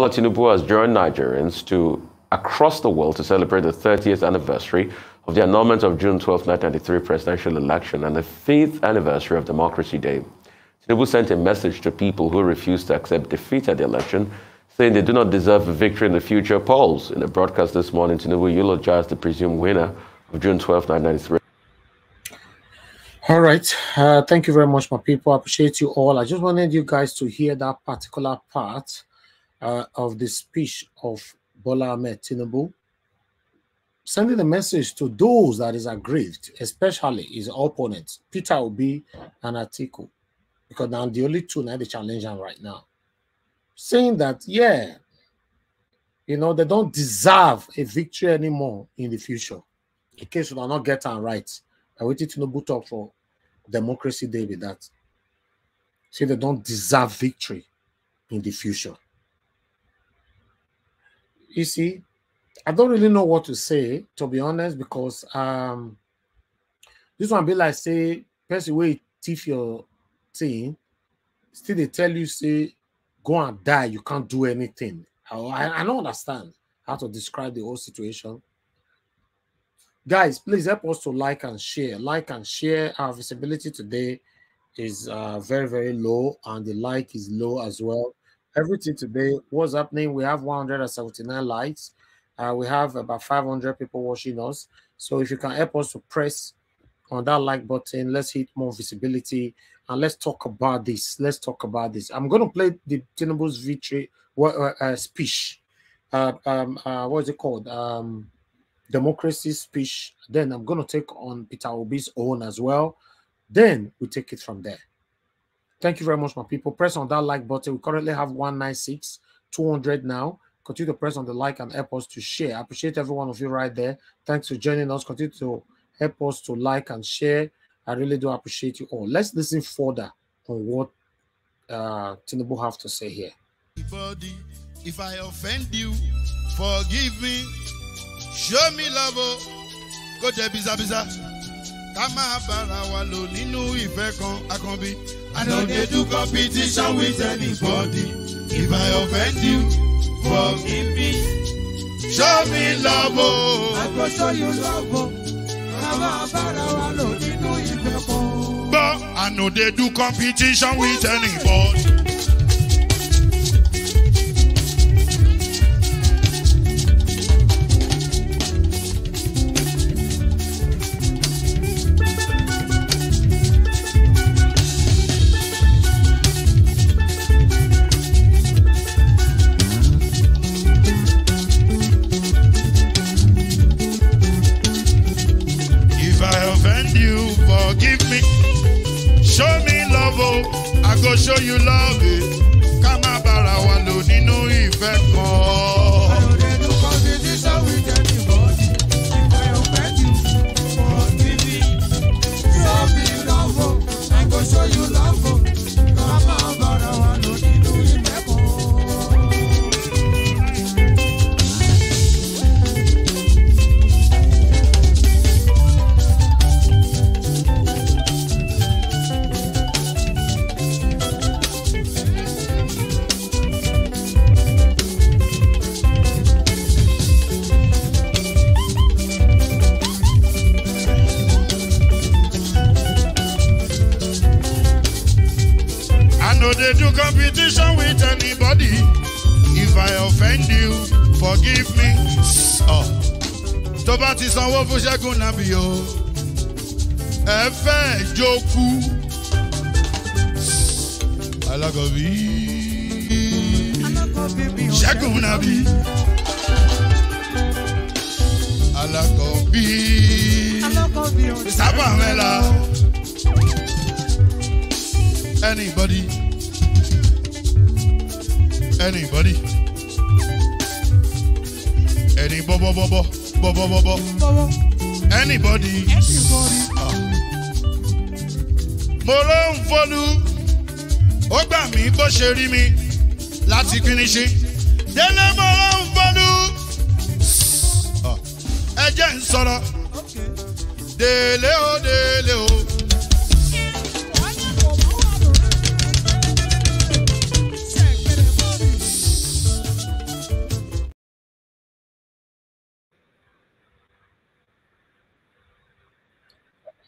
Tinubu has joined Nigerians across the world to celebrate the 30th anniversary of the annulment of June 12, 1993 presidential election and the 5th anniversary of Democracy Day. Tinubu sent a message to people who refused to accept defeat at the election, saying they do not deserve a victory in the future polls. In a broadcast this morning, Tinubu eulogized the presumed winner of June 12, 1993. All right. Thank you very much, my people. I appreciate you all. I just wanted you guys to hear that particular part of the speech of Bola Ahmed Tinubu, sending a message to those that is aggrieved, especially his opponents, Peter Obi and Atiku, because now the only two now they challenge him right now, saying that, yeah, you know, they don't deserve a victory anymore in the future. In case you are not getting right, I waited to Tinubu talk for Democracy Day with that. Say they don't deserve victory in the future. You see, I don't really know what to say, to be honest, because this one be like, say, person way thief your thing, still they tell you, say, go and die, you can't do anything. I don't understand how to describe the whole situation. Guys, please help us to like and share. Like and share. Our visibility today is very, very low, and the like is low as well. Everything today, what's happening? We have 179 likes. We have about 500 people watching us. So if you can help us to press on that like button, let's hit more visibility and let's talk about this. Let's talk about this. I'm going to play the Tinubu's victory speech. What is it called? Democracy speech. Then I'm going to take on Peter Obi's own as well. Then we take it from there. Thank you very much, my people. Press on that like button. We currently have 196, 200 now. Continue to press on the like and help us to share. I appreciate every one of you right there. Thanks for joining us. Continue to help us to like and share. I really do appreciate you all. Let's listen further on what Tinubu have to say here. If I offend you, forgive me. Show me love. Go to biza. Kama bara walo ninu ife kan akanbi. I don't need to competition with anybody. If I offend you, forgive me. Show me love. I go show you love. Kama bara walo ninu ife kan. But I know they do competition with anybody. I go show you love it. Kama bara walo ninu ife kan. I know they do competition with anybody. If I offend you, forgive me. Show me love. I go show you love. Kama bara walo ninu ife kan. They do competition with anybody. If I offend you, forgive me. Oh, tó bá ti sanwó fún Ṣẹ́gun nàbí o. Ẹ fẹ́ jókù. Alákọ̀bí. Ṣẹ́gun nàbí. Alákọ̀bí. Sábà mẹ́la. Anybody. Anybody? Any bobo. Anybody? Mo ló ń fọlú, ó gbà mí bó ṣe rí mi láti kíníṣí. Délé mo ló ń fọlú, ẹ jẹ́ ń sọ̀rọ̀. Délé o.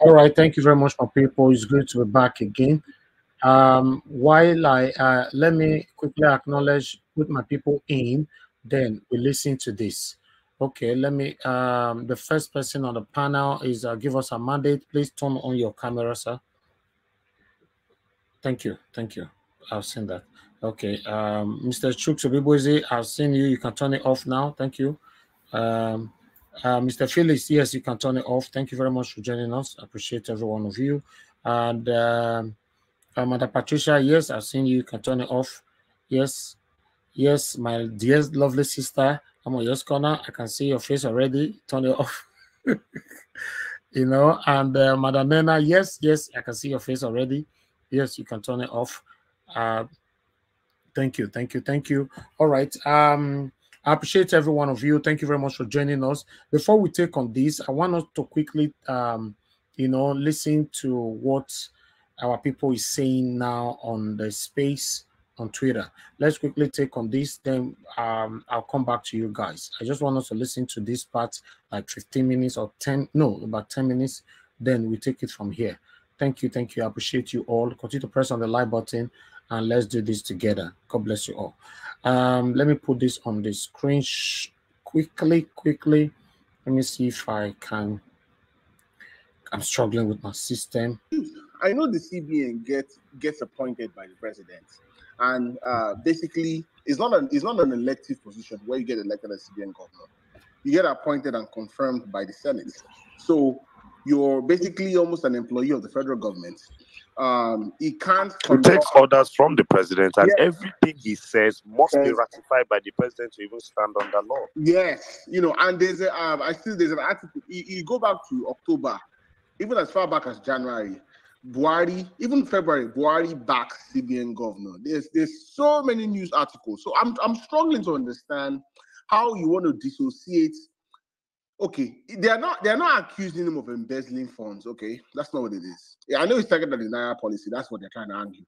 All right, thank you very much, my people. It's great to be back again. While I let me quickly acknowledge, put my people in, then we listen to this. Okay, let me. The first person on the panel is give us a mandate. Please turn on your camera, sir. Thank you, thank you. I've seen that. Okay, Mr. Chuksobibozi, I've seen you. You can turn it off now. Thank you. Mr. Felix, yes, you can turn it off. Thank you very much for joining us. I appreciate every one of you. And Mother Patricia, yes, I've seen you. You can turn it off. Yes, yes, my dear lovely sister, I'm on your corner. I can see your face already. Turn it off. You know, and Madam Nena, yes, yes, I can see your face already. Yes, you can turn it off. Thank you, thank you, thank you. All right. I appreciate every one of you. Thank you very much for joining us. Before we take on this, I want us to quickly, you know, listen to what our people is saying now on the space on Twitter. Let's quickly take on this. Then I'll come back to you guys. I just want us to listen to this part, like 15 minutes or 10, no, about 10 minutes. Then we take it from here. Thank you, thank you. I appreciate you all. Continue to press on the like button and let's do this together. God bless you all. Let me put this on the screen quickly. Let me see if I can. I'm struggling with my system. I know the CBN gets appointed by the president, and basically it's not an elective position where you get elected as CBN governor. You get appointed and confirmed by the Senate. So you're basically almost an employee of the federal government. He can't. He takes orders from the president, and everything he says must be ratified by the president to even stand under law. Yes, you know, and there's an article. You go back to October, even as far back as January, Buhari, even February, Buhari backs CBN governor. There's so many news articles. So I'm struggling to understand how you want to dissociate. Okay, they are not accusing him of embezzling funds. Okay, that's not what it is. Yeah, I know he's talking about the Naira policy. That's what they're trying to argue.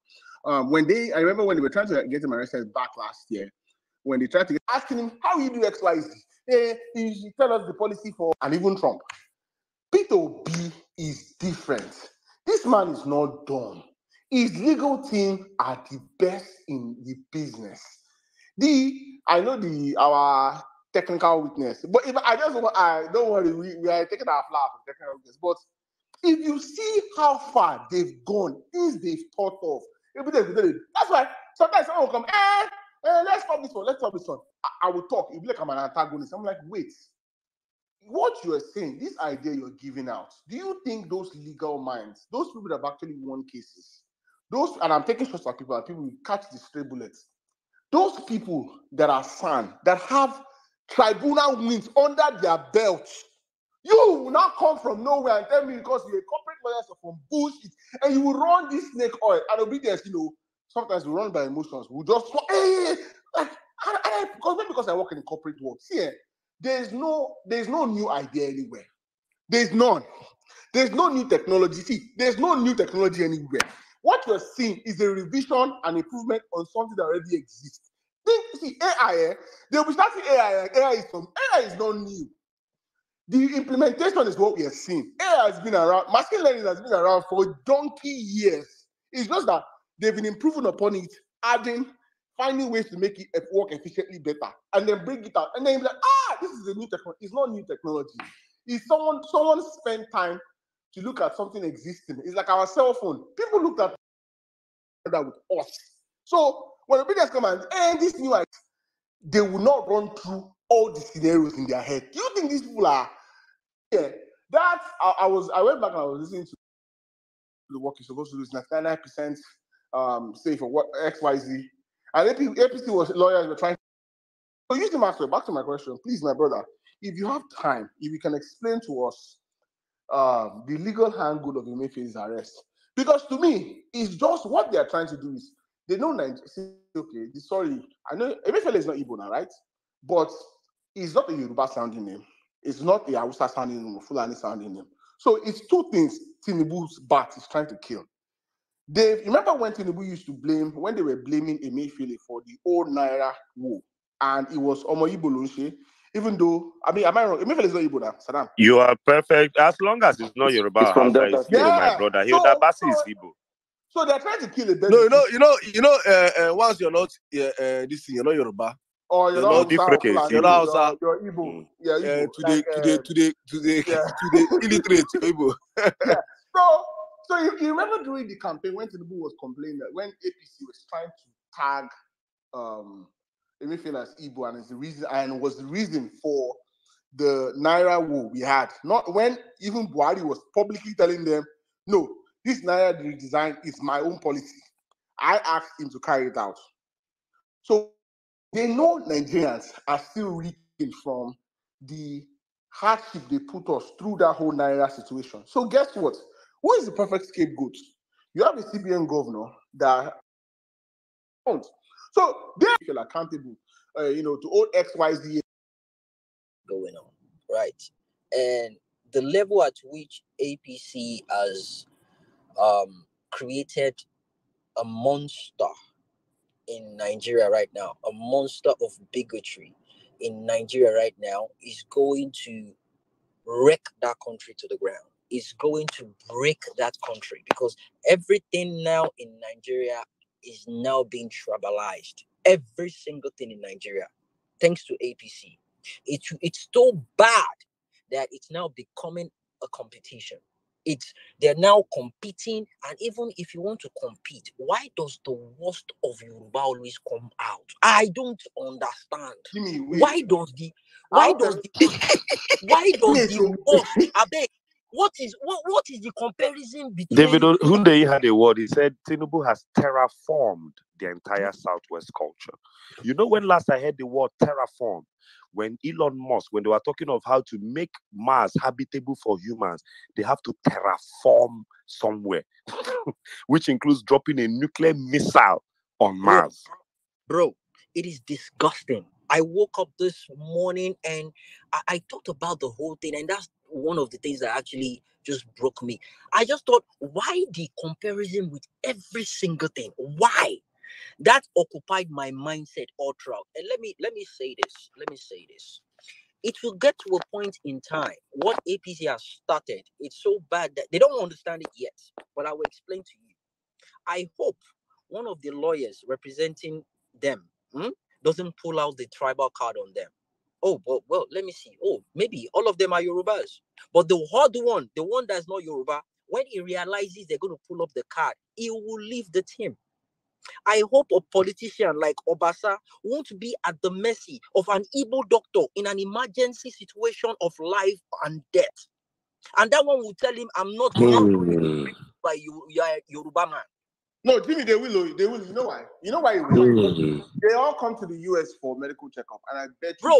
I remember when they were trying to get him arrested back last year, when they tried to asking him how you do XYZ. He tell us the policy for, and even Trump. P2B is different. This man is not dumb. His legal team are the best in the business. I know our technical witness, but if I don't worry, we are taking our flower from technical witness. But if you see how far they've gone, things they've thought of, that's why sometimes someone will come, let's stop this one. I will talk. It'll be like I'm an antagonist. I'm like, wait. What you are saying, this idea you're giving out, do you think those legal minds, those people that have actually won cases, and I'm taking shots at people, and people will catch the stray bullets, those people that are SAN, that have tribunal wins under their belts, you will not come from nowhere and tell me because you're a corporate lawyer from bullshit, and you will run this snake oil. And obedience, you know, sometimes we run by emotions. We'll just, because I work in the corporate world, see, there's no new idea anywhere. There's none. There's no new technology. See, there's no new technology anywhere. What you're seeing is a revision and improvement on something that already exists. See, AI, they'll be starting AI. AI is not new. The implementation is what we are seeing. AI has been around. Machine learning has been around for donkey years. It's just that they've been improving upon it, finding ways to make it work efficiently better, and then bring it out. And then you're like, this is a new technology. It's not new technology. It's someone spent time to look at something existing. It's like our cell phone. People looked at that with us. So when the biggest come and this new idea, they will not run through all the scenarios in their head. Do you think these people are? Yeah, that's I went back and I was listening to the work you're supposed to do is 99% say for what XYZ. And APC was lawyers were trying. So use the master. Back to my question, please, my brother. If you have time, if you can explain to us the legal handle of Emefiele's arrest, because to me, it's just what they are trying to do is they know okay. Sorry, I know Emefiele is not Igbo now, right? But it's not a Yoruba sounding name. It's not a Hausa sounding name, or Fulani sounding name. So it's two things Tinubu's bat is trying to kill. Remember when Tinubu used to when they were blaming Emefiele for the old Naira war, and it was Omo Igbo Lonse. Even though, I mean, am I wrong? Emefiele is not Igbo now, Saddam. You are perfect. As long as it's not Yoruba, It's from Hausa, Delta it's Igbo, my brother. Hildabasi is Igbo. So they're trying to kill a No, once you're not this thing, you're not Yoruba. or you're not different case. You're not Hausa. You're Igbo. Yeah, Igbo. Today, illiterate Igbo. Yeah. So you remember during the campaign when Tinubu was complaining that when APC was trying to tag Emefiele as Igbo, and was the reason for the Naira war we had. Not when even Buhari was publicly telling them, no, this Naira redesign is my own policy. I asked him to carry it out. So they know Nigerians are still reeking from the hardship they put us through that whole Naira situation. So guess what? Who is the perfect scapegoat? You have a CBN governor that don't. So they feel accountable, to old XYZ going on, right? And the level at which APC has created a monster in Nigeria right now, a monster of bigotry in Nigeria right now, is going to wreck that country to the ground. Is going to break that country, because everything now in Nigeria is now being tribalized. Every single thing in Nigeria, thanks to APC. It's so bad that it's now becoming a competition. They're now competing, and even if you want to compete, why does the worst of Yoruba always come out? I don't understand. Why does the worst? I beg, what is the comparison between David Hunde had a word. He said Tinubu has terraformed the entire Southwest culture. You know when last I heard the word terraform? When Elon Musk, when they were talking of how to make Mars habitable for humans, they have to terraform somewhere, which includes dropping a nuclear missile on Mars. Bro, it is disgusting. I woke up this morning and I thought about the whole thing, and that's one of the things that actually just broke me. I just thought, why the comparison with every single thing? Why? That occupied my mindset all throughout. And let me say this. It will get to a point in time. What APC has started, it's so bad that they don't understand it yet. But I will explain to you. I hope one of the lawyers representing them doesn't pull out the tribal card on them. Oh, well, let me see. Oh, maybe all of them are Yorubas. But the hard one, the one that's not Yoruba, when he realizes they're going to pull up the card, he will leave the team. I hope a politician like Obasa won't be at the mercy of an Igbo doctor in an emergency situation of life and death. And that one will tell him, I'm not by you are a Yoruba man. No, Jimmy, they will. You know why? You know why? They all come to the US for medical checkup, and I bet bro,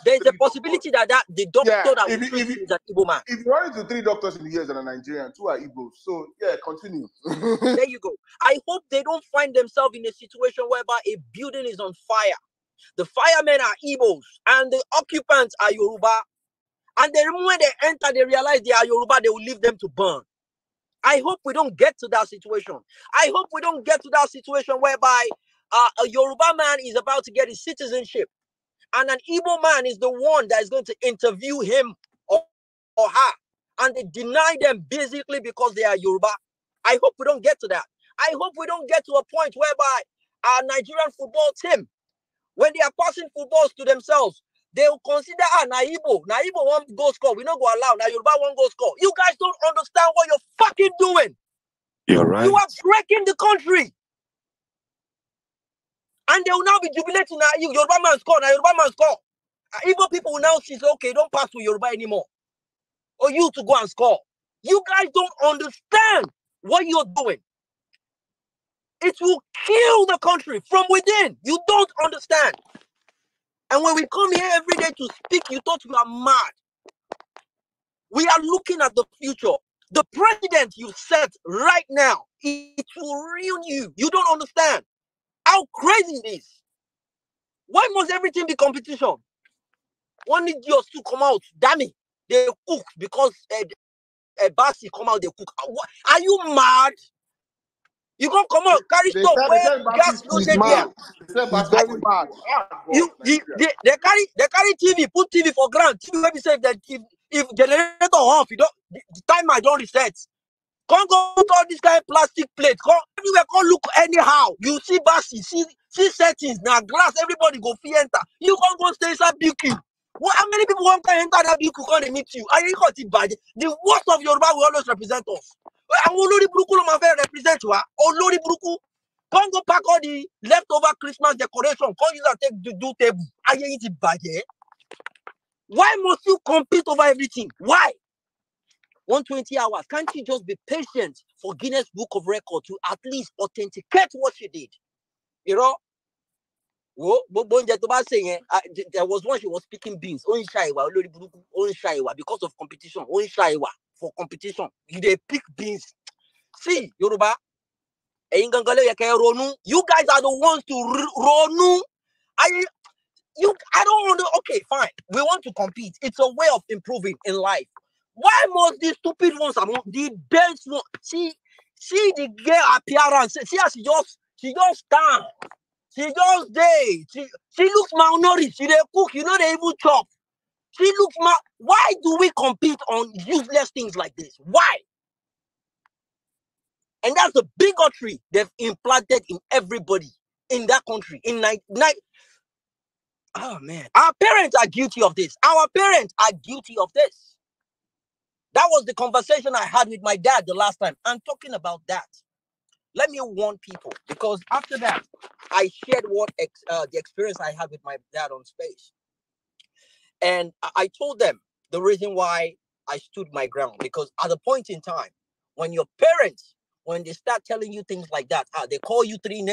there's a possibility that the doctor that is an Igbo man. If you run into 3 doctors in the US that are Nigerian, 2 are Igbo. So yeah, continue. There you go. I hope they don't find themselves in a situation whereby a building is on fire. The firemen are Igbos and the occupants are Yoruba. And the moment when they enter, they realize they are Yoruba, they will leave them to burn. I hope we don't get to that situation. I hope we don't get to that situation whereby a Yoruba man is about to get his citizenship, and an Igbo man is the one that is going to interview him or her, and they deny them basically because they are Yoruba. I hope we don't get to that. I hope we don't get to a point whereby our Nigerian football team, when they are passing footballs to themselves, they will consider, na Igbo one goal score. We don't go allow. Now Yoruba one goal score. You guys don't understand what you're fucking doing. You're right. You are breaking the country. And they will now be jubilating. Now Yoruba man score. Now Yoruba man score. Igbo people will now say, okay, don't pass to Yoruba anymore. Or you to go and score. You guys don't understand what you're doing. It will kill the country from within. You don't understand. And when we come here every day to speak, you thought we are mad. We are looking at the future. The president you set right now, it will ruin you. You don't understand how crazy it is. Why must everything be competition? One idiot to come out, damn it, they cook because a Basi come out, they cook. Are you mad? You can't come out, carry They stuff said where gas no he's dead there. mad. They said He's very mad. They carry TV, put TV for ground. TV let me say that if generator off, you don't the timer don't reset. Can't go put all this kind of plastic plate. Come everywhere, can't look anyhow. You see Bassi, see settings, now glass, everybody go free enter. You can't go stay inside BQ. What how many people want to enter that BQ can't meet you? I ain't got it bad. The worst of Yoruba will always represent us. I'm Olori Buruku no ma represent you. Olori Buruku. Can't go pack all the leftover Christmas decoration. Can't use that take do table. I ain't it bad. Why must you compete over everything? Why? 120 hours. Can't you just be patient for Guinness Book of Record to at least authenticate what you did? You know? There was one she was speaking beans. Because of competition. For competition. You pick beans. See, Yoruba. You guys are the ones to ronu. I don't want to. Okay, fine. We want to compete. It's a way of improving in life. Why must these stupid ones among the dense ones? See the girl appearance. See how she just stand. She just day. She looks malnourished. She they cook. You know they even chop. She looks Why do we compete on useless things like this? Why? And that's the bigotry they've implanted in everybody in that country. Oh man, our parents are guilty of this. Our parents are guilty of this. That was the conversation I had with my dad the last time. I'm talking about that. Let me warn people, because after that, I shared the experience I had with my dad on space. And I told them the reason why I stood my ground. Because at a point in time, when your parents, when they start telling you things like that, they call you three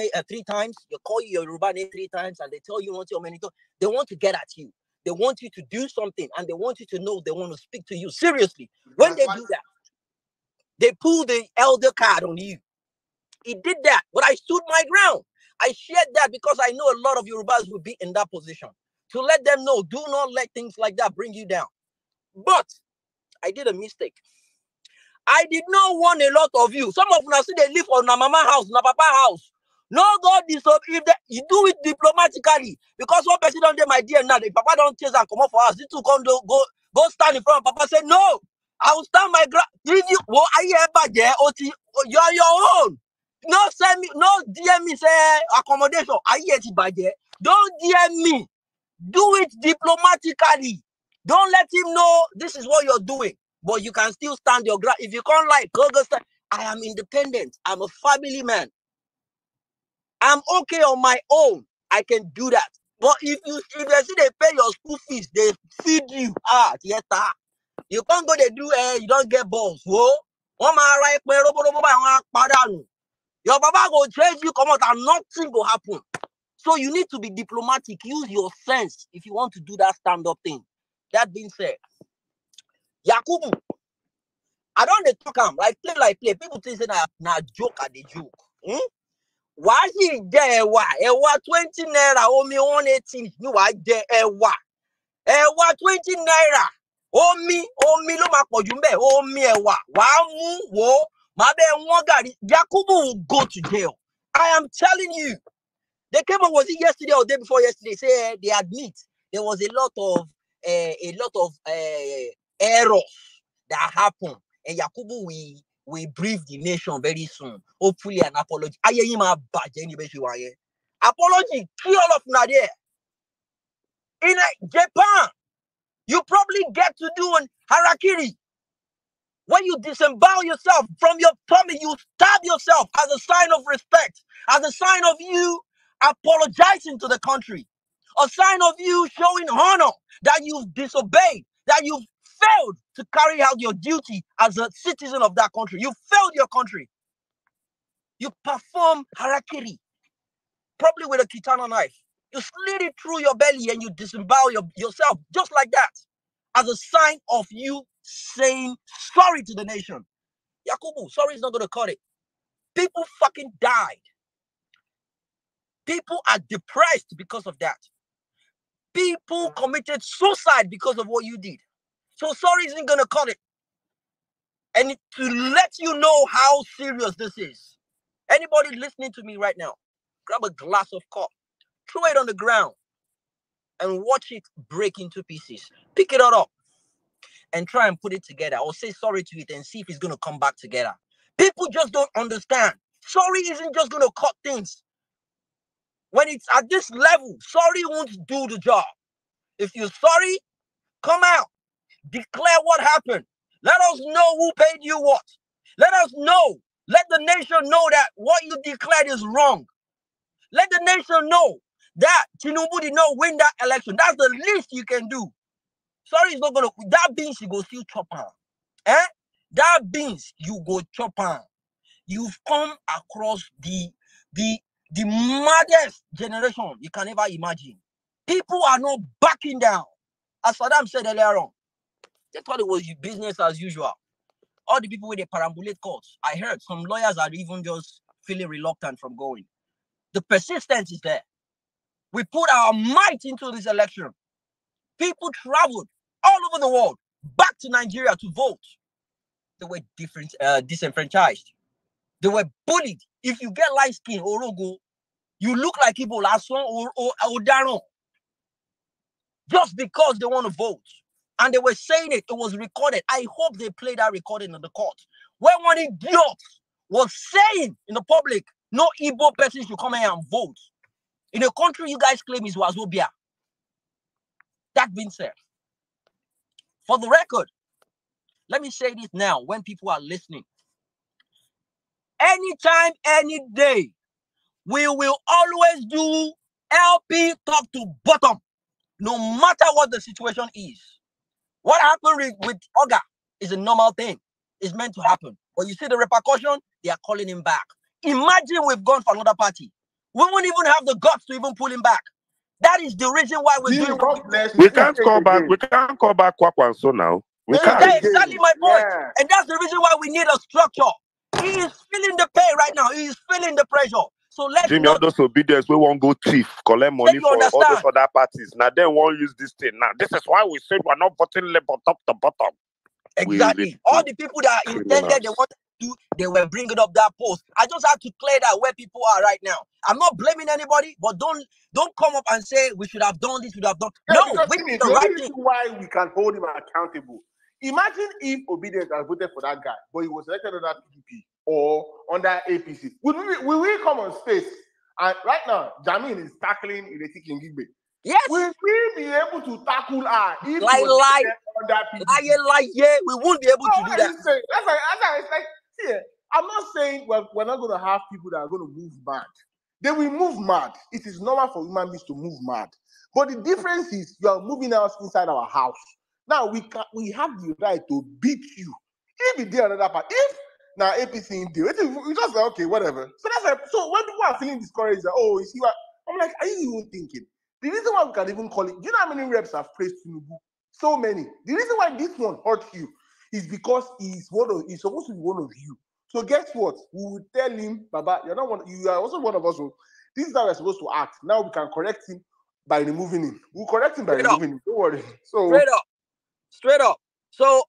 times, you call your Yoruba name 3 times, and they tell you how many times, they want to get at you. They want you to do something, and they want you to know they want to speak to you seriously. When they do that, they pull the elder card on you. He did that, but I stood my ground. I shared that because I know a lot of Yorubas will be in that position. To let them know, do not let things like that bring you down. But I did a mistake. I did not want a lot of you. Some of you see they live on mama house, na papa house. No, God if you do it diplomatically, because one person don't do my dear now, the papa don't chase and come up for us. You two come go stand in front of papa. Say no, I will stand my ground. If you you're your own. No send me, no DM me say accommodation. Don't DM me. Do it diplomatically. Don't let him know this is what you're doing. But you can still stand your ground. If you can't go stand. I am independent. I'm a family man. I'm okay on my own. I can do that. But if they see they pay your school fees, they feed you. Yes, you can't go they do you don't get balls. Whoa. Your baba go change you, come out, and nothing will happen. So you need to be diplomatic. Use your sense if you want to do that stand-up thing. That being said, Yakubu, I don't talk am like play. People think say na joke at the joke. Why he there? Why 20 naira? Omi 180. You are there? Why 20 naira? Omi lo ma poju nbe. Omi ewa. Wa mu wo. Ma be won gari. Yakubu will go to jail. I am telling you. They came up, was it yesterday or day before yesterday? Say they admit there was a lot of errors that happened, and Yakubu we brief the nation very soon. Hopefully an apology. Apology, kill all of Nadia. In Japan, you probably get to do an harakiri. When you disembowel yourself from your tummy, you stab yourself as a sign of respect, as a sign of you apologizing to the country, a sign of you showing honor that you've disobeyed, that you've failed to carry out your duty as a citizen of that country. You failed your country. You perform harakiri, probably with a katana knife. You slit it through your belly and you disembowel yourself just like that, as a sign of you saying sorry to the nation. Yakubu, sorry is not going to cut it. People fucking died. People are depressed because of that. People committed suicide because of what you did. So sorry isn't going to cut it. And to let you know how serious this is, Anybody listening to me right now, grab a glass of cup, throw it on the ground, and watch it break into pieces. Pick it all up and try and put it together, or say sorry to it and see if it's going to come back together. People just don't understand. Sorry isn't just going to cut things. When it's at this level, sorry won't do the job. If you're sorry, come out. Declare what happened. Let us know who paid you what. Let us know. Let the nation know that what you declared is wrong. Let the nation know that Tinubu did not win that election. That's the least you can do. Sorry, it's not gonna. That beans you go still chop on. That beans you go chop on. You've come across the maddest generation you can ever imagine. People are not backing down. As Saddam said earlier on, they thought it was business as usual. All the people with the perambulate courts, I heard some lawyers are even just feeling reluctant from going. The persistence is there. We put our might into this election. People traveled all over the world back to Nigeria to vote. They were disenfranchised. They were bullied. If you get light skin, Orogo, you look like Igbo Lason or Odaro. Just because they want to vote. And they were saying it was recorded. I hope they play that recording in the court. Where one idiot was saying in the public, no Igbo person should come here and vote. In a country you guys claim is Wazobia. That being said, for the record, let me say this now when people are listening. Anytime, any day, we will always do LP top to bottom, no matter what the situation is. What happened with Oga is a normal thing. It's meant to happen. But you see the repercussion, they are calling him back. Imagine we've gone for another party. We won't even have the guts to even pull him back. That is the reason why we're doing what we can't call back. We can't call back Kwakwanso now. We can't. That's exactly my point. Yeah. And that's the reason why we need a structure. He is feeling the pain right now. He is feeling the pressure. So let's Jimmy, all those obedience, we won't go thief, collect money for all those other parties. Now they won't use this thing. Now this is why we said we're not voting Labour top to bottom. Exactly. All the people that intended they wanted to do, they were bringing up that post. I just have to clear that where people are right now. I'm not blaming anybody, but don't come up and say we should have done this, we should have done. Yeah, no, we the right reason why we can hold him accountable. Imagine if Obedience had voted for that guy, but he was elected under PDP or under APC. Will we come on space? And right now, Jamin is tackling Ireti Kingigbe. Yes. Will we be able to tackle her if we won't be able to do that. That's like, see, I'm not saying we're not going to have people that are going to move mad. They will move mad. It is normal for human beings to move mad. But the difference is you are moving us inside our house. Now we have the right to beat you. If we did another part, if now APC in deal, we just like okay, whatever. So that's like, so when people are feeling discouraged, oh, you see what I'm like, are you even thinking? The reason why we can even call it, do you know how many reps have praised Tinubu? So many. The reason why this one hurts you is because he's supposed to be one of you. So guess what? We will tell him, Baba, you're not one. You are also one of us. So this is how we're supposed to act. Now we can correct him by removing him. We'll correct him by removing him. Don't worry. So straight up. So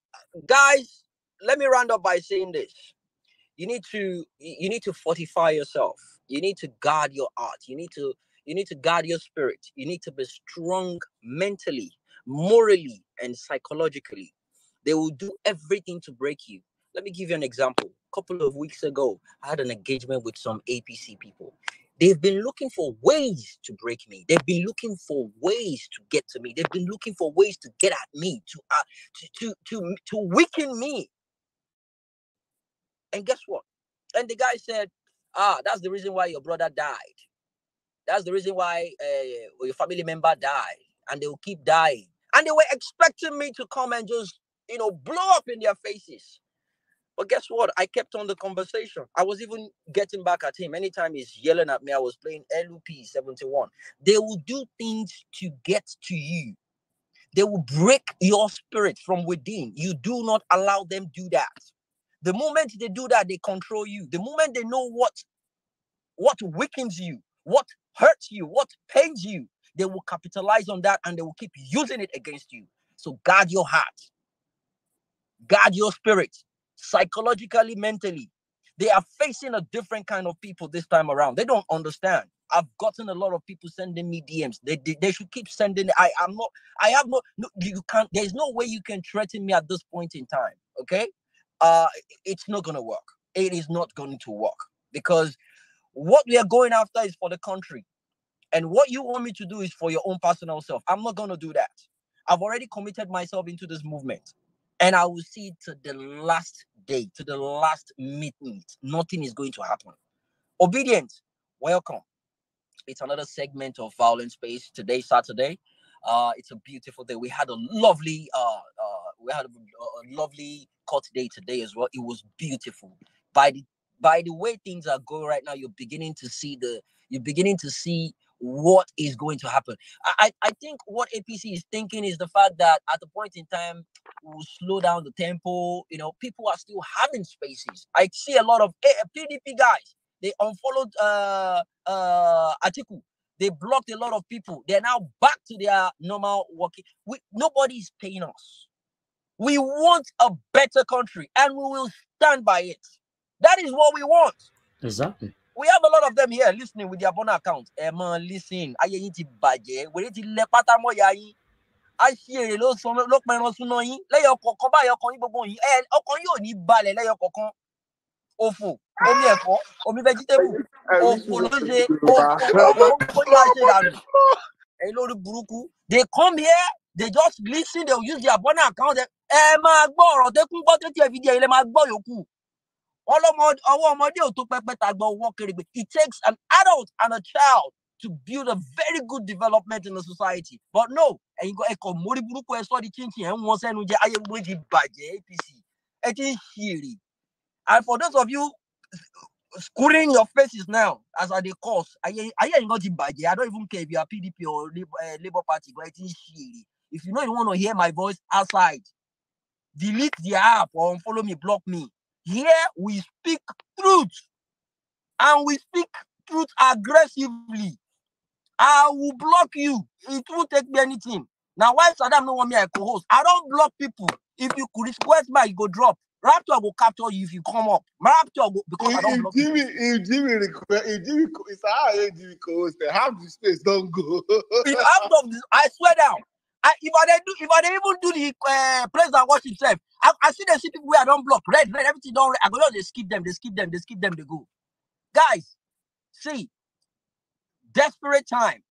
guys, let me round up by saying this. You need to fortify yourself. You need to guard your heart. You need to guard your spirit. You need to be strong mentally, morally, and psychologically. They will do everything to break you. Let me give you an example. A couple of weeks ago, I had an engagement with some APC people. They've been looking for ways to break me. They've been looking for ways to get to me. They've been looking for ways to get at me, to weaken me. And guess what? And the guy said, that's the reason why your brother died. That's the reason why your family member died. And they will keep dying. And they were expecting me to come and just, blow up in their faces. But guess what? I kept on the conversation. I was even getting back at him. Anytime he's yelling at me, I was playing LUP 71. They will do things to get to you. They will break your spirit from within. You do not allow them do that. The moment they do that, they control you. The moment they know what weakens you, what hurts you, what pains you, they will capitalize on that and they will keep using it against you. So guard your heart. Guard your spirit. Psychologically, mentally. They are facing a different kind of people this time around. They don't understand. I've gotten a lot of people sending me DMs. They should keep sending. I have no, you can't, there's no way you can threaten me at this point in time. Okay. It's not going to work. It is not going to work, because what we are going after is for the country. And what you want me to do is for your own personal self. I'm not going to do that. I've already committed myself into this movement. And I will see to the last day, to the last minute. Nothing is going to happen. Obedient, welcome. It's another segment of Violent Space today, Saturday. It's a beautiful day. We had a lovely, lovely court day today as well. It was beautiful. By the way things are going right now, you're beginning to see what is going to happen. I think what APC is thinking is the fact that at the point in time, we'll slow down the tempo. You know, people are still having spaces. I see a lot of PDP guys. They unfollowed Atiku. They blocked a lot of people. They're now back to their normal working. Nobody is paying us. We want a better country, and we will stand by it. That is what we want. Exactly. We have a lot of them here listening with their Bona account. Listen. I see a lot of look my nosunoyin. Let your kokon ba your kon gbogbo yin. Okon yo ni balẹ̀ let your kokon. Ofo, omi ẹ̀fọ́, omi vegetable. Ofo ló ṣe ofo. They come here, they just listen, they'll use their Bona account. Máa gbọ́ ọ̀rọ̀ tẹ́ kún gbọ́ tẹ́tí video ilé máa gbọ́ yòókù. It takes an adult and a child to build a very good development in the society. But no, and you go APC. And for those of you screwing your faces now, as are the cause, I don't even care if you are PDP or Labour Party. If you know you want to hear my voice outside, delete the app or unfollow me, block me. Here we speak truth, and we speak truth aggressively. I will block you. It won't take me anything. Now, why Saddam don't want me as co-host? I don't block people. If you could request me, you go drop. Raptor will capture you if you come up. Raptor will, because I don't block you. If Jimmy request, it's how Jimmy co-host. Half the space don't go. I swear down. If I even do the praise and worship itself, I see the people where I don't block, red, everything don't red. I go, they skip them, they go. Guys, see, desperate time.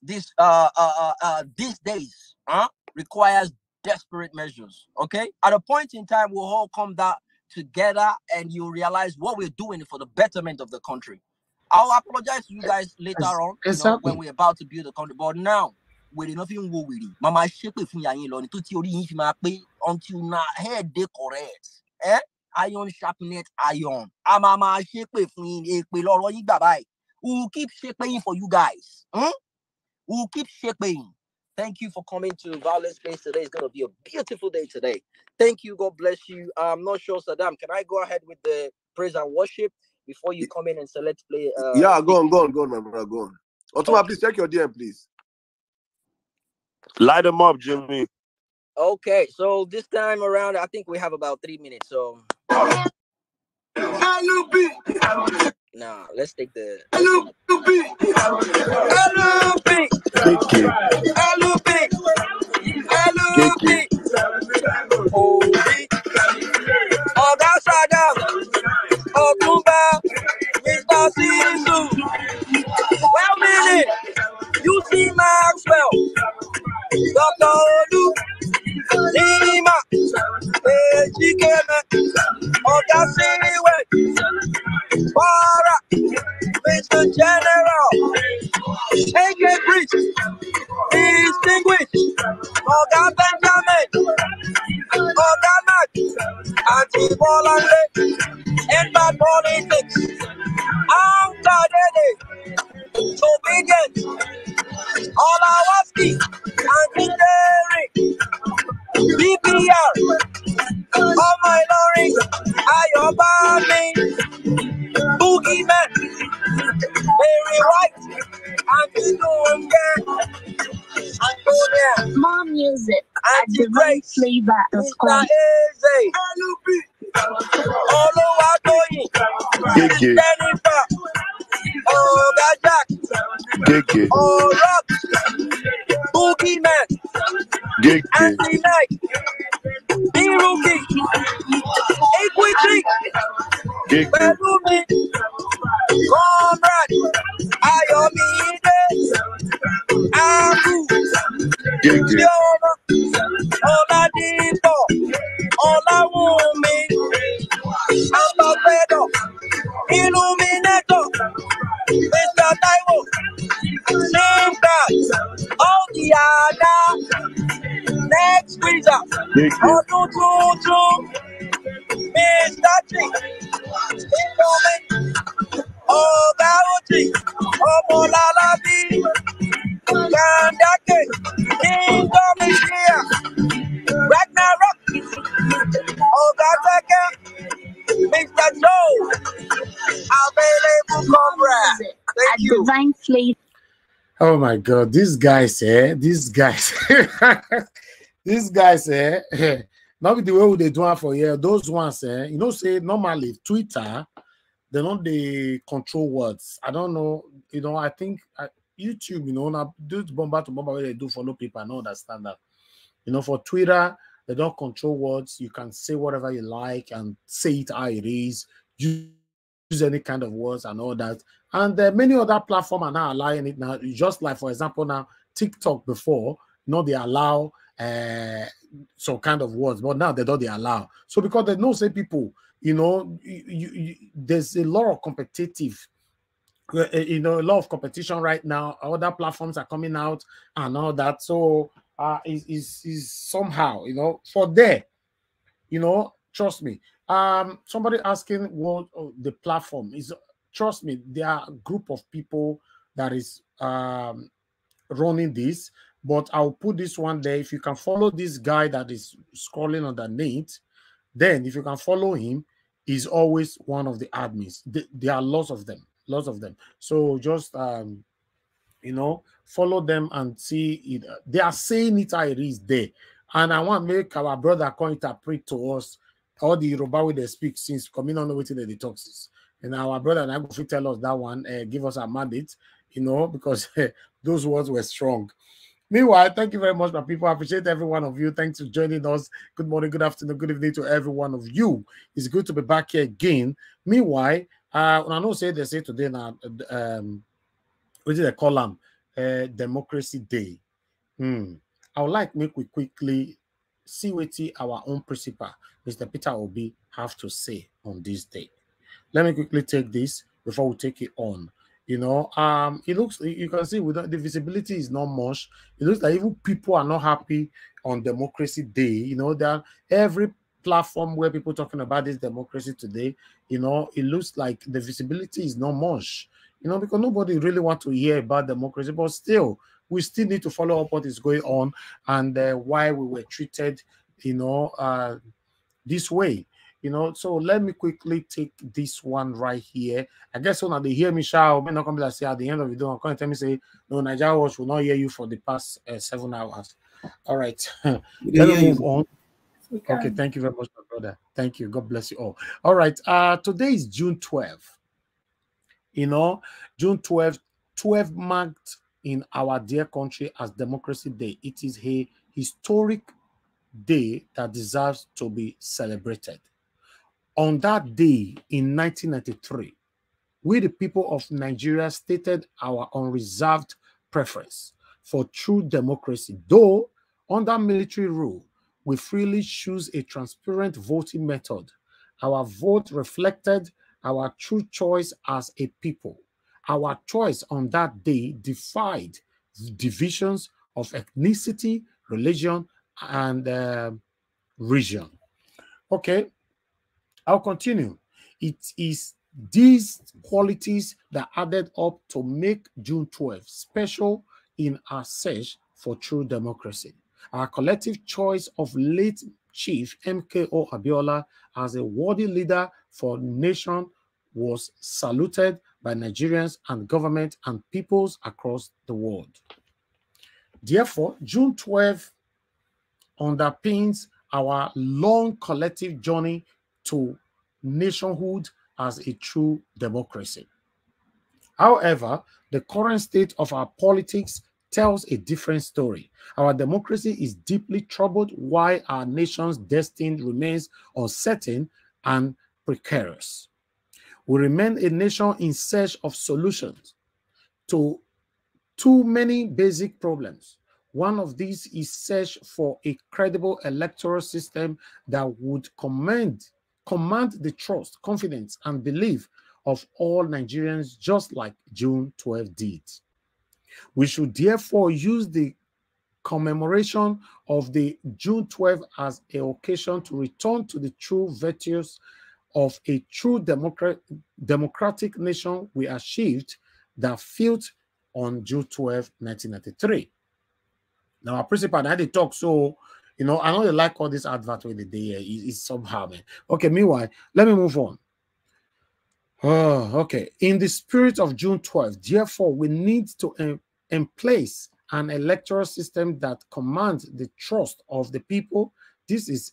These days requires desperate measures. Okay, at a point in time, we'll all come down together, and you realize what we're doing for the betterment of the country. I'll apologize to you guys later on, when we're about to build the country. But now, we're nothing go with it. Mama shape fun yayin lo ni to ti ori yin fi ma pe until na head dey correct. Iron sharpened iron. Mama shape fun yin epe loro yin gba bai. We will keep shaping for you guys. We will keep shaping. Thank you for coming to Violent Space today. It's going to be a beautiful day today. Thank you. God bless you. I'm not sure, Saddam. Can I go ahead with the praise and worship before you come in and select play? Yeah, go on, my brother, go on. Otoma, please check your DM, please. Light them up, Jimmy. Okay, so this time around, I think we have about 3 minutes. So, nah, let's take the. Oga Saddam, Otumba, Mr. Sisu, well minute, you see Maxwell, Dr. Olu, Nima, Ejikeme, Oga Siriwe, Para, Mr. General, AK Bridge, Distinguished, Oga Benjamin, Oga Mac, Anti-Bolande, and bad politics. I'm Tadede, Obedient, Olawaski, Anti-Dairy, BPR, all my Lori, Ayobami, Boogeyman, Mary White, Anti-Doonga, Antonia, More music at Anti-Grace, divine flavor.com. Mr. Eze, Oluwatoyin, Gege. Jennifer, Oga Jack, Gege. Rock, Boogie Man, Gege. Andy Knight, D-Rookie, Equity, Gege. Pelumi, Conrad, Ayomide, Abu, Gege. Chioma, Oladipo, Olawumi, Ambassador, Illuminator, Mr. Taiwo, Simcast, all the other next squeezer, Ọdún tuntun, Mr. T, Indomie, Ọ̀gá Uchi, Ọmọlálábí, Kandake, Indomie Shia, Ragnarok, Ọ̀gá Tẹ́kẹ́, Mr. Joe, available Cobra. Thank you. Divine Flavor. Oh my God, these guys, these guys, these guys, not the way they do it for here. Those ones, you know, say normally Twitter, they don't they control words. I don't know, you know. I think YouTube, you know, now do bomber to bomber where they do follow people. I don't understand that. You know, for Twitter, they don't control words. You can say whatever you like and say it how it is. Use any kind of words and all that. And many other platforms are now allowing it now. Just like, for example, now TikTok before, you know, they allow some kind of words, but now they don't allow. So because they know, say people, you know, there's a lot of competitive, you know, a lot of competition right now. Other platforms are coming out and all that. So is somehow, you know, for there, you know, trust me. Somebody asking what the platform is. Trust me, there are a group of people that is running this, but I'll put this one there. If you can follow this guy that is scrolling underneath, then if you can follow him, he's always one of the admins. There are lots of them. So just you know, follow them and see it. They are saying it how it is there. And I want to make our brother come interpret to us all the Yoruba way they speak since coming on with the detoxes. And our brother and I go tell us that one, give us a mandate, you know, because those words were strong. Meanwhile, thank you very much, my people. I appreciate every one of you. Thanks for joining us. Good morning, good afternoon, good evening to every one of you. It's good to be back here again. Meanwhile, I know they say today now, what did they call them? Democracy Day. I would like make we quickly see what our own principal, Mr. Peter Obi, have to say on this day. Let me quickly take this before we take it on. You know, it looks, you can see without the visibility is not much. It looks like even people are not happy on Democracy Day. You know, that every platform where people talking about this democracy today, you know, it looks like the visibility is not much. You know, because nobody really want to hear about democracy, but still, we still need to follow up what is going on and why we were treated, you know, this way. You know, so let me quickly take this one right here. I guess when they hear me shout, may not come like say at the end of the day, I'm going to tell me say, no, Nigeria Watch will not hear you for the past 7 hours. All right, let me move on. Okay, thank you very much, my brother. Thank you. God bless you all. All right, today is June 12th. You know, June 12th, 12 marked in our dear country as Democracy Day. It is a historic day that deserves to be celebrated. On that day in 1993, we, the people of Nigeria, stated our unreserved preference for true democracy. Though under military rule, we freely choose a transparent voting method. Our vote reflected our true choice as a people. Our choice on that day defied divisions of ethnicity, religion, and region. Okay. I'll continue. It is these qualities that added up to make June 12th special in our search for true democracy. Our collective choice of late Chief MKO Abiola as a worthy leader for the nation was saluted by Nigerians and government and peoples across the world. Therefore, June 12th underpins our long collective journey to nationhood as a true democracy. However, the current state of our politics tells a different story. Our democracy is deeply troubled while our nation's destiny remains uncertain and precarious. We remain a nation in search of solutions to too many basic problems. One of these is search for a credible electoral system that would command the trust, confidence, and belief of all Nigerians, just like June 12 did. We should therefore use the commemoration of the June 12 as an occasion to return to the true virtues of a true democratic nation we achieved that failed on June 12, 1993. Now, our principal, I had to talk, so, you know, I know they like all this advert with the day. It's somehow, man. Okay, meanwhile, let me move on. Oh, okay. In the spirit of June 12, therefore, we need to place an electoral system that commands the trust of the people. This is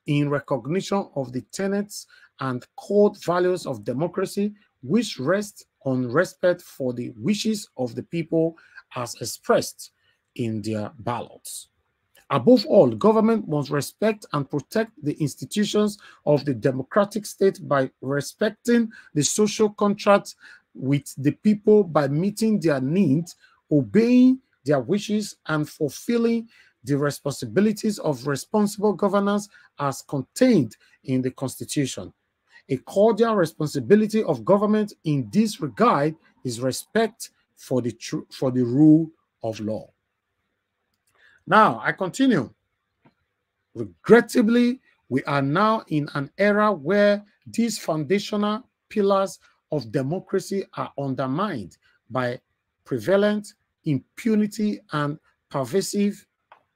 in recognition of the tenets and core values of democracy, which rest on respect for the wishes of the people as expressed in their ballots. Above all, government must respect and protect the institutions of the democratic state by respecting the social contract with the people by meeting their needs, obeying their wishes, and fulfilling the responsibilities of responsible governance as contained in the Constitution. A cordial responsibility of government in this regard is respect for the rule of law. Now, I continue. Regrettably, we are now in an era where these foundational pillars of democracy are undermined by prevalent impunity and pervasive.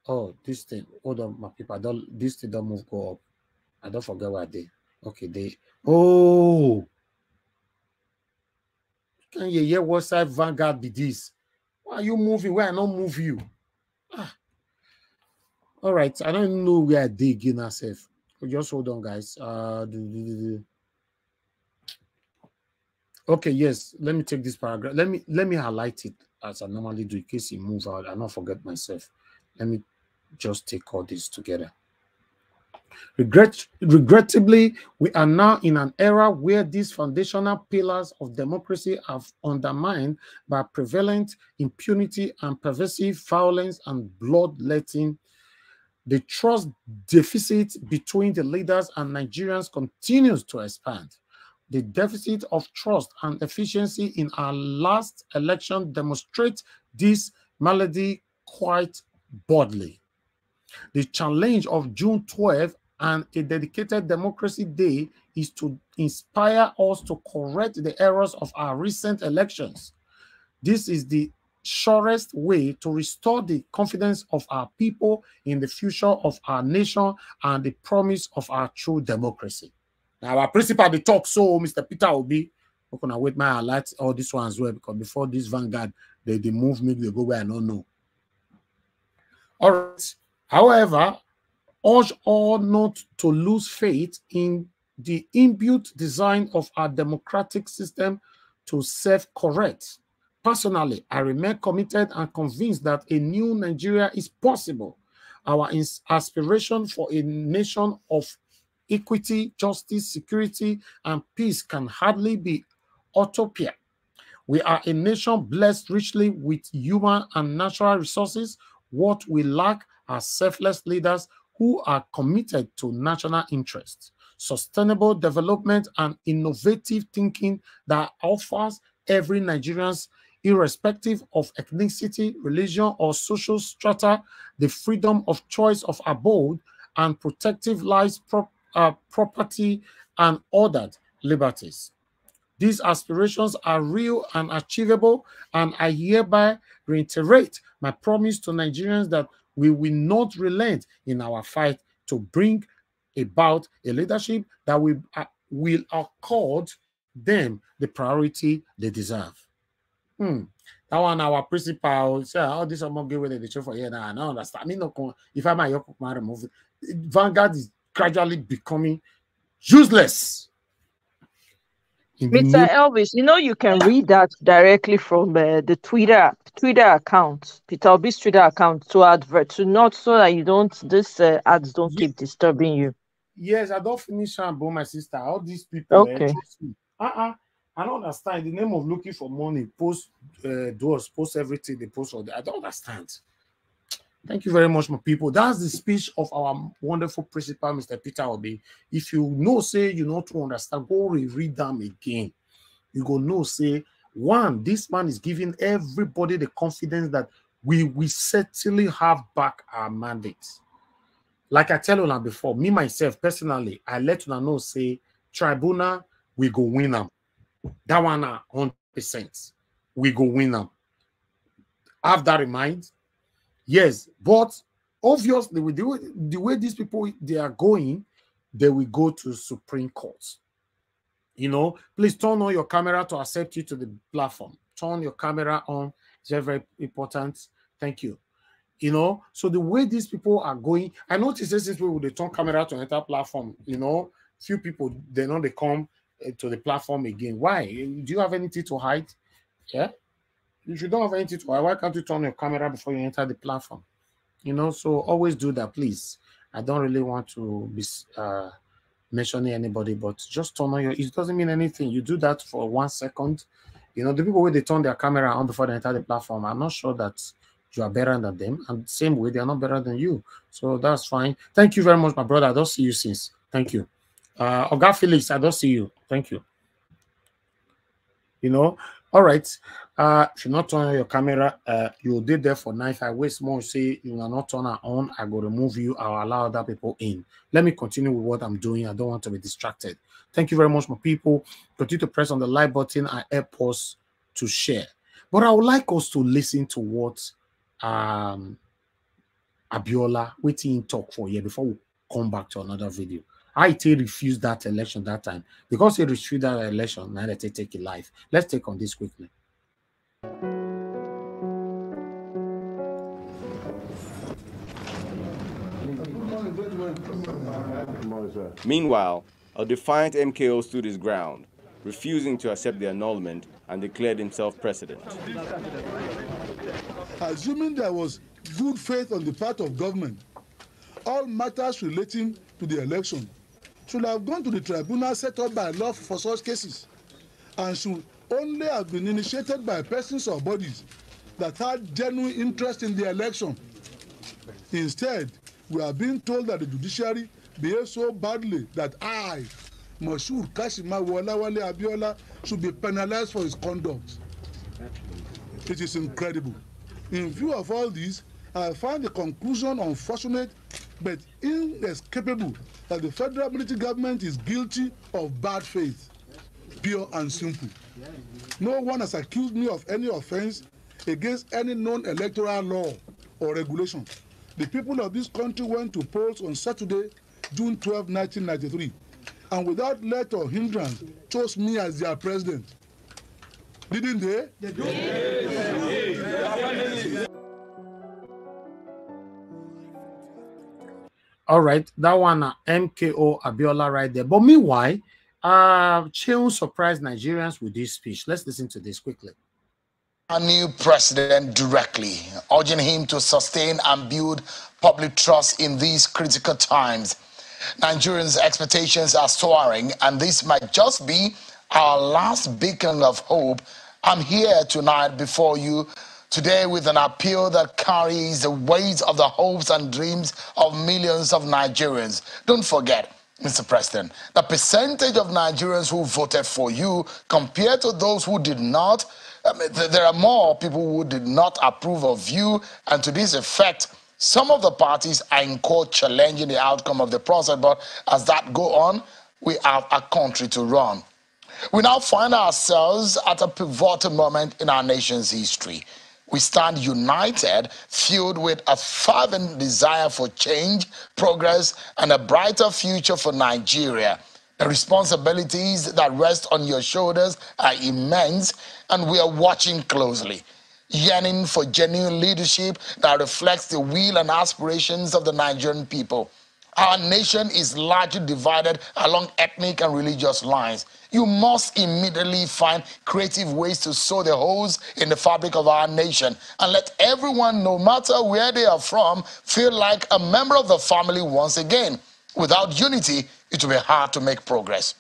Oh, this thing. Hold on, my people. This thing don't move go up. I don't forget what they. Okay, they. Oh, can you hear what side Vanguard be this? Why are you moving? Why I not move you? Ah. All right, I don't know where I dig in ourselves. Just hold on, guys. Okay, yes. Let me take this paragraph. Let me highlight it as I normally do in case it moves out. I don't forget myself. Let me just take all this together. Regrettably, we are now in an era where these foundational pillars of democracy are undermined by prevalent impunity and pervasive violence and bloodletting. The trust deficit between the leaders and Nigerians continues to expand. The deficit of trust and efficiency in our last election demonstrates this malady quite boldly. The challenge of June 12 and a dedicated democracy day is to inspire us to correct the errors of our recent elections. This is the surest way to restore the confidence of our people in the future of our nation and the promise of our true democracy. Now, our principal, the talk, so Mr. Peter Obi, I'm going to wait my highlights, all this one as well, because before this Vanguard, they move me, they go where I don't know. All right. However, urge all not to lose faith in the inbuilt design of our democratic system to self-correct. Personally, I remain committed and convinced that a new Nigeria is possible. Our aspiration for a nation of equity, justice, security, and peace can hardly be utopia. We are a nation blessed richly with human and natural resources. What we lack are selfless leaders who are committed to national interests, sustainable development, and innovative thinking that offers every Nigerian, irrespective of ethnicity, religion, or social strata, the freedom of choice of abode and protective lives, property, and ordered liberties. These aspirations are real and achievable, and I hereby reiterate my promise to Nigerians that we will not relent in our fight to bring about a leadership that will accord them the priority they deserve. That one, our principal, say, all this I'm not giving the show for here now. I don't understand. I mean, if I'm a remove Vanguard is gradually becoming Useless. Mr. Elvis, you know you can read that directly from the Twitter account, Peter Obi's Twitter account, to advert, to not so that you don't ads don't keep disturbing you. Yes, I don't finish about my sister. All these people, okay. Trust me. I don't understand. In the name of looking for money, post doors, post everything, they post all that. I don't understand. Thank you very much, my people. That's the speech of our wonderful principal, Mr. Peter Obi. If you know, say you not to understand, go reread them again. You go know, say, one, this man is giving everybody the confidence that we certainly have back our mandates. Like I tell you before, me myself personally, I let you know, say, tribunal, we go win them. That one 100%. We go win them. Have that in mind. Yes, but obviously, with the way these people they are going, they will go to Supreme Court. You know, please turn on your camera to accept you to the platform. Turn your camera on. It's very, very important. Thank you. You know, so the way these people are going, I noticed since people they turn camera to enter platform, you know, few people they know they come to the platform again. Why? Do you have anything to hide? Yeah. If you don't have anything to hide, why can't you turn your camera before you enter the platform? You know, so always do that, please. I don't really want to be mentioning anybody, but just turn on your. It doesn't mean anything. You do that for 1 second. You know, the people where they turn their camera on before they enter the platform, I'm not sure that you are better than them, and same way they are not better than you. So that's fine. Thank you very much, my brother. I don't see you since. Thank you. Oga Felix, I don't see you. Thank you. You know, all right. If you're not turning your camera, you did there for 9. If I waste more, say you are not turn it on, I go remove you. I'll allow other people in. Let me continue with what I'm doing. I don't want to be distracted. Thank you very much, my people. Continue to press on the like button and help us to share. But I would like us to listen to what Abiola waiting talk for here before we come back to another video. IT refused that election that time. Because he refused that election, now let's take it live. Let's take on this quickly. Meanwhile, a defiant MKO stood his ground, refusing to accept the annulment, and declared himself president. Assuming there was good faith on the part of government, all matters relating to the election should have gone to the tribunal set up by law for such cases, and should only have been initiated by persons or bodies that had genuine interest in the election. Instead, we are being told that the judiciary behaved so badly that I, Moshood Kashima Wolawale Abiola, should be penalized for his conduct. It is incredible. In view of all this, I find the conclusion unfortunate but inescapable that the federal military government is guilty of bad faith, pure and simple. No one has accused me of any offense against any known electoral law or regulation. The people of this country went to polls on Saturday, June 12, 1993, and without let or hindrance chose me as their president. Didn't they? They did. All right, that one MKO Abiola right there. But meanwhile, Seun surprised Nigerians with this speech. Let's listen to this quickly. A new president directly, urging him to sustain and build public trust in these critical times. Nigerians' expectations are soaring, and this might just be our last beacon of hope. I'm here tonight before you today with an appeal that carries the weight of the hopes and dreams of millions of Nigerians. Don't forget, Mr. President, the percentage of Nigerians who voted for you compared to those who did not, there are more people who did not approve of you, and to this effect, some of the parties are in court challenging the outcome of the process, but as that go on, we have a country to run. We now find ourselves at a pivotal moment in our nation's history. We stand united, filled with a fervent desire for change, progress, and a brighter future for Nigeria. The responsibilities that rest on your shoulders are immense, and we are watching closely, yearning for genuine leadership that reflects the will and aspirations of the Nigerian people. Our nation is largely divided along ethnic and religious lines. You must immediately find creative ways to sew the holes in the fabric of our nation and let everyone, no matter where they are from, feel like a member of the family once again. Without unity, it will be hard to make progress.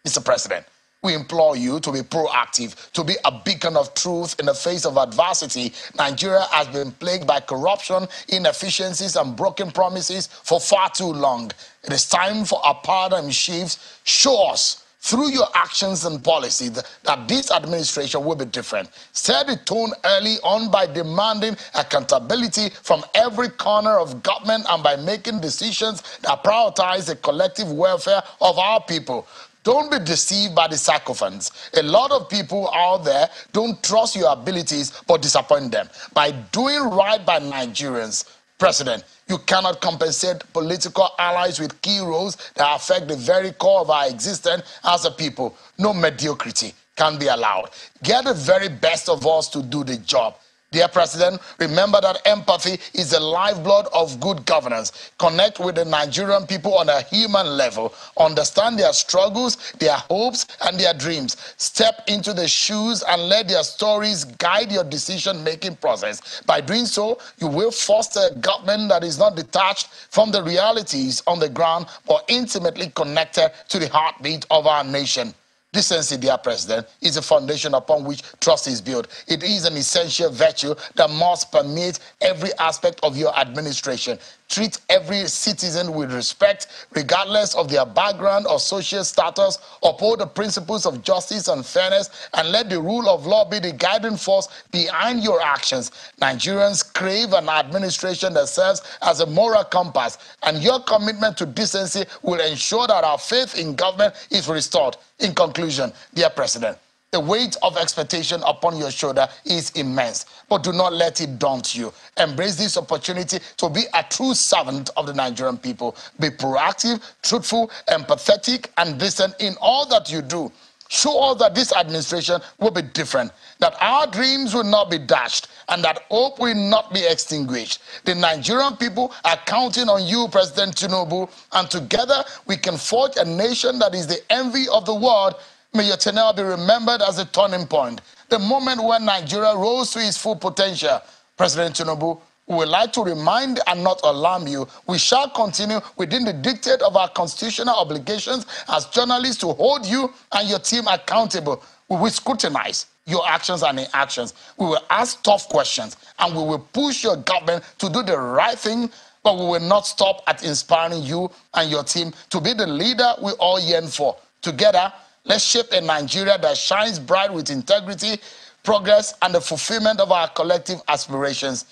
Mr. President, we implore you to be proactive, to be a beacon of truth in the face of adversity. Nigeria has been plagued by corruption, inefficiencies, and broken promises for far too long. It is time for a paradigm shift. Show us through your actions and policies that this administration will be different. Set the tone early on by demanding accountability from every corner of government and by making decisions that prioritize the collective welfare of our people. Don't be deceived by the sycophants. A lot of people out there don't trust your abilities but disappoint them. By doing right by Nigerians, President, you cannot compensate political allies with key roles that affect the very core of our existence as a people. No mediocrity can be allowed. Get the very best of us to do the job. Dear President, remember that empathy is the lifeblood of good governance. Connect with the Nigerian people on a human level. Understand their struggles, their hopes, and their dreams. Step into the shoes and let their stories guide your decision-making process. By doing so, you will foster a government that is not detached from the realities on the ground, but intimately connected to the heartbeat of our nation. Decency, dear President, is the foundation upon which trust is built. It is an essential virtue that must permeate every aspect of your administration. Treat every citizen with respect, regardless of their background or social status. Uphold the principles of justice and fairness, and let the rule of law be the guiding force behind your actions. Nigerians crave an administration that serves as a moral compass, and your commitment to decency will ensure that our faith in government is restored. In conclusion, dear President, the weight of expectation upon your shoulder is immense, but do not let it daunt you. Embrace this opportunity to be a true servant of the Nigerian people. Be proactive, truthful, empathetic, and decent in all that you do. Show us that this administration will be different, that our dreams will not be dashed, and that hope will not be extinguished. The Nigerian people are counting on you, President Tinubu, and together we can forge a nation that is the envy of the world. May your tenure be remembered as a turning point, the moment when Nigeria rose to its full potential. President Tinubu, we would like to remind and not alarm you. We shall continue within the dictate of our constitutional obligations as journalists to hold you and your team accountable. We will scrutinize your actions and inactions. We will ask tough questions, and we will push your government to do the right thing, but we will not stop at inspiring you and your team to be the leader we all yearn for. Together, let's shape a Nigeria that shines bright with integrity, progress, and the fulfillment of our collective aspirations.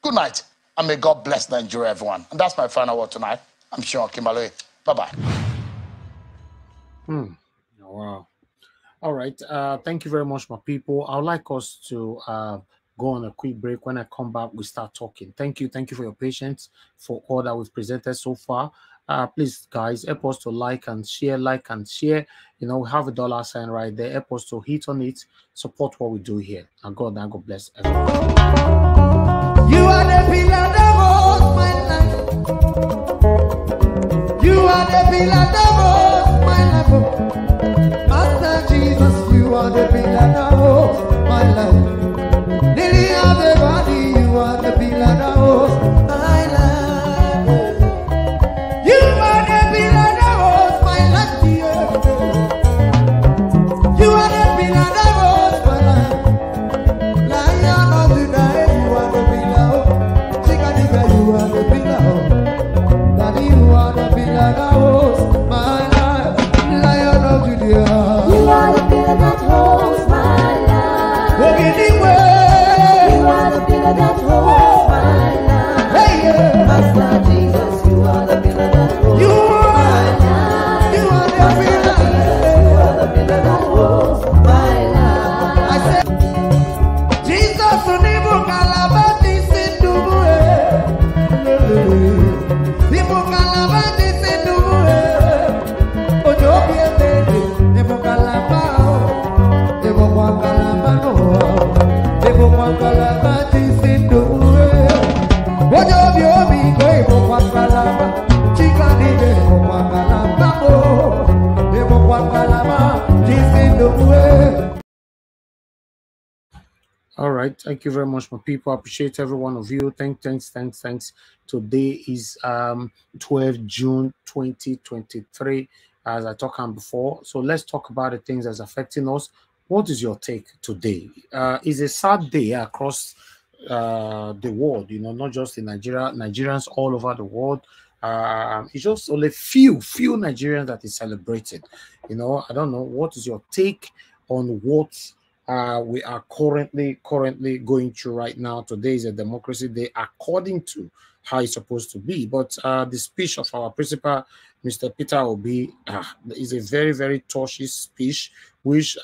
Good night, and may God bless Nigeria, everyone. And that's my final word tonight. I'm Seun Kimberly. Bye-bye. Wow. All right. Thank you very much, my people. I would like us to go on a quick break. When I come back, we start talking. Thank you. Thank you for your patience for all that we've presented so far. Please, guys, help us to like and share. You know, we have a dollar sign right there. Help us to hit on it. Support what we do here. And God bless everyone. You are the pillar that holds my life. You are the pillar that holds my life. Master Jesus, you are the pillar that holds my life. Lily of the body, you are the pillar that holds my life. You are the pillar that holds my life, dear. You are the pillar that holds my life. Lion of the night, you are the pillar. You are the pillar, Daddy, you are the pillar that holds my life. Lion of Judah, you are the pillar that holds my life. right. Thank you very much, my people. I appreciate every one of you. Thanks. Today is 12 June 2023, as I talked on before. So let's talk about the things that's affecting us. What is your take today? It's a sad day across the world, you know, not just in Nigeria, Nigerians all over the world. It's just only few Nigerians that is celebrated. You know, I don't know. What is your take on what we are currently going through right now? Today is a democracy day according to how it's supposed to be. But the speech of our principal, Mr. Peter Obi, is a very touchy speech, which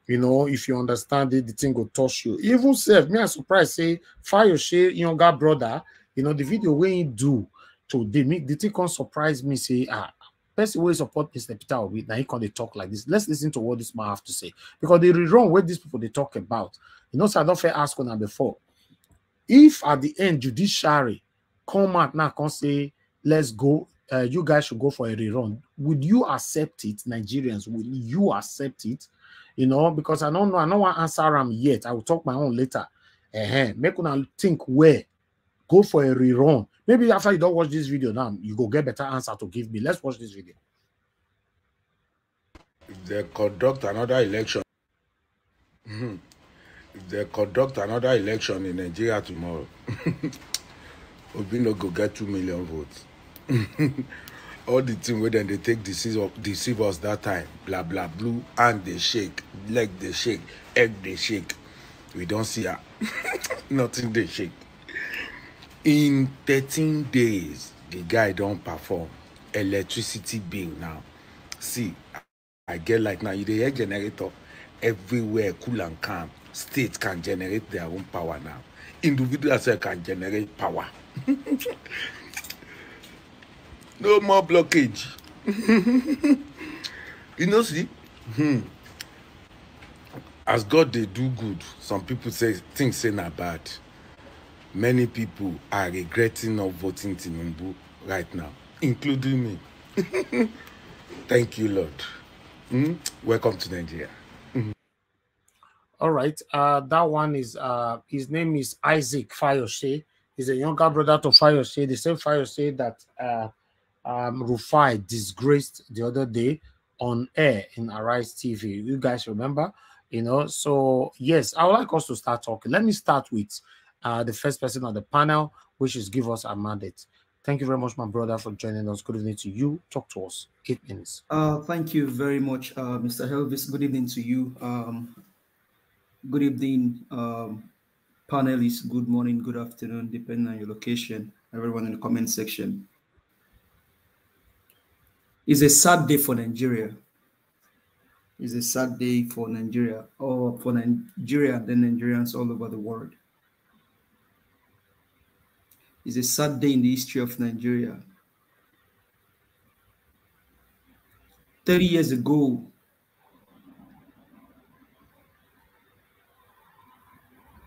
you know, if you understand it, the thing will touch you. Even self, me, I surprised, say, Fayose, younger brother, you know, the video when you do today, the thing can surprise me, say, person way support Mr. Peter Obi, now he can't talk like this. Let's listen to what this man have to say. Because they rerun what these people they talk about. You know, so I don't fair ask on that before. If at the end, judiciary come out now can say, let's go, you guys should go for a rerun, would you accept it, Nigerians? Will you accept it? You know, because I don't know, I don't want to answer them yet. I will talk my own later. Make una think where, go for a rerun. Maybe after you don't watch this video now, you go get better answer to give me. Let's watch this video. If they conduct another election, if they conduct another election in Nigeria tomorrow, Obi no go get 2 million votes. All the thing where then they take deceive us that time, blah blah blue, and they shake, leg they shake, egg they shake. We don't see her. Nothing they shake. In 13 days, the guy don't perform. Electricity bill now. See, I get like now, you the air generator everywhere, cool and calm. States can generate their own power now. Individuals can generate power. No more blockage. You know, see, as God they do good, some people say things say not bad. Many people are regretting not voting Tinubu right now, including me. Thank you, Lord. Welcome to Nigeria. All right. That one is his name is Isaac Fayose. He's a younger brother to Fayose. The same Fayose that Rufai disgraced the other day on air in Arise TV. You guys remember? You know, so yes, I would like us to start talking. Let me start with the first person on the panel, which is Give Us a Mandate. Thank you very much, my brother, for joining us. Good evening to you. Talk to us. 8 minutes. Thank you very much, Mr. Helvis. Good evening to you. Good evening, panelists. Good morning, good afternoon, depending on your location. Everyone in the comment section. It's a sad day for Nigeria. It's a sad day for Nigeria, or for Nigeria, then Nigerians all over the world. It's a sad day in the history of Nigeria. 30 years ago,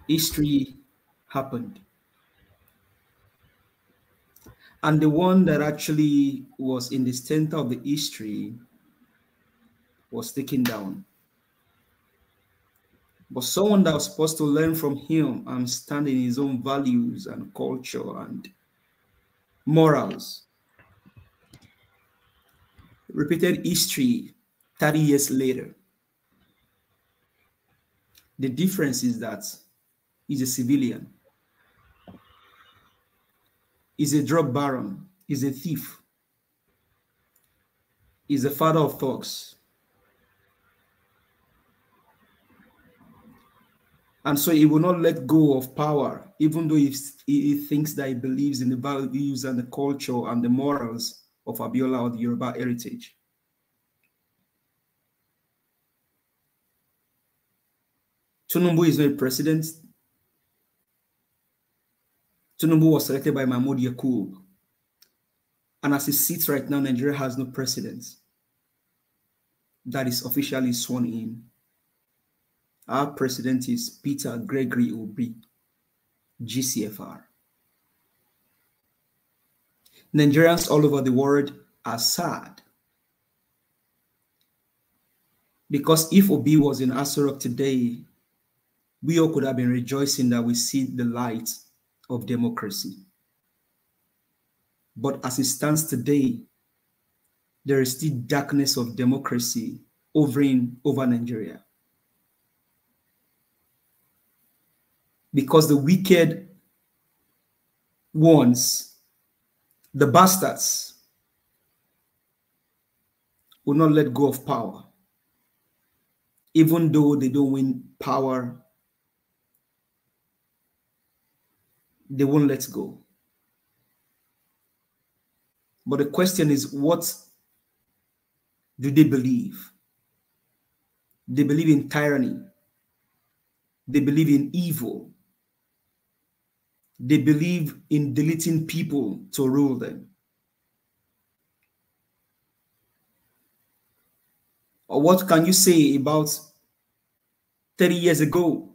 history happened. And the one that actually was in the center of the history was taken down. But someone that was supposed to learn from him and stand in his own values and culture and morals repeated history 30 years later. The difference is that he's a civilian. He's a drug baron. He's a thief. He's a father of thugs. And so he will not let go of power, even though he thinks that he believes in the values and the culture and the morals of Abiola or the Yoruba heritage. Tinubu is not a president. Tinubu was selected by Mahmoud Yakub. And as it sits right now, Nigeria has no president that is officially sworn in. Our president is Peter Gregory Obi, GCFR. Nigerians all over the world are sad because if Obi was in Aso Rock today, we all could have been rejoicing that we see the light of democracy. But as it stands today, there is still darkness of democracy hovering over Nigeria. Because the wicked ones, the bastards, will not let go of power. Even though they don't win power, they won't let go. But the question is, what do they believe? They believe in tyranny. They believe in evil. They believe in deleting people to rule them. Or what can you say about 30 years ago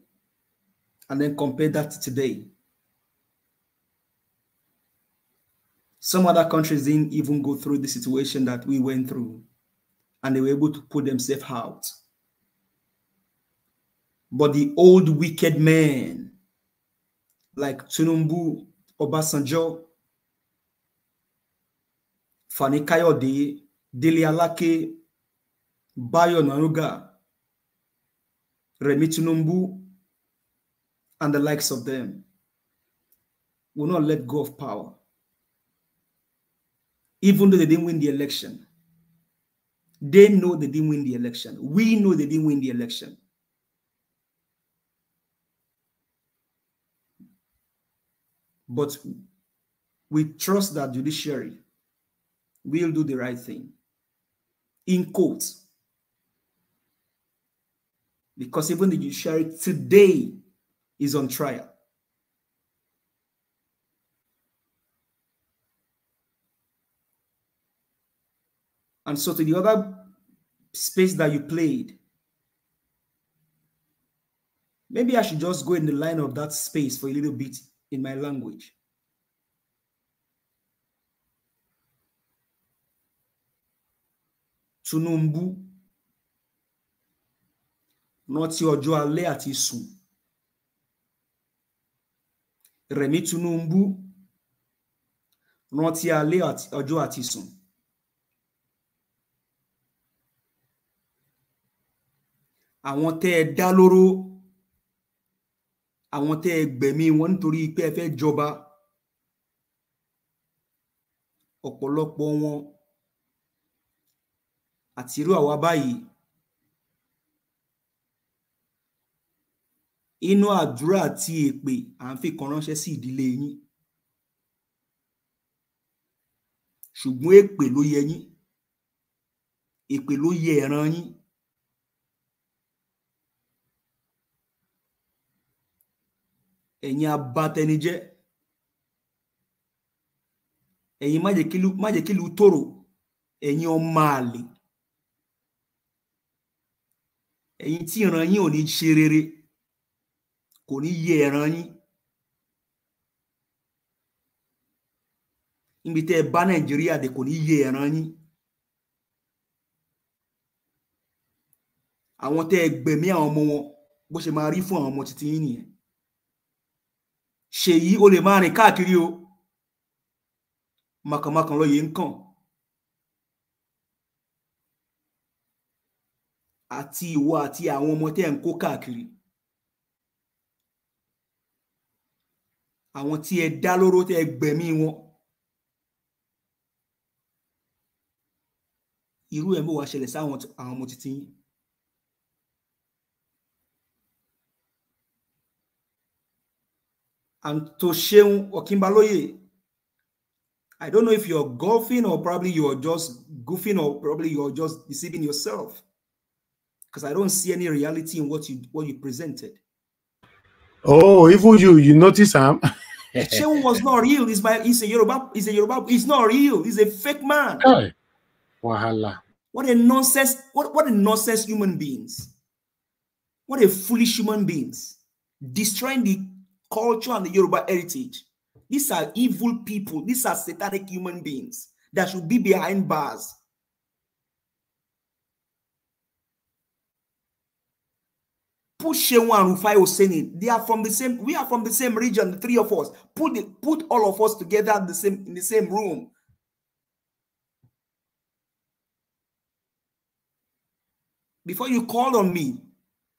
and then compare that to today? Some other countries didn't even go through the situation that we went through, and they were able to put themselves out. But the old wicked men like Tinubu, Obasanjo, Fani Kayode, Dele Alake, Bayo Nanuga, Remi Tinubu, and the likes of them will not let go of power. Even though they didn't win the election. They know they didn't win the election. We know they didn't win the election. But we trust that judiciary will do the right thing. In quotes. Because even the judiciary today is on trial. And so to the other space that you played, maybe I should just go in the line of that space for a little bit in my language. Tinubu, rántí ọjọ́ alẹ́ àti sùn. Rẹ̀mí Tinubu, rántí alẹ́ ọjọ́ àti sùn. Àwọn tẹ́ ẹ dá lóró, àwọn tẹ́ ẹ gbẹ̀mí wọn nítorí pé ẹ fẹ́ jọba, ọ̀pọ̀lọpọ̀ wọn àti irú àwa báyìí inú àdúrà àti èpè à ń fi kan ránṣẹ́ sí ìdílé yín, ṣùgbọ́n èpè ló yẹ yín, èpè ló yẹ ìran yín. Ẹ̀yin abatẹnijẹ́, ẹ̀yin májèkílù tòrò, ẹ̀yin ọmọ àlè, ẹ̀yin tí ìran yín ò ní ṣe rere, kò ní yẹ ìran yín. Níbi tẹ́ ẹ bá Nàìjíríà dé kò ní yẹ ìran yín. Àwọn tẹ́ ẹ gbẹ̀mí àwọn ọmọ wọn bó ṣe máa rí fún àwọn ọmọ títí yín nìyẹn. Ṣèyí ó lè máa rìn káàkiri o, màkànmákàn ló yẹ ń kàn. Àti ìwọ àti àwọn ọmọ tẹ́ ẹ ń kó káàkiri. Àwọn tí ẹ dá lóró tẹ́ ẹ gbẹ̀mí wọn. Irú ẹ̀ bó wá ṣẹlẹ̀ sáwọn àwọn ọmọ títí yín. And to Seun Okinbaloye, I don't know if you're golfing or probably you're just goofing or probably you're just deceiving yourself, because I don't see any reality in what you presented. Oh, even you notice him. Seun was not real. He's a Yoruba. He's not real. He's a fake man. Hey. Wahala. What a nonsense! What a nonsense human beings! What a foolish human beings! Destroying the culture and the Yoruba heritage. These are evil people. These are satanic human beings that should be behind bars. Put Seun and Rufai Oseni. They are from the same. We are from the same region. The three of us. Put all of us together in the same room. Before you called on me,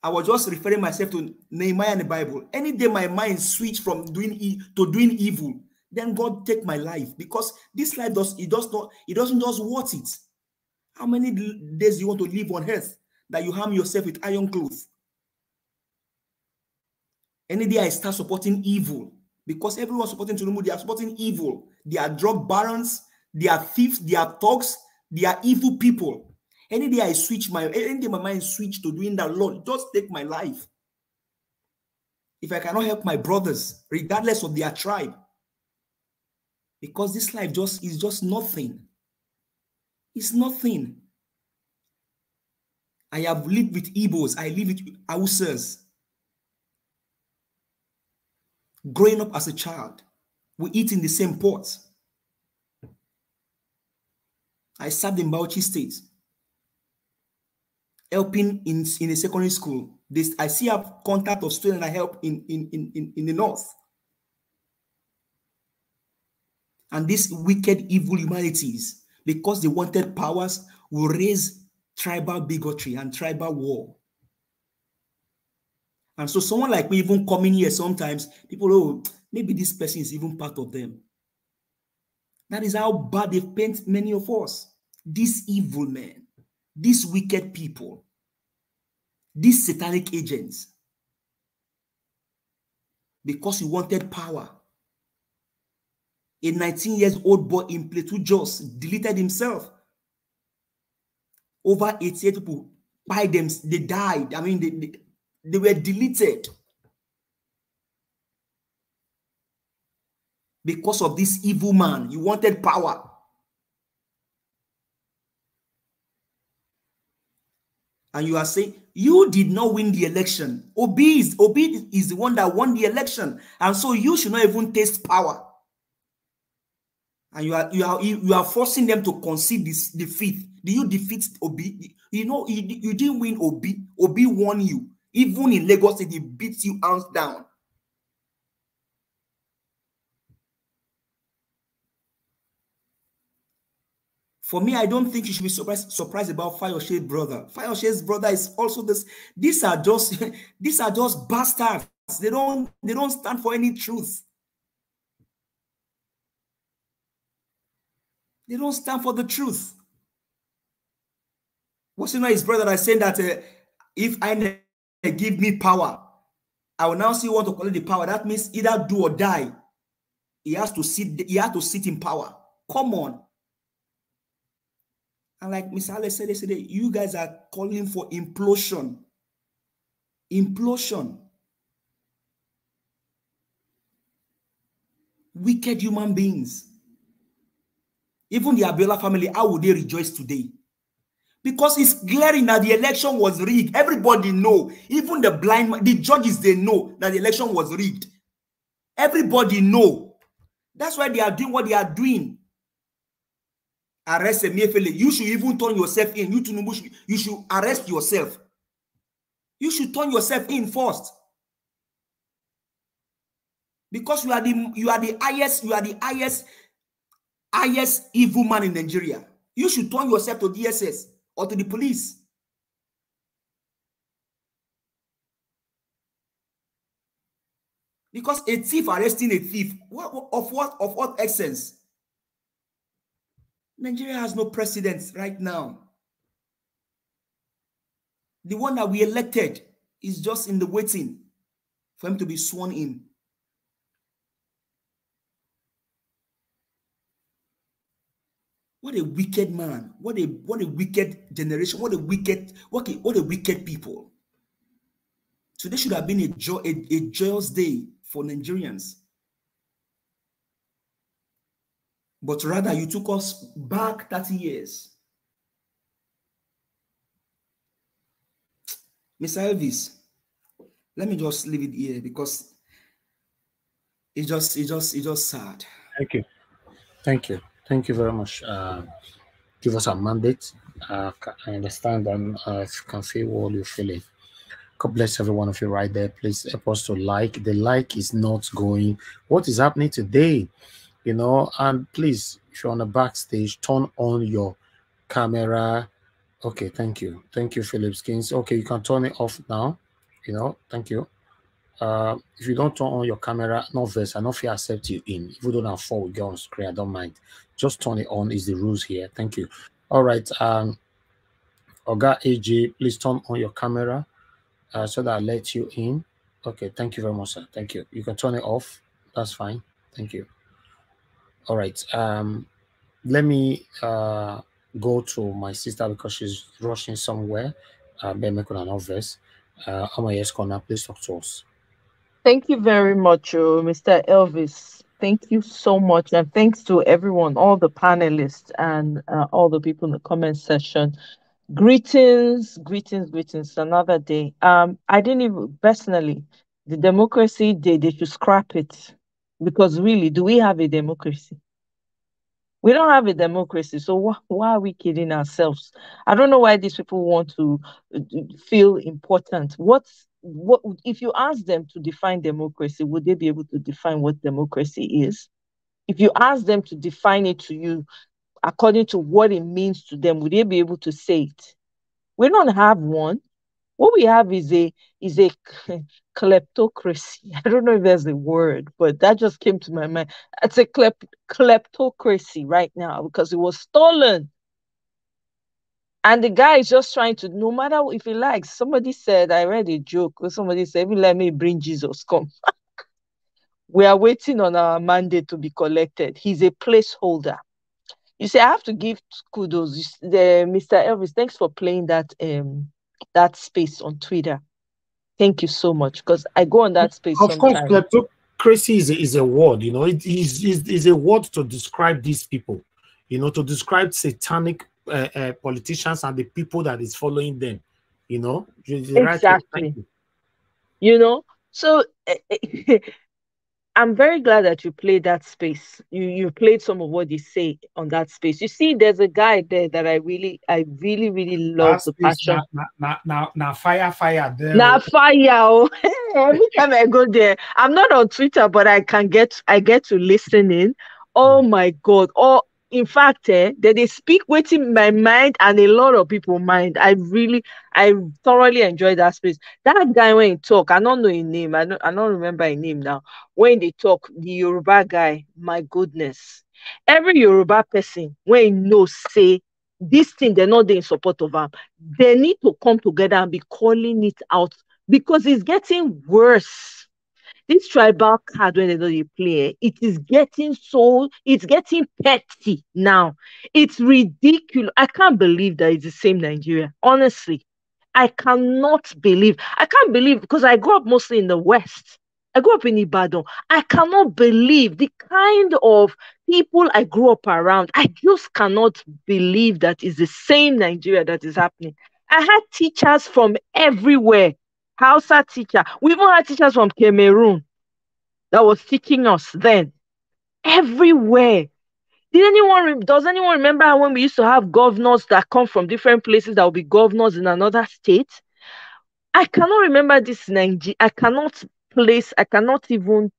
I was just referring myself to Nehemiah in the Bible. Any day my mind switch from doing evil, then God take my life, because this life doesn't just worth it. How many days you want to live on earth that you harm yourself with iron clothes? Any day I start supporting evil, because everyone supporting Tinubu, they are supporting evil. They are drug barons, they are thieves, they are thugs, they are evil people. Any day my mind switch to doing that, Lord, just take my life. If I cannot help my brothers, regardless of their tribe, because this life is just nothing. It's nothing. I have lived with Igbos, I live with Hausas. Growing up as a child, we eat in the same pot. I served in Bauchi State, helping in a secondary school. I see have contact of students I help in the north. And these wicked, evil humanities, because they wanted powers, will raise tribal bigotry and tribal war. And so someone like me even coming here sometimes, people, oh, maybe this person is even part of them. That is how bad they paint many of us. These evil men, these wicked people, these satanic agents. Because you wanted power. A 19-year-old boy in Plateau Jos deleted himself. Over 88 people by them, they died. I mean, they were deleted because of this evil man. You wanted power. And you are saying you did not win the election. Obi is the one that won the election, and so you should not even taste power. And you are forcing them to concede this defeat. Do you defeat Obi? You know you didn't win Obi. Obi won you. Even in Lagos State, he beats you hands down. For me, I don't think you should be surprised about Fayoshe's brother. Fayoshe's brother is also this. These are just bastards. They don't stand for any truth. They don't stand for the truth. What's his brother that saying that if I give me power, I will now see who want to collect the power. That means either do or die. He has to sit in power. Come on. And like Mr. Alex said yesterday, you guys are calling for implosion. Implosion. Wicked human beings. Even the Abiola family, how would they rejoice today? Because it's glaring that the election was rigged. Everybody know. Even the blind, the judges, they know that the election was rigged. Everybody know. That's why they are doing what they are doing. Arrest Emefiele. You should even turn yourself in. You should arrest yourself. You should turn yourself in first. Because you are the highest evil man in Nigeria. You should turn yourself to DSS or to the police. Because a thief arresting a thief, of what essence? Nigeria has no precedent right now. The one that we elected is just in the waiting for him to be sworn in. What a wicked man. What a wicked generation. What a wicked people. Today should have been a joyous day for Nigerians. But rather, you took us back 30 years. Mr. Elvis, let me just leave it here because it's just sad. Thank you very much. Give us a mandate. I understand and I can feel what you're feeling. God bless every one of you right there. Please help us to like. The like is not going. What is happening today? You know, and please, if you're on the backstage, turn on your camera. Okay, thank you. Thank you, Philip Skins. Okay, you can turn it off now. You know, thank you. If you don't turn on your camera, no verse, I not feel accept you in. If you don't have 4 we go on screen, I don't mind. Just turn it on is the rules here. Thank you. All right. Oga AJ, please turn on your camera so that I let you in. Okay, thank you very much, sir. Thank you. You can turn it off. That's fine. Thank you. All right. Let me go to my sister because she's rushing somewhere. Please talk to us. Thank you very much, Mr. Elvis. Thank you so much. And thanks to everyone, all the panelists and all the people in the comment section. Greetings, greetings, greetings. Another day. I didn't even personally, the democracy day, they should scrap it. Because really, do we have a democracy? We don't have a democracy, so why are we kidding ourselves? I don't know why these people want to feel important. What if you ask them to define democracy, would they be able to define what democracy is? If you ask them to define it to you according to what it means to them, would they be able to say it? We don't have one. What we have is a kleptocracy. I don't know if there's a word, but that just came to my mind. It's a kleptocracy right now because it was stolen. And the guy is just trying to, no matter if he likes, somebody said, I read a joke, where somebody said, let me bring Jesus, come. We are waiting on our mandate to be collected. He's a placeholder. You see, I have to give kudos. Mr. Elvis, thanks for playing that that space on Twitter. Thank you so much, because I go on that space of sometimes. Course, kleptocracy is a word, you know. It is a word to describe these people, you know, to describe satanic politicians and the people that is following them, you know. Exactly. You know, so I'm very glad that you played that space. You played some of what you say on that space. You see, there's a guy there that I really love the passion. Now fire there. Now fire. Every time I go there, I'm not on Twitter, but I get to listen in. Oh my God. Oh, in fact, they speak within my mind and a lot of people mind. I thoroughly enjoy that space. That guy when he talk, I don't know his name. I don't remember his name now. When they talk, the Yoruba guy, my goodness. Every Yoruba person, when he knows, say, this thing, they're not in support of them. They need to come together and be calling it out because it's getting worse. This tribal card, when they play, it's getting petty now. It's ridiculous. I can't believe that it's the same Nigeria. Honestly, I can't believe because I grew up mostly in the West. I grew up in Ibadan. I cannot believe the kind of people I grew up around. I just cannot believe that it's the same Nigeria that is happening. I had teachers from everywhere. Hausa teacher. We even had teachers from Cameroon that was teaching us then. Everywhere. Does anyone remember when we used to have governors that come from different places that will be governors in another state? I cannot remember this Nigeria. I cannot even,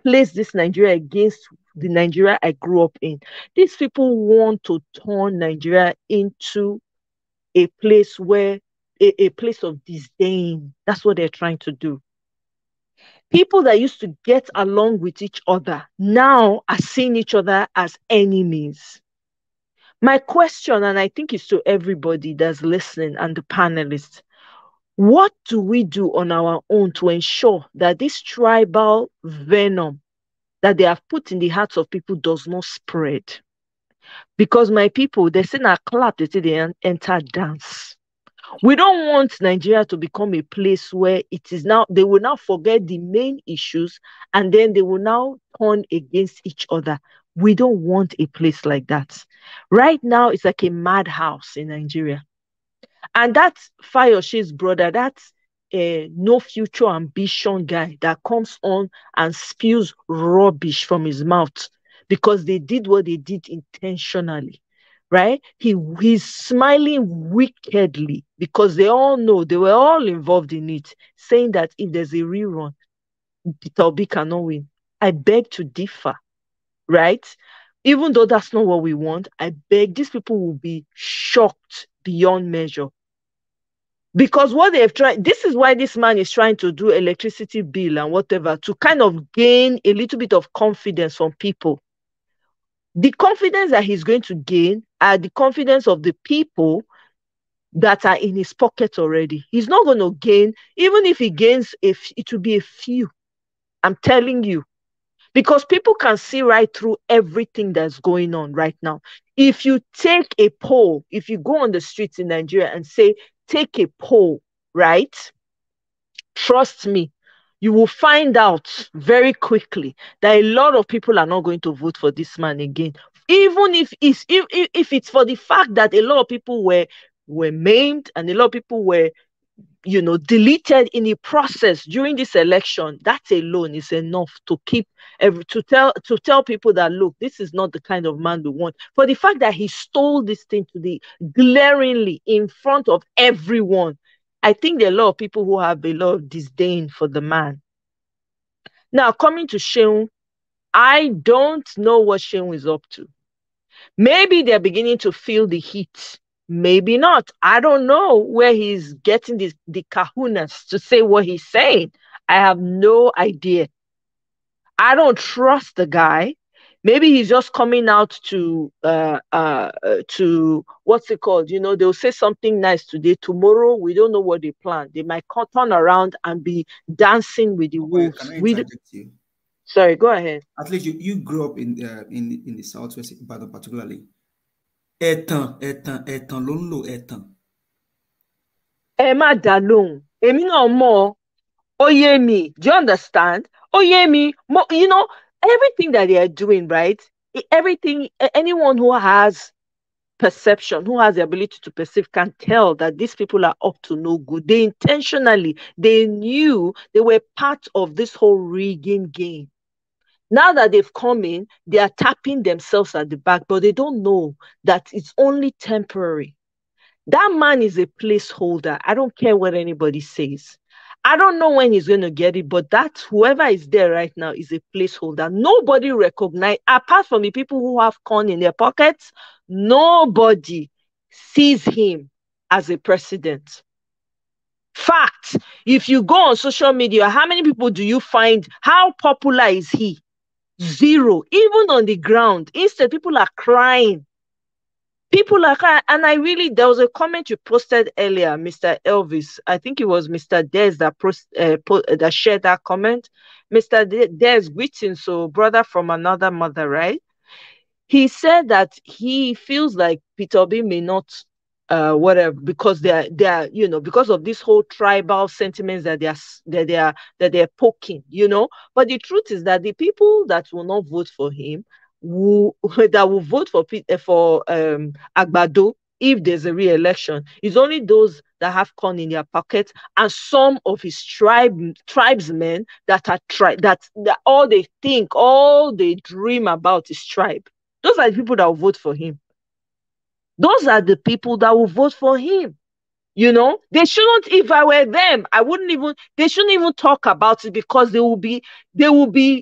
place this Nigeria against the Nigeria I grew up in. These people want to turn Nigeria into a place where a place of disdain. That's what they're trying to do. People that used to get along with each other now are seeing each other as enemies. My question, and I think it's to everybody that's listening and the panelists, what do we do on our own to ensure that this tribal venom that they have put in the hearts of people does not spread? Because my people, they say na clap, they say they enter dance. We don't want Nigeria to become a place where it is now, they will now forget the main issues and then they will now turn against each other. We don't want a place like that. Right now, it's like a madhouse in Nigeria. And that's Fayoshe's brother, that's a no future ambition guy that comes on and spews rubbish from his mouth because they did what they did intentionally. right? He's smiling wickedly because they all know they were all involved in it, saying that if there's a rerun, Peter Obi cannot win. I beg to differ, right? Even though that's not what we want, I beg these people will be shocked beyond measure. Because what they've tried, this is why this man is trying to do electricity bill and whatever to kind of gain a little bit of confidence from people. The confidence that he's going to gain are the confidence of the people that are in his pocket already. He's not going to gain, even if he gains, it will be a few. I'm telling you. Because people can see right through everything that's going on right now. If you take a poll, if you go on the streets in Nigeria and say, take a poll, right? Trust me, you will find out very quickly that a lot of people are not going to vote for this man again. Even if it's for the fact that a lot of people were maimed and a lot of people were, deleted in the process during this election, that alone is enough to keep to tell people that, look, this is not the kind of man we want. For the fact that he stole this thing to the glaringly in front of everyone, I think there are a lot of people who have a lot of disdain for the man. Now, coming to Seun, I don't know what Seun is up to. Maybe they're beginning to feel the heat. Maybe not. I don't know where he's getting the kahunas to say what he's saying. I have no idea. I don't trust the guy. Maybe he's just coming out to what's it called? They'll say something nice today. Tomorrow, we don't know what they plan. They might turn around and be dancing with the wolves. Can I interject you? Sorry, go ahead. At least you grew up in the Southwest, Ibadan particularly. Ẹ̀tàn ló ń lò ẹ̀tàn. Ẹ má dá lóhùn. Èmi náà mọ̀. Ó yé mi. Do you understand? Ó yé mi. Everything that they are doing, right? Everything, anyone who has perception, who has the ability to perceive, can tell that these people are up to no good. They intentionally, they knew they were part of this whole rigging game. Now that they've come in, they are tapping themselves at the back, but they don't know that it's only temporary. That man is a placeholder. I don't care what anybody says. I don't know when he's going to get it, but whoever is there right now is a placeholder. Nobody recognizes, apart from the people who have corn in their pockets, nobody sees him as a president. Fact, if you go on social media, how many people do you find? How popular is he? Zero. Even on the ground. Instead, people are crying. People are crying. And there was a comment you posted earlier, Mr. Elvis. I think it was Mr. Des that shared that comment. Mr. Des, greetings, so brother from another mother, right? He said that he feels like Peter Obi may not whatever, because they're because of this whole tribal sentiments that they're poking, But the truth is that the people that will not vote for him, that will vote for Agbado if there's a re-election, is only those that have corn in their pocket and some of his tribesmen that all they think, all they dream about is tribe. Those are the people that will vote for him. Those are the people that will vote for him. They shouldn't, if I were them, they shouldn't even talk about it, because they will be,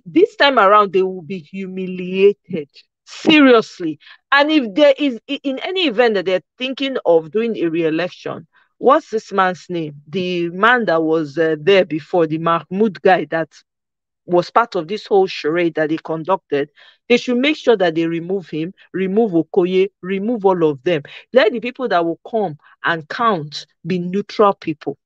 this time around, they will be humiliated. Seriously. And if there is, in any event that they're thinking of doing a re-election, what's this man's name? The man that was there before, the Mahmoud guy that was part of this whole charade that they conducted, they should make sure that they remove him, remove Okoye, remove all of them. Let the people that will come and count be neutral people.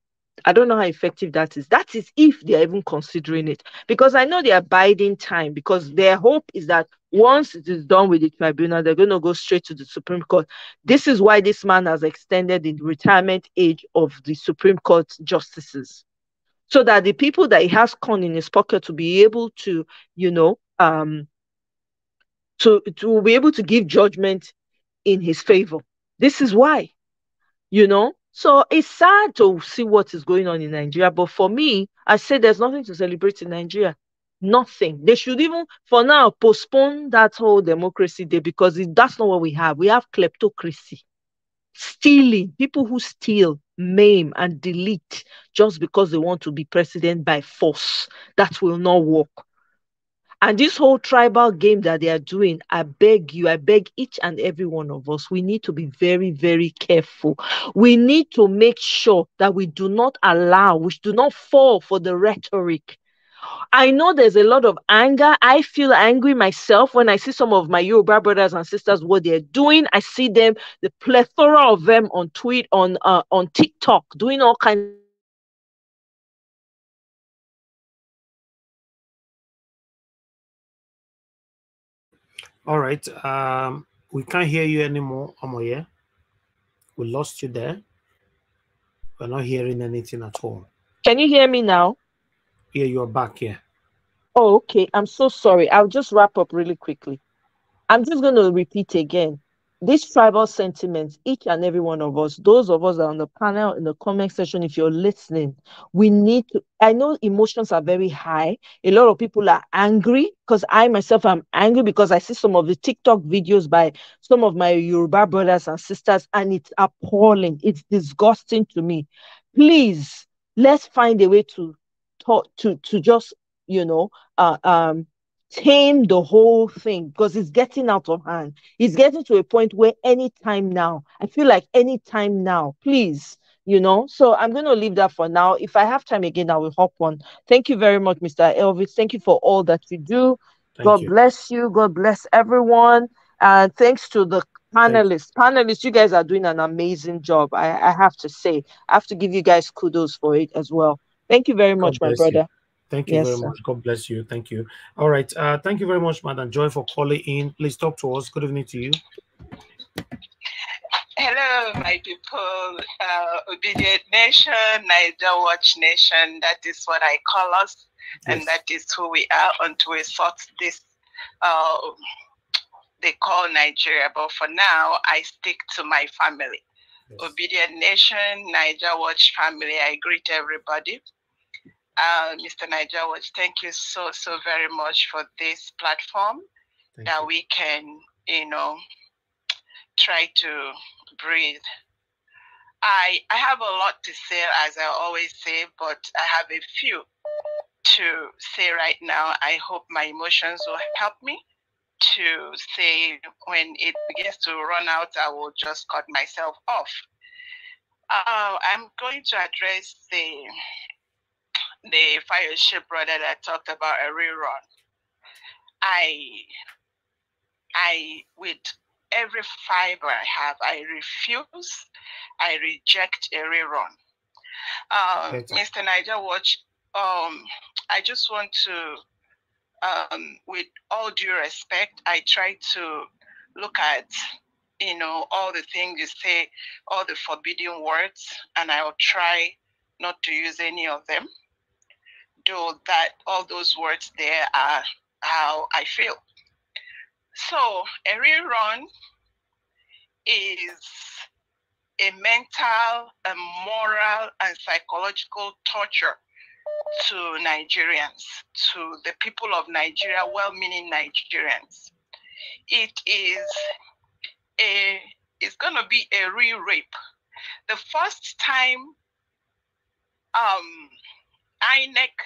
I don't know how effective that is. That is if they're even considering it. Because I know they are biding time, because their hope is that once it is done with the tribunal, they're going to go straight to the Supreme Court. This is why this man has extended the retirement age of the Supreme Court justices, so that the people that he has corn in his pocket to be able to, to be able to give judgment in his favor. This is why, So it's sad to see what is going on in Nigeria. But for me, I say there's nothing to celebrate in Nigeria. Nothing. They should even, for now, postpone that whole democracy day because that's not what we have. We have kleptocracy, stealing, people who steal, maim, and delete just because they want to be president by force. That will not work. And this whole tribal game that they are doing, I beg you, I beg each and every one of us, we need to be very, very careful. We need to make sure that we do not fall for the rhetoric. I know there's a lot of anger. I feel angry myself when I see some of my Yoruba brothers and sisters, what they're doing. I see them, the plethora of them on on TikTok, doing all kinds. All right. We can't hear you anymore, Omoye. We lost you there. We're not hearing anything at all. Can you hear me now? Yeah, you're back here. Oh, okay. I'm so sorry. I'll just wrap up really quickly. I'm just going to repeat again. These tribal sentiments, each and every one of us, those of us that are on the panel, in the comment section, if you're listening, we need to, I know emotions are very high. A lot of people are angry because I myself am angry because I see some of the TikTok videos by some of my Yoruba brothers and sisters, and it's appalling. It's disgusting to me. Please, let's find a way to talk, to just, tame the whole thing because it's getting out of hand. It's getting to a point where anytime now, I feel like anytime now, please, So I'm going to leave that for now. If I have time again, I will hop on. Thank you very much, Mr. Elvis. Thank you for all that you do. God bless you. God bless everyone. And thanks to the panelists. Panelists, you guys are doing an amazing job. I have to say, I have to give you guys kudos for it as well. Thank you very much, my brother. Thank you very much. God bless you. Thank you. All right. Thank you very much, Madam Joy, for calling in. Please talk to us. Good evening to you. Hello, my people. Obedient Nation, Niger Watch Nation. That is what I call us, and that is who we are until we sort this. They call Nigeria, but for now, I stick to my family. Obedient Nation, Niger Watch family. I greet everybody. Mr. Niger Watch, thank you so very much for this platform that we can, try to breathe. I have a lot to say, as I always say, but I have a few to say right now. I hope my emotions will help me to say. When it begins to run out, I will just cut myself off. I'm going to address the fireship brother that talked about a rerun. I with every fiber I have, I refuse, I reject a rerun. Mr. Niger Watch, I just want to, with all due respect, I try to look at, all the things you say, all the forbidden words, and I will try not to use any of them, though that all those words there are how I feel. So a rerun is a mental, a moral, and psychological torture to Nigerians, to the people of Nigeria, well-meaning Nigerians. It's going to be a re-rape. The first time INEC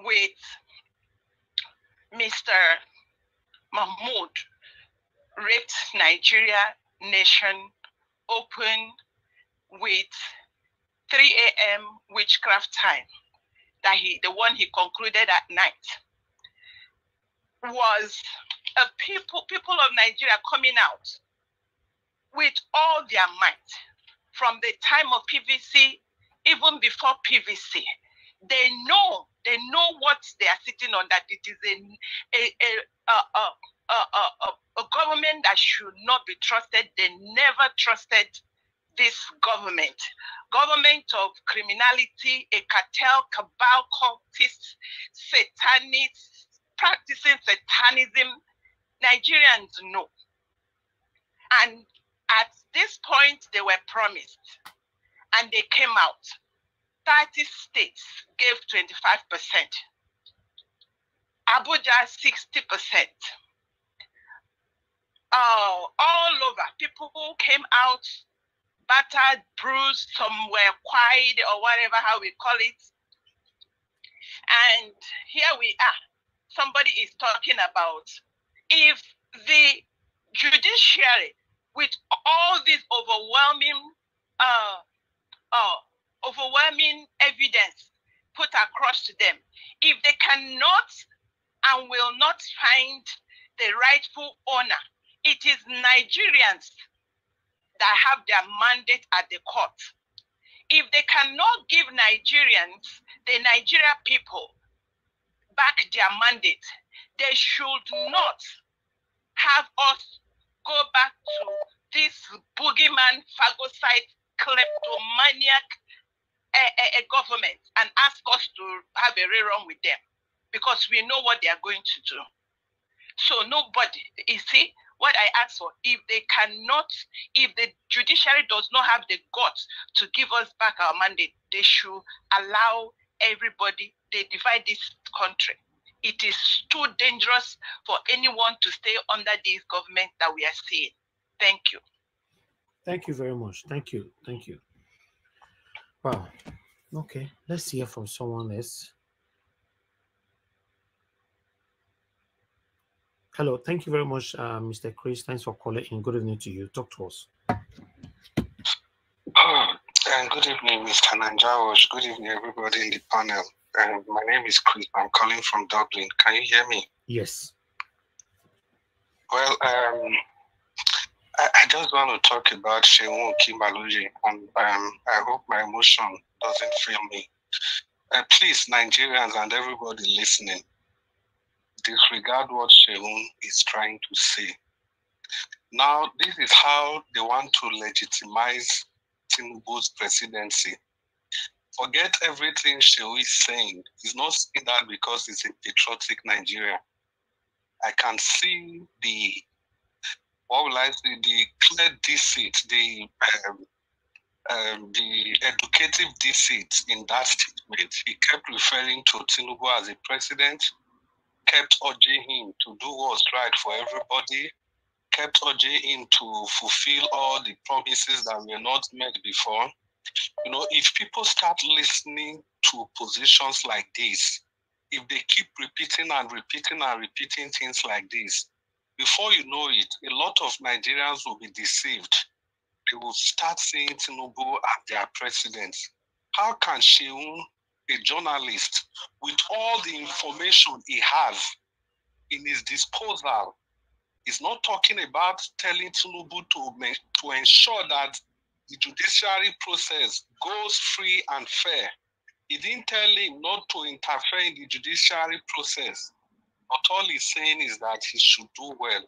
with Mr. Mahmoud raped Nigeria nation open with 3 a.m. witchcraft time, the one he concluded at night, was people of Nigeria coming out with all their might from the time of PVC, even before PVC. They know what they are sitting on, that it is a government that should not be trusted. They never trusted this government of criminality, a cartel, cabal, cultists, satanists, practicing satanism. Nigerians know. And at this point, they were promised, and they came out. 30 states gave 25%. Abuja 60%. All over, people who came out, battered, bruised, some were quiet or whatever, how we call it. And here we are. Somebody is talking about if the judiciary, with all this overwhelming evidence put across to them, if they cannot and will not find the rightful owner, it is Nigerians that have their mandate at the court. If they cannot give Nigerians, the Nigeria people, back their mandate, they should not have us go back to this boogeyman, phagocyte, kleptomaniac government and ask us to have a rerun with them, because we know what they are going to do. So nobody, you see, what I ask for, if they cannot, if the judiciary does not have the guts to give us back our mandate, they should allow everybody, they divide this country. It is too dangerous for anyone to stay under this government that we are seeing. Thank you. Thank you very much. Thank you. Thank you. Wow. Okay, let's hear from someone else. Hello, thank you very much, Mr. Chris. Thanks for calling in. Good evening to you. Talk to us. Good evening, Mr. Nanjawosh. Good evening, everybody in the panel. My name is Chris. I'm calling from Dublin. Can you hear me? Yes. Well, I just want to talk about Seun Okinbaloye, and I hope my emotion doesn't fail me. Please, Nigerians and everybody listening, disregard what Seun is trying to say. Now, this is how they want to legitimize Tinubu's presidency. Forget everything Seun is saying. He's not saying that because he's a patriotic Nigerian. I can see the, what will I say, the clear deceit, the educative deceit in that statement. He kept referring to Tinubu as a president, kept urging him to do what's right for everybody, kept urging him to fulfill all the promises that were not made before. You know, if people start listening to positions like this, if they keep repeating and repeating and repeating things like this, before you know it, a lot of Nigerians will be deceived. They will start seeing Tinubu as their president. How can Seun, a journalist, with all the information he has in his disposal, is not talking about telling Tinubu to ensure that the judiciary process goes free and fair. He didn't tell him not to interfere in the judiciary process. But all he's saying is that he should do well.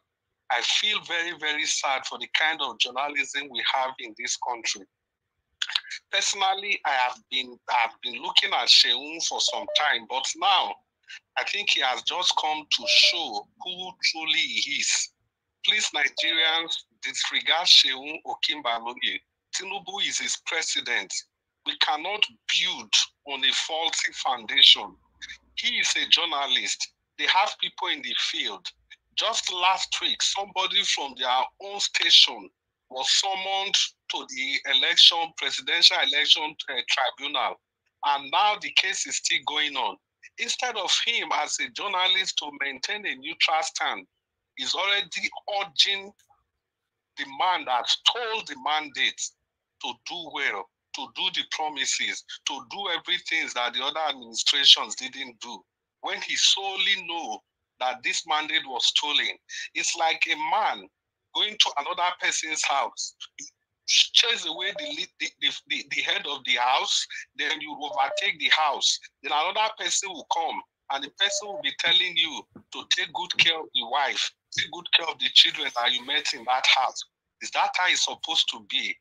I feel very, very sad for the kind of journalism we have in this country. Personally, I have been looking at Seun for some time, but now I think he has just come to show who truly he is. Please, Nigerians, disregard Seun Okinbaloye. Tinubu is his president. We cannot build on a faulty foundation. He is a journalist. They have people in the field. Just last week, somebody from their own station was summoned to the presidential election tribunal. And now the case is still going on. Instead of him as a journalist to maintain a neutral stand, he's already urging the man that stole the mandate to do well, to do the promises, to do everything that the other administrations didn't do. When he solely knows that this mandate was stolen, it's like a man going to another person's house, chase away the head of the house, then you overtake the house, then another person will come, and the person will be telling you to take good care of the wife, take good care of the children that you met in that house. Is that how it's supposed to be?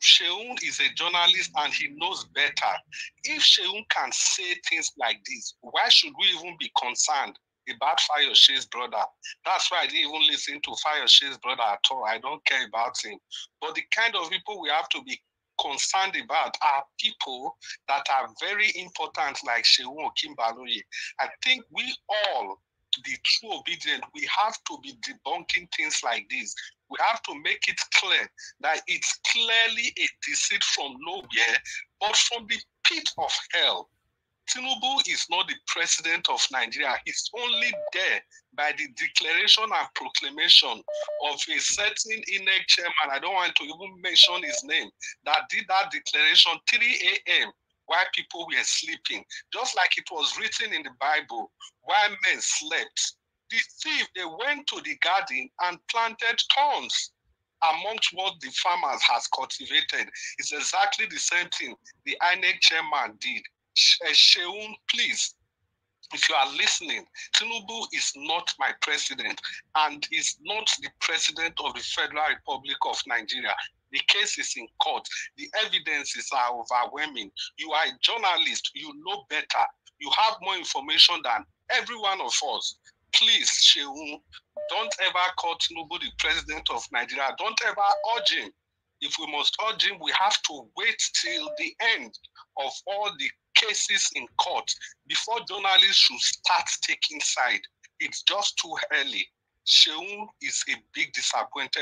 Seun is a journalist and he knows better. If Seun can say things like this, why should we even be concerned about Fayoshe's brother? That's why I didn't even listen to Fayoshe's brother at all. I don't care about him. But the kind of people we have to be concerned about are people that are very important, like Seun Okinbaloye. I think we all the true obedient, we have to be debunking things like this. We have to make it clear that it's clearly a deceit from nowhere, but from the pit of hell. Tinubu is not the president of Nigeria. He's only there by the declaration and proclamation of a certain INEC chairman, I don't want to even mention his name, that did that declaration 3 a.m. while people were sleeping. Just like it was written in the Bible, while men slept. The thief, they went to the garden and planted thorns amongst what the farmers has cultivated. It's exactly the same thing the INEC chairman did. Seun, please, if you are listening, Tinubu is not my president and is not the president of the Federal Republic of Nigeria. The case is in court. The evidences are overwhelming. You are a journalist. You know better. You have more information than every one of us. Please, Seun, don't ever call Tinubu the president of Nigeria. Don't ever urge him. If we must urge him, we have to wait till the end of all the cases in court before journalists should start taking side. It's just too early. Seun is a big disappointment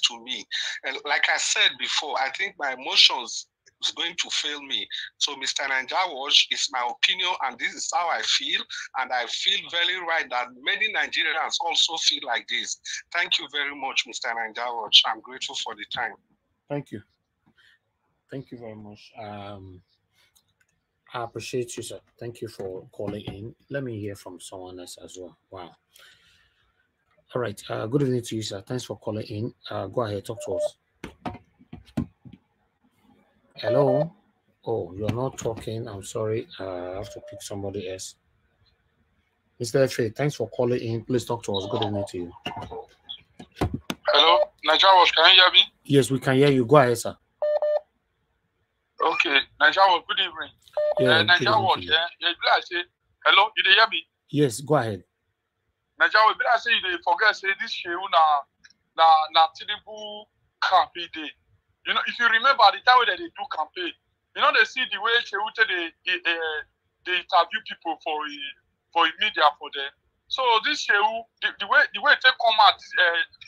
to me. And like I said before, I think my emotions is going to fail me. So Mr. Naija Watch is my opinion, and this is how I feel. And I feel very right that many Nigerians also feel like this. Thank you very much, Mr. Naija Watch. I'm grateful for the time. Thank you. Thank you very much. I appreciate you, sir. Thank you for calling in. Let me hear from someone else as well. Wow. All right. Good evening to you, sir. Thanks for calling in. Go ahead, talk to us. Hello. Oh, you're not talking. I'm sorry. I have to pick somebody else. Mr. F.A., thanks for calling in. Please talk to us. Good evening to you. Hello, Nigeria, can you hear me? Yes, we can hear you. Go ahead, sir. Okay, Nigeria, good evening. Yeah, Nigeria, I say hello. You hear me? Yes, go ahead. Nigeria, I say you forget say this Seun na Tinubu campaign day. You know, if you remember the time when they do campaign, you know they see the way Seun they interview people for media for them. So this Seun, the way they come out,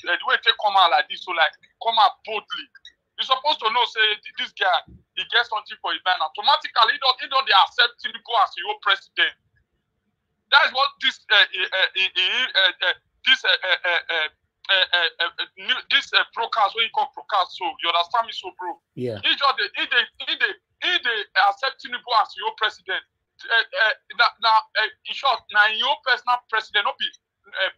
the way they come out like this, so like come out boldly. You're supposed to know, say this guy, he gets something for his man. Automatically, he don't they accept Tinubu as your president. That is what this broadcast, when you call broadcast, so you understand me, so bro. Yeah. He accept Tinubu as your president. In short, now your personal president, not be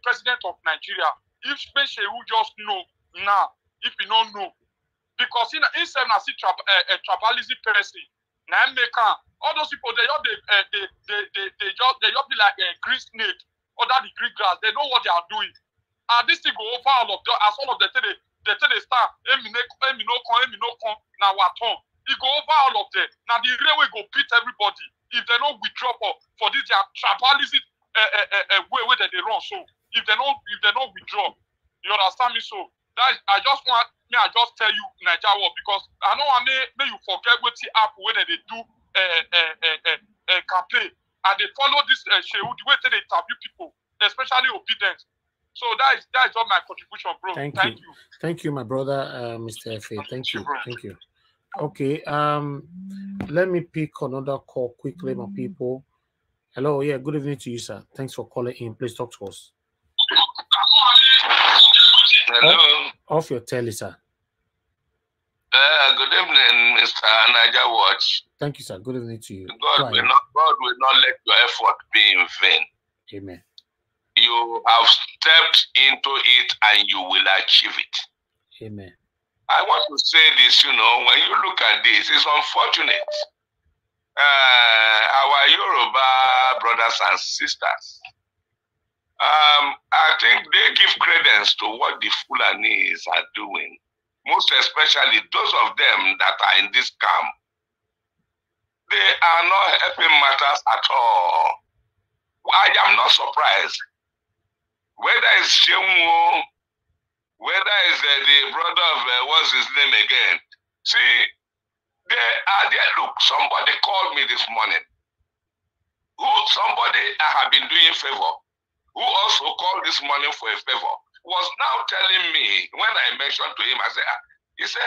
president of Nigeria. If Seun just know now, if you don't know. Because in instead of see tribalism person, now all those people they just be like a green snake under the green grass. They know what they are doing. And this thing go over all of them as all of them they start. Now what on? It go over all of them. Now the railway go beat everybody if they don't withdraw for this their tribalism way that they run. So if they don't withdraw, you understand me? So that I just tell you Nigeria because I know I may you forget what the app when they do campaign and they follow this Seun the way they interview people, especially obedience. So that is all my contribution, bro. Thank you, my brother, Mr. F.A. Thank you. Okay, let me pick another call quickly, my people. Hello, yeah, good evening to you, sir. Thanks for calling in. Please talk to us. Hello. Off your telly, sir. Good evening, Mr. Naija Watch. Thank you, sir. Good evening to you. God will not let your effort be in vain. Amen. You have stepped into it and you will achieve it. Amen. I want to say this, when you look at this, it's unfortunate. Our Yoruba brothers and sisters, I think they give credence to what the Fulanis are doing. Most especially those of them that are in this camp. They are not helping matters at all. I am not surprised. Whether it's Seun, whether it's the brother of, what's his name again? See, they are there. Look, somebody called me this morning. somebody I have been doing favor, who also called this morning for a favor, was now telling me, when I mentioned to him, I said, he said,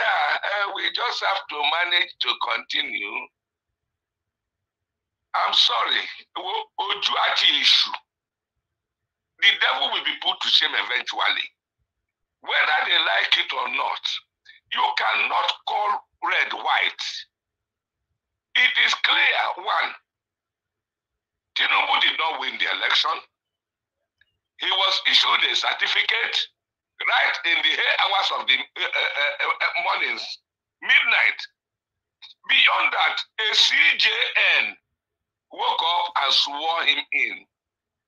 we just have to manage to continue. I'm sorry. The devil will be put to shame eventually. Whether they like it or not, you cannot call red white. It is clear, one, Tinubu did not win the election. He was issued a certificate right in the hours of the mornings, midnight. Beyond that, a CJN woke up and swore him in,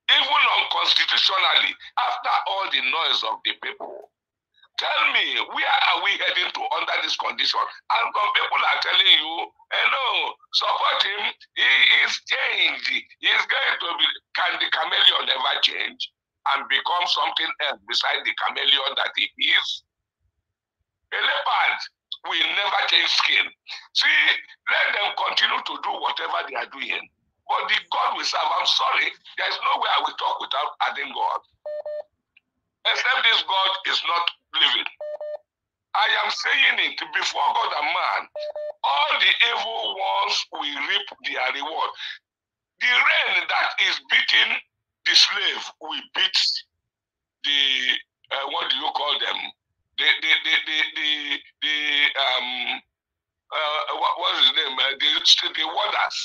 even unconstitutionally, after all the noise of the people. Tell me, where are we heading to under this condition? And some people are telling you, hello, support him, he is changed. He is going to be, can the chameleon ever change and become something else besides the chameleon that he is? A leopard will never change skin. See, let them continue to do whatever they are doing. But the God we serve, I'm sorry, there is no way I will talk without adding God. Except this God is not living. I am saying it before God and man. All the evil ones will reap their reward. The rain that is beating the slave will beat the what do you call them? What's his name? The warders.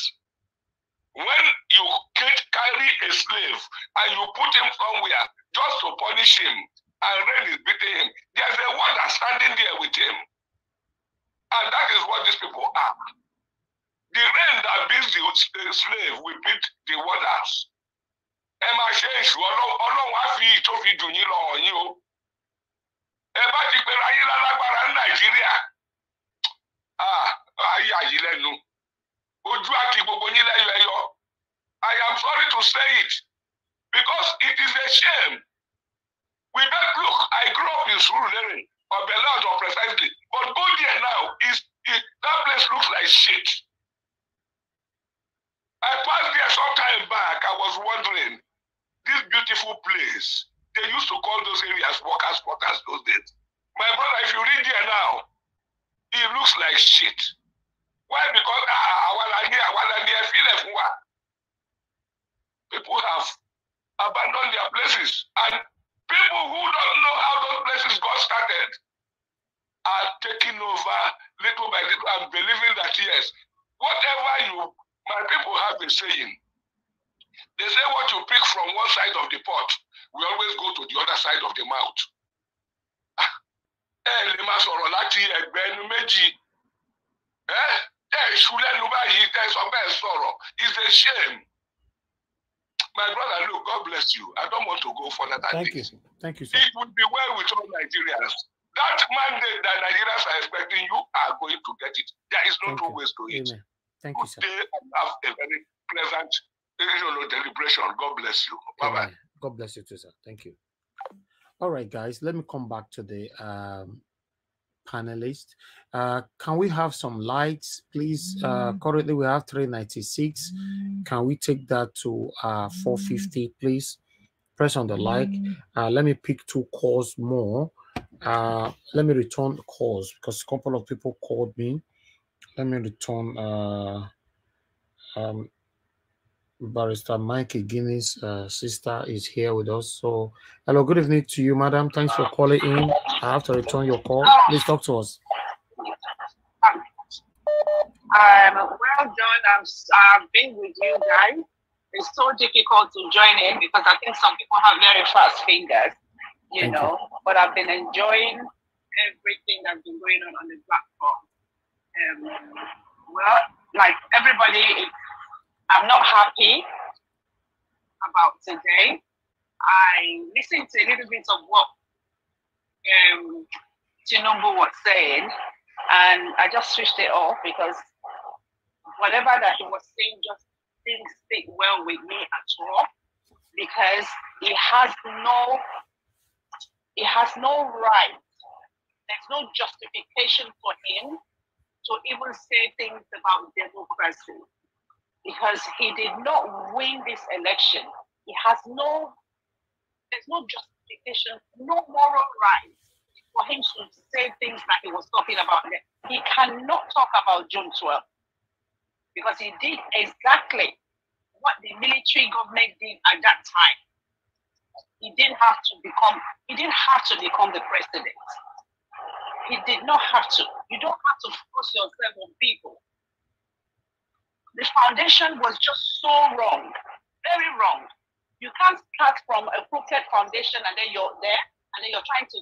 When you carry a slave and you put him somewhere just to punish him, and rain is beating him, there's a warder standing there with him. And that is what these people are. The rain that beats the slave will beat the warders. Emma Shesh, Ọlọ́run á fi tó fi dùn yín lọ́wọ́ yín o. Ẹ bá ti pera yín lálágbára ní Nàìjíríà. Ayé àyí lẹ́nu. Ojú àti gbogbo yín lẹ́yọ ẹyọ. I am sorry to say it because it is a shame. We bet, look, I grew up in Surulere, or Belad or precisely, but go there now, that place looks like shit. I passed there some time back, I was wondering, this beautiful place, they used to call those areas workers' quarters those days. My brother, if you read there now, it looks like shit. Why? Because people have abandoned their places, and people who don't know how those places got started are taking over little by little and believing that yes, whatever my people have been saying, they say what you pick from one side of the pot, we always go to the other side of the mouth. It's a shame. My brother, look, God bless you. I don't want to go further than this. Thank you, sir. It would be well with all Nigerians. That mandate that Nigerians are expecting, you are going to get it. There is no two ways to it. Amen. Thank you, sir. Have a very pleasant deliberation. God bless you. Bye-bye. God bless you too, sir. Thank you. All right, guys, let me come back to the panelists. Can we have some likes, please? Currently, we have 396. Can we take that to 450, please? Press on the like. Let me pick 2 calls more. Let me return the calls because a couple of people called me. Let me return Barrister Mikey Guinness' sister is here with us. So, hello, good evening to you, madam. Thanks for calling in. I have to return your call. Please talk to us. Well done. I've been with you guys. It's so difficult to join in because I think some people have very fast fingers, you know. But I've been enjoying everything that's been going on the platform. Well, like everybody, I'm not happy about today. I listened to a little bit of what Tinubu was saying, and I just switched it off because whatever that he was saying just didn't sit well with me at all, because he has no right. There's no justification for him to even say things about democracy. because he did not win this election. He has there's no justification, no moral right for him to say things that he was talking about. He cannot talk about June 12th because he did exactly what the military government did at that time. He didn't have to become the president. He did not have to. You don't have to force yourself on people. The foundation was just so wrong, very wrong. You can't start from a crooked foundation and then you're there and then you're trying to,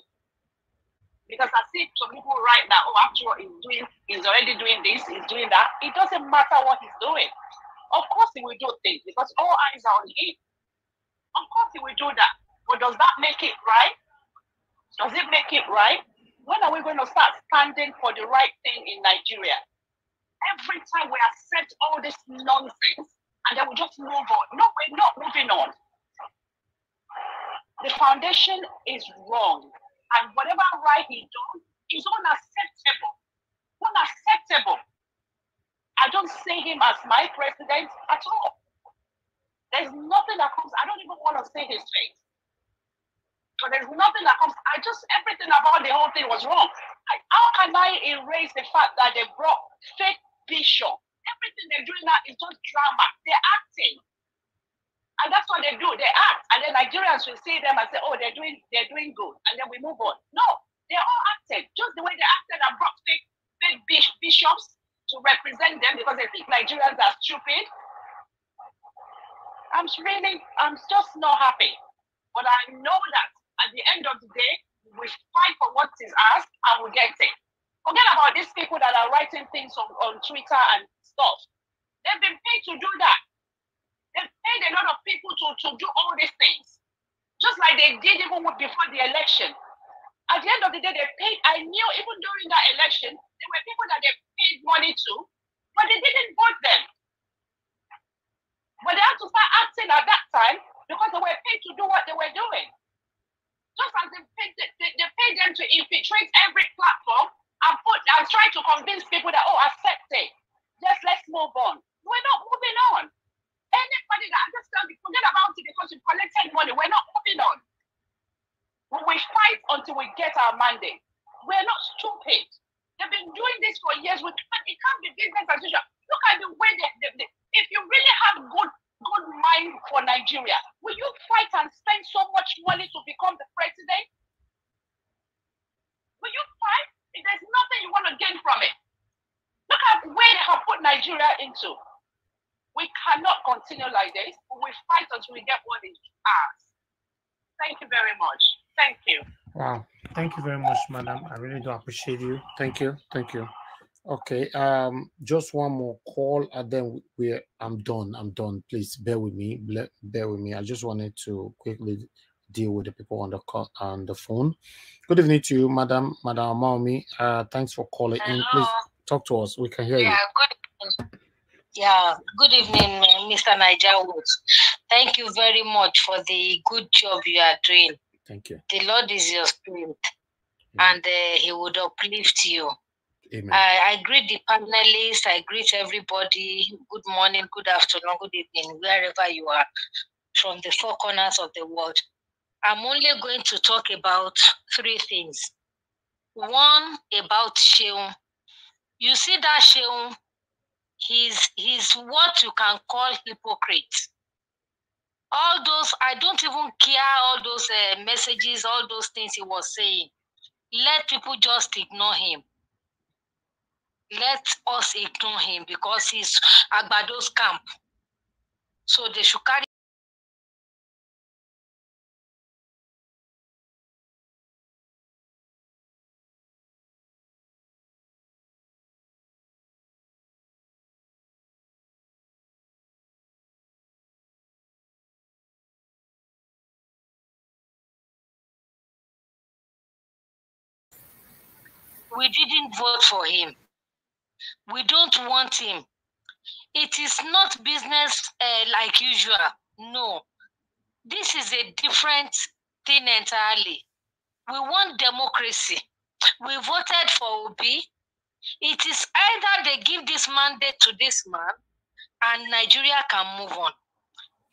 because I see some people right now, oh, after all, he's already doing this, he's doing that. It doesn't matter what he's doing. Of course he will do things because all eyes are on him. Of course he will do that. But does that make it right? Does it make it right? When are we going to start standing for the right thing in Nigeria? Every time we accept all this nonsense and then we just move on. No, we're not moving on. The foundation is wrong. And whatever right he does is unacceptable. Unacceptable. I don't see him as my president at all. There's nothing that comes, I don't even want to see his face. But there's nothing that comes, everything about the whole thing was wrong. How can I erase the fact that they brought fake bishop? Everything they're doing now is just drama. They're acting. And that's what they do. They act. And then Nigerians will see them and say, oh, they're doing good. And then we move on. No, they're all acting. Just the way they acted and brought fake bishops to represent them because they think Nigerians are stupid. I'm just not happy. But I know that at the end of the day, we fight for what is asked and we get it. Forget about these people that are writing things on Twitter and stuff. They've been paid to do that. They've paid a lot of people to do all these things. Just like they did even before the election. At the end of the day, they paid. I knew even during that election, there were people that they paid money to, but they didn't vote them. But they had to start acting at that time because they were paid to do what they were doing. Just as they paid them to infiltrate every platform and try to convince people that, oh, accept it. Let's move on. We're not moving on. Anybody that understands, forget about it because you collected money. We're not moving on. We fight until we get our mandate. We're not stupid. They've been doing this for years. It can't be business as usual. Look at the way if you really have good mind for Nigeria, will you fight and spend so much money to become the president? Will you fight? If there's nothing you want to gain from it. Look at where they have put Nigeria into. We cannot continue like this. We fight until we get what is ours. Thank you very much. Thank you. Wow. Thank you very much, madam. I really do appreciate you. Thank you. Thank you. Okay. Just one more call and then I'm done. Please bear with me. Bear with me. I just wanted to quickly deal with the people on the phone. Good evening to you, Madam Amaomi. Thanks for calling in. Please talk to us. We can hear you. Good evening, Mr. Nigerians. Thank you very much for the good job you are doing. Thank you. The Lord is your strength, and He would uplift you. Amen. I greet the panelists. I greet everybody. Good morning, good afternoon, good evening, wherever you are, from the four corners of the world. I'm only going to talk about three things. One, about Seun. You see that Seun, he's what you can call hypocrite. All those, I don't even care all those messages, all those things he was saying. Let people just ignore him. Let us ignore him because he's Agbado's camp. So they should carry. We didn't vote for him. We don't want him. It is not business like usual. No. This is a different thing entirely. We want democracy. We voted for Obi. It is either they give this mandate to this man and Nigeria can move on.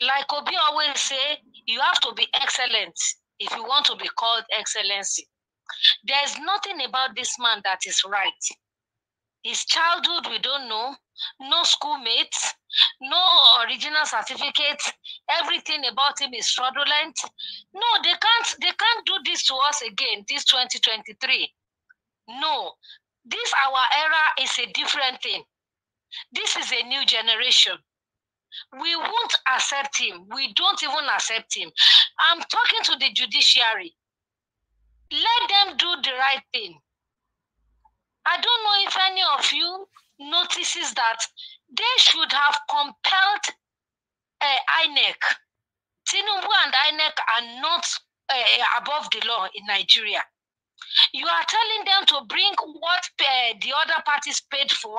Like Obi always say, you have to be excellent if you want to be called excellency. There's nothing about this man that is right. His childhood, we don't know. No schoolmates, no original certificates. Everything about him is fraudulent. No, they can't do this to us again, this 2023. No, this our era is a different thing. This is a new generation. We won't accept him. We don't even accept him. I'm talking to the judiciary. Let them do the right thing. I don't know if any of you notices that they should have compelled INEC. Tinubu and INEC are not above the law in Nigeria. You are telling them to bring what the other parties paid for,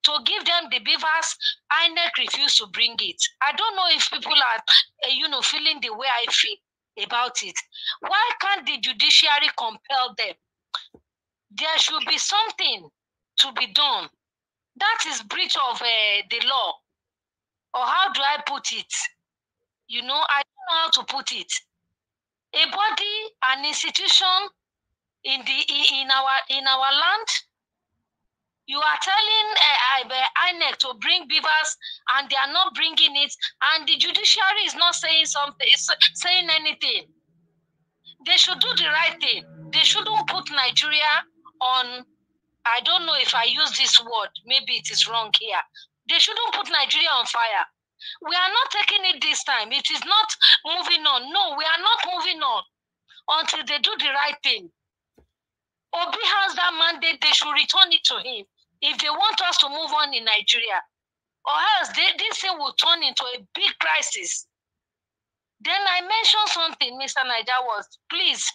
to give them the beavers. INEC refused to bring it. I don't know if people are, feeling the way I feel about it. Why can't the judiciary compel them? There should be something to be done. That is breach of the law. Or how do I put it? I don't know how to put it. A body, an institution in our land, you are telling INEC to bring beavers, and they are not bringing it, and the judiciary is not saying something, saying anything. They should do the right thing. They shouldn't put Nigeria on, I don't know if I use this word, maybe it is wrong here. They shouldn't put Nigeria on fire. We are not taking it this time. It is not moving on. No, we are not moving on until they do the right thing. Obi has that mandate. They should return it to him if they want us to move on in Nigeria. Or else this thing will turn into a big crisis. Then I mentioned something, Mr. Naija, was, please,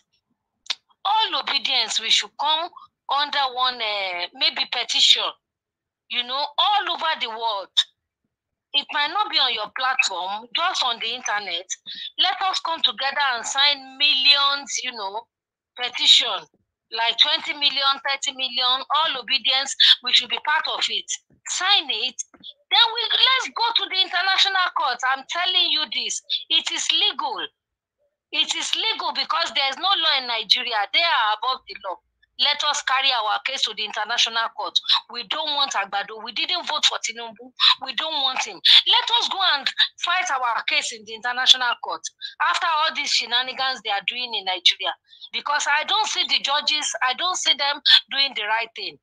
all obedience, we should come under one, maybe petition, all over the world. It might not be on your platform, just on the internet. Let us come together and sign millions, petition, like 20 million, 30 million, all obedience, we should be part of it. Sign it. Then let's go to the international court. I'm telling you this. It is legal. It is legal because there is no law in Nigeria. They are above the law. Let us carry our case to the international court. We don't want Agbado. We didn't vote for Tinubu. We don't want him. Let us go and fight our case in the international court after all these shenanigans they are doing in Nigeria. Because I don't see the judges, I don't see them doing the right thing.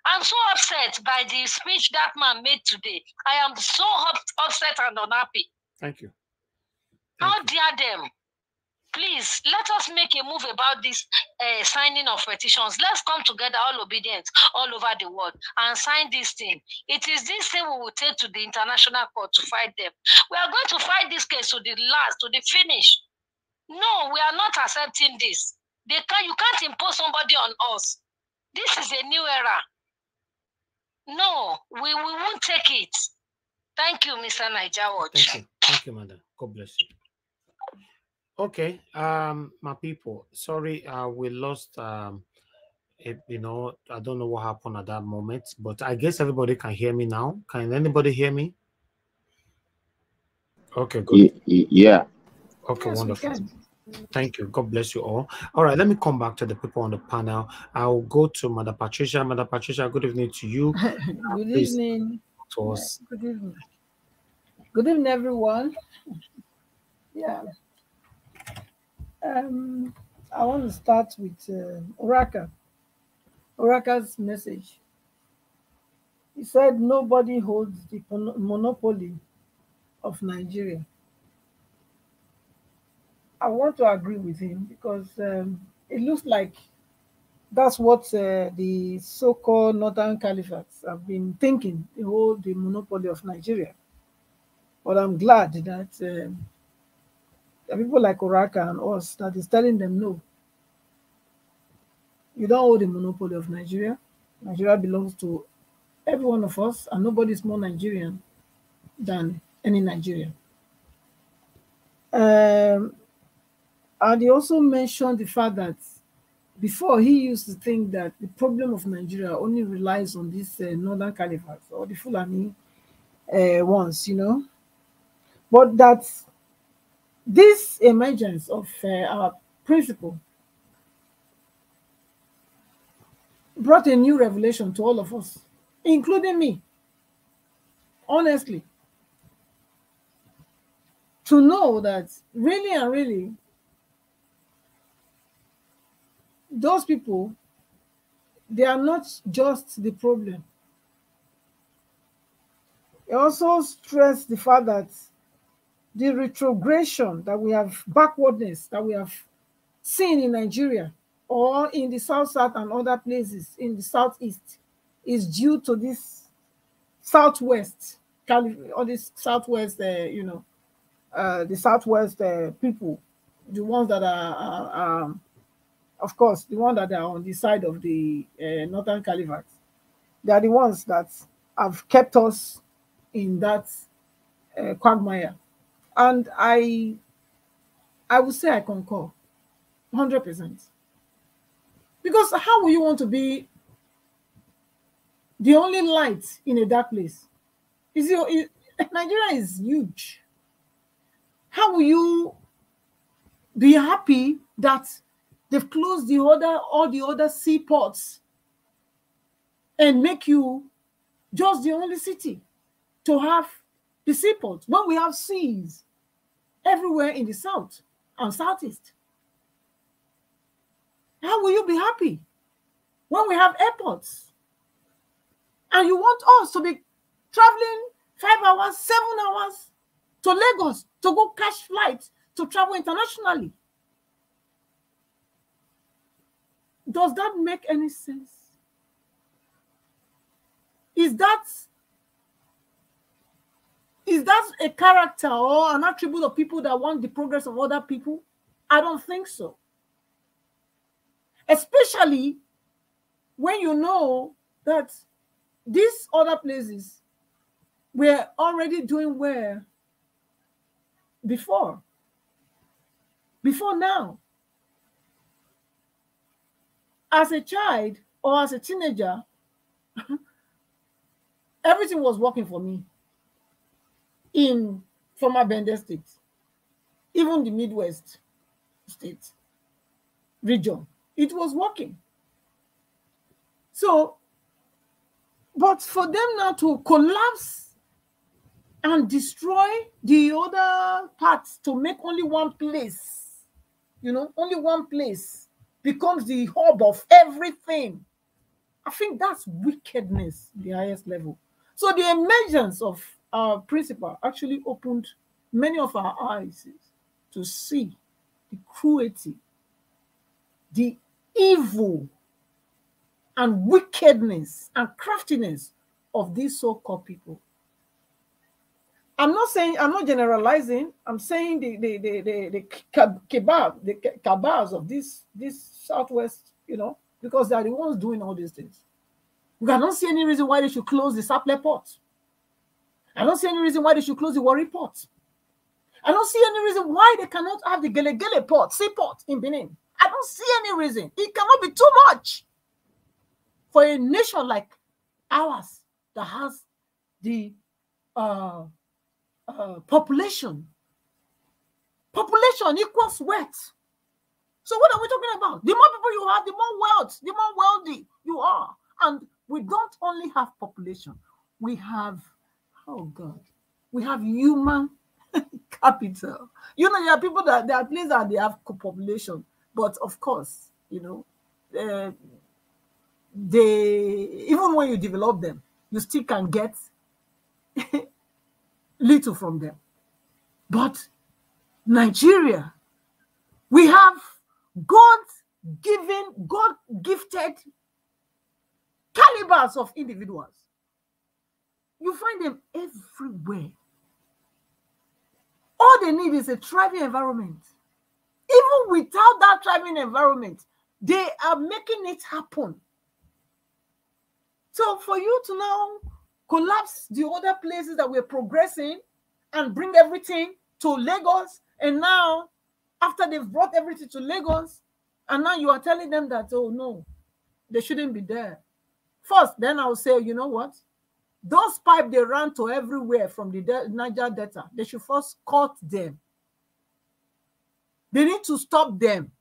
I'm so upset by the speech that man made today. I am so upset and unhappy. Thank you. How dare them? Please, let us make a move about this signing of petitions. Let's come together, all obedient, all over the world, and sign this thing. It is this thing we will take to the international court to fight them. We are going to fight this case to the last, to the finish. No, we are not accepting this. You can't impose somebody on us. This is a new era. No, we won't take it. Thank you, Mr. Naija Watch. Thank you. Thank you, madam. God bless you. Okay, my people, sorry, we lost, I don't know what happened at that moment, but I guess everybody can hear me now. Can anybody hear me? Okay, good. Yeah. Okay, yes, wonderful. Thank you. God bless you all. All right, let me come back to the people on the panel. I'll go to Madam Patricia. Madam Patricia, good evening to you. Good evening. To us. Yeah, good evening. Good evening, everyone. Yeah. I want to start with Oraka. Oraka's message. He said nobody holds the monopoly of Nigeria. I want to agree with him because it looks like that's what the so-called Northern Caliphates have been thinking, they hold the monopoly of Nigeria. But I'm glad that the people like Oraka and us that is telling them no. You don't hold the monopoly of Nigeria. Nigeria belongs to every one of us, and nobody is more Nigerian than any Nigerian. And he also mentioned the fact that before he used to think that the problem of Nigeria only relies on this Northern Caliphate or the Fulani once, you know. But that this emergence of our principle brought a new revelation to all of us, including me, honestly, to know that really and really, those people, they are not just the problem. It also stressed the fact that the retrogression that we have, backwardness that we have seen in Nigeria or in the South and other places in the Southeast is due to this Southwest, or this Southwest, the Southwest people, the ones that are of course, the ones that are on the side of the Northern Caliphate. They are the ones that have kept us in that quagmire. And I would say I concur 100%. Because how will you want to be the only light in a dark place? Nigeria is huge. How will you be happy that they've closed all the other seaports and make you just the only city to have the seaport when we have seas everywhere in the south and southeast? How will you be happy when we have airports and you want us to be traveling 5 hours, 7 hours to Lagos to go catch flights to travel internationally? Does that make any sense? Is that a character or an attribute of people that want the progress of other people? I don't think so. Especially when you know that these other places were already doing well before now. As a child or as a teenager, everything was working for me in former Bender State, even the Midwest state region. It was working. So, but for them now to collapse and destroy the other parts to make only one place, only one place becomes the hub of everything, I think that's wickedness, the highest level. So the emergence of our principle actually opened many of our eyes to see the cruelty, the evil and wickedness and craftiness of these so-called people. I'm not generalizing. I'm saying the cabals of this Southwest, because they are the ones doing all these things. We cannot see any reason why they should close the Sapele port. I don't see any reason why they should close the Warri port. I don't see any reason why they cannot have the Gelegele port, seaport in Benin. I don't see any reason. It cannot be too much for a nation like ours that has the population. Population equals wealth. So what are we talking about? The more people you have, the more wealth, the more wealthy you are. And we don't only have population. We have, oh God, we have human capital. There are people there are places that they have population, but of course, they even when you develop them, you still can get little from them. But Nigeria, we have God-gifted calibers of individuals. You find them everywhere. All they need is a thriving environment. Even without that thriving environment, they are making it happen. So for you to now collapse the other places that we're progressing and bring everything to Lagos, and now after they've brought everything to Lagos, and now you are telling them that, oh no, they shouldn't be there. First, then I'll say, you know what? Those pipes they ran to everywhere from the Niger Delta. They should first cut them. They need to stop them.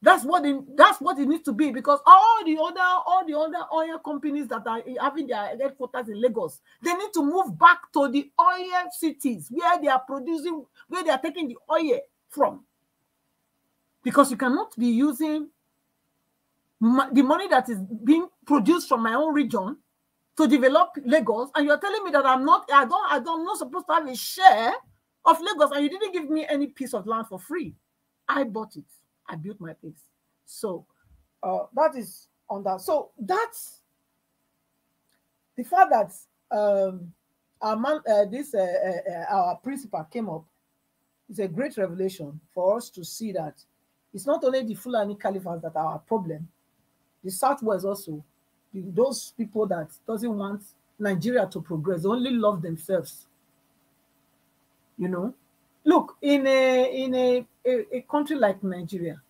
That's what it needs to be, because all the other oil companies that are having their headquarters in Lagos, they need to move back to the oil cities where they are producing, where they are taking the oil from. Because you cannot be using the money that is being produced from my own region to develop Lagos, and you're telling me that I'm not supposed to have a share of Lagos, and you didn't give me any piece of land for free. I bought it. I built my place. So that is on that. So that's the fact that our principal came up. It's a great revelation for us to see that it's not only the Fulani Caliphate that are our problem. The Southwest also, those people that doesn't want Nigeria to progress, they only love themselves. You know, look, in a country like Nigeria,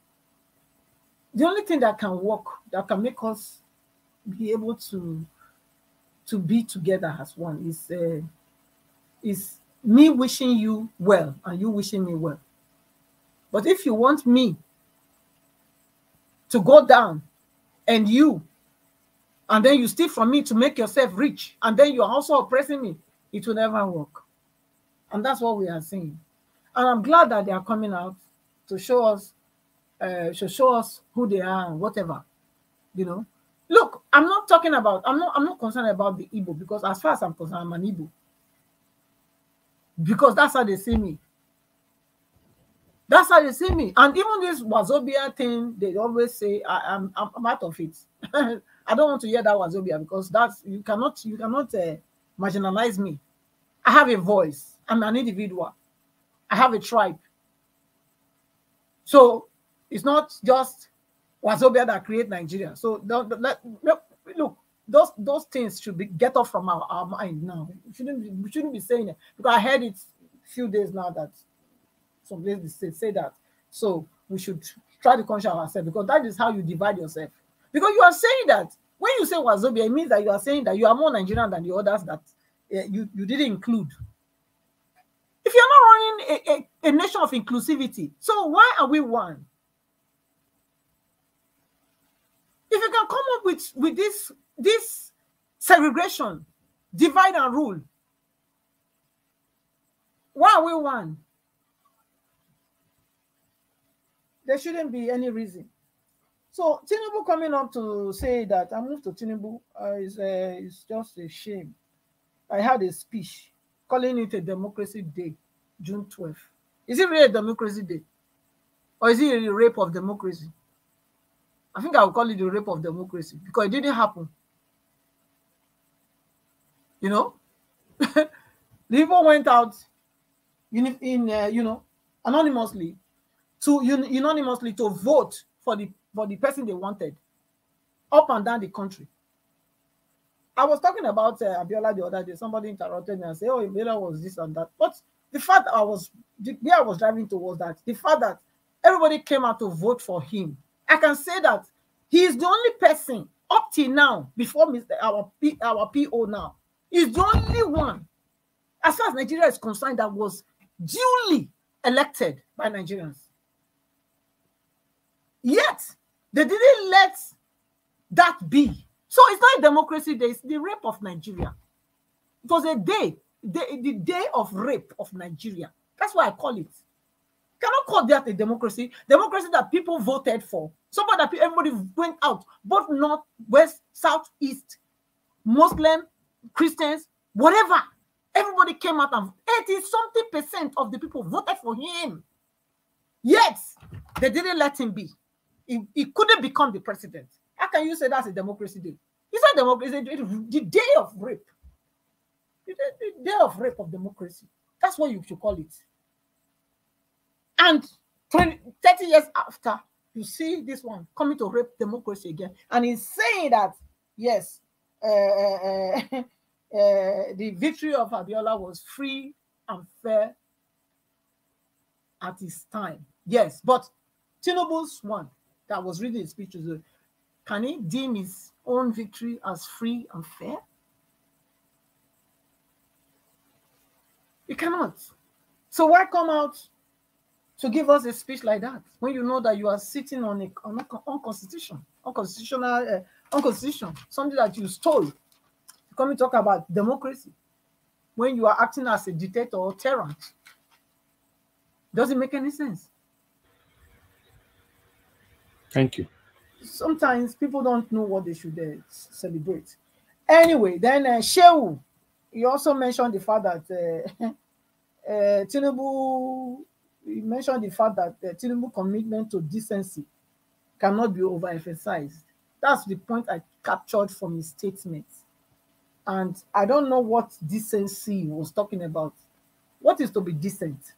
the only thing that can work, that can make us be able to be together as one is me wishing you well and you wishing me well. But if you want me to go down and then you steal from me to make yourself rich, and then you're also oppressing me, it will never work. And that's what we are seeing. And I'm glad that they are coming out to show us who they are and whatever. You know, look, I'm not concerned about the Igbo, because as far as I'm concerned, I'm an Igbo. Because that's how they see me. That's how they see me. And even this Wazobia thing, they always say I'm out of it. I don't want to hear that Wazobia, because you cannot marginalize me. I have a voice. I'm an individual. I have a tribe. So it's not just Wazobia that create Nigeria. So look, those things should get off from our mind now. We shouldn't be saying it, because I heard it a few days now that some places say that. So we should try to conscious ourselves, because that is how you divide yourself. Because you are saying that when you say Wazobia, it means that you are saying that you are more Nigerian than the others that you didn't include. If you're not running a nation of inclusivity, so why are we one? If you can come up with this segregation, divide and rule, why are we one? There shouldn't be any reason. So Tinubu coming up to say that, I moved to Tinubu, is just a shame. I had a speech calling it a democracy day, June 12th. Is it really a democracy day? Or is it a rape of democracy? I think I would call it the rape of democracy, because it didn't happen. You know? The people went out anonymously to vote for the person they wanted up and down the country. I was talking about Abiola the other day. Somebody interrupted me and said, "Oh, Abiola was this and that." But the fact I was driving towards that, the fact that everybody came out to vote for him, I can say that he is the only person up till now, before our PO now, is the only one, as far as Nigeria is concerned, that was duly elected by Nigerians. Yet they didn't let that be. So it's not a democracy day, it's the rape of Nigeria. It was a day, the day of rape of Nigeria. That's why I call it. You cannot call that a democracy. Democracy that people voted for. Somebody that everybody went out, both north, west, south, east, Muslim, Christians, whatever. Everybody came out and 80-something% of the people voted for him. Yet they didn't let him be. He couldn't become the president. How can you say that's a democracy day? It's not democracy, it's the day of rape. The day of rape of democracy. That's what you should call it. And 30 years after, you see this one coming to rape democracy again. And he's saying that, yes, the victory of Abiola was free and fair at his time. Yes, but Tinubu's one that was reading his speech, can he deem his own victory as free and fair? You cannot. So why come out to give us a speech like that when you know that you are sitting on a unconstitutional, something that you stole? You come and talk about democracy when you are acting as a dictator or tyrant. Doesn't make any sense. Thank you. Sometimes people don't know what they should celebrate. Anyway, then Seun, you also mentioned the fact that Tinubu, you mentioned the fact that Tinubu commitment to decency cannot be overemphasized. That's the point I captured from his statement. And I don't know what decency he was talking about. What is to be decent?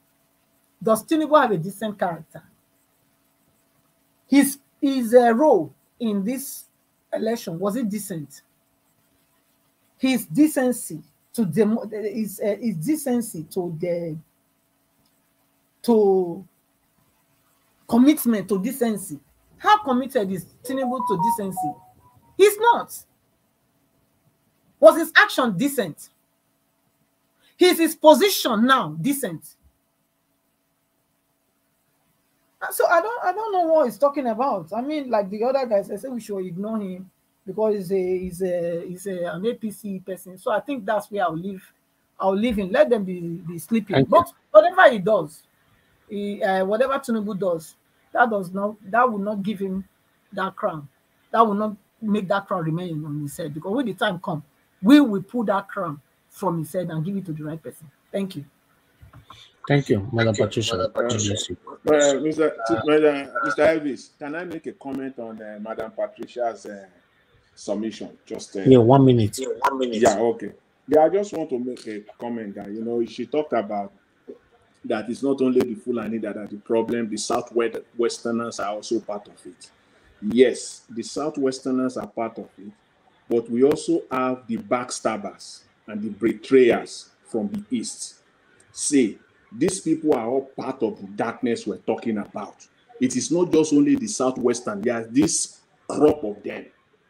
Does Tinubu have a decent character? His role in this election, was it decent? His decency to his decency to commitment to decency. How committed is Tinubu to decency? He's not. Was his action decent? Is his position now decent? So I don't know what he's talking about. I mean, like the other guys, I say we should ignore him because he's an APC person. So I think that's where I'll leave him. Let them be sleeping. But whatever he does, whatever Tinubu does, that will not give him that crown. That will not make that crown remain on his head, because when the time comes, we will pull that crown from his head and give it to the right person. Thank you. Thank you, Madam Patricia. Mr. Elvis, can I make a comment on Madam Patricia's submission? Just 1 minute. Yeah, okay. Yeah, I just want to make a comment that she talked about that it's not only the Fulani that are the problem, the Southwesterners are also part of it. Yes, the Southwesterners are part of it, but we also have the backstabbers and the betrayers from the East. See, these people are all part of the darkness we're talking about. It is not just only the Southwestern. There's this crop of them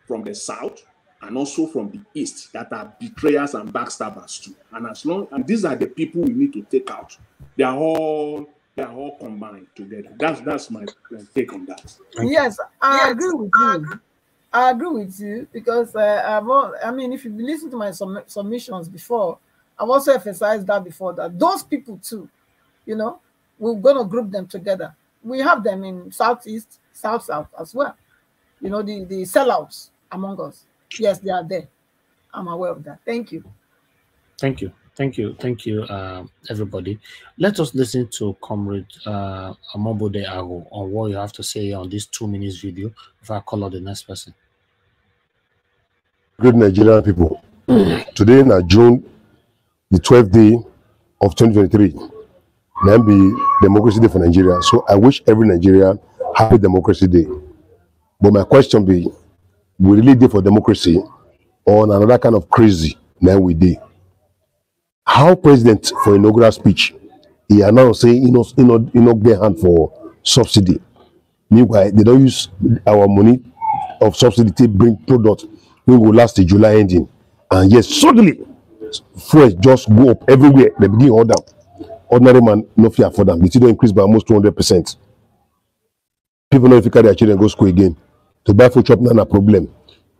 from the South and also from the East that are betrayers and backstabbers too. And these are the people we need to take out. They are all combined together. That's my take on that. Yes, I agree with you. I agree with you because if you listen to my submissions before, I've also emphasized that before, that those people too, we're going to group them together. We have them in Southeast, South as well. The sellouts among us. Yes, they are there. I'm aware of that. Thank you. Thank you, everybody. Let us listen to Comrade Amobode Ago on what you have to say on this 2 minutes video before I call out the next person. Good Nigerian people. Today, na June the 12th day of 2023. Now be Democracy Day for Nigeria. So I wish every Nigerian happy Democracy Day. But my question be, we really did for democracy or another kind of crazy now we did? How president for inaugural speech, he announced saying he not get hand for subsidy. Meanwhile, they don't use our money of subsidy to bring product we will last the July ending. And yes, suddenly fuel just go up everywhere. They begin order. Ordinary man no fear for them. It don't increase by almost 200%. People know if you carry their children go school again. To buy food shop, not a problem.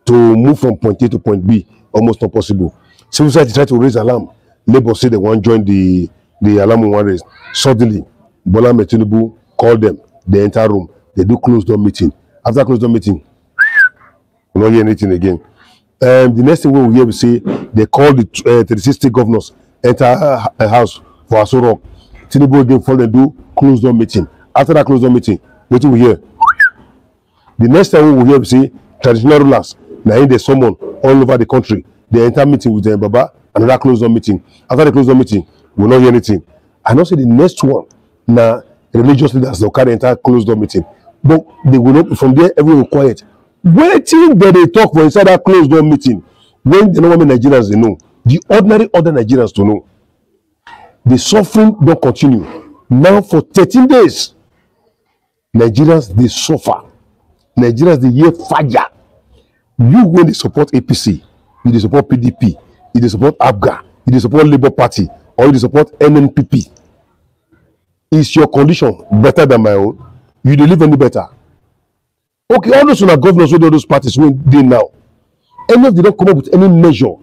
To move from point A to point B, almost not possible. Civil society try to raise alarm. Labour say they want to join the alarm one raise. Suddenly, Bola Tinubu call them. They enter room. They do closed door meeting. After closed door meeting, we don't hear anything again. The next thing we hear, we say they call the 36 state governors enter a house for Aso Rock. Tinubu again fall and do closed door meeting. After that closed door meeting, what do we hear? The next time we hear, we say traditional rulers now they summon all over the country. They enter meeting with Baba, another closed door meeting. After the closed door meeting, we will not hear anything. I know say the next one now religious leaders they'll carry entire closed door meeting, but they will not. From there, everyone will quiet. Waiting that they talk for inside that closed door meeting. When the normal Nigerians they know, the ordinary other Nigerians to know, the suffering don't continue. Now for 13 days, Nigerians they suffer. Nigerians they hear fire. You when they support APC, you they support PDP, you they support ABGA, you they support Labour Party, or you they support NNPP. Is your condition better than my own? You they live any better? Okay, all those governors with all those parties when they now, any of them don't come up with any measure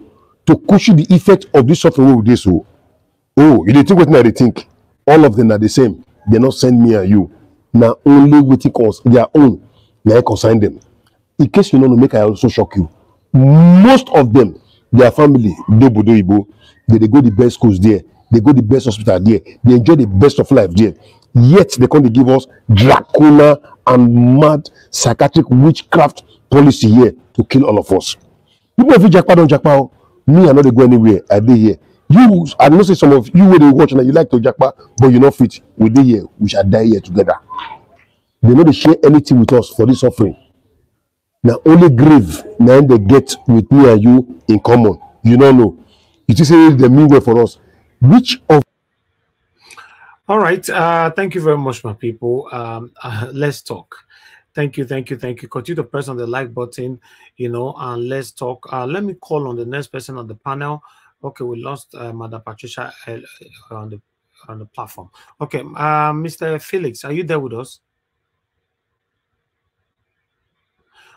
to cushion the effect of this suffering with this. So, oh, you think what now they think? All of them are the same. They not send me and you. Now only waiting cause their own. Now I consign them. In case you know to make I also shock you. Most of them, their family, they go the best schools there, they go the best hospital there, they enjoy the best of life there. Yet they can't give us dracula and mad psychiatric witchcraft policy here to kill all of us. People if you jackpot don't jackpot, me I know they go anywhere. I dey here. You, I know say some of you where they watch now you like to jackpot, but you not fit. We dey here, we shall die here together. They know they share anything with us for this suffering. Now only grief now they get with me and you in common. You don't know. You just say the mean way for us. Which of All right. Thank you very much, my people. Let's talk. Thank you. Continue to press on the like button, and let's talk. Let me call on the next person on the panel. Okay, we lost Madam Patricia on the platform. Okay, Mr. Felix, are you there with us?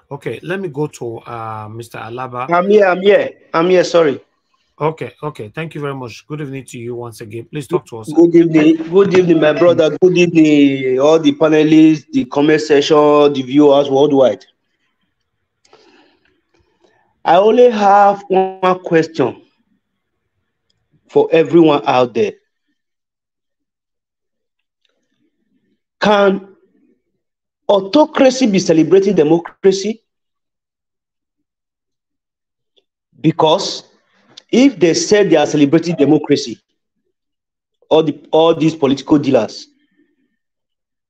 Okay, let me go to Mr. Alaba. I'm here. Sorry. Okay. Thank you very much. Good evening to you once again. Please talk to us. Good evening, my brother. Good evening, all the panelists, the comment section, the viewers worldwide. I only have one question for everyone out there. Can autocracy be celebrating democracy? Because if they said they are celebrating democracy, all these political dealers,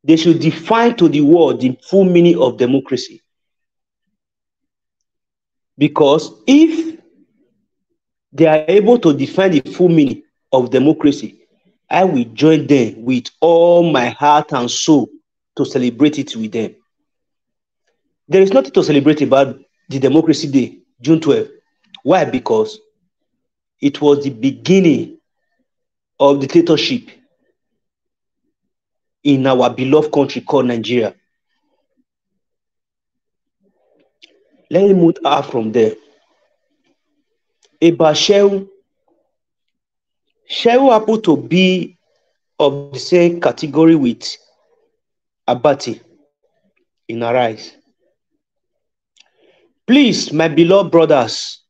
they should define to the world the full meaning of democracy. Because if they are able to define the full meaning of democracy, I will join them with all my heart and soul to celebrate it with them. There is nothing to celebrate about the Democracy Day, June 12. Why? Because it was the beginning of dictatorship in our beloved country called Nigeria. Let me move out from there. About Seun happened to be of the same category with Abati in our eyes. Please, my beloved brothers,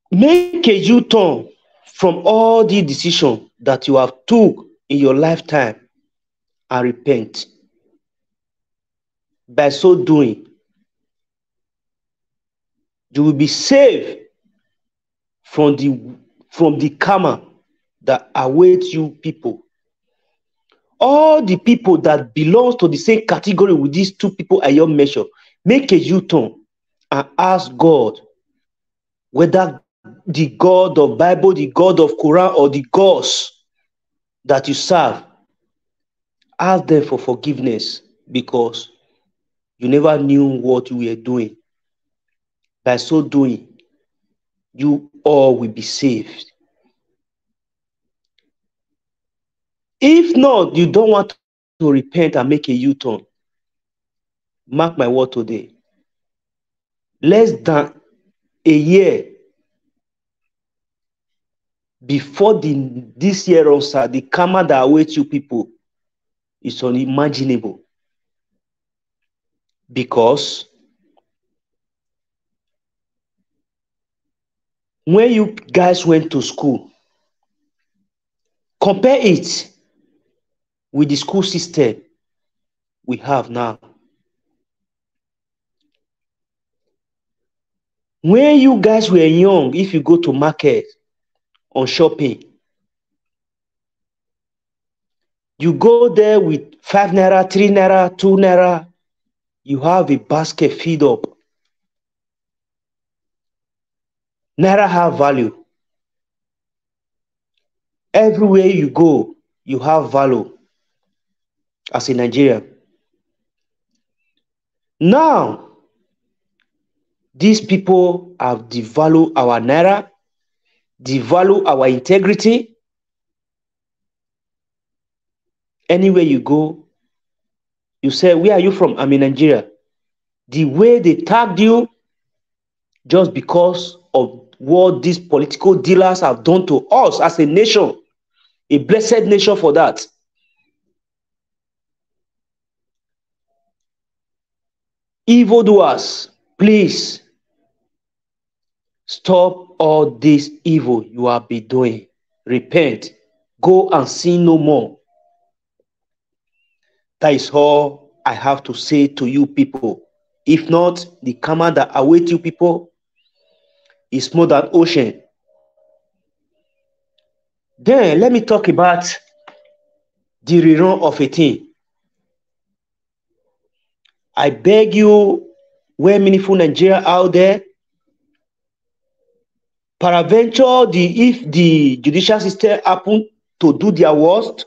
make a U-turn from all the decisions that you have took in your lifetime and repent. By so doing, you will be saved from the karma that awaits you people. All the people that belong to the same category with these two people I just mentioned, make a U-turn and ask God whether the God of Bible, the God of Quran, or the gods that you serve, ask them for forgiveness because you never knew what you were doing. By so doing, you all will be saved. If not, you don't want to repent and make a U-turn, mark my word today, less than a year before this year also, the karma that awaits you people is unimaginable. Because when you guys went to school, compare it with the school system we have now. When you guys were young, if you go to market on shopping, you go there with 5 naira, 3 naira, 2 naira, you have a basket filled up. Naira have value. Everywhere you go, you have value. as a Nigerian. Now, these people have devalued our naira, devalue our integrity. Anywhere you go, you say, where are you from? I'm in Nigeria. The way they tagged you, just because of what these political dealers have done to us as a nation, a blessed nation for that. Evildoers, please stop all this evil you have been doing. Repent. Go and sin no more. That is all I have to say to you people. If not, the karma that awaits you people is more than ocean. Then let me talk about the rerun of a thing. I beg you, we're meaningful Nigeria out there. Peradventure, if the judicial system happen to do their worst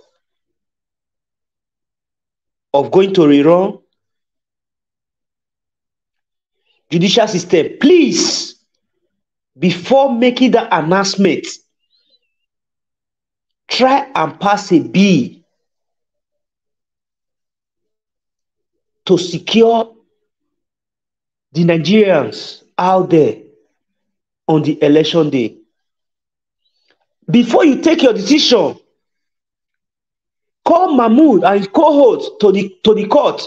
of going to rerun, judicial system, please, before making that announcement, try and pass a bill to secure the Nigerians out there on the election day. Before you take your decision, call Mahmoud and his cohort to the court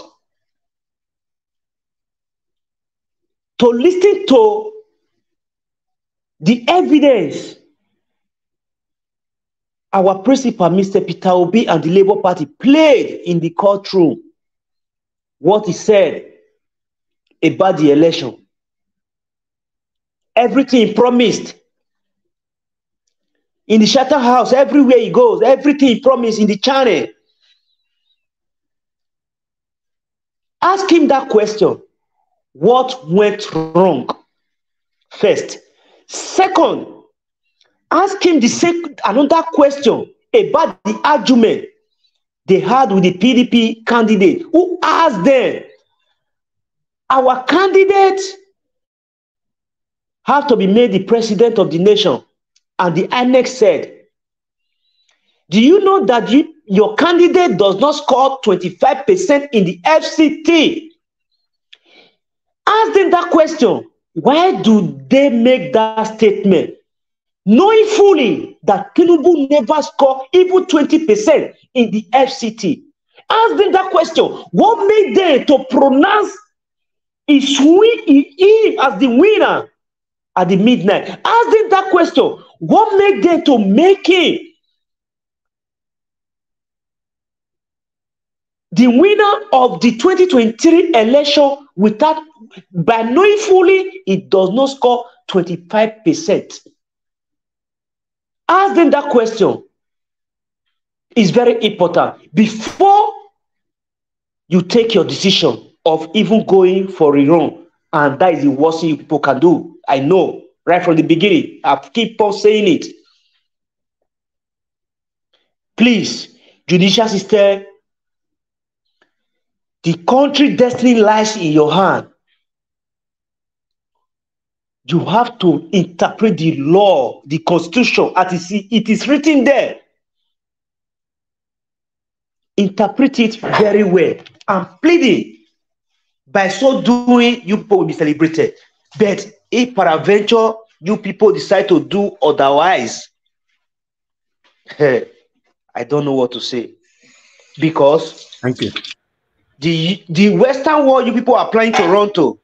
to listen to the evidence our principal, Mr. Peter Obi, and the Labour Party played in the courtroom. What he said about the election. Everything he promised. In the Chatham House, everywhere he goes, everything he promised in the channel. Ask him that question. What went wrong? First. Second, ask him another question about the argument they had with the PDP candidate. Who asked them, our candidate have to be made the president of the nation? And the INEC said, do you know that your candidate does not score 25% in the FCT? Ask them that question. Why do they make that statement? Knowing fully that Tinubu never scored even 20% in the FCT. Ask them that question. What made them to pronounce him as the winner at the midnight? Ask them that question. What made them to make him the winner of the 2023 election by knowing fully it does not score 25%? Ask them that question. It's very important before you take your decision of even going for a rerun. And that is the worst thing you people can do. I know, right from the beginning. I keep on saying it. Please, judicial system, the country destiny lies in your hand. You have to interpret the law, the constitution, as it is written there. Interpret it very well. I'm pleading. By so doing, you people will be celebrated. But if peradventure you people decide to do otherwise, I don't know what to say. Because thank you. The Western world you people are applying to Toronto,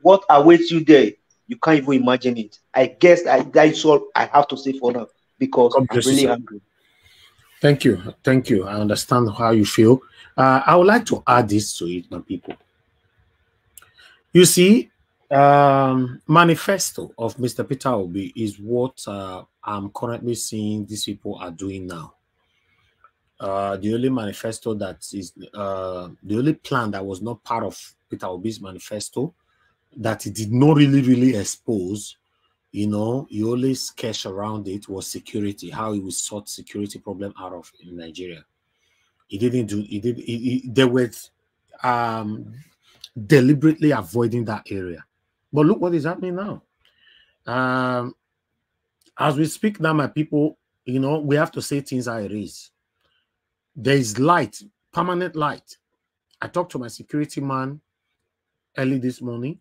what awaits you there, you can't even imagine it. I guess that's all I have to say for now, because I'm really hungry. Thank you. Thank you. I understand how you feel. I would like to add this to it, my people. You see, manifesto of Mr. Peter Obi is what I'm currently seeing these people are doing now. The only manifesto that is the only plan that was not part of Peter Obi's manifesto that he did not really expose, you know, he always sketched around it, was security, how he would sort security problem out of in Nigeria. He didn't do. They were deliberately avoiding that area. But look what is happening now. As we speak now, my people, you know, we have to say things how it is. There is light, permanent light. I talked to my security man early this morning.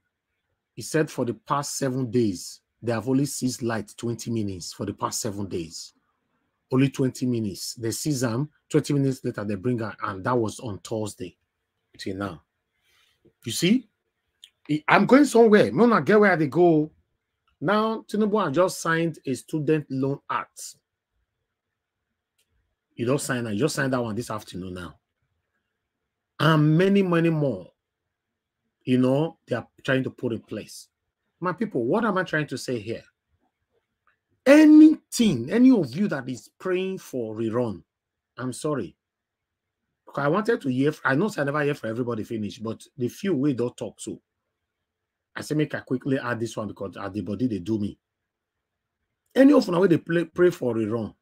He said for the past 7 days, they have only seized light 20 minutes for the past 7 days. Only 20 minutes. They seize them, 20 minutes later, they bring her, and that was on Thursday till now. You see, I'm going somewhere. I'm not get where they go. Now, Tinubu has just signed a student loan act. You don't sign that. You just signed that one this afternoon now. And many, many more, you know, they are trying to put in place. My people, what am I trying to say here? Anything, any of you that is praying for rerun, I'm sorry. Because I wanted to hear, I know I never hear for everybody finish, but the few we don't talk to. I say make I quickly add this one because at the body they do me. Any of them where they pray for rerun.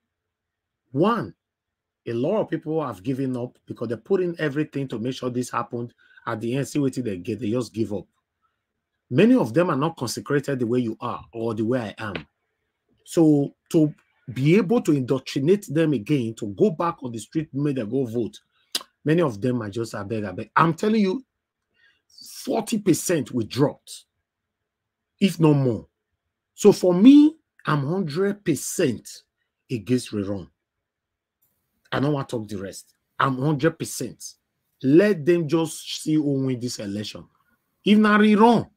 One, a lot of people have given up because they put in everything to make sure this happened. At the end, see what they get, they just give up. Many of them are not consecrated the way you are or the way I am. So to be able to indoctrinate them again, to go back on the street, make them go vote, many of them are just a beg. I'm telling you, 40% we dropped, if no more. So for me, I'm 100% against rerun. I don't want to talk the rest. I'm 100%. Let them just see who win this election. If not rerun,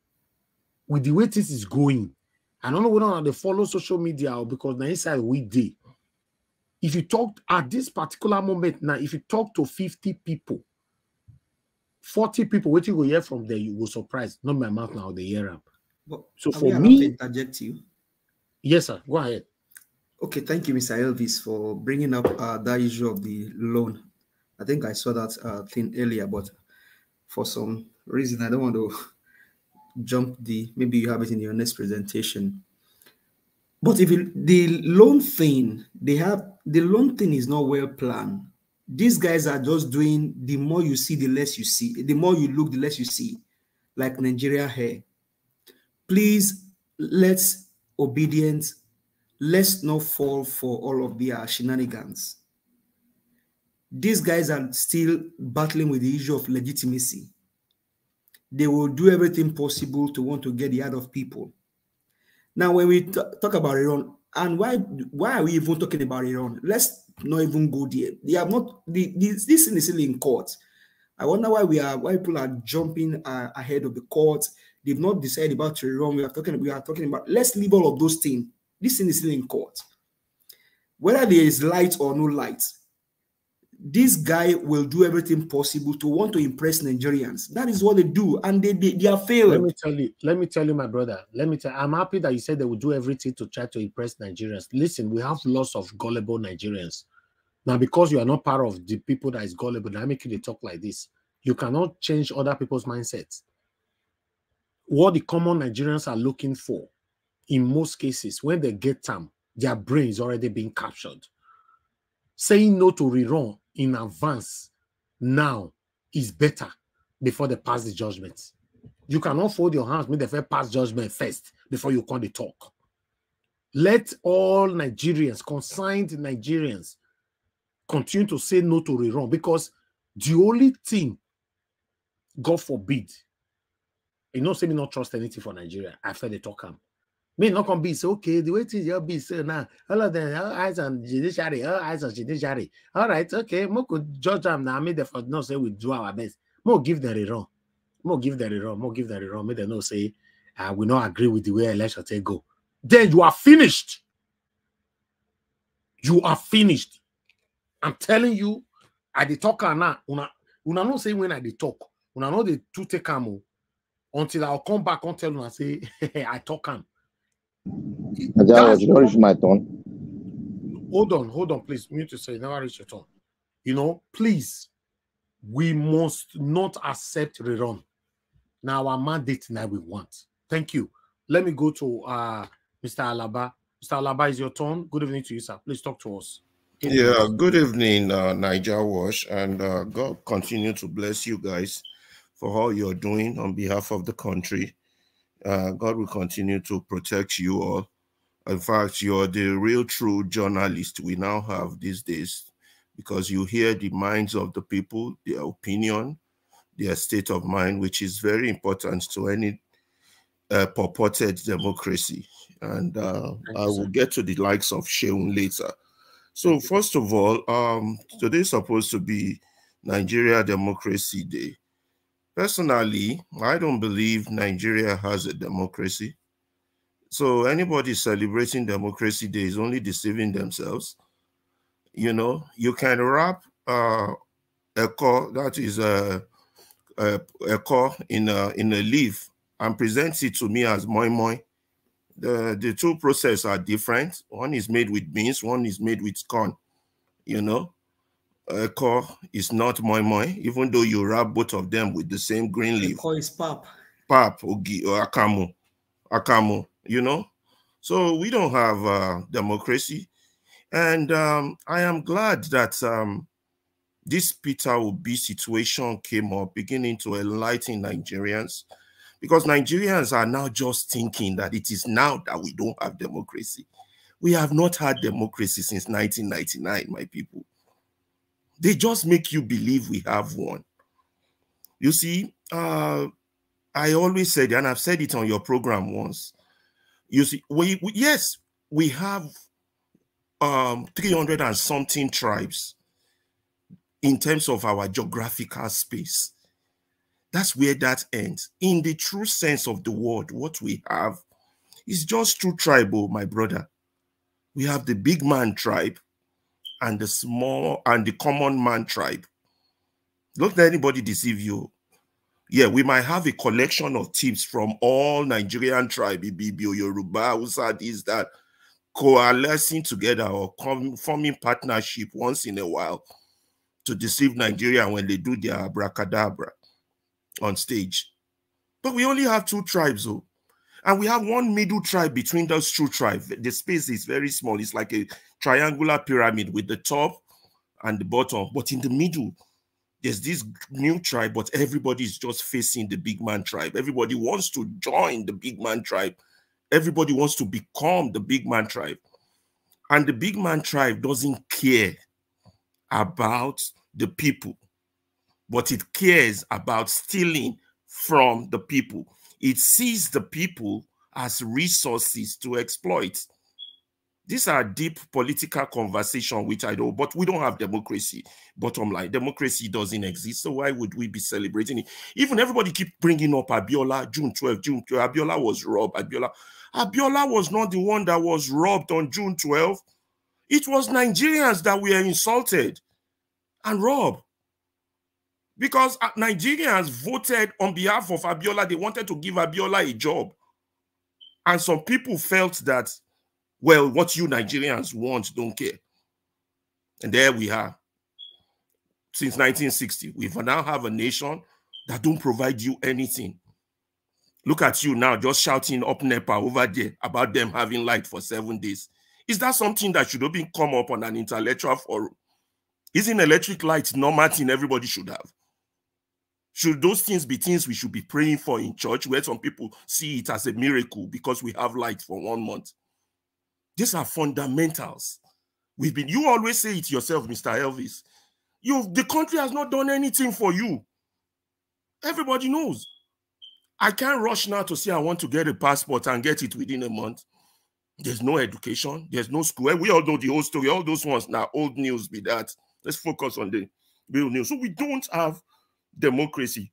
with the way this is going, I don't know whether they follow social media or because now inside we did. If you talk at this particular moment now, if you talk to 50 people, 40 people, what you will hear from there, you will surprise. Not my mouth now, they hear up. But so are for we allowed me, to interject you? Yes, sir. Go ahead. Okay, thank you, Mr. Elvis, for bringing up that issue of the loan. I think I saw that thing earlier, but for some reason, I don't want to jump maybe you have it in your next presentation. But if the loan thing, the loan thing is not well planned. These guys are just doing, the more you see, the less you see. The more you look, the less you see. Like Nigeria here. Please, let's not fall for all of their shenanigans. These guys are still battling with the issue of legitimacy. They will do everything possible to want to get the heart of people. Now, when we talk about Iran, and why are we even talking about Iran? Let's not even go there. They have not. This thing is still in court. I wonder why people are jumping ahead of the court. They've not decided about Iran. We are talking about. Let's leave all of those things. This thing is still in court. Whether there is light or no light, this guy will do everything possible to want to impress Nigerians. That is what they do, and they are failed. Let me tell you, my brother. I'm happy that you said they will do everything to try to impress Nigerians. Listen, we have lots of gullible Nigerians. Now, because you are not part of the people that is gullible, I make you talk like this. You cannot change other people's mindsets. What the common Nigerians are looking for, in most cases, when they get time, their brain is already being captured. Saying no to rerun in advance now is better before they pass the judgment. You cannot fold your hands, make the first pass judgment first before you come to talk. Let all Nigerians, consigned Nigerians, continue to say no to rerun, because the only thing, God forbid, you know, say me not trust anything for Nigeria after they talk them. Me not gonna be so okay. The way it is, you'll be so now. All of them, all eyes on judiciary, all eyes on judiciary. All right, okay. More could judge them now. Me, the not say we do our best. More give them a wrong. More give them a wrong. More give them a wrong. Me, they not say we not agree with the way election take go. Then you are finished. You are finished. I'm telling you, I the talker now. Una not say when I the talk. Una know the two take camo until I'll come back and tell you and say I talk am. You don't reach my turn. Hold on, please. Mute to say never reach your turn. You know, please, we must not accept rerun. Now our mandate now we want. Thank you. Let me go to Mr. Alaba. Mr. Alaba, is your turn. Good evening to you, sir. Please talk to us. Yeah, good evening, Niger Wash, and God continue to bless you guys for all you're doing on behalf of the country. God will continue to protect you all. In fact, you're the real true journalist we now have these days, because you hear the minds of the people, their opinion, their state of mind, which is very important to any purported democracy. And I will get to the likes of Seun later. So first of all, today is supposed to be Nigeria Democracy Day. Personally, I don't believe Nigeria has a democracy. So anybody celebrating Democracy Day is only deceiving themselves. You know, you can wrap a core, that is a core in a leaf, and present it to me as moi moi. The two processes are different. One is made with beans, one is made with corn. You know, core is not moi moi, even though you wrap both of them with the same green leaf. Core is pap. Pap, ogi, or akamu, you know. So we don't have democracy. And I am glad that this Peter Obi situation came up, beginning to enlighten Nigerians, because Nigerians are now just thinking that it is now that we don't have democracy. We have not had democracy since 1999, my people. They just make you believe we have one. You see, I always said, and I've said it on your program once, you see, yes, we have 300 and something tribes in terms of our geographical space. That's where that ends. In the true sense of the word, what we have is just true tribal, my brother. We have the big man tribe and the small and the common man tribe. Don't let anybody deceive you. Yeah, we might have a collection of tips from all Nigerian tribe, Ibibio, Yoruba, Hausa, this, that, coalescing together or forming partnership once in a while to deceive Nigeria when they do their abracadabra on stage. But we only have two tribes, though. And we have one middle tribe between those two tribes. The space is very small. It's like a triangular pyramid with the top and the bottom. But in the middle, there's this new tribe, but everybody is just facing the big man tribe. Everybody wants to join the big man tribe. Everybody wants to become the big man tribe. And the big man tribe doesn't care about the people, but it cares about stealing from the people. It sees the people as resources to exploit. These are deep political conversations, which I know, but we don't have democracy. Bottom line, democracy doesn't exist, so why would we be celebrating it? Even everybody keep bringing up Abiola, June 12, June 12. Abiola was robbed. Abiola was not the one that was robbed on June 12. It was Nigerians that were insulted and robbed. Because Nigerians voted on behalf of Abiola. They wanted to give Abiola a job. And some people felt that, well, what you Nigerians want, don't care. And there we are. Since 1960, we now have a nation that don't provide you anything. Look at you now, just shouting up NEPA over there about them having light for 7 days. Is that something that should have been come up on an intellectual forum? Isn't electric light normal thing everybody should have? Should those things be things we should be praying for in church, where some people see it as a miracle because we have light for 1 month? These are fundamentals. You always say it yourself, Mr. Elvis. The country has not done anything for you. Everybody knows. I can't rush now to say I want to get a passport and get it within a month. There's no education. There's no school. We all know the whole story. All those ones now, old news be that. Let's focus on the real news. So we don't have democracy.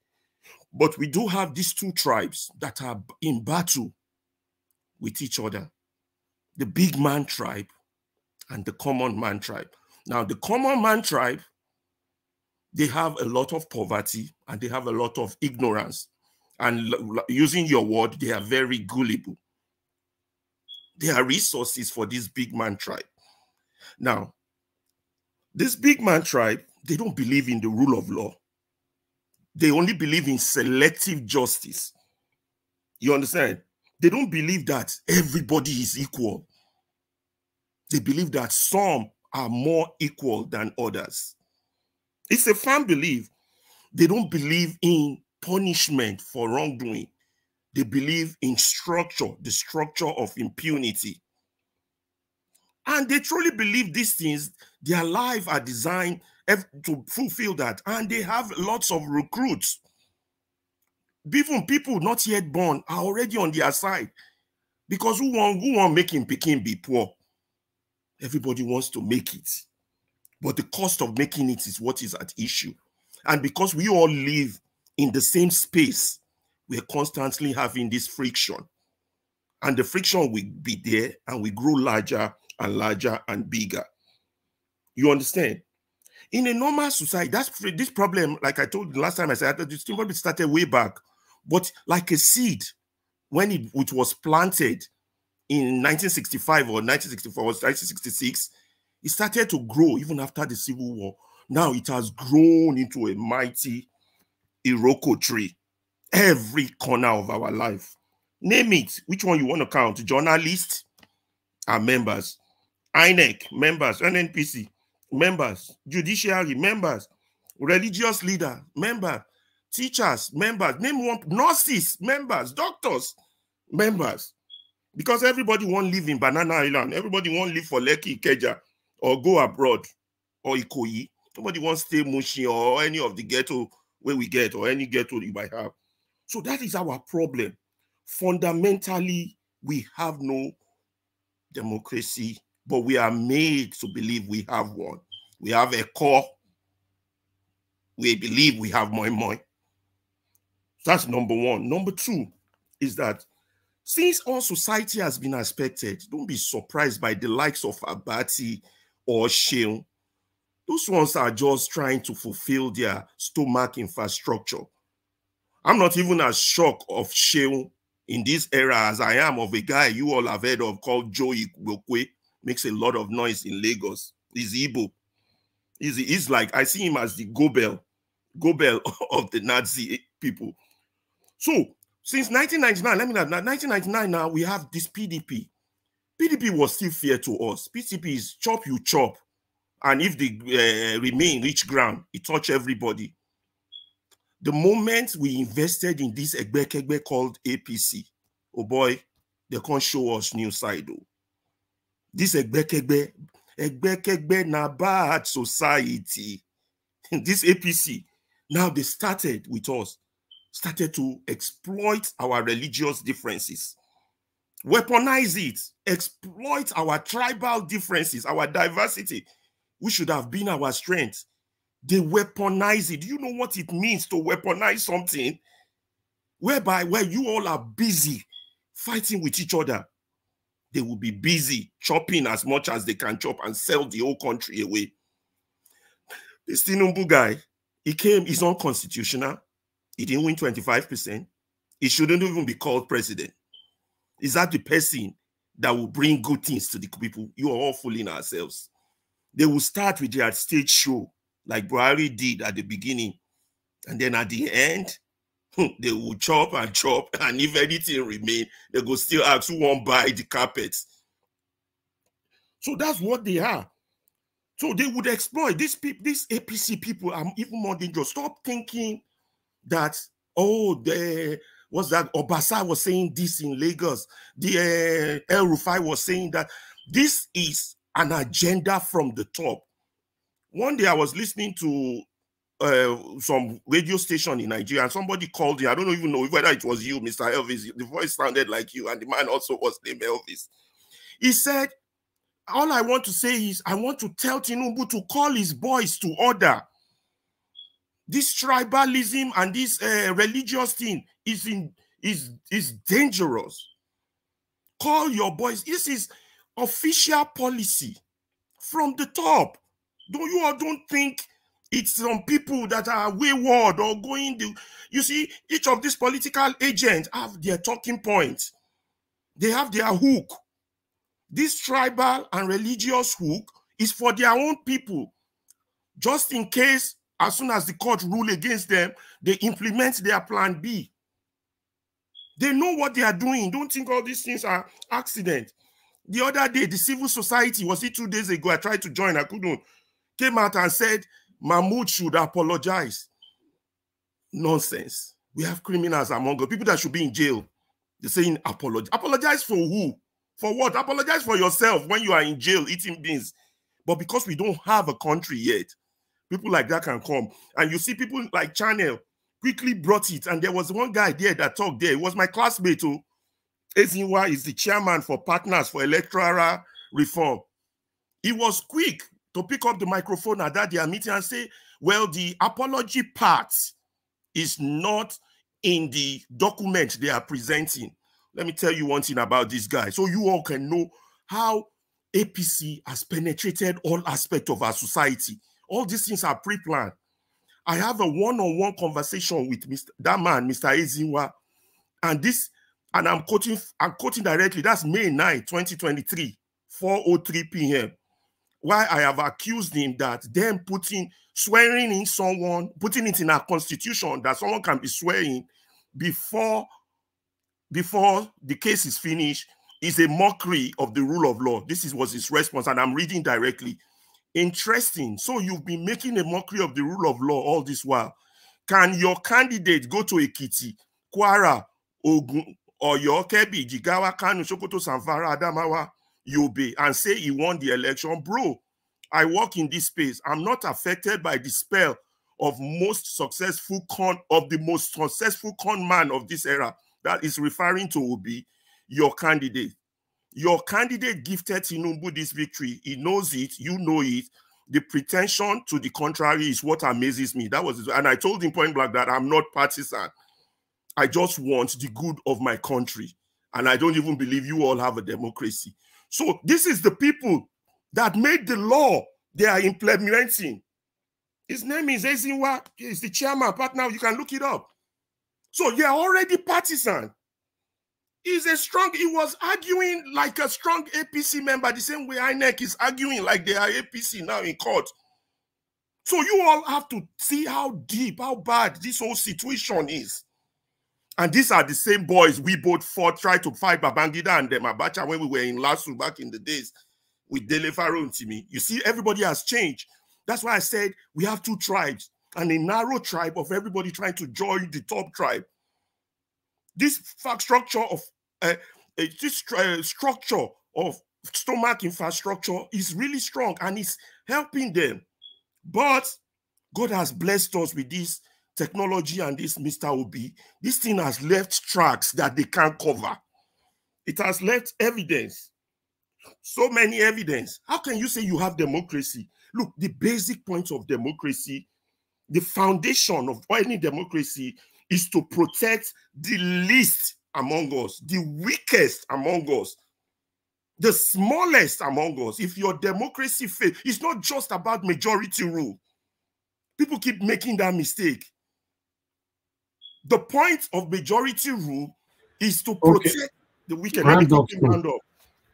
But we do have these two tribes that are in battle with each other. The big man tribe and the common man tribe. Now, the common man tribe, they have a lot of poverty and they have a lot of ignorance. And using your word, they are very gullible. They are resources for this big man tribe. Now, this big man tribe, they don't believe in the rule of law. They only believe in selective justice. You understand? They don't believe that everybody is equal. They believe that some are more equal than others. It's a firm belief. They don't believe in punishment for wrongdoing. They believe in structure, the structure of impunity. And they truly believe these things. Their lives are designed to fulfill that. And they have lots of recruits. Even people not yet born are already on their side. Because who want making Peking be poor? Everybody wants to make it. But the cost of making it is what is at issue. And because we all live in the same space, we're constantly having this friction. And the friction will be there and we grow larger and larger and bigger. You understand? In a normal society, this problem, like I told you last time, I said this thing started way back. But like a seed, when it was planted in 1965 or 1964 or 1966, it started to grow even after the Civil War. Now it has grown into a mighty Iroko tree. Every corner of our life. Name it. Which one you want to count? Journalists are members. INEC, members. NNPC, members. Judiciary, members. Religious leader, members. Teachers, members. Name one. Nurses, members. Doctors, members. Because everybody won't live in Banana Island. Everybody won't live for Lekki, Ikeja, or go abroad, or Ikoyi. Nobody wants to stay Mushi or any of the ghetto where we get, or any ghetto you might have. So that is our problem. Fundamentally, we have no democracy, but we are made to believe we have one. We have a core. We believe we have moi. That's number one. Number two is that since all society has been aspected, don't be surprised by the likes of Abati or Seun. Those ones are just trying to fulfill their stomach infrastructure. I'm not even as shocked of Seun in this era as I am of a guy you all have heard of called Joey Gwokwe. Makes a lot of noise in Lagos. He's Igbo. He's like, I see him as the Gobel of the Nazi people. So, since 1999, let me know, 1999 now, we have this PDP. PDP was still fair to us. PDP is chop, you chop. And if they remain rich ground, it touch everybody. The moment we invested in this Egbekegbe called APC, oh boy, they can't show us new side though. This Egbekegbe na bad society. This APC, now they started with us, started to exploit our religious differences, weaponize it, exploit our tribal differences, our diversity, which should have been our strength. They weaponize it. Do you know what it means to weaponize something where you all are busy fighting with each other? They will be busy chopping as much as they can chop and sell the whole country away. This Tinubu guy, he's unconstitutional. He didn't win 25%. He shouldn't even be called president. Is that the person that will bring good things to the people? You are all fooling ourselves. They will start with their stage show, like Buhari did at the beginning. And then at the end, they will chop, and if anything remain, they go still ask who won't buy the carpets. So that's what they are. So they would exploit these APC people are even more dangerous. Stop thinking that, oh, what's that? Obasa was saying this in Lagos. The El Rufai was saying that. This is an agenda from the top. One day I was listening to some radio station in Nigeria, and somebody called you. I don't even know whether it was you, Mr. Elvis. The voice sounded like you, and the man also was named Elvis. He said, all I want to say is I want to tell Tinubu to call his boys to order. This tribalism and this religious thing is dangerous. Call your boys. This is official policy from the top. Don't think it's some people that are wayward or going to, you see, each of these political agents have their talking points. They have their hook. This tribal and religious hook is for their own people. Just in case, as soon as the court rule against them, they implement their plan B. They know what they are doing. Don't think all these things are accident. The other day, the civil society, was it 2 days ago? I tried to join, I couldn't. Came out and said Mahmoud should apologize. Nonsense. We have criminals among us, people that should be in jail. They're saying apologize. Apologize for who? For what? Apologize for yourself when you are in jail eating beans. But because we don't have a country yet, people like that can come. And you see people like Channel quickly brought it. And there was one guy there that talked there. It was my classmate too. Ezinwa is the chairman for Partners for Electoral Reform. He was quick to pick up the microphone at that their meeting and say, well, the apology part is not in the document they are presenting. Let me tell you one thing about this guy, so you all can know how APC has penetrated all aspects of our society. All these things are pre-planned. I have a one-on-one conversation with that man, Mr. Ezinwa, and I'm quoting directly. That's May 9, 2023, 4:03 p.m. Why I have accused him that them swearing in someone, putting it in our constitution that someone can be swearing before the case is finished is a mockery of the rule of law. This was his response, and I'm reading directly. Interesting. So you've been making a mockery of the rule of law all this while. Can your candidate go to Ekiti, Kwara, Ogun, Oyo, Kebbi, Jigawa, Kanu, Sokoto, Zamfara, Adamawa, Yobe, and say he won the election? Bro, I work in this space. I'm not affected by the spell of the most successful con man of this era. That is referring to Obi, your candidate. Your candidate gifted Tinubu this victory. He knows it. You know it. The pretension to the contrary is what amazes me. That was, and I told him point blank that I'm not partisan. I just want the good of my country. And I don't even believe you all have a democracy. So this is the people that made the law they are implementing. His name is Ezinwa. He's the chairman, partner. You can look it up. So you're already partisan. He was arguing like a strong APC member, the same way INEC is arguing like they are APC now in court. So you all have to see how deep, how bad this whole situation is. And these are the same boys we both tried to fight Babangida and Abacha when we were in Lasu back in the days with Dele Faro and Timi. You see, everybody has changed. That's why I said we have two tribes and a narrow tribe of everybody trying to join the top tribe. This structure of structure of stomach infrastructure is really strong and it's helping them. But God has blessed us with this technology and this Mr. Obi. This thing has left tracks that they can't cover. It has left evidence. So many evidence. How can you say you have democracy? Look, the basic point of democracy, the foundation of any democracy is to protect the least among us, the weakest among us, the smallest among us. If your democracy fails, it's not just about majority rule. People keep making that mistake. The point of majority rule is to protect the weak. Let me quickly round up.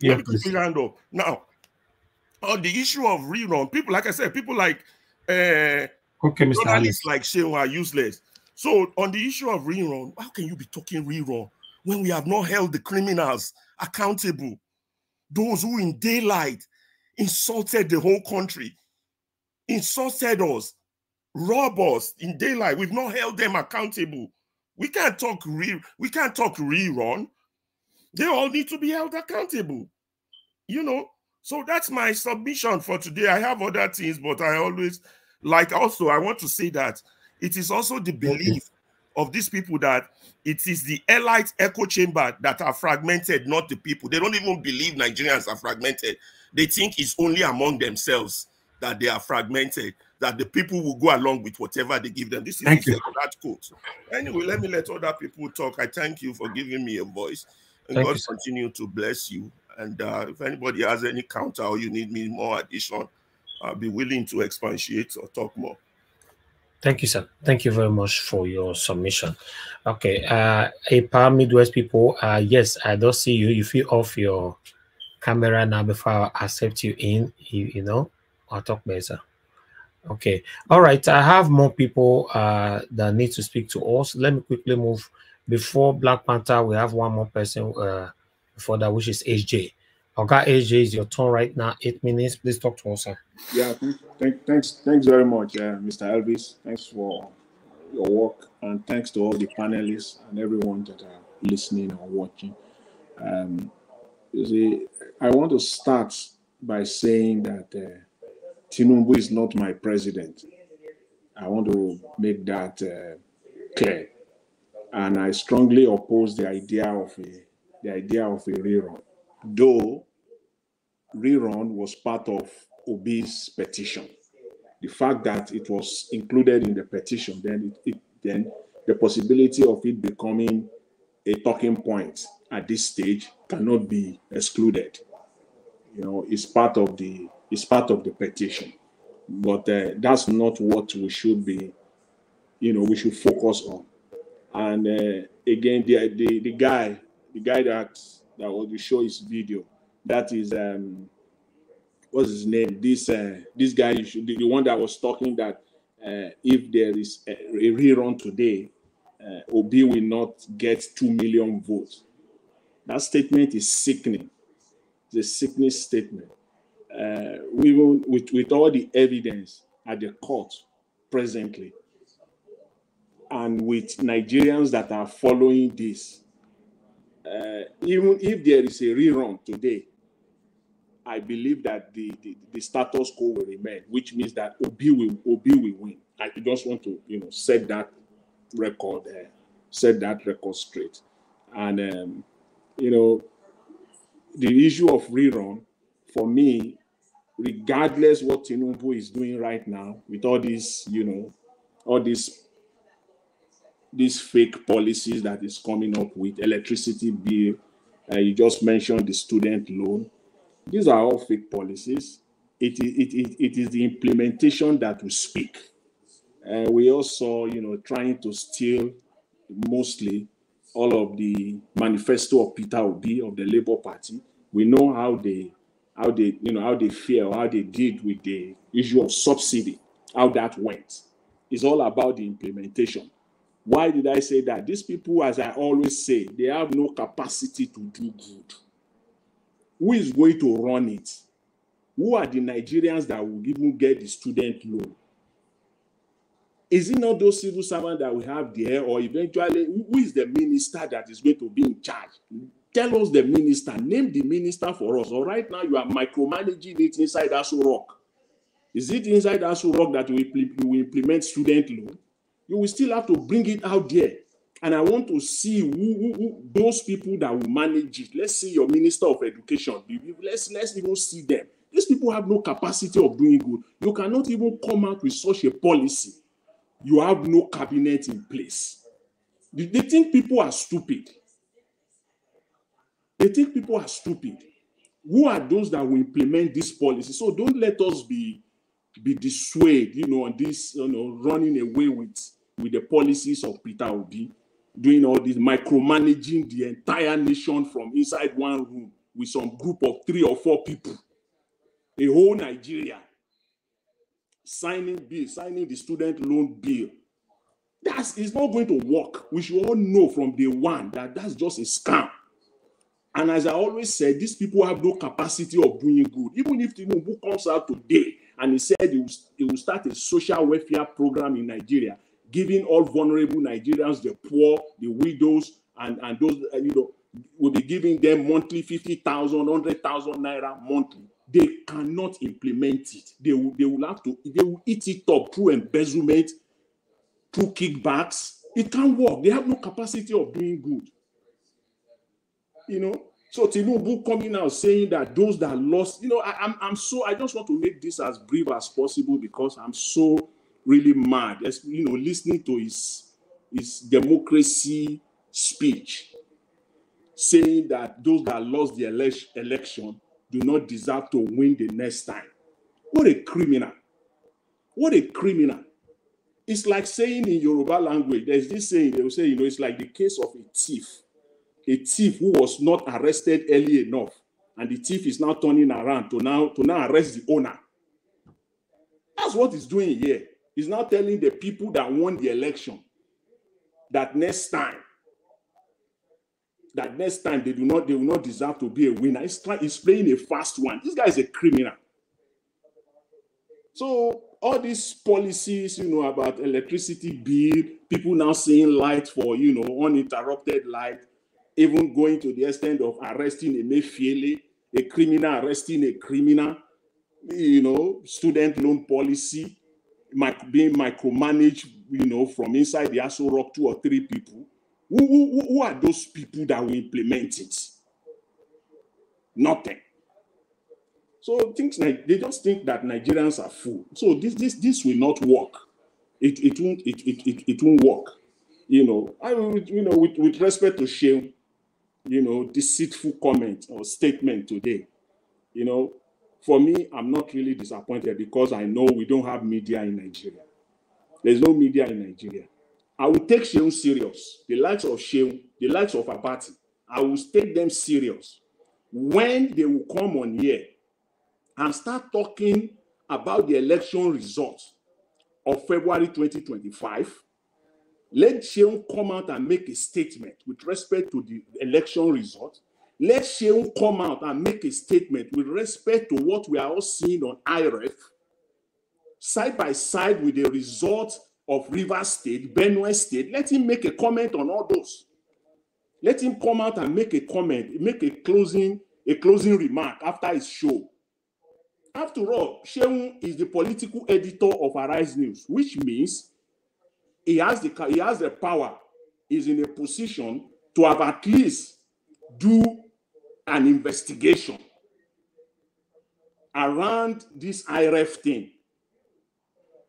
Let me quickly round up. Now, on the issue of rerun, people, like I said, people like journalists like Seun are useless. So on the issue of rerun, how can you be talking rerun when we have not held the criminals accountable? Those who in daylight insulted the whole country, insulted us, robbed us in daylight. We've not held them accountable. We can't talk rerun. They all need to be held accountable. You know, so that's my submission for today. I have other things, but I always I want to say that it is also the belief of these people that it is the elite echo chamber that are fragmented, not the people. They don't even believe Nigerians are fragmented. They think it's only among themselves that they are fragmented, that the people will go along with whatever they give them. This is that quote. Anyway, let me let other people talk. I thank you for giving me a voice. And God continue to bless you. And if anybody has any counter or you need me more addition, I'll be willing to expatiate or talk more. Thank you, sir. Thank you very much for your submission. Okay, APA Midwest people, yes, I don't see you. If you off your camera now before I accept you in, you know, I'll talk better. Okay, all right. I have more people that need to speak to us. Let me quickly move. Before Black Panther, we have one more person before that, which is HJ. Oga AJ, is your turn right now. 8 minutes. Please talk to us, sir. Yeah, thanks very much, Mr. Elvis. Thanks for your work, and thanks to all the panelists and everyone that are listening or watching. You see, I want to start by saying that Tinubu is not my president. I want to make that clear, and I strongly oppose the idea of a rerun. Though rerun was part of Obi's petition, the fact that it was included in the petition, then then the possibility of it becoming a talking point at this stage cannot be excluded. You know, it's part of the petition, but that's not what we should be. You know, we should focus on. And again, the guy that will show his video, that is what's his name? This guy, the one that was talking that if there is a rerun today, Obi will not get 2 million votes. That statement is sickening. It's a sickening statement. Even with all the evidence at the court presently, and with Nigerians that are following this, even if there is a rerun today, I believe that the status quo will remain, which means that Obi will win. I just want to set that record straight. And the issue of rerun, for me, regardless what Tinubu is doing right now with all these fake policies that is coming up with, electricity bill, you just mentioned the student loan. These are all fake policies. It is the implementation that will speak. We also, trying to steal mostly all of the manifesto of Peter Obi of the Labour Party. We know how they feel, how they did with the issue of subsidy, how that went. It's all about the implementation. Why did I say that? These people, as I always say, they have no capacity to do good. Who is going to run it? Who are the Nigerians that will even get the student loan? Is it not those civil servants that we have there, or eventually, who is the minister that is going to be in charge? Tell us the minister. Name the minister for us. Or right now, you are micromanaging it inside Aso Rock. Is it inside Aso Rock that you will implement student loan? You will still have to bring it out there. And I want to see who those people that will manage it. Let's see your Minister of Education. Let's even see them. These people have no capacity of doing good. You cannot even come out with such a policy. You have no cabinet in place. They think people are stupid. They think people are stupid. Who are those that will implement this policy? So don't let us be dissuaded, on this, running away with the policies of Peter Obi, doing all this, micromanaging the entire nation from inside one room with some group of 3 or 4 people, a whole Nigeria, signing the student loan bill. It's not going to work. We should all know from day one that that's just a scam. And as I always said, these people have no capacity of doing good. Even if Tinubu comes out today and he said he will start a social welfare program in Nigeria, giving all vulnerable Nigerians, the poor, the widows, and those, will be giving them monthly 50,000, 100,000 naira monthly. They cannot implement it. They will eat it up through embezzlement, through kickbacks. It can't work. They have no capacity of doing good. So Tinubu coming out saying that those that lost, I just want to make this as brief as possible because I'm so really mad, listening to his democracy speech, saying that those that lost the election do not deserve to win the next time. What a criminal. What a criminal. It's like saying in Yoruba language, there's this saying, they will say, it's like the case of a thief who was not arrested early enough, and the thief is now turning around to now arrest the owner. That's what he's doing here. He's now telling the people that won the election that next time that next time they will not deserve to be a winner. He's playing a fast one. This guy is a criminal. So all these policies, about electricity bill, people now seeing light for, uninterrupted light, even going to the extent of arresting a Mefiele, a criminal arresting a criminal, student loan policy, being micromanaged, from inside the Aso Rock, 2 or 3 people. Who are those people that will implement it? Nothing. So they just think that Nigerians are fool. So this will not work. It won't work. With respect to Seun, deceitful comment or statement today, for me, I'm not really disappointed because I know we don't have media in Nigeria. There's no media in Nigeria. I will take Seun serious. The likes of Seun, the likes of Abati, I will take them serious when they will come on here and start talking about the election results of February 2025. Let Seun come out and make a statement with respect to the election results. Let Seun come out and make a statement with respect to what we are all seeing on IRF, side by side with the results of Rivers State, Benue State. Let him make a comment on all those. Let him come out and make a comment, make a closing remark after his show. After all, Seun is the political editor of Arise News, which means he has the power, is in a position to have at least do an investigation around this IRF thing.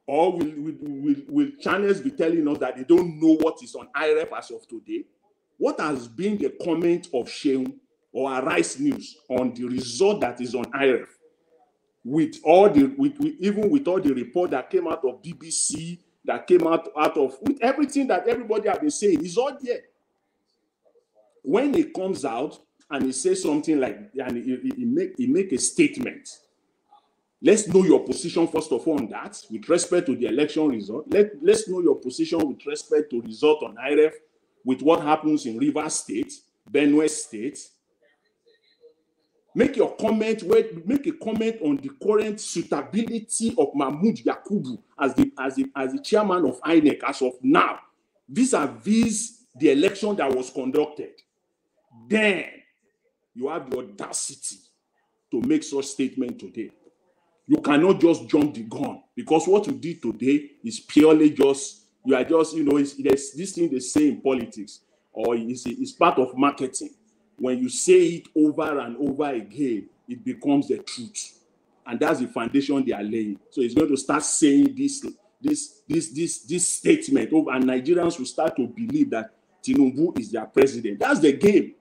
Or will channels be telling us that they don't know what is on IRF as of today? What has been the comment of Seun or Arise News on the result that is on IRF? With all even with all the report that came out of BBC, that came out of with everything that everybody has been saying, is all there. When it comes out and he says something like, and he make a statement, let's know your position first of all on that with respect to the election result. Let's know your position with respect to result on IRF, with what happens in Rivers State, Benue State. Make a comment on the current suitability of Mahmoud Yakubu as the chairman of INEC as of now, vis-a-vis the election that was conducted. Then you have the audacity to make such statement today. You cannot just jump the gun, because what you did today is purely this thing they say in politics, or it's part of marketing. When you say it over and over again, it becomes the truth. And that's the foundation they are laying. So it's going to start saying this statement, and Nigerians will start to believe that Tinubu is their president. That's the game.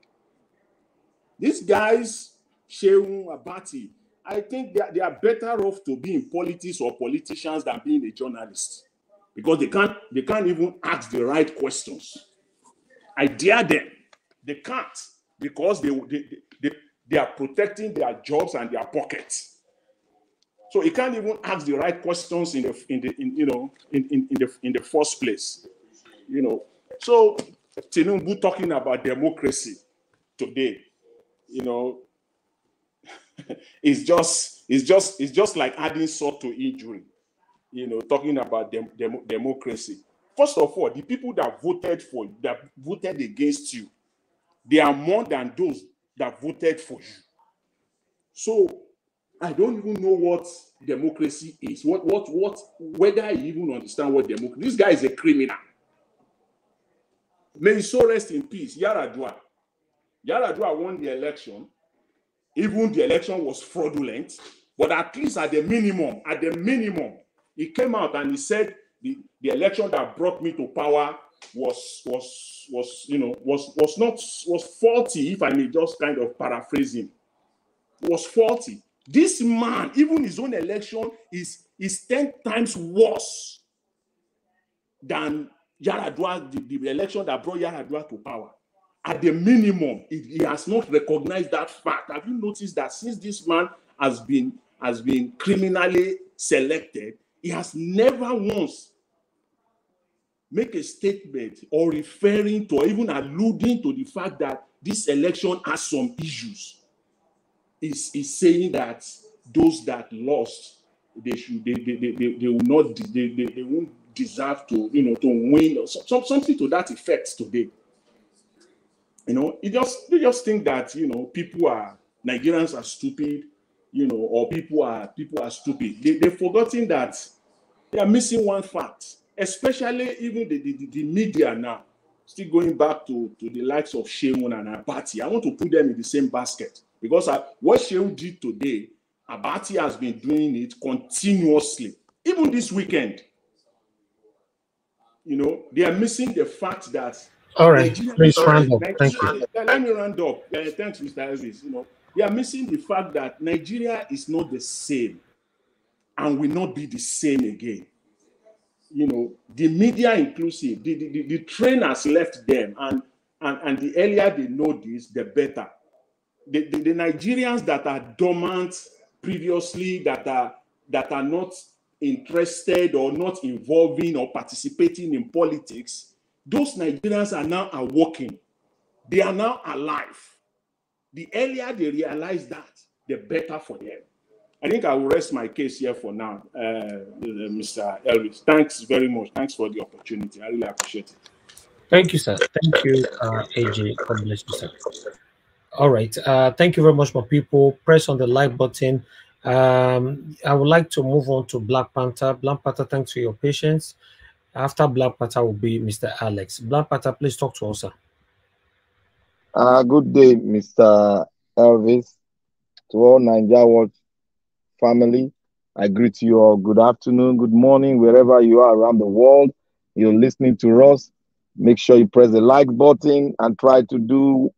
These guys, Seun, Abati, I think they are better off to be in politics or politicians than being a journalist, because they can't even ask the right questions. I dare them. They can't, because they are protecting their jobs and their pockets. So he can't even ask the right questions in the first place. So Tinubu talking about democracy today, it's just like adding salt to injury, talking about democracy. First of all, the people that voted against you, they are more than those that voted for you. So I don't even know what democracy is. Whether I even understand what democracy. This guy is a criminal. May his soul rest in peace. Yaradua won the election. Even the election was fraudulent, but at least at the minimum, he came out and he said the election that brought me to power was faulty, if I may just kind of paraphrase him. Was faulty. This man, even his own election is 10 times worse than Yaradua, the election that brought Yaradua to power. At the minimum, he has not recognized that fact. Have you noticed that since this man has been criminally selected, he has never once make a statement or referring to or even alluding to the fact that this election has some issues is saying that those that lost, they will not, they won't deserve to, you know, to win or something to that effect today. You know, they just think that, you know, Nigerians are stupid, you know, or people are stupid. They've forgotten that they are missing one fact, especially even the media now. Still going back to the likes of Seun and Abati. I want to put them in the same basket because what Seun did today, Abati has been doing it continuously. Even this weekend, you know, they are missing the fact that all right, please round up. Thank you. Let me round up. Thanks, Mr. Elvis. You know, they are missing the fact that Nigeria is not the same and will not be the same again. You know, the media inclusive, the train has left them, and the earlier they know this, the better. The Nigerians that are dormant previously, that are not interested or not involving or participating in politics, those Nigerians are now awakening. They are now alive. The earlier they realize that, the better for them. I think I will rest my case here for now, Mr. Elvis. Thanks very much. Thanks for the opportunity. I really appreciate it. Thank you, sir. Thank you, AJ. God bless you, sir. All right. Thank you very much, my people. Press on the like button. I would like to move on to Black Panther. Black Panther, thanks for your patience. After Black Panther will be Mr. Alex. Black Panther, please talk to us, sir. Good day, Mr. Elvis, to all Nigeria World family. I greet you all. Good afternoon, good morning, wherever you are around the world. You're listening to us. Make sure you press the like button and try to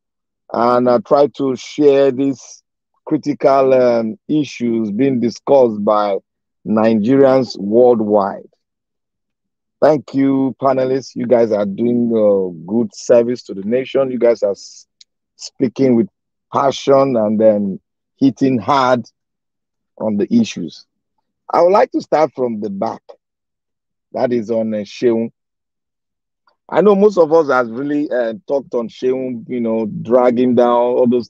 share these critical issues being discussed by Nigerians worldwide. Thank you, panelists. You guys are doing good service to the nation. You guys are speaking with passion and then hitting hard on the issues. I would like to start from the back. That is on Seun. I know most of us has really talked on Seun, you know, dragging down all those.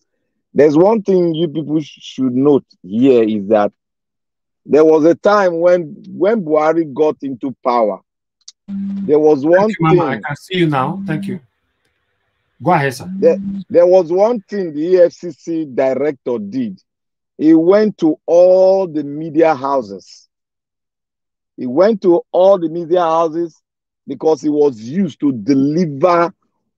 There's one thing you people should note here is that there was a time when Buhari got into power. There was one thing. Mama, I can see you now. Thank you. Go ahead, sir. There was one thing the EFCC director did. He went to all the media houses. He went to all the media houses because he was used to deliver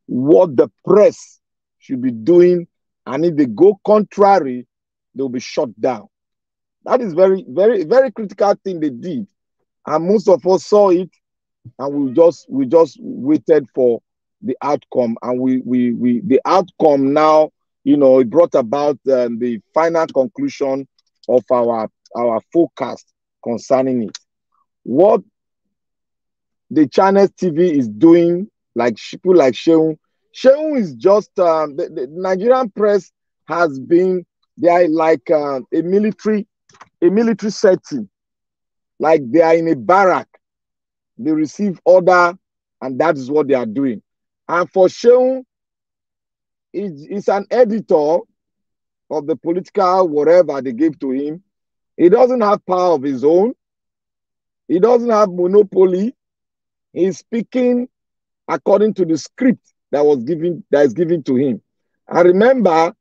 what the press should be doing. And if they go contrary, they'll be shut down. That is very, very, very critical thing they did. And most of us saw it, and we just waited for the outcome. And the outcome now, you know, it brought about the final conclusion of our forecast concerning it. What the Channels TV is doing, like people like Seun is just the Nigerian press has been there like a military setting, like they are in a barrack. They receive order, and that is what they are doing. And for Seun, he's an editor of the political whatever they gave to him. He doesn't have power of his own. He doesn't have monopoly. He's speaking according to the script that is given to him. I remember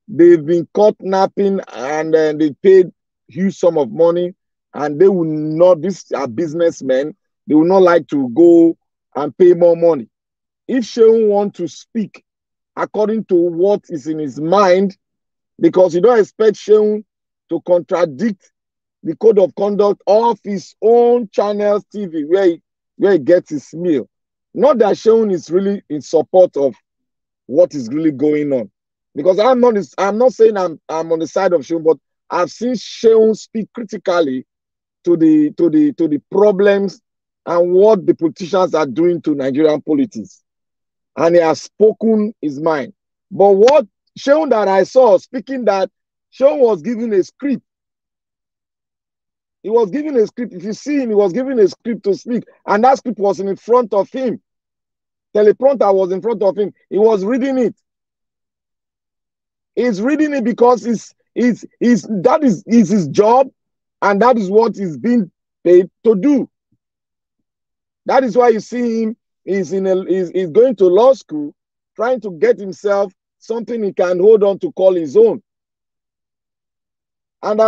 they've been caught napping, and they paid huge sum of money, and they will not. These are businessmen. They will not like to go and pay more money. If Seun wants to speak according to what is in his mind, because you don't expect Seun to contradict the code of conduct of his own Channels TV, where he gets his meal. Not that Seun is really in support of what is really going on, because I'm not saying I'm on the side of Seun, but I've seen Seun speak critically to the problems and what the politicians are doing to Nigerian politics, and he has spoken his mind. But what Seun that I saw speaking, that Seun was given a script. He was given a script. If you see him, he was given a script to speak, and that script was in front of him. Teleprompter was in front of him. He was reading it. He's reading it because that is his job, and that is what he's being paid to do. That is why you see him. He's going to law school, trying to get himself something he can hold on to call his own. And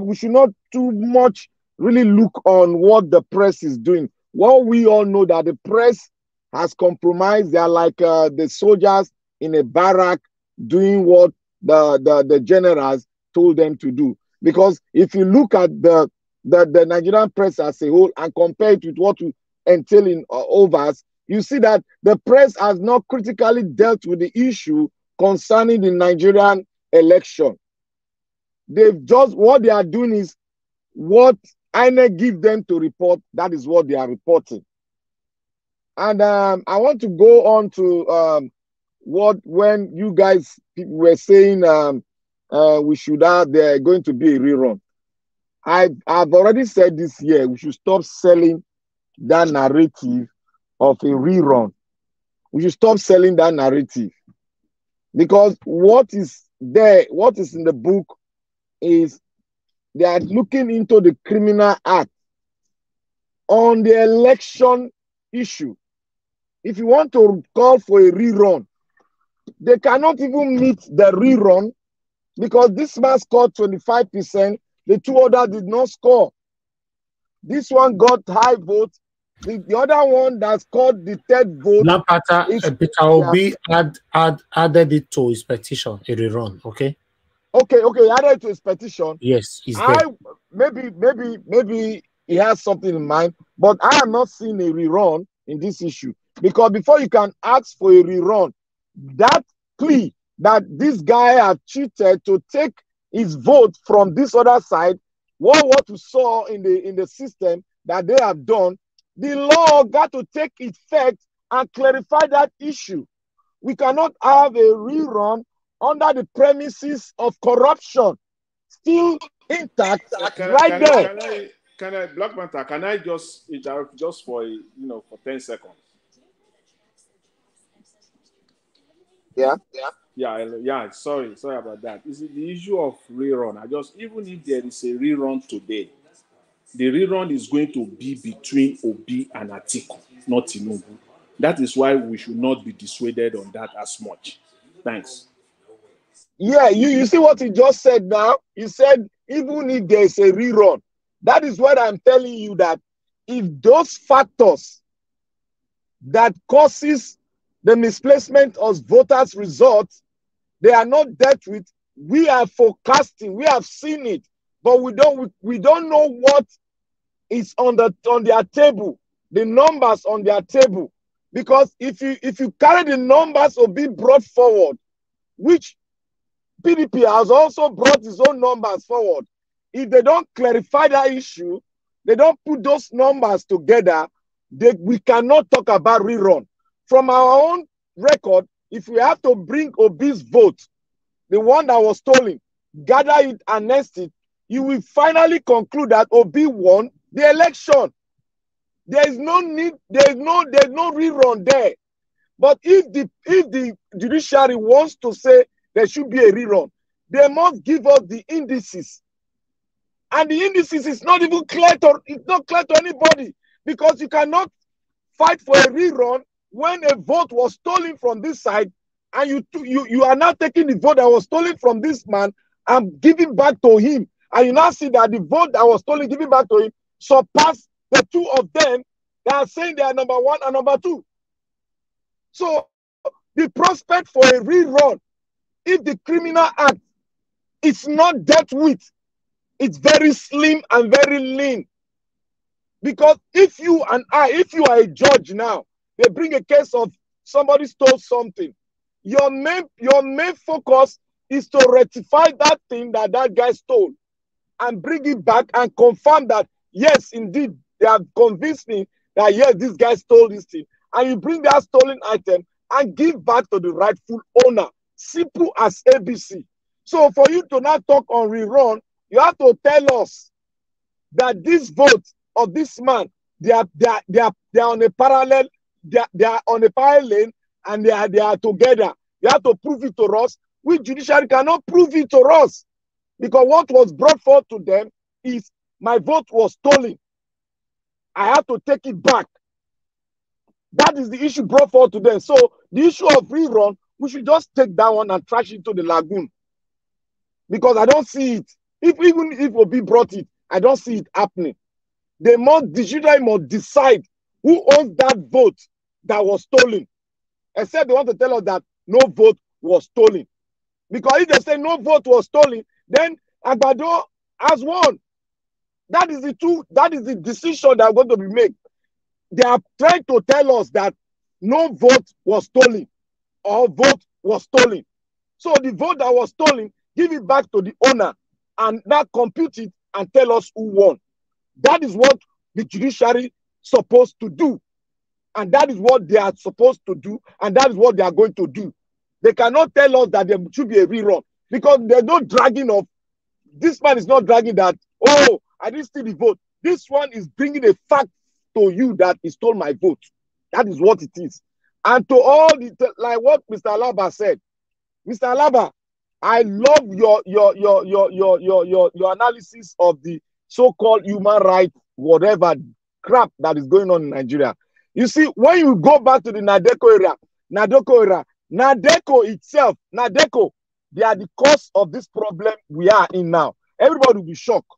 we should not too much really look on what the press is doing. Well, we all know that the press has compromised. They are like the soldiers in a barrack doing what the generals told them to do. Because if you look at the Nigerian press as a whole and compare it with what we entail in overs, you see that the press has not critically dealt with the issue concerning the Nigerian election. What they are doing is what INEC give them to report, that is what they are reporting. And I want to go on to when you guys were saying we should have, there going to be a rerun. I've already said this year, we should stop selling that narrative of a rerun. We should stop selling that narrative. Because what is there, what is in the book is they are looking into the criminal act on the election issue. If you want to call for a rerun, they cannot even meet the rerun because this man scored 25%, the two others did not score. This one got high votes. The other one that scored the third vote. Peter Obi added it to his petition, a rerun, okay? Okay, added to his petition. Yes, he's there. Maybe he has something in mind, but I am not seeing a rerun in this issue. Because before you can ask for a rerun, that plea that this guy have cheated to take his vote from this other side, what we saw in the system that they have done, the law got to take effect and clarify that issue. We cannot have a rerun under the premises of corruption still intact there. Can I, Black Panther, can I just interrupt just for for 10 seconds? Yeah. Sorry about that. Is it the issue of rerun? Even if there is a rerun today, the rerun is going to be between Obi and Atiku, not Tinubu. That is why we should not be dissuaded on that as much. Thanks. Yeah, you see what he just said now? He said even if there is a rerun, that is what I'm telling you, that if those factors that causes the misplacement of voters' results, they are not dealt with, we are forecasting, we have seen it, but we don't know what is on their table, the numbers on their table. Because if you carry the numbers to be brought forward, which PDP has also brought his own numbers forward, if they don't clarify that issue, they don't put those numbers together, we cannot talk about rerun. From our own record, if we have to bring Obi's vote, the one that was stolen, gather it and nest it, you will finally conclude that Obi won the election. There is no need, there's no rerun there. But if the judiciary wants to say there should be a rerun, they must give us the indices. And the indices is not even clear to anybody, because you cannot fight for a rerun when a vote was stolen from this side, and you are now taking the vote that was stolen from this man and giving back to him. And you now see that the vote that was stolen, giving back to him, surpass the two of them that are saying they are number one and number two. So the prospect for a rerun, if the criminal act is not dealt with, it's very slim and very lean. Because if you are a judge now, they bring a case of somebody stole something, your main focus is to rectify that thing that guy stole and bring it back and confirm that, yes, indeed, they have convinced me that, yes, this guy stole this thing. And you bring that stolen item and give back to the rightful owner. Simple as ABC. So for you to not talk on rerun, you have to tell us that this vote of this man, they are on a parallel, they are on a parallel lane, and they are together. You have to prove it to us. We judiciary cannot prove it to us, because what was brought forth to them is my vote was stolen. I have to take it back. That is the issue brought forth to them. So the issue of rerun, we should just take that one and trash it to the lagoon, because I don't see it. Even if Obi brought it, I don't see it happening. The judiciary must decide who owns that vote that was stolen. Except they want to tell us that no vote was stolen. Because if they say no vote was stolen, then Agbado has won. That is the decision that are going to be made. They are trying to tell us that no vote was stolen or vote was stolen. So the vote that was stolen, give it back to the owner and now compute it and tell us who won. That is what the judiciary supposed to do. And that is what they are supposed to do. And that is what they are going to do. They cannot tell us that there should be a rerun, because there's no dragging of, this man is not dragging that, oh, I didn't steal the vote. This one is bringing a fact to you that he stole my vote. That is what it is. And to all the, like what Mr. Alaba said, Mr. Alaba, I love your analysis of the so-called human rights, whatever crap that is going on in Nigeria. You see, when you go back to the Nadeko era, Nadeko itself, they are the cause of this problem we are in now. Everybody will be shocked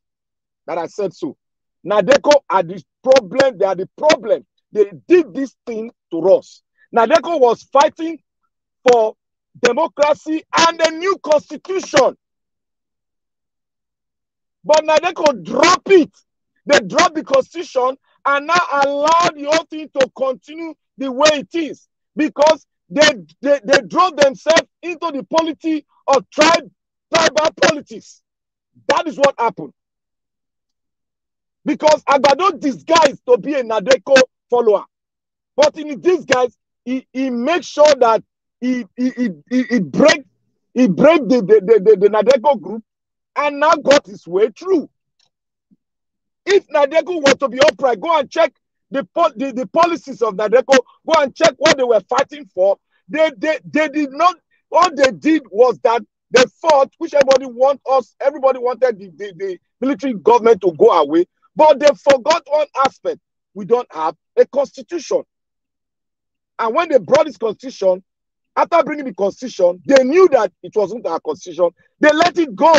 that I said so. Nadeko are the problem, they are the problem. They did this thing to us. Nadeko was fighting for democracy and a new constitution. But Nadeko dropped it. They dropped the constitution and now allow the whole thing to continue the way it is, because they drove themselves into the politics of tribal politics. That is what happened. Because Agbado disguised to be a Nadeko follower, but in his disguise, he makes sure that he break the Nadeko group and now got his way through. If Nadeko were to be upright, go and check the policies of Nadeko. Go and check what they were fighting for. They did not. All they did was that they fought, which everybody wanted the military government to go away. But they forgot one aspect. We don't have a constitution. And when they brought this constitution, after bringing the constitution, they knew that it wasn't our constitution. They let it go.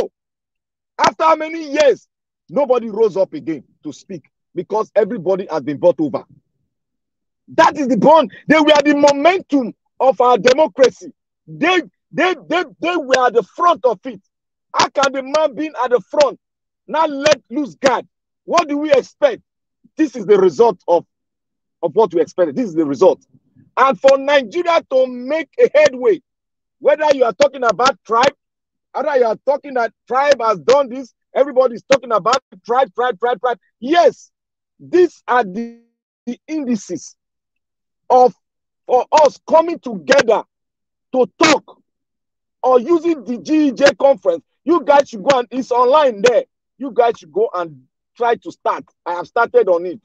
After how many years? Nobody rose up again to speak, because everybody has been bought over. That is the bond. They were the momentum of our democracy. They were at the front of it. How can the man be at the front now let loose guard? What do we expect? This is the result of what we expected. This is the result. And for Nigeria to make a headway, whether you are talking about tribe, whether you are talking that tribe has done this, everybody's talking about tribe. Yes, these are the indices for us coming together to talk, or using the GEJ conference. You guys should go, and it's online there. You guys should go and try to start. I have started on it.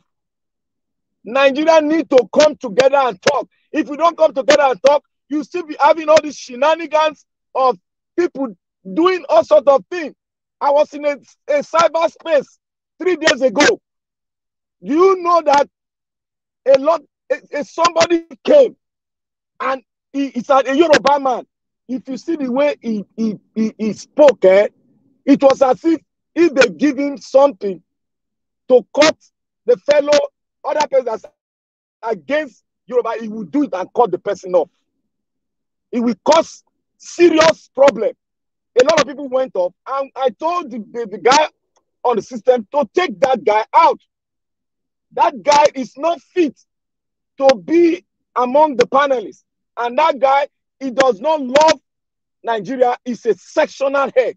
Nigeria need to come together and talk. If you don't come together and talk, you still be having all these shenanigans of people doing all sorts of things. I was in a cyberspace 3 days ago. Do you know that somebody came and he's a Yoruba man? If you see the way he spoke, it was as if they give him something to cut the fellow other person that's against Yoruba, he will do it and cut the person off. It will cause serious problem. A lot of people went off, and I told the guy on the system to take that guy out. That guy is not fit to be among the panelists. And that guy, he does not love Nigeria. He's a sectional head.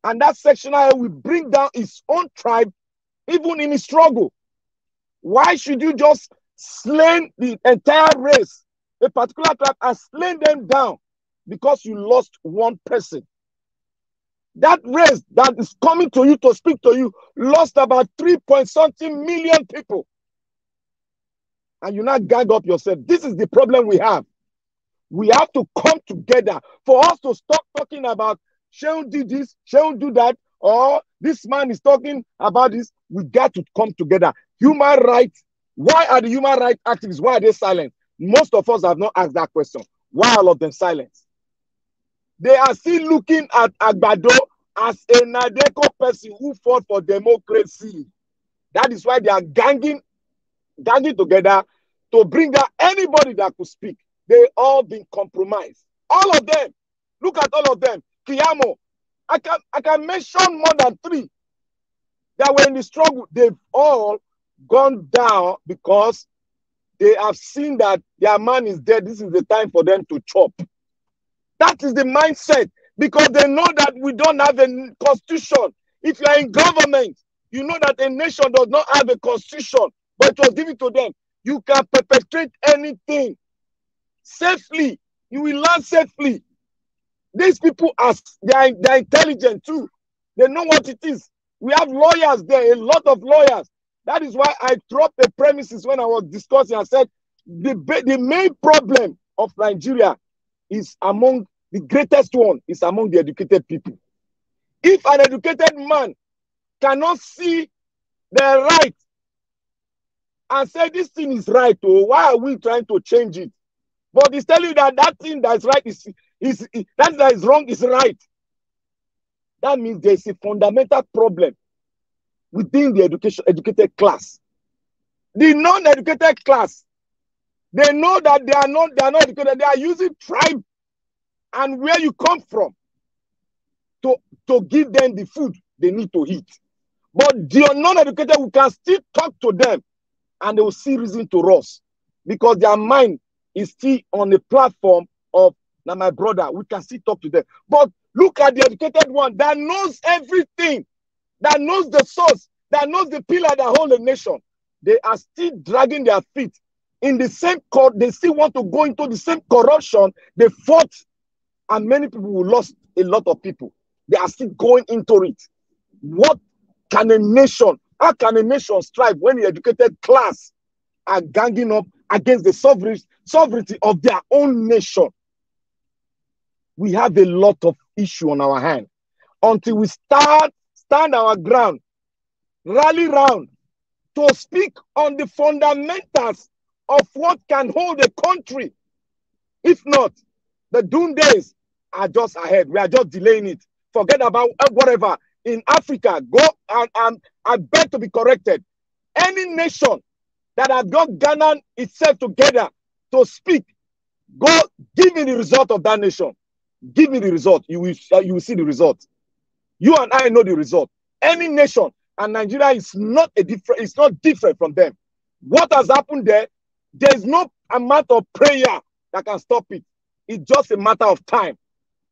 And that sectional head will bring down his own tribe, even in his struggle. Why should you just slay the entire race, a particular tribe, and slay them down because you lost one person? That race that is coming to you to speak to you lost about 3-point-something million people. And you now gang up yourself. This is the problem we have. We have to come together for us to stop talking about Seun do this, Seun do that, or this man is talking about this. We got to come together. Human rights. Why are the human rights activists, why are they silent? Most of us have not asked that question. Why all of them silent? They are still looking at Agbado as a Nadeko person who fought for democracy. That is why they are ganging together to bring out anybody that could speak. They all been compromised. All of them. Look at all of them. Kiyamo. I can mention more than 3 that were in the struggle. They've all gone down because they have seen that their man is dead. This is the time for them to chop. That is the mindset, because they know that we don't have a constitution. If you are in government, you know that a nation does not have a constitution, but it was given to them. You can perpetrate anything safely. You will learn safely. These people, they're intelligent too. They know what it is. We have lawyers there, a lot of lawyers. That is why I dropped the premises when I was discussing. I said the main problem of Nigeria is among the greatest one is among the educated people. If an educated man cannot see the right and say this thing is right, or why are we trying to change it? But he's telling you that that thing that's right that is wrong is right. That means there's a fundamental problem within the educated class. The non-educated class, they know that they are not educated. They are using tribe and where you come from to give them the food they need to eat. But the non-educated, we can still talk to them and they will see reason to us because their mind is still on the platform of, now my brother, we can still talk to them. But look at the educated one that knows everything, that knows the source, that knows the pillar that hold the nation. They are still dragging their feet in the same court. They still want to go into the same corruption they fought, and many people will lost a lot of people. They are still going into it. What can a nation, how can a nation strive when the educated class are ganging up against the sovereignty of their own nation? We have a lot of issue on our hand. Until we stand our ground, rally round to speak on the fundamentals of what can hold a country. If not, the doom days are just ahead. We are just delaying it. Forget about whatever. In Africa, go and I beg to be corrected. Any nation that has got Ghana itself together to speak, go give me the result of that nation. Give me the result. You will see the result. You and I know the result. Any nation, and Nigeria is not different. It's not different from them. What has happened there? There's no amount of prayer that can stop it. It's just a matter of time.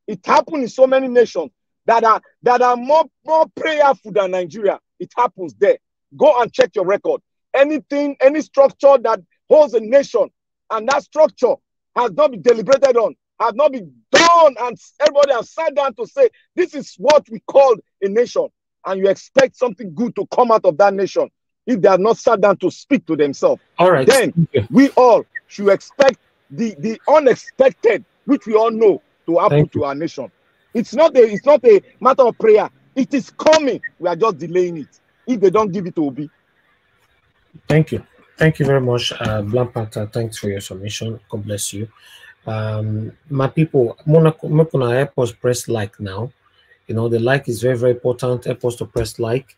It happened in so many nations that are more prayerful than Nigeria. It happens there. Go and check your record. Anything, any structure that holds a nation, and that structure has not been deliberated on, has not been done, and everybody has sat down to say, this is what we call a nation. And you expect something good to come out of that nation if they have not sat down to speak to themselves. All right. Then we all should expect the unexpected, which we all know to happen to our nation. It's not a matter of prayer. It is coming. We are just delaying it. If they don't give it to Obi. Thank you. Thank you very much, Black Panther. Thanks for your submission. God bless you. My people, Mona, help us press like now. You know, the like is very, very important. Help us to press like.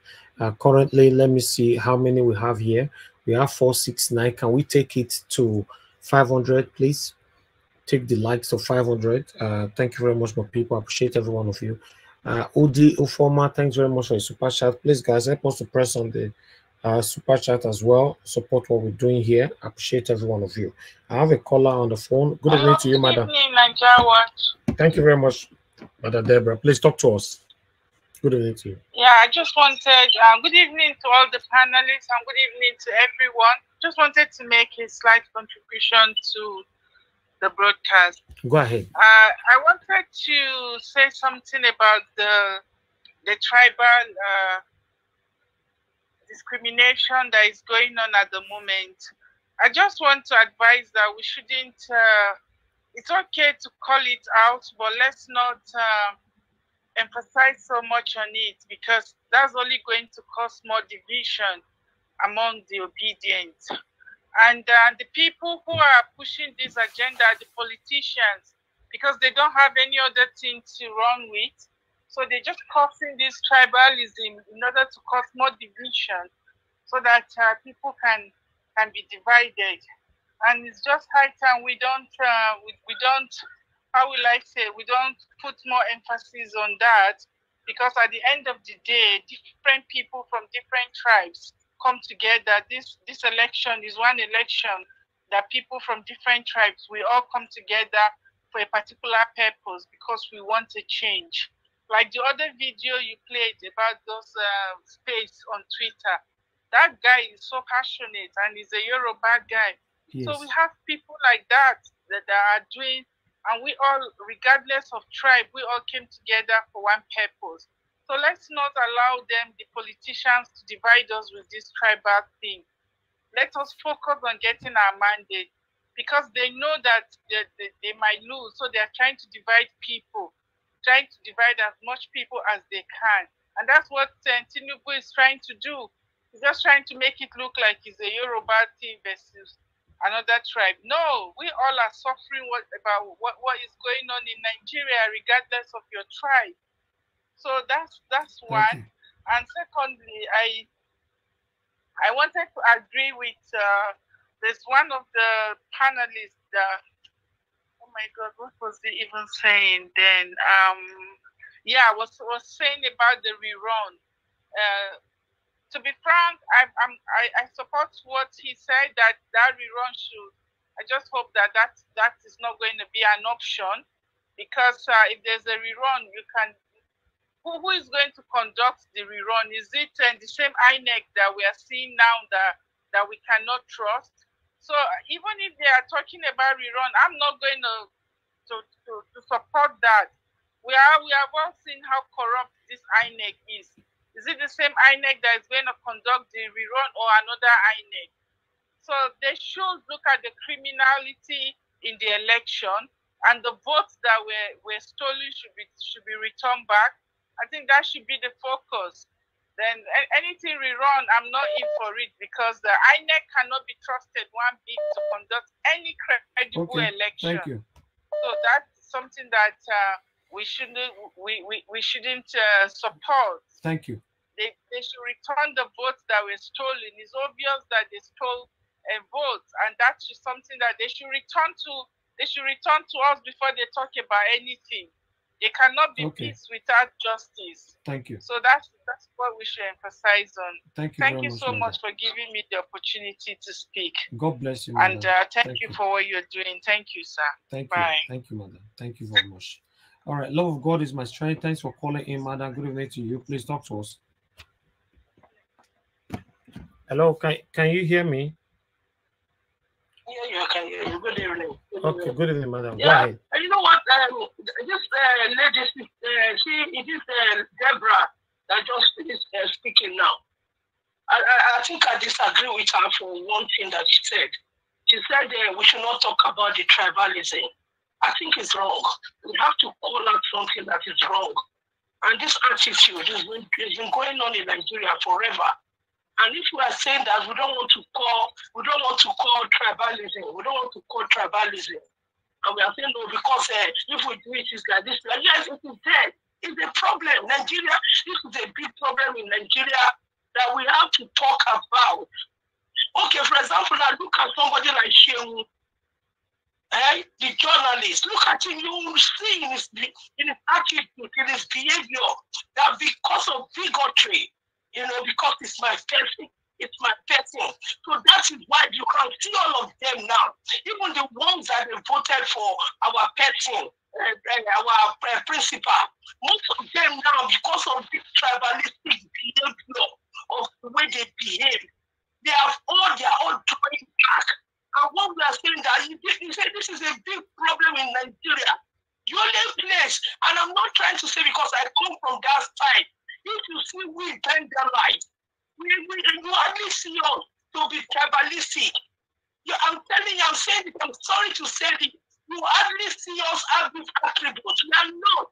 Currently, let me see how many we have here. We have 469. Can we take it to 500, please? Take the likes to 500. Thank you very much, my people. I appreciate every one of you. Odi Ufoma, thanks very much for your super chat. Please, guys, help us to press on the super chat as well. Support what we're doing here. I appreciate every one of you. I have a caller on the phone. Good evening to you, madam. Good evening, Nigeria Watch. Thank you very much, Madam Deborah. Please talk to us. Good evening to you. Yeah, I just wanted, good evening to all the panelists and good evening to everyone. Just wanted to make a slight contribution to the broadcast. Go ahead. I wanted to say something about the the tribal discrimination that is going on at the moment. I just want to advise that we shouldn't, it's okay to call it out, but let's not emphasize so much on it, because that's only going to cause more division among the obedient. And the people who are pushing this agenda are the politicians, because they don't have any other thing to run with. So they're just causing this tribalism in order to cause more division, so that people can be divided. And it's just high time we don't, how will I say, we don't put more emphasis on that, because at the end of the day, different people from different tribes come together. This election is one election that people from different tribes, we all come together for a particular purpose, because we want a change. Like the other video you played about those space on Twitter, that guy is so passionate, and he's a Yoruba guy. Yes. So we have people like that are doing, and we all, regardless of tribe, we all came together for one purpose. So let's not allow them, the politicians, to divide us with this tribal thing. Let us focus on getting our mandate, because they know that they might lose. So they're trying to divide people, trying to divide as much people as they can. And that's what Tinubu is trying to do. He's just trying to make it look like it's a Yoruba thing versus another tribe. No, we all are suffering about what is going on in Nigeria, regardless of your tribe. So that's one. And secondly, I wanted to agree with there's one of the panelists. Oh my God, what was he even saying then? Yeah, was saying about the rerun. To be frank, I support what he said, that rerun should. I just hope that is not going to be an option, because if there's a rerun, you can. Who is going to conduct the rerun? Is it the same INEC that we are seeing now that we cannot trust? So even if they are talking about rerun, I'm not going to support that. We have all seen how corrupt this INEC is. Is it the same INEC that is going to conduct the rerun, or another INEC? So they should look at the criminality in the election, and the votes that were stolen should be returned back. I think that should be the focus. Then anything rerun, I'm not in for it, because the INEC cannot be trusted one bit to conduct any credible election. Thank you. So that's something that we shouldn't support. Thank you. They should return the votes that were stolen. It's obvious that they stole votes, and that's just something that they should return to. They should return to us before they talk about anything. They cannot be peace without justice. Thank you. So that's what we should emphasize on. Thank you. Thank you so much for giving me the opportunity to speak. God bless you, and thank you for what you're doing. Thank you, sir. Thank Bye. you. Thank you, madam. Thank you very much. All right, love of God is my strength. Thanks for calling in, madam. Good evening to you. Please talk to us. Hello, can you hear me? Yeah, I can hear you. Good evening. Okay, good evening, madam. Yeah, Go ahead. you know what? This lady, it is Deborah that just finished speaking now. I think I disagree with her for one thing that she said. She said we should not talk about the tribalism. I think it's wrong. We have to call out something that is wrong. And this attitude has been going on in Nigeria forever. And if we are saying that we don't want to call tribalism, and we are saying no, because if we do it, it's like this. Like, yes, it is there. It's a problem. Nigeria, this is a big problem in Nigeria that we have to talk about. Okay, for example, now look at somebody like Seun, the journalist. Look at him. You will see in his attitude, in his behavior, that because of bigotry, because it's my person. It's my person. So that is why you can see all of them now. Even the ones that they voted for our person, our principal. Most of them now, because of this tribalistic behavior of the way they behave, they have all their own drawing back. And what we are saying that you say this is a big problem in Nigeria. The only place, and I'm not trying to say because I come from that side, If you see we bend the light, you hardly see us to be tribalistic. I'm telling you, I'm saying it, I'm sorry to say it. You hardly see us have these attributes. We are not.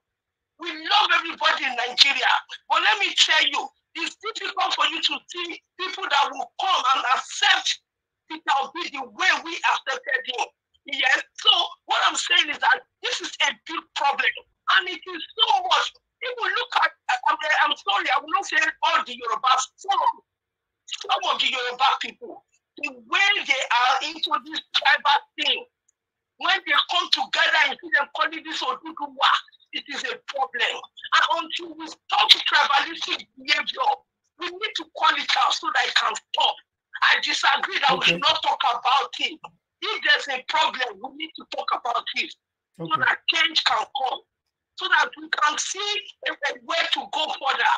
We love everybody in Nigeria. But let me tell you, it's difficult for you to see people that will come and accept Peter Obi the way we accepted him. Yes. So what I'm saying is that this is a big problem. And it is so much. If we look at, I'm sorry, I will not say all the Yorubas, some of the Yoruba people, the way they are into this tribal thing, when they come together and see them calling this Oduduwa, it is a problem. And until we stop tribalistic behavior, we need to call it out so that it can stop. I disagree that we should not talk about it. If there's a problem, we need to talk about it so that change can come, so that we can see a way to go further.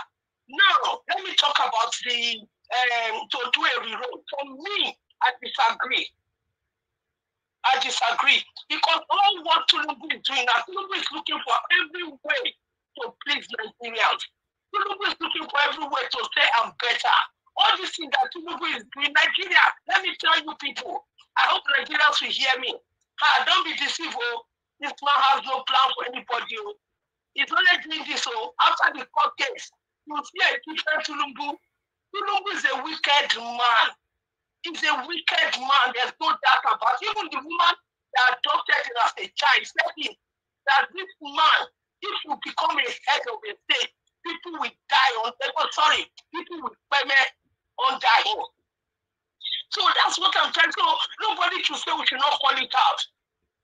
Now, let me talk about the Totueri road. For me, I disagree because all what Tinubu is doing now, Tinubu is looking for every way to please Nigerians. Tinubu is looking for every way to say I'm better. All these things that Tinubu is doing, Nigeria, let me tell you people, I hope Nigerians will hear me. Don't be deceived. This man has no plan for anybody. He's only doing this. After the court case, you see a different Tinubu. Tinubu is a wicked man. He's a wicked man. There's no doubt about it. Even the woman that adopted him as a child said him that this man, if you become a head of a state, people will die people will permit under him. So that's what I'm trying to say. Nobody should say we should not call it out.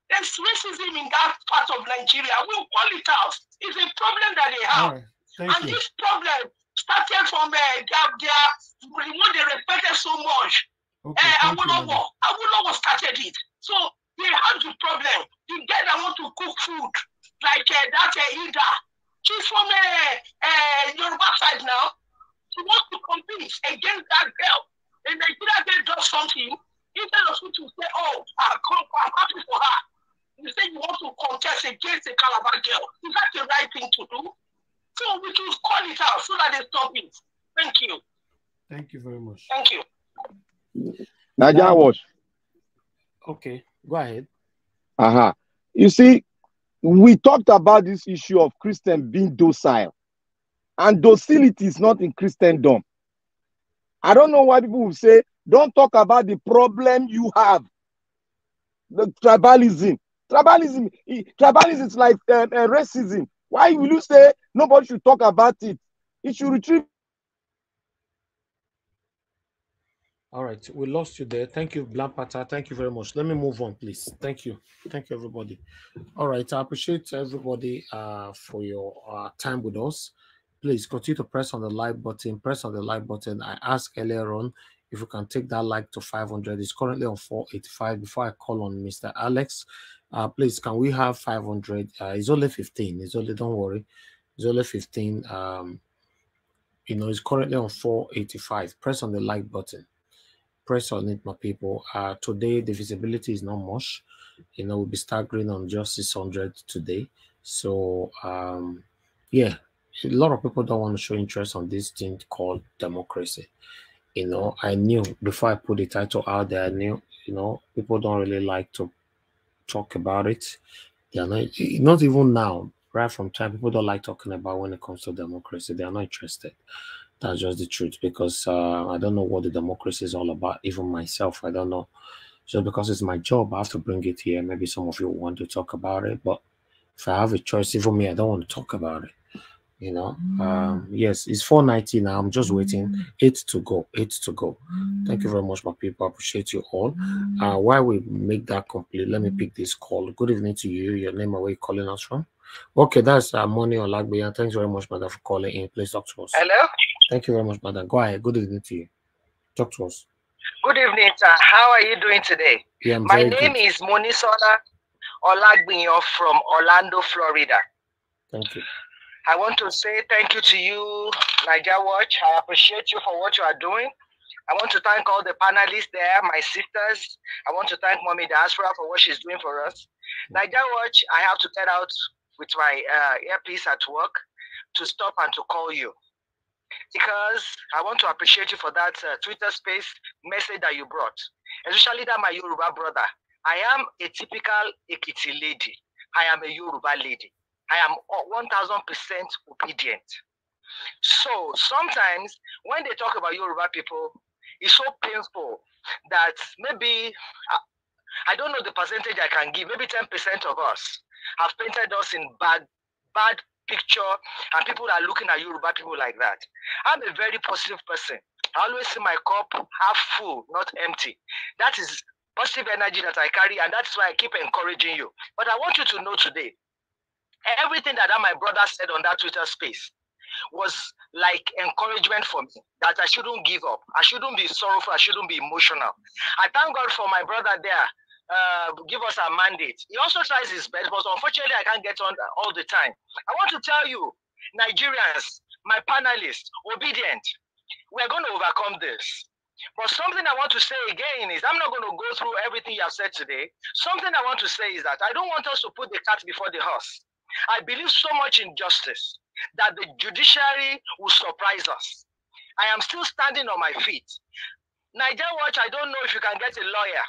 There's racism in that part of Nigeria. We'll call it out. It's a problem that they have. And this problem started from the one they respected so much. Awolowo started it. So they have the problem. The guy that want to cook food, like that Ida, she's from Yoruba side now. She wants to compete against that girl. And Nigeria girl does something. Instead of you to say, I'm happy for her. You say you want to contest against a Calabar girl. Is that the right thing to do? So we can call it out so that they stop it. Thank you. Thank you very much. Thank you. Nigeria Watch. Okay, go ahead. You see, we talked about this issue of Christian being docile. And docility is not in Christendom. I don't know why people will say, don't talk about the problem you have. The tribalism. Tribalism is like racism. Why will you say nobody should talk about it? It should retrieve. All right, we lost you there. Thank you, Blampata. Thank you very much. Let me move on, please. Thank you. Thank you, everybody. All right, I appreciate everybody for your time with us. Please continue to press on the like button. Press on the like button. I asked earlier on if you can take that like to 500. It's currently on 485. Before I call on Mr. Alex, please, can we have 500? It's only 15. It's only, don't worry. It's only 15. It's currently on 485. Press on the like button. Press on it, my people. Today, the visibility is not much. We'll be staggering on just 600 today. So, yeah, a lot of people don't want to show interest on this thing called democracy. I knew before I put the title out there, I knew, people don't really like to talk about it. They are not even now, right from time, people don't like talking about when it comes to democracy. They are not interested. That's just the truth, because I don't know what the democracy is all about. Even myself, I don't know. Just because it's my job, I have to bring it here. Maybe some of you want to talk about it, but if I have a choice, even me, I don't want to talk about it. Yes, it's 4:90 now. I'm just waiting. 8 to go. Thank you very much, my people. I appreciate you all. While we make that complete, let me pick this call. Good evening to you. Your name and where you calling us from? Okay, that's Money Olagbeyan. Thanks very much, madam, for calling in. Please talk to us. Hello. Thank you very much, madam. Go ahead. Good evening to you. Talk to us. Good evening, sir. How are you doing today? Yeah, my name is Monisola Olagbeyan from Orlando, Florida. Thank you. I want to say thank you to you, Nigeria Watch. I appreciate you for what you are doing. I want to thank all the panelists there, my sisters. I want to thank Mommy Diaspora for what she's doing for us. Nigeria Watch, I have to get out with my earpiece at work to stop and to call you. because I want to appreciate you for that Twitter space message that you brought, especially that my Yoruba brother. I am a typical Ekiti lady. I am a Yoruba lady. I am 1000% obedient. So sometimes when they talk about Yoruba people, it's so painful that maybe, I don't know the percentage I can give, maybe 10% of us have painted us in bad picture, and people are looking at Yoruba people like that. I'm a very positive person. I always see my cup half full, not empty. That is positive energy that I carry, and that's why I keep encouraging you. But I want you to know today, everything that my brother said on that Twitter space was like encouragement for me, that I shouldn't give up. I shouldn't be sorrowful. I shouldn't be emotional. I thank God for my brother there. Give us a mandate. He also tries his best, but unfortunately I can't get on all the time. I want to tell you, Nigerians, my panelists, obedient, we're going to overcome this. But something I want to say again is, I'm not going to go through everything you have said today. Something I want to say is that I don't want us to put the cat before the horse. I believe so much in justice that the judiciary will surprise us. I am still standing on my feet. Niger Watch, I don't know if you can get a lawyer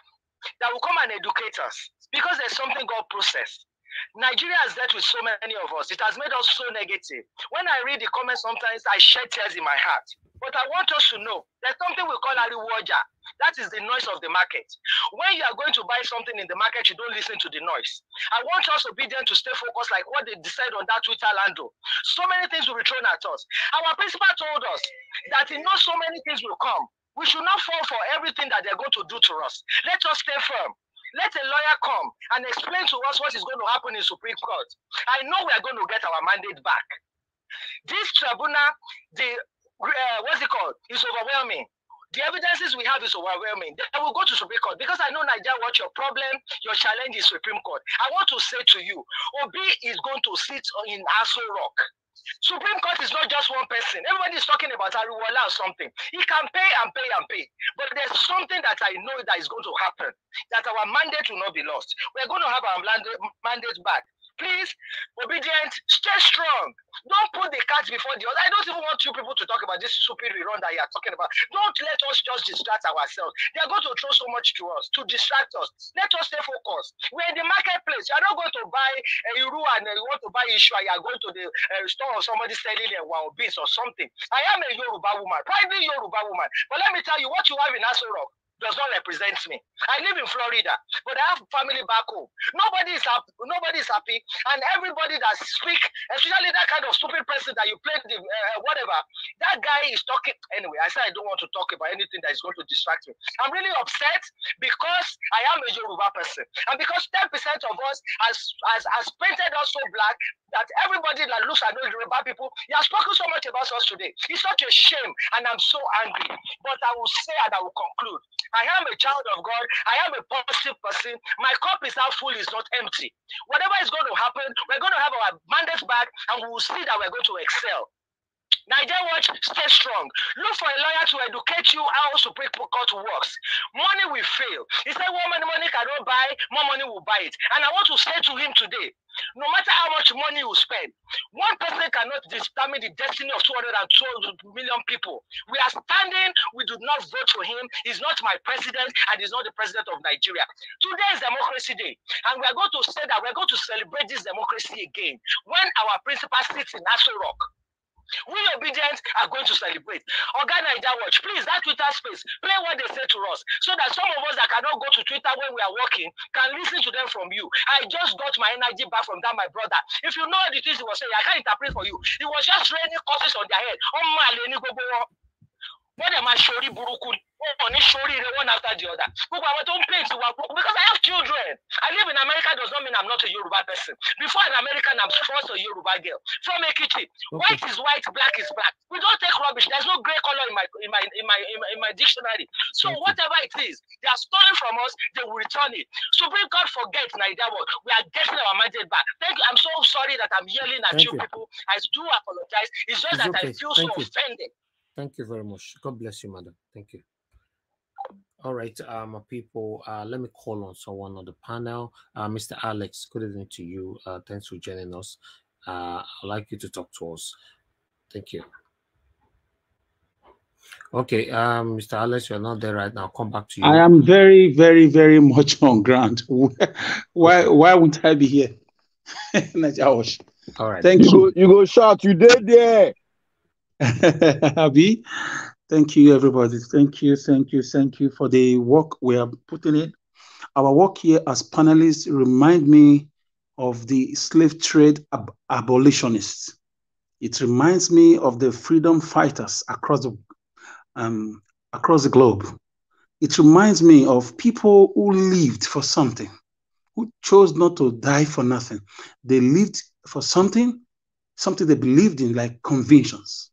that will come and educate us, because there's something called process. Nigeria has dealt with so many of us. It has made us so negative. When I read the comments, sometimes I shed tears in my heart. But I want us to know there's something we call Ariwoja. That is the noise of the market. When you are going to buy something in the market, you don't listen to the noise. I want us obedient to stay focused, like what they decide on that Twitter handle. So many things will be thrown at us. Our principal told us that he knows so many things will come. We should not fall for everything that they're going to do to us. Let us stay firm. Let a lawyer come and explain to us what is going to happen in Supreme Court. I know we are going to get our mandate back. This tribunal, what's it called, is overwhelming. The evidences we have is overwhelming. Then we'll go to Supreme Court, because I know Nigeria, what your problem, your challenge is Supreme Court. I want to say to you, Obi is going to sit in Aso Rock. Supreme Court is not just one person. Everybody is talking about Ariwola or something. He can pay and pay and pay. But there's something that I know that is going to happen, that our mandate will not be lost. We're going to have our mandate back. Please, obedient, stay strong. Don't put the cat before the horse. I don't even want you people to talk about this stupid rerun that you are talking about. Don't let us just distract ourselves. They are going to throw so much to us, to distract us. Let us stay focused. We're in the marketplace. You are not going to buy a Iru and you want to buy Ishua. You are going to the store of somebody selling a wow beans or something. I am a Yoruba woman, proudly Yoruba woman. But let me tell you, what you have in Aso Rock does not represent me. I live in Florida, but I have family back home. Nobody is happy, and everybody that speak, especially that kind of stupid person that you played the whatever, that guy is talking. Anyway, I said I don't want to talk about anything that is going to distract me. I'm really upset because I am a Yoruba person, and because 10% of us has painted us so black that everybody that looks at those Yoruba people, he has spoken so much about us today. It's such a shame, and I'm so angry. But I will say, and I will conclude, I am a child of God. I am a positive person. My cup is half full, is not empty. Whatever is going to happen, we're going to have our mandates back, and we will see that we're going to excel. Nigeria Watch, stay strong. Look for a lawyer to educate you how Supreme Court works. Money will fail. He said, what money cannot buy, more money will buy it. And I want to say to him today, no matter how much money you spend, one person cannot determine the destiny of 212 million people. We are standing, we do not vote for him. He's not my president, and he's not the president of Nigeria. Today is Democracy Day, and we are going to say that we're going to celebrate this democracy again when our principal sits in Aso Rock. We obedient are going to celebrate. Oga Niger Watch, please, that Twitter space, play what they say to us, so that some of us that cannot go to Twitter when we are working can listen to them from you. I just got my energy back from that, my brother. If you know the things he was saying, I can't interpret for you. It was just raining curses on their head. What am I showing Buruku? One after the other. Because I have children. I live in America does not mean I'm not a Yoruba person. Before an American, I'm first a Yoruba girl. From Ekiti, white is white, black is black. We don't take rubbish. There's no gray color in my dictionary. So whatever it is, they are stolen from us. They will return it. Supreme Court forget Nigeria. We are getting our mandate back. Thank you. I'm so sorry that I'm yelling at you people. I do apologize. It's just that I feel so offended. Thank you very much. God bless you, madam. Thank you. All right, people, let me call on someone on the panel. Mr. Alex, good evening to you. Thanks for joining us. I'd like you to talk to us. Thank you. Okay, Mr. Alex, you're not there right now. Come back to you. I am very, very, very much on ground. Why won't I be here? All right. Thank you. You go shout, you did there. Abi, thank you, everybody. Thank you for the work we are putting in. Our work here as panelists remind me of the slave trade abolitionists. It reminds me of the freedom fighters across the globe. It reminds me of people who lived for something, who chose not to die for nothing. They lived for something they believed in, like convictions.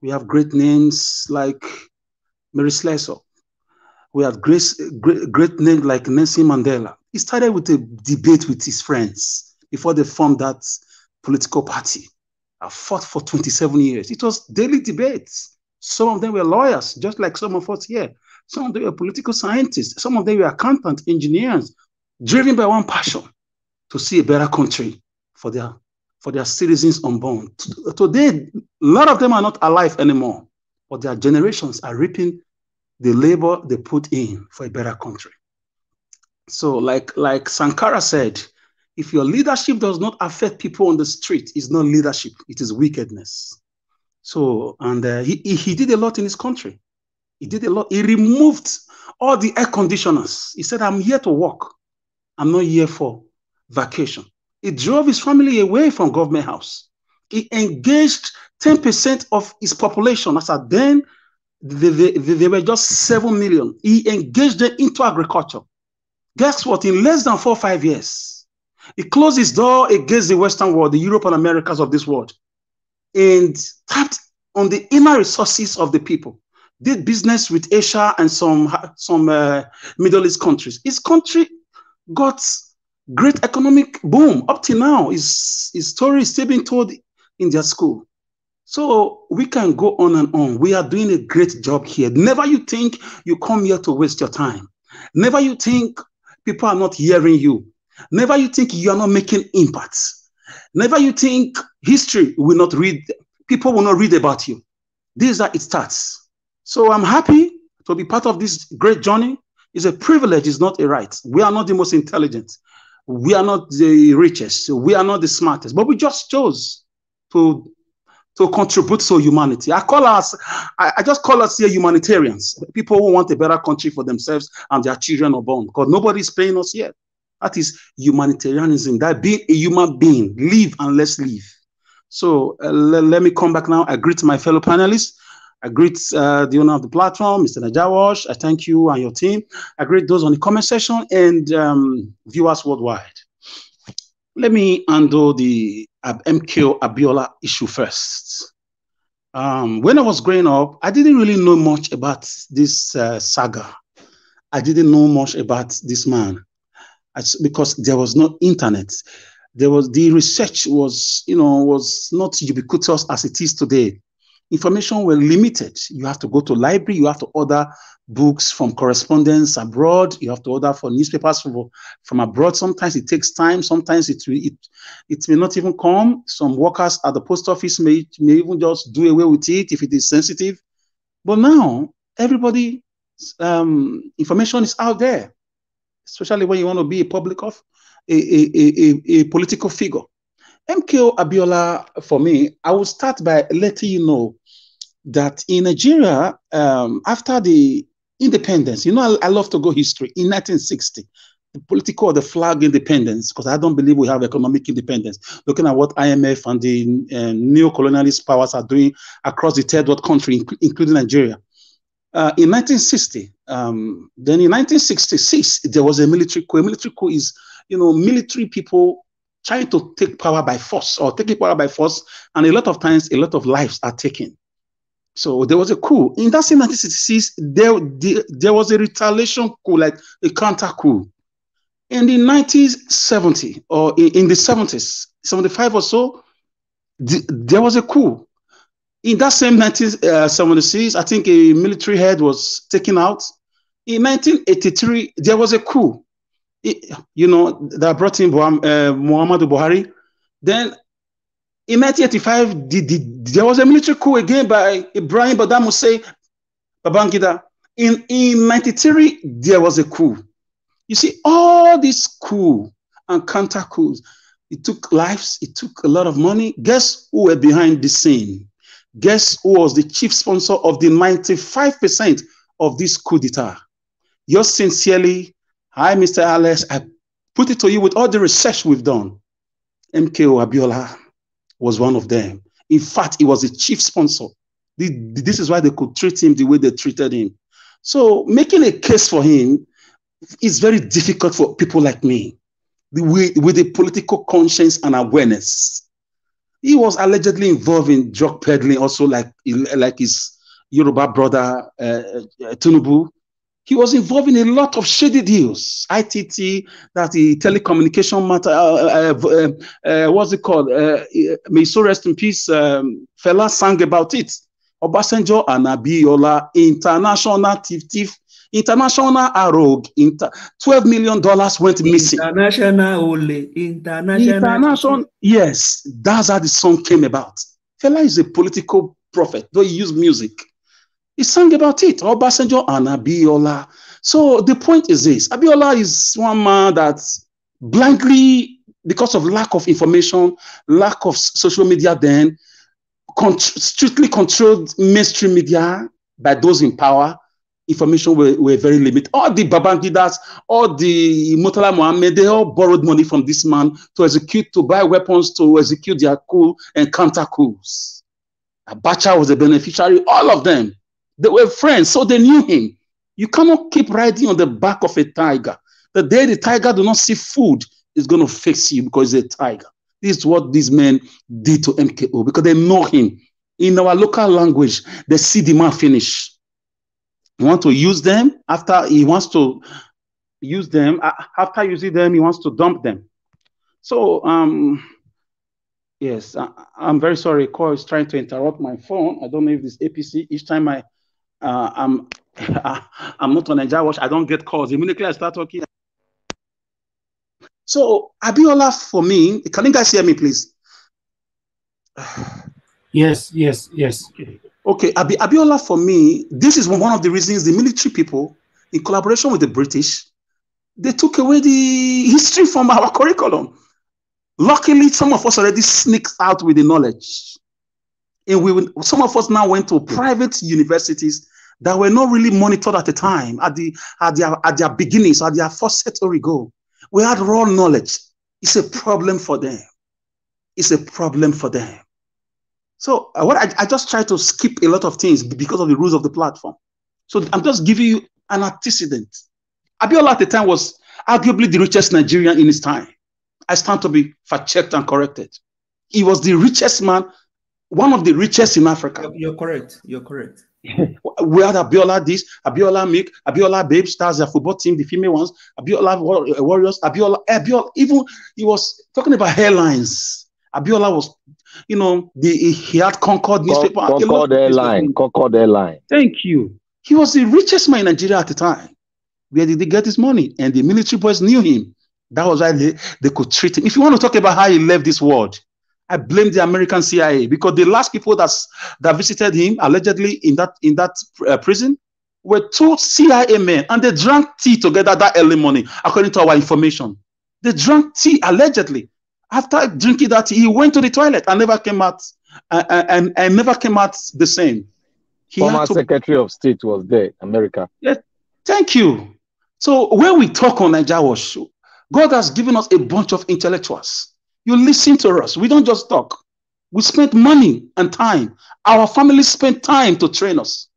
We have great names like Mary Slessor. We have great names like Nelson Mandela. He started with a debate with his friends before they formed that political party. I fought for 27 years. It was daily debates. Some of them were lawyers, just like some of us here. Some of them were political scientists. Some of them were accountants, engineers, driven by one passion to see a better country for their citizens unborn. Today, a lot of them are not alive anymore, but their generations are reaping the labor they put in for a better country. So like Sankara said, if your leadership does not affect people on the street, it's not leadership, it is wickedness. So, and he did a lot in his country. He did a lot. He removed all the air conditioners. He said, I'm here to work. I'm not here for vacation. He drove his family away from government house. He engaged 10% of his population. As at then, they were just 7 million. He engaged them into agriculture. Guess what? In less than 4 or 5 years, he closed his door against the Western world, the Europe and Americas of this world, and tapped on the inner resources of the people. Did business with Asia and some Middle East countries. His country got great economic boom. Up till now, his story is still being told in their school. So we can go on and on. We are doing a great job here. Never you think you come here to waste your time. Never you think people are not hearing you. Never you think you are not making impact. Never you think history will not read, people will not read about you. This is how it starts. So I'm happy to be part of this great journey. It's a privilege, it's not a right. We are not the most intelligent. We are not the richest. We are not the smartest, but we just chose to contribute to humanity. I just call us here humanitarians, people who want a better country for themselves and their children unborn, because nobody is paying us yet. That is humanitarianism, that being a human being, live and let's live. So let me come back now. I greet my fellow panelists. I greet the owner of the platform, Mr. Najawash. I thank you and your team. I greet those on the comment section and viewers worldwide. Let me handle the MKO Abiola issue first. When I was growing up, I didn't really know much about this saga. I didn't know much about this man because there was no internet. The research was not ubiquitous as it is today. Information were limited. You have to go to library. You have to order books from correspondents abroad. You have to order for newspapers from abroad. Sometimes it takes time. Sometimes it may not even come. Some workers at the post office may even just do away with it if it is sensitive. But now everybody, information is out there, especially when you want to be a political figure. MKO Abiola, for me, I will start by letting you know that in Nigeria, after the independence, I love to go history. In 1960, the flag independence, because I don't believe we have economic independence. Looking at what IMF and the neo-colonialist powers are doing across the third world country, including Nigeria. In 1960, then in 1966, there was a military coup. A military coup is, military people trying to take power by force or taking power by force, and a lot of times, a lot of lives are taken. So there was a coup. In that same 1966, there was a retaliation coup, like a counter coup. In the 1970 or in the 70s, 75 or so, there was a coup. In that same 1976, I think a military head was taken out. In 1983, there was a coup. That brought in Muhammadu Buhari. Then In 1985, there was a military coup again by Ibrahim Badamuse Babangida. In 93, there was a coup. You see, all these coup and counter coups, it took lives, it took a lot of money. Guess who were behind the scene? Guess who was the chief sponsor of the 95% of this coup d'etat? Yours sincerely, hi, Mr. Alex. I put it to you with all the research we've done. MKO Abiola was one of them. In fact, he was the chief sponsor. This is why they could treat him the way they treated him. So making a case for him is very difficult for people like me, with a political conscience and awareness. He was allegedly involved in drug peddling, also like his Yoruba brother, Tinubu. He was involved in a lot of shady deals. ITT, that the telecommunication matter, what's it called? May so rest in peace, Fela sang about it. Obasanjo and Abiola, international thief, international rogue, $12 million went missing. International, yes, that's how the song came about. Fela is a political prophet, though he used music. He sang about it, Obasanjo and Abiola. So the point is this: Abiola is one man that blindly, because of lack of information, lack of social media then, strictly controlled mainstream media by those in power. Information were very limited. All the Babangidas, all the Murtala Mohammed, they all borrowed money from this man to buy weapons to execute their coup and counter coups. Abacha was a beneficiary, all of them. They were friends, so they knew him. You cannot keep riding on the back of a tiger. The day the tiger do not see food, it's going to fix you because it's a tiger. This is what these men did to MKO because they know him. In our local language, they see the man finish. He wants to use them. After he wants to use them, after using them, he wants to dump them. So, yes, I'm very sorry. Call is trying to interrupt my phone. I don't know if this APC. Each time I'm not on Nigeria Watch, I don't get calls. Immediately I start talking. So Abiola, for me, can you guys hear me, please? Yes. Okay, Abiola, for me, this is one of the reasons the military people, in collaboration with the British, they took away the history from our curriculum. Luckily, some of us already sneaked out with the knowledge. And some of us now went to private universities that were not really monitored at the time, at their beginnings, at their first century ago. We had raw knowledge. It's a problem for them. It's a problem for them. So I just try to skip a lot of things because of the rules of the platform. So I'm just giving you an antecedent. Abiola at the time was arguably the richest Nigerian in his time. I stand to be fact-checked and corrected. He was the richest man, one of the richest in Africa. You're correct. You're correct. We had Abiola this, Abiola Mick, Abiola Babes, that's their football team, the female ones, Abiola Warriors, Abiola, even he was talking about hairlines. Abiola was, he had Concord newspaper. Concord Airline. Thank you. He was the richest man in Nigeria at the time. Where did he get his money? And the military boys knew him. That was why they could treat him. If you want to talk about how he left this world, I blame the American CIA because the last people that visited him allegedly in that prison were 2 CIA men, and they drank tea together that early morning, according to our information. They drank tea allegedly. After drinking that tea, he went to the toilet and never came out, and never came out the same. Former Secretary of State was there, America. Yes, thank you. So when we talk on Nigeria Watch, God has given us a bunch of intellectuals. You listen to us. We don't just talk. We spent money and time. Our families spent time to train us.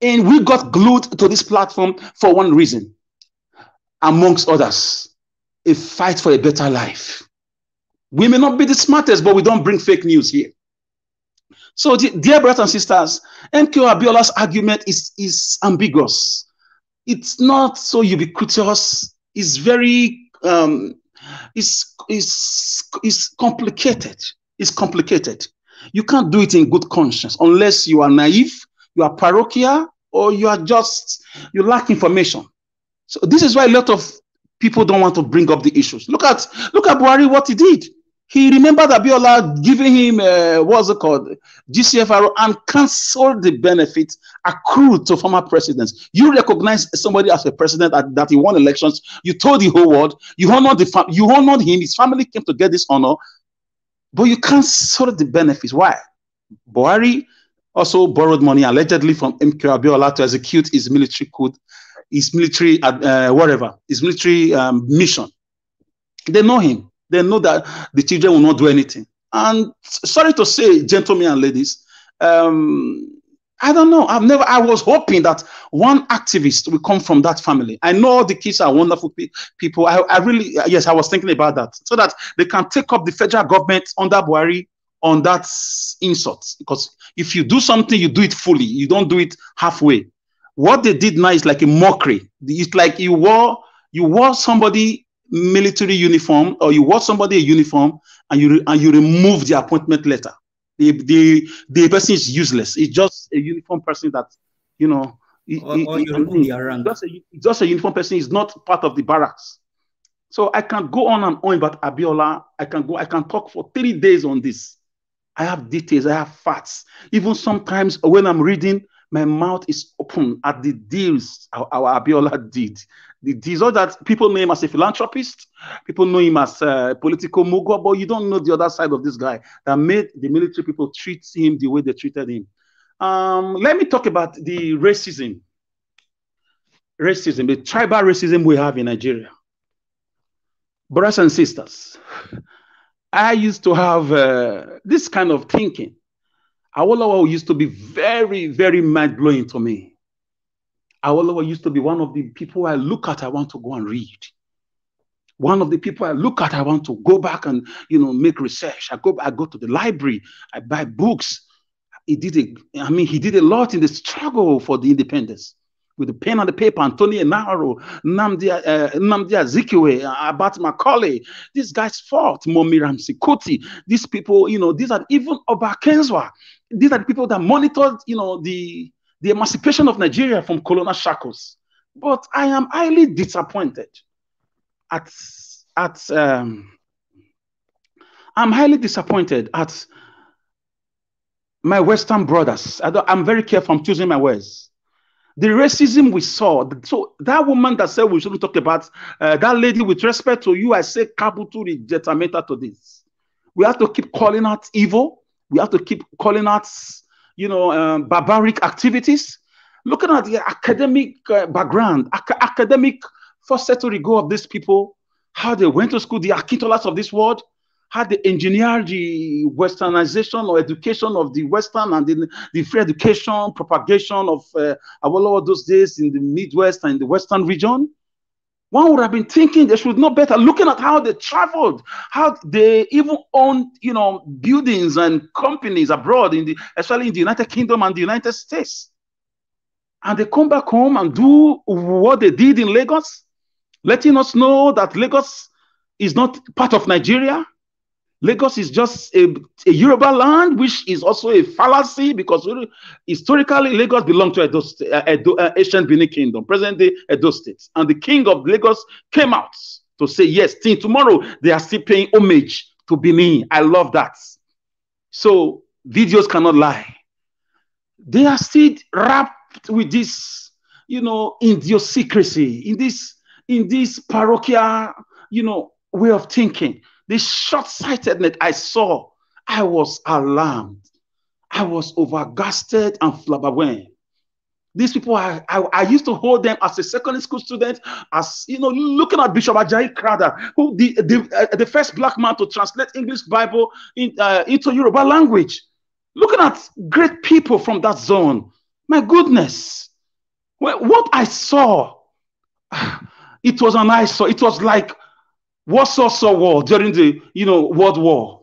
And we got glued to this platform for one reason, amongst others, a fight for a better life. We may not be the smartest, but we don't bring fake news here. So, dear brothers and sisters, MKO Abiola's argument is ambiguous. It's not so ubiquitous. It's very it's complicated. It's complicated. You can't do it in good conscience unless you are naive, you are parochial, or you lack information. So this is why a lot of people don't want to bring up the issues. Look at Buhari, what he did. He remembered Abiola giving him, what's it called, GCFR, and canceled the benefits accrued to former presidents. You recognize somebody as a president that he won elections. You told the whole world. You honored you honored him. His family came to get this honor, but you canceled the benefits. Why? Buhari also borrowed money allegedly from MK Abiola to execute his military code, his military his military mission. They know him. They know that the children will not do anything. And sorry to say, gentlemen and ladies, I don't know. I was hoping that one activist will come from that family. I know all the kids are wonderful people. I really, yes, I was thinking about that, so that they can take up the federal government under Buhari on that insult. Because if you do something, you do it fully. You don't do it halfway. What they did now is like a mockery. It's like you wore somebody military uniform, or you wore somebody a uniform, and you remove the appointment letter. The person is useless. It's just a uniform person that, you know, just a uniform person is not part of the barracks. So I can go on and on about Abiola. I can talk for 3 days on this. I have details, I have facts. Even sometimes when I'm reading, my mouth is open at the deals our Abiola did. The deals that people know him as a philanthropist, people know him as a political mogul, but you don't know the other side of this guy that made the military people treat him the way they treated him. Let me talk about the racism, the tribal racism we have in Nigeria. Brothers and sisters, I used to have this kind of thinking. Awolowo used to be very, very mind-blowing to me. Awolowo used to be one of the people I look at, I want to go and read. One of the people I look at, I want to go back and, you know, make research. I go to the library, I buy books. He did a lot in the struggle for the independence. With the pen and the paper, Anthony Enaro, Nnamdi Azikiwe, Abat Macaulay. These guys fought, Momiram Sikoti. These people, you know, these are even Oba Kenzwa. These are the people that monitored, you know, the emancipation of Nigeria from colonial shackles. But I am highly disappointed I'm highly disappointed at my Western brothers. I'm very careful, I'm choosing my words. The racism we saw, so that woman that said we shouldn't talk about, that lady, with respect to you, I say kabutu rejetamenta to this. We have to keep calling out evil. We have to keep calling out, you know, barbaric activities. Looking at the academic background, academic first century go of these people, how they went to school, the Akintolas of this world, how they engineered the westernization or education of the Western and the free education, propagation of Awolowo those days in the Midwest and in the Western region. One would have been thinking they should know better, looking at how they traveled, how they even owned, you know, buildings and companies abroad, especially in the United Kingdom and the United States. And they come back home and do what they did in Lagos, letting us know that Lagos is not part of Nigeria. Lagos is just a Yoruba land, which is also a fallacy, because historically Lagos belonged to ancient Benin Kingdom, present-day Edo State. And the king of Lagos came out to say, yes, till tomorrow they are still paying homage to Benin. I love that. So videos cannot lie. They are still wrapped with this, you know, idiosyncrasy, in this parochial, you know, way of thinking. The short-sightedness I saw, I was alarmed. I was overgasted and flabbergasted. These people, I used to hold them as a secondary school student, as, you know, looking at Bishop Ajayi Crowther, who the first black man to translate English Bible into Yoruba language. Looking at great people from that zone. My goodness. Well, what I saw, it was an eyesore. It was like Warsaw War during the, you know, World War.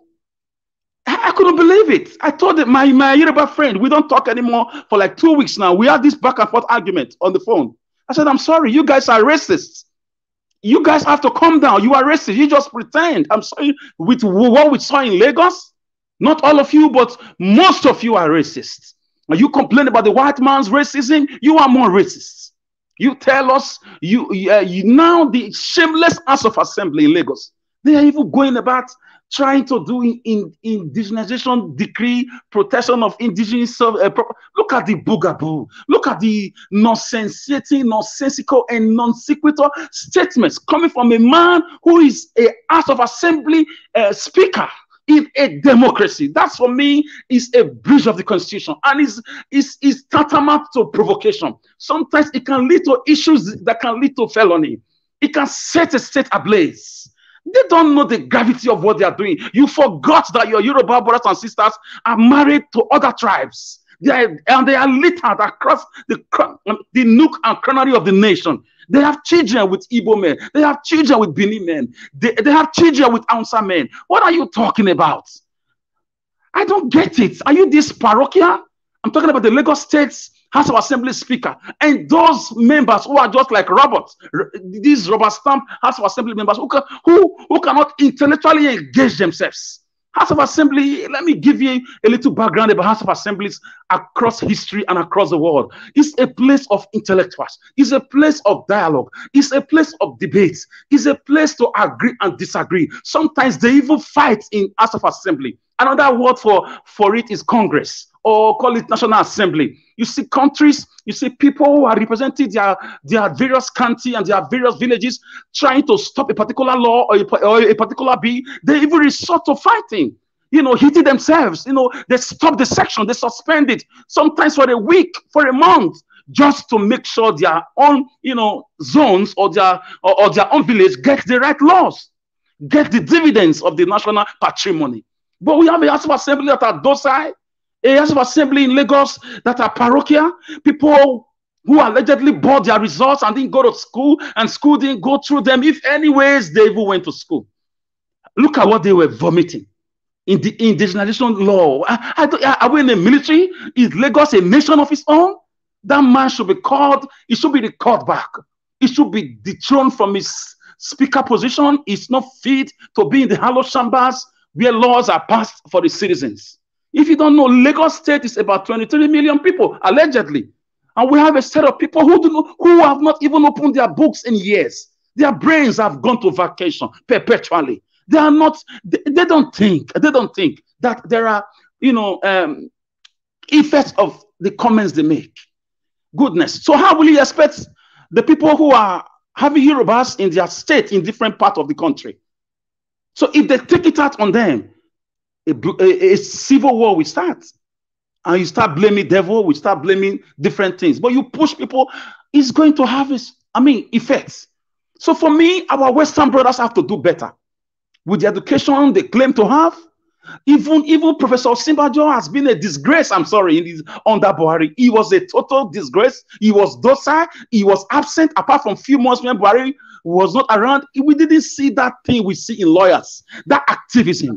I couldn't believe it. I told my Yoruba friend, we don't talk anymore for like 2 weeks now. We had this back and forth argument on the phone. I said, I'm sorry, you guys are racist. You guys have to calm down. You are racist. You just pretend. I'm sorry, with what we saw in Lagos, not all of you, but most of you are racist. When you complain about the white man's racism, you are more racist. You tell us, now the shameless House of Assembly in Lagos, They are even going about trying to do in indigenization decree, protection of indigenous. Look at the boogaboo. Look at the nonsensical, and non sequitur statements coming from a man who is a House of Assembly speaker in a democracy. That for me is a breach of the Constitution, and is tantamount to provocation. Sometimes it can lead to issues that can lead to felony. It can set a state ablaze. They don't know the gravity of what they are doing. You forgot that your Yoruba brothers and sisters are married to other tribes. They are littered across the nook and cranny of the nation. They have children with Igbo men. They have children with Bini men. They have children with Hausa men. What are you talking about? I don't get it. Are you this parochial? I'm talking about the Lagos State's House of Assembly Speaker and those members who are just like robots, these rubber stamp House of Assembly members who cannot intellectually engage themselves. House of Assembly, let me give you a little background about House of Assemblies across history and across the world. It's a place of intellectuals. It's a place of dialogue. It's a place of debate. It's a place to agree and disagree. Sometimes they even fight in House of Assembly. Another word for it is Congress, or call it National Assembly. You see countries, you see people who are representing their various counties and their various villages trying to stop a particular law or a particular bill. They even resort to fighting, hitting themselves. They stop the section, they suspend it, sometimes for a week, for a month, just to make sure their own, zones or their own village get the right laws, get the dividends of the national patrimony. But we have a House of Assembly that are docile, a House of Assembly in Lagos that are parochial, people who allegedly bought their results and didn't go to school, and school didn't go through them. If anyways, they even went to school. Look at what they were vomiting in the indigenization law. Are we in the military? Is Lagos a nation of its own? That man should be called, it should be recalled back. It should be dethroned from his speaker position. It's not fit to be in the hallowed chambers where laws are passed for the citizens. If you don't know, Lagos State is about 23 million people, allegedly. And we have a set of people who have not even opened their books in years. Their brains have gone to vacation perpetually. They are not, they don't think that there are, effects of the comments they make. Goodness. So how will you expect the people who are having Yorubas in their state in different parts of the country? So if they take it out on them, a civil war will start. And you start blaming devil, we start blaming different things. But you push people, it's going to have effects. So for me, our Western brothers have to do better. With the education they claim to have, even Professor Simbajo has been a disgrace, I'm sorry, under Buhari. He was a total disgrace. He was docile. He was absent, apart from a few months when Buhari was not around. We didn't see that thing we see in lawyers, that activism,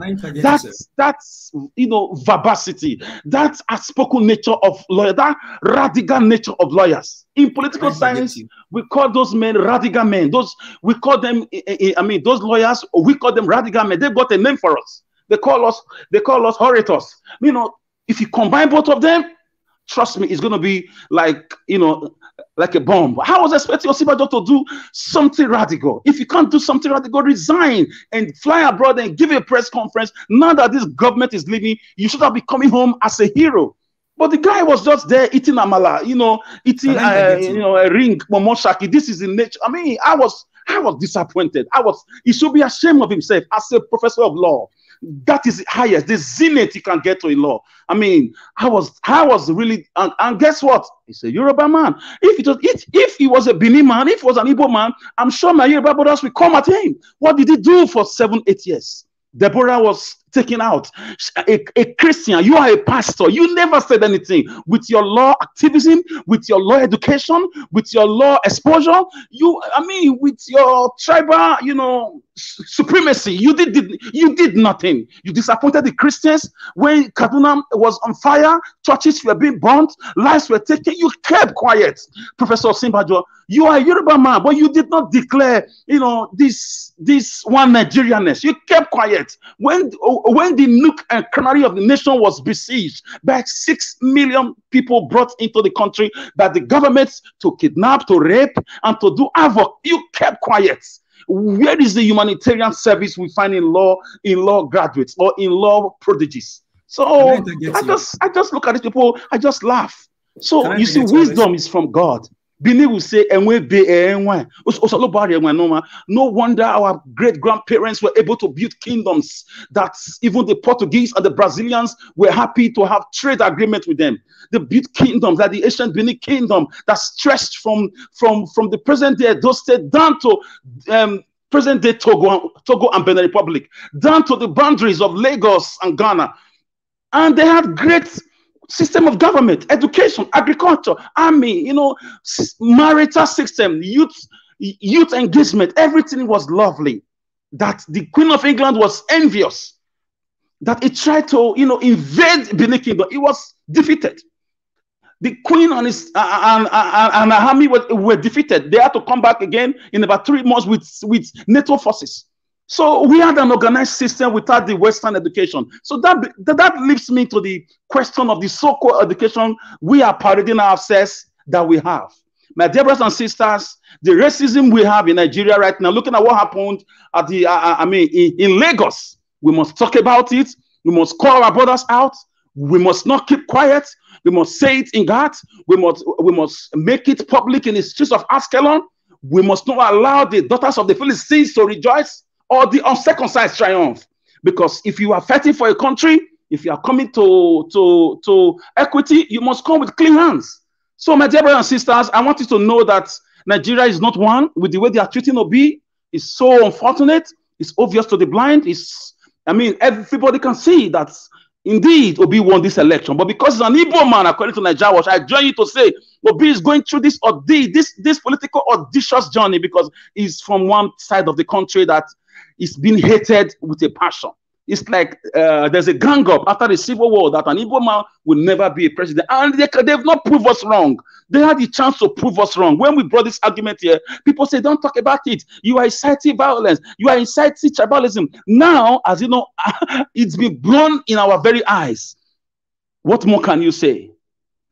that's verbosity, that outspoken nature of lawyers, that radical nature of lawyers. In political science, we call those men radical men. We call them, those lawyers, we call them radical men. They've got a name for us. They call us orators. If you combine both of them, trust me, it's going to be like a bomb. How was I expecting Osibajo to do something radical? If you can't do something radical, resign and fly abroad and give a press conference. Now that this government is leaving, you should have been coming home as a hero. But the guy was just there eating amala, eating a ring, momoshaki. This is in nature. I was disappointed. He should be ashamed of himself as a professor of law. That is the highest, the zenith you can get to in law. I was really, and guess what? He's a Yoruba man. If he was a Bini man, if he was an Igbo man, I'm sure my Yoruba brothers will come at him. What did he do for 7-8 years? Deborah was taken out. A Christian, you are a pastor. You never said anything. With your law activism, with your law education, with your law exposure, with your tribal, supremacy, you did nothing. You disappointed the Christians when Kaduna was on fire, churches were being burnt, lives were taken. You kept quiet. Professor Simbajo, you are a Yoruba man, but you did not declare, this one Nigerianness. You kept quiet. When when the nook and cranny of the nation was besieged by 6 million people brought into the country by the government to kidnap, to rape, and to do havoc, you kept quiet. Where is the humanitarian service we find in law graduates or in law prodigies? So I just look at these people, I just laugh. So you see, wisdom is from God. Bini will say, no wonder our great grandparents were able to build kingdoms that even the Portuguese and the Brazilians were happy to have trade agreement with them. They built kingdoms like the ancient Benin kingdom that stretched from the present day Edo State down to present day Togo and Benin Republic, down to the boundaries of Lagos and Ghana. And they had great system of government, education, agriculture, army, marital system, youth engagement. Everything was lovely. That the Queen of England was envious. That it tried to, invade Benin Kingdom. It was defeated. The Queen and her army were defeated. They had to come back again in about 3 months with NATO forces. So we had an organized system without the Western education. So that leads me to the question of the so-called education we are parading ourselves that we have. My dear brothers and sisters, the racism we have in Nigeria right now, looking at what happened at in Lagos, we must talk about it. We must call our brothers out. We must not keep quiet. We must say it in God. We must make it public in the streets of Askelon. We must not allow the daughters of the Philistines to rejoice or the uncircumcised triumph. Because if you are fighting for a country, if you are coming to equity, you must come with clean hands. So my dear brothers and sisters, I want you to know that Nigeria is not one. With the way they are treating Obi, is so unfortunate. It's obvious to the blind. Everybody can see that indeed Obi won this election. But because he's an Igbo man, according to Nigeria Watch, I join you to say Obi is going through this political audacious journey because he's from one side of the country that is being hated with a passion. It's like there's a gang up after the Civil War that an Igbo man will never be a president. And they've not proved us wrong. They had the chance to prove us wrong. When we brought this argument here, people say, don't talk about it. You are inciting violence. You are inciting tribalism. Now, as you know, it's been blown in our very eyes. What more can you say?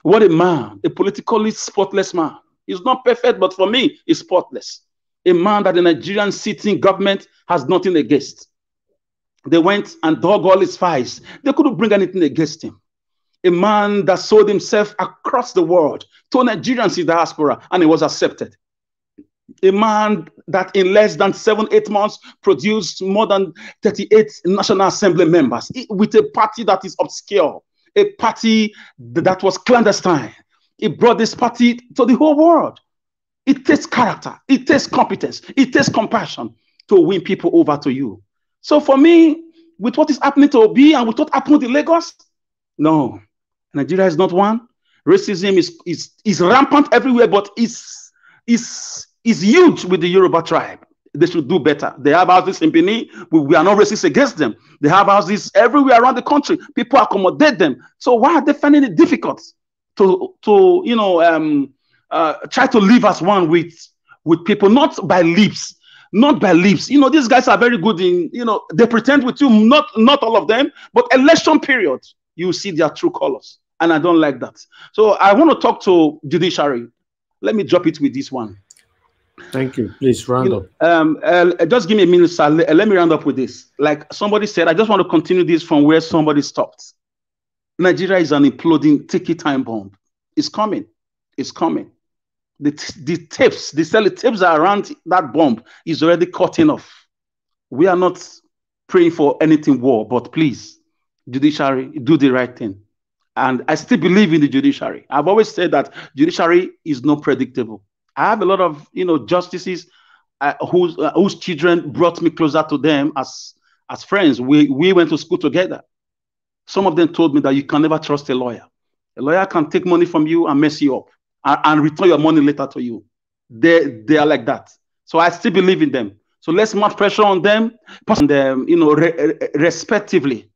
What a man, a politically spotless man. He's not perfect, but for me, he's spotless. A man that the Nigerian sitting government has nothing against. They went and dug all his files. They couldn't bring anything against him. A man that sold himself across the world to Nigerians in diaspora, and he was accepted. A man that in less than 7-8 months produced more than 38 National Assembly members with a party that is obscure, a party that was clandestine. He brought this party to the whole world. It takes character, it takes competence, it takes compassion to win people over to you. So for me, with what is happening to Obi and with what happened in Lagos, no, Nigeria is not one. Racism is rampant everywhere, but is huge with the Yoruba tribe. They should do better. They have houses in Benin. We are not racist against them. They have houses everywhere around the country. People accommodate them. So why are they finding it difficult to try to live as one with people, not by lips? Not by lips. These guys are very good in, they pretend with you, not all of them, but election period, you see their true colors. And I don't like that. So I want to talk to judiciary. Let me drop it with this one. Thank you. Please round up. Just give me a minute, sir. Let me round up with this. Like somebody said, I just want to continue this from where somebody stopped. Nigeria is an imploding time bomb. It's coming. It's coming. The tapes around that bomb is already cutting off. We are not praying for anything war, but please, judiciary, do the right thing. And I still believe in the judiciary. I've always said that judiciary is not predictable. I have a lot of justices whose children brought me closer to them as friends. We went to school together. Some of them told me that you can never trust a lawyer. A lawyer can take money from you and mess you up and return your money later to you. They are like that. So I still believe in them. So let's mount pressure on them, respectively.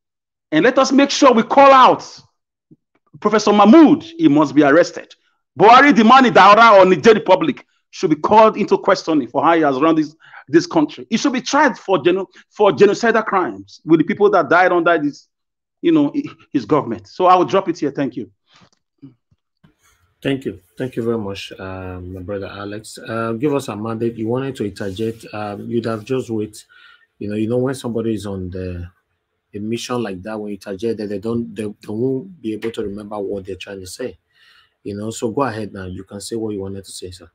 And let us make sure we call out Professor Mahmoud. He must be arrested. Buhari, the man in Daura or Niger Republic, should be called into questioning for how he has run this country. He should be tried for genocidal crimes with the people that died under this, his government. So I will drop it here. Thank you. Thank you very much, my brother Alex. Give us a mandate. You wanted to interject. You'd have just wait. When somebody is on a mission like that, when you interject, that they won't be able to remember what they're trying to say. So go ahead now. You can say what you wanted to say, sir.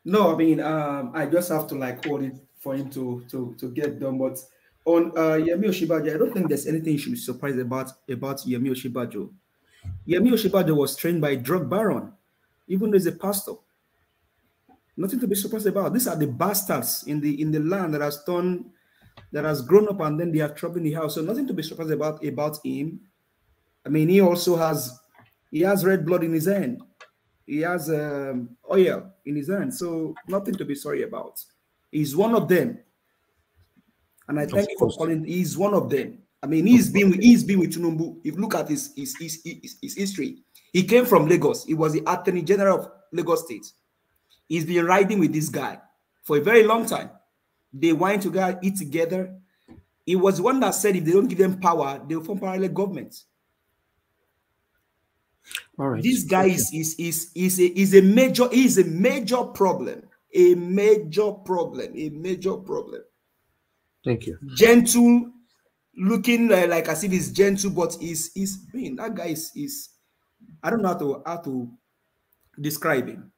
No, I mean, I just have to hold it for him to get done. But on Yemi Osinbajo, I don't think there's anything you should be surprised about Yemi Osinbajo. Yemi Osinbajo was trained by a drug baron, even though he's a pastor. Nothing to be surprised about. These are the bastards in the land that has grown up, and then they are trouble in the house. So nothing to be surprised about him. I mean, he has red blood in his hand. He has oil in his hand. So nothing to be sorry about. He's one of them. And I thank you for calling. He's one of them. I mean, he's been with Tinubu. If you look at his history, he came from Lagos. He was the Attorney General of Lagos State. He's been riding with this guy for a very long time. They went together, eat together. He was the one that said if they don't give them power, they'll form parallel governments. All right. This guy is a major problem. A major problem. Thank you. Gentle, looking like as if he's gentle, but that guy is I don't know how to describe him.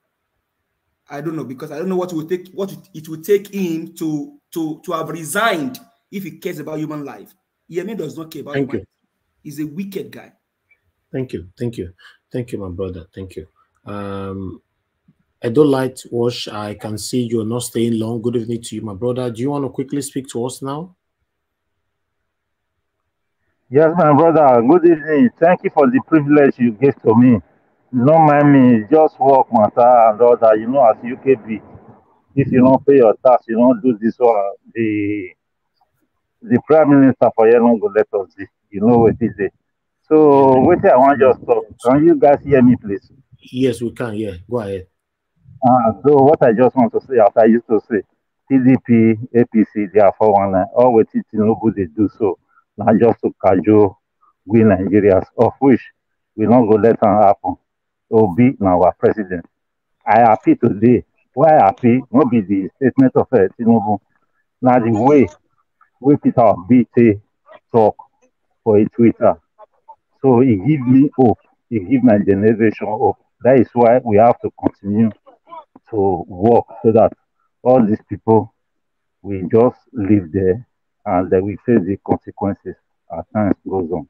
I don't know, because I don't know what it would take him to have resigned if he cares about human life. Yemi does not care about human life. He's a wicked guy. Thank you, my brother. Thank you. Edo Light Wash, I can see you're not staying long. Good evening to you, my brother. Do you want to quickly speak to us now? Yes, my brother. Good evening. Thank you for the privilege you gave to me. Don't mind me, just work matter and all that. As UKB, if you don't pay your tax, you don't do this one. The Prime Minister for you don't go let us this. What is it? So, wait, I want just talk. Can you guys hear me, please? Yes, we can. Yeah, go ahead. So, what I just want to say, as I used to say, PDP, APC, they are 419. All what Tinubu they do so. Now just to cajole we Nigerians, of which we don't go let them happen. Obi now our president. I happy today. Why happy? Not be the statement of Tinubu. Now the way we Peter BT talk for a Twitter. So it gives me hope. It gives my generation hope. That is why we have to continue to work so that all these people will just live there and they will face the consequences as time goes on.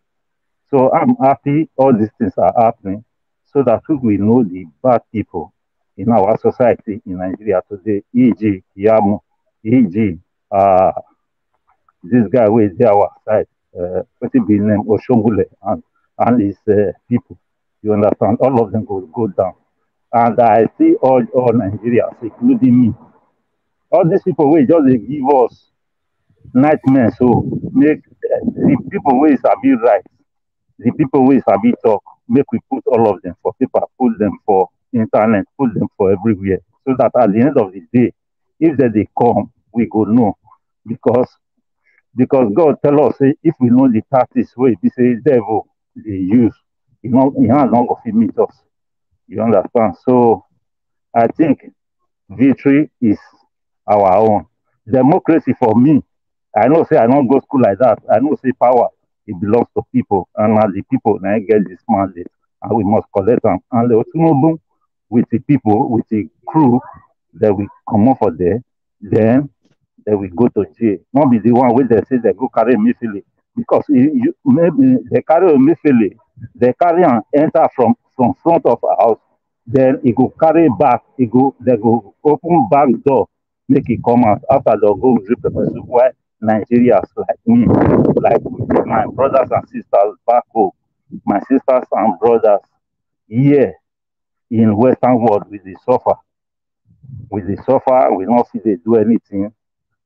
So I'm happy all these things are happening so that we know the bad people in our society in Nigeria today, e.g. Yamu, e.g. This guy who is there our side, what's his name, Oshongule, and his people. You understand? All of them go down. And I see all Nigerians, including me. All these people will just give us nightmares. So make the people who is a bit right, the people who is a bit talk, make we put all of them for paper, put them for internet, put them for everywhere. So that at the end of the day, if they come, we go know. Because God tell us, say, if we know the tactics where we say devil they use, he not going to meet us. You understand? So I think victory is our own. Democracy for me, I know say I don't go school like that. I know say power, it belongs to people. And now the people now get this mandate. And we must collect them. And the Tinubu with the people, with the crew that we come up for there, then they will go to jail. Not be the one where they say they go carry Mifili. Because maybe they carry a Mifili, they carry and enter from front of a house, then it go carry back, they go open back door, make it come out after they'll go drip the person. Why Nigerians like me, like my brothers and sisters back home, my sisters and brothers here in Western world with the suffer. With the suffer, we not see they do anything.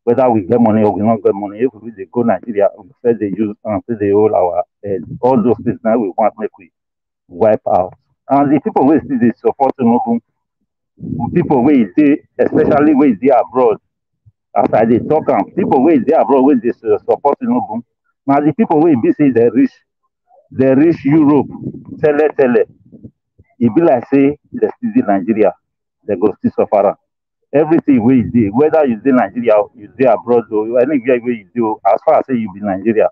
Whether we get money or we not get money, if we go Nigeria, we say they use until they hold our head. All those things now we want make we wipe out. And the people who still they support Tinubu, people wey dey, especially wey dey abroad, as I dey talk am, people wey dey abroad wey dey support Tinubu, na the people wey be say dey reach Europe, tele. E be like say dey still dey Nigeria, dey go still suffer am. Everything wey you dey, whether you dey Nigeria or you dey abroad or anywhere wey you dey, as far as say you be Nigeria,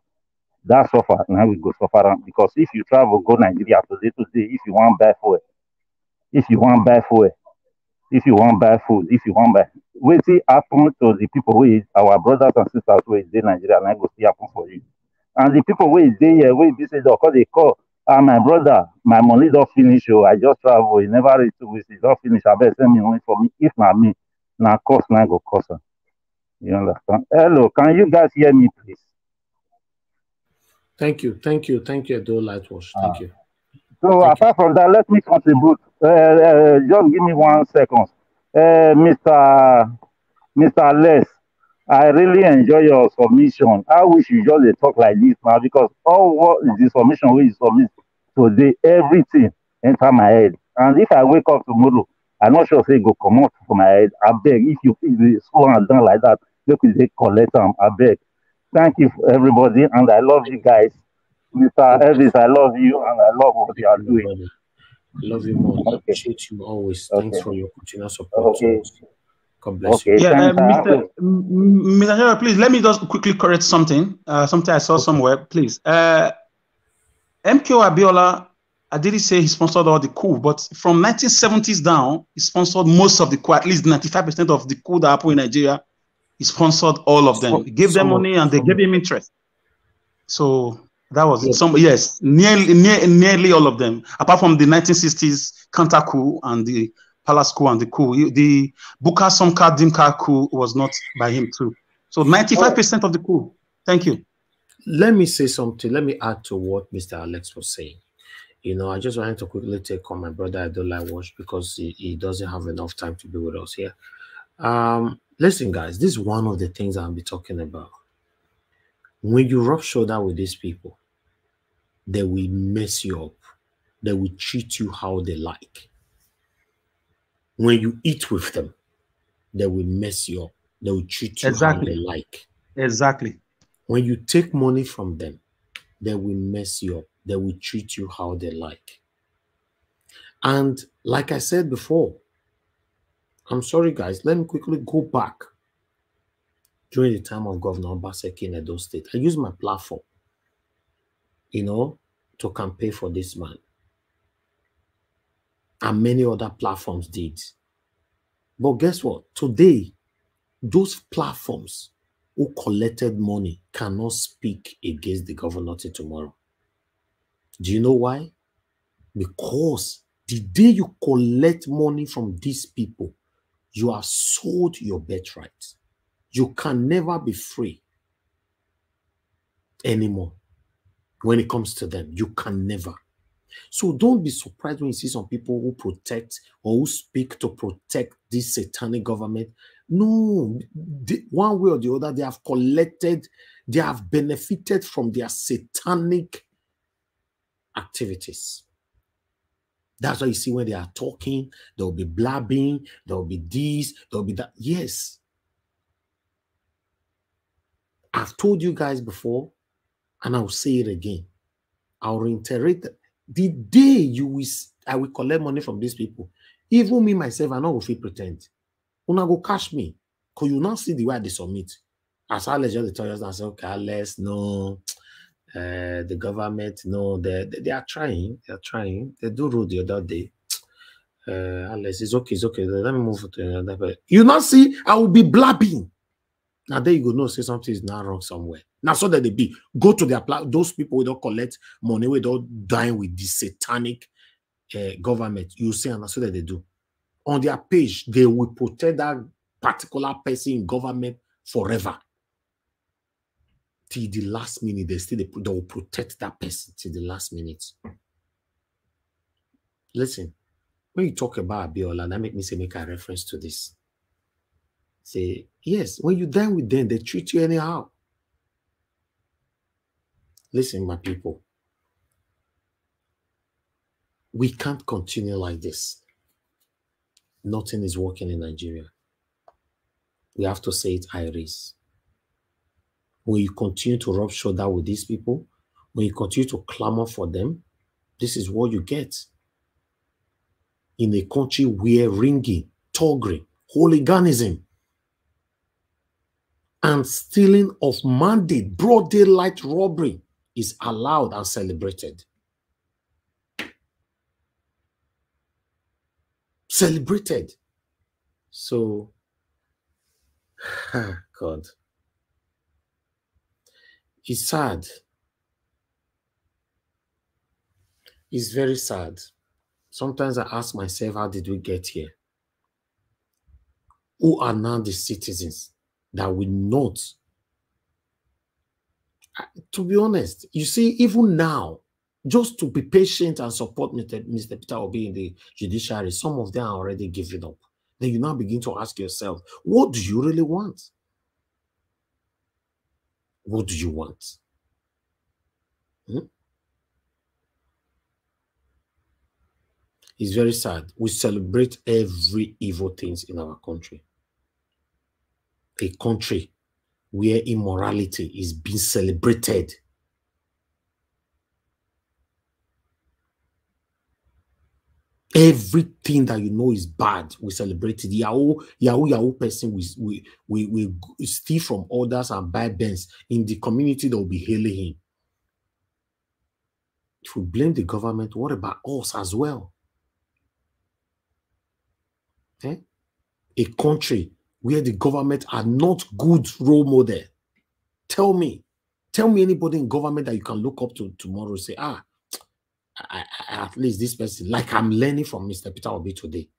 that suffer na we go suffer am. Because if you travel go Nigeria today, if you wan buy fuel, if you wan buy food, if you wan buy, wetin happen to the people wey our brothers and sisters wey dey Nigeria na go still happen for you. And the people wey dey here wey be say dey call, my brother, my money don finish o, I just travel, e never reach 2 weeks, e don finish, abeg send me money for me. If na me, na cost na go cost am. You understand? Hello, can you guys hear me, please? Thank you, Edo Lightwash. Thank you. So apart from that, let me contribute. Just give me 1 second. Mr. Les, I really enjoy your submission. I wish you just dey talk like this now, because all what is the submission wey you submit today, everything enter my head. And if I wake up tomorrow, I'm not sure say e go comot for my head. Abeg, if you slow am down like that, make we dey collect am. Abeg. Thank you everybody, and I love you guys. Mr. Elvis, I love you, and I love what you are doing. I love you more. I appreciate you always. Thanks for your continuous support. God bless you. Yeah, Mr. General, please let me just quickly correct something. Something I saw somewhere, please. MK Abiola, I didn't say he sponsored all the coup, but from 1970s down, he sponsored most of the coup, at least 95% of the coup that happened in Nigeria. He sponsored all of them. He gave them money and they gave him interest. So that was it. Yes, nearly all of them, apart from the 1960s counter coup and the palace coup and the coup. The Buka Somka Dimka coup was not by him too. So 95% of the coup. Thank you. Let me say something. Let me add to what Mr. Alex was saying. You know, I just wanted to quickly take on my brother Adola Wash because he doesn't have enough time to be with us here. Listen, guys, this is one of the things I'll be talking about. When you rub shoulder with these people, they will mess you up. They will treat you how they like. When you eat with them, they will mess you up. They will treat you how they like. Exactly. When you take money from them, they will mess you up. They will treat you how they like. And like I said before, I'm sorry, guys, let me quickly go back during the time of Governor Obaseki in Edo State. I used my platform, you know, to campaign for this man. And many other platforms did. But guess what? Today, those platforms who collected money cannot speak against the governor till tomorrow. Do you know why? Because the day you collect money from these people, you have sold your birthright. You can never be free anymore. When it comes to them, you can never. So don't be surprised when you see some people who protect or who speak to protect this satanic government. No, one way or the other, they have collected, they have benefited from their satanic activities. That's why you see when they are talking, they'll be blabbing, there'll be this, there'll be that. Yes. I've told you guys before, and I'll say it again. I'll reiterate that the day I will collect money from these people, even me myself, I know if you pretend. Una go cash me. Because you now see the way they submit. As I just tell us, I say, okay, let's no. The government, no, they are trying. They are trying. They do rule the other day. Alice, it's okay. Let me move to another. You now see, I will be blabbing. Now there you go. No, say something is not wrong somewhere. Now so that they be go to their those people who don't collect money, we don't dine with the satanic government. You see, and so that they do. On their page, they will protect that particular person in government forever. Till the last minute, they will protect that person till the last minute. Listen, when you talk about Abiola, that make me say make a reference to this. Say, yes, when you dine with them, they treat you anyhow. Listen, my people. We can't continue like this. Nothing is working in Nigeria. We have to say it, Iris. When you continue to rub shoulder with these people, when you continue to clamor for them, this is what you get. In a country where ringing, thuggery, hooliganism, and stealing of mandate, broad daylight robbery is allowed and celebrated. Celebrated. So, God. It's sad. It's very sad. Sometimes I ask myself, how did we get here? Who are now the citizens that will not? To be honest, you see, even now, just to be patient and support Mr. Peter Obi in the judiciary, some of them are already giving up. Then you now begin to ask yourself, what do you really want? What do you want? It's very sad. We celebrate every evil things in our country. A country where immorality is being celebrated. Everything that you know is bad, we celebrate it. Yahoo person, we steal from others and buy Benz. In the community, that will be hailing him. If we blame the government, what about us as well? A country where the government are not good role model. Tell me anybody in government that you can look up to tomorrow and say, at least this person, like I'm learning from Mr. Peter Obi today.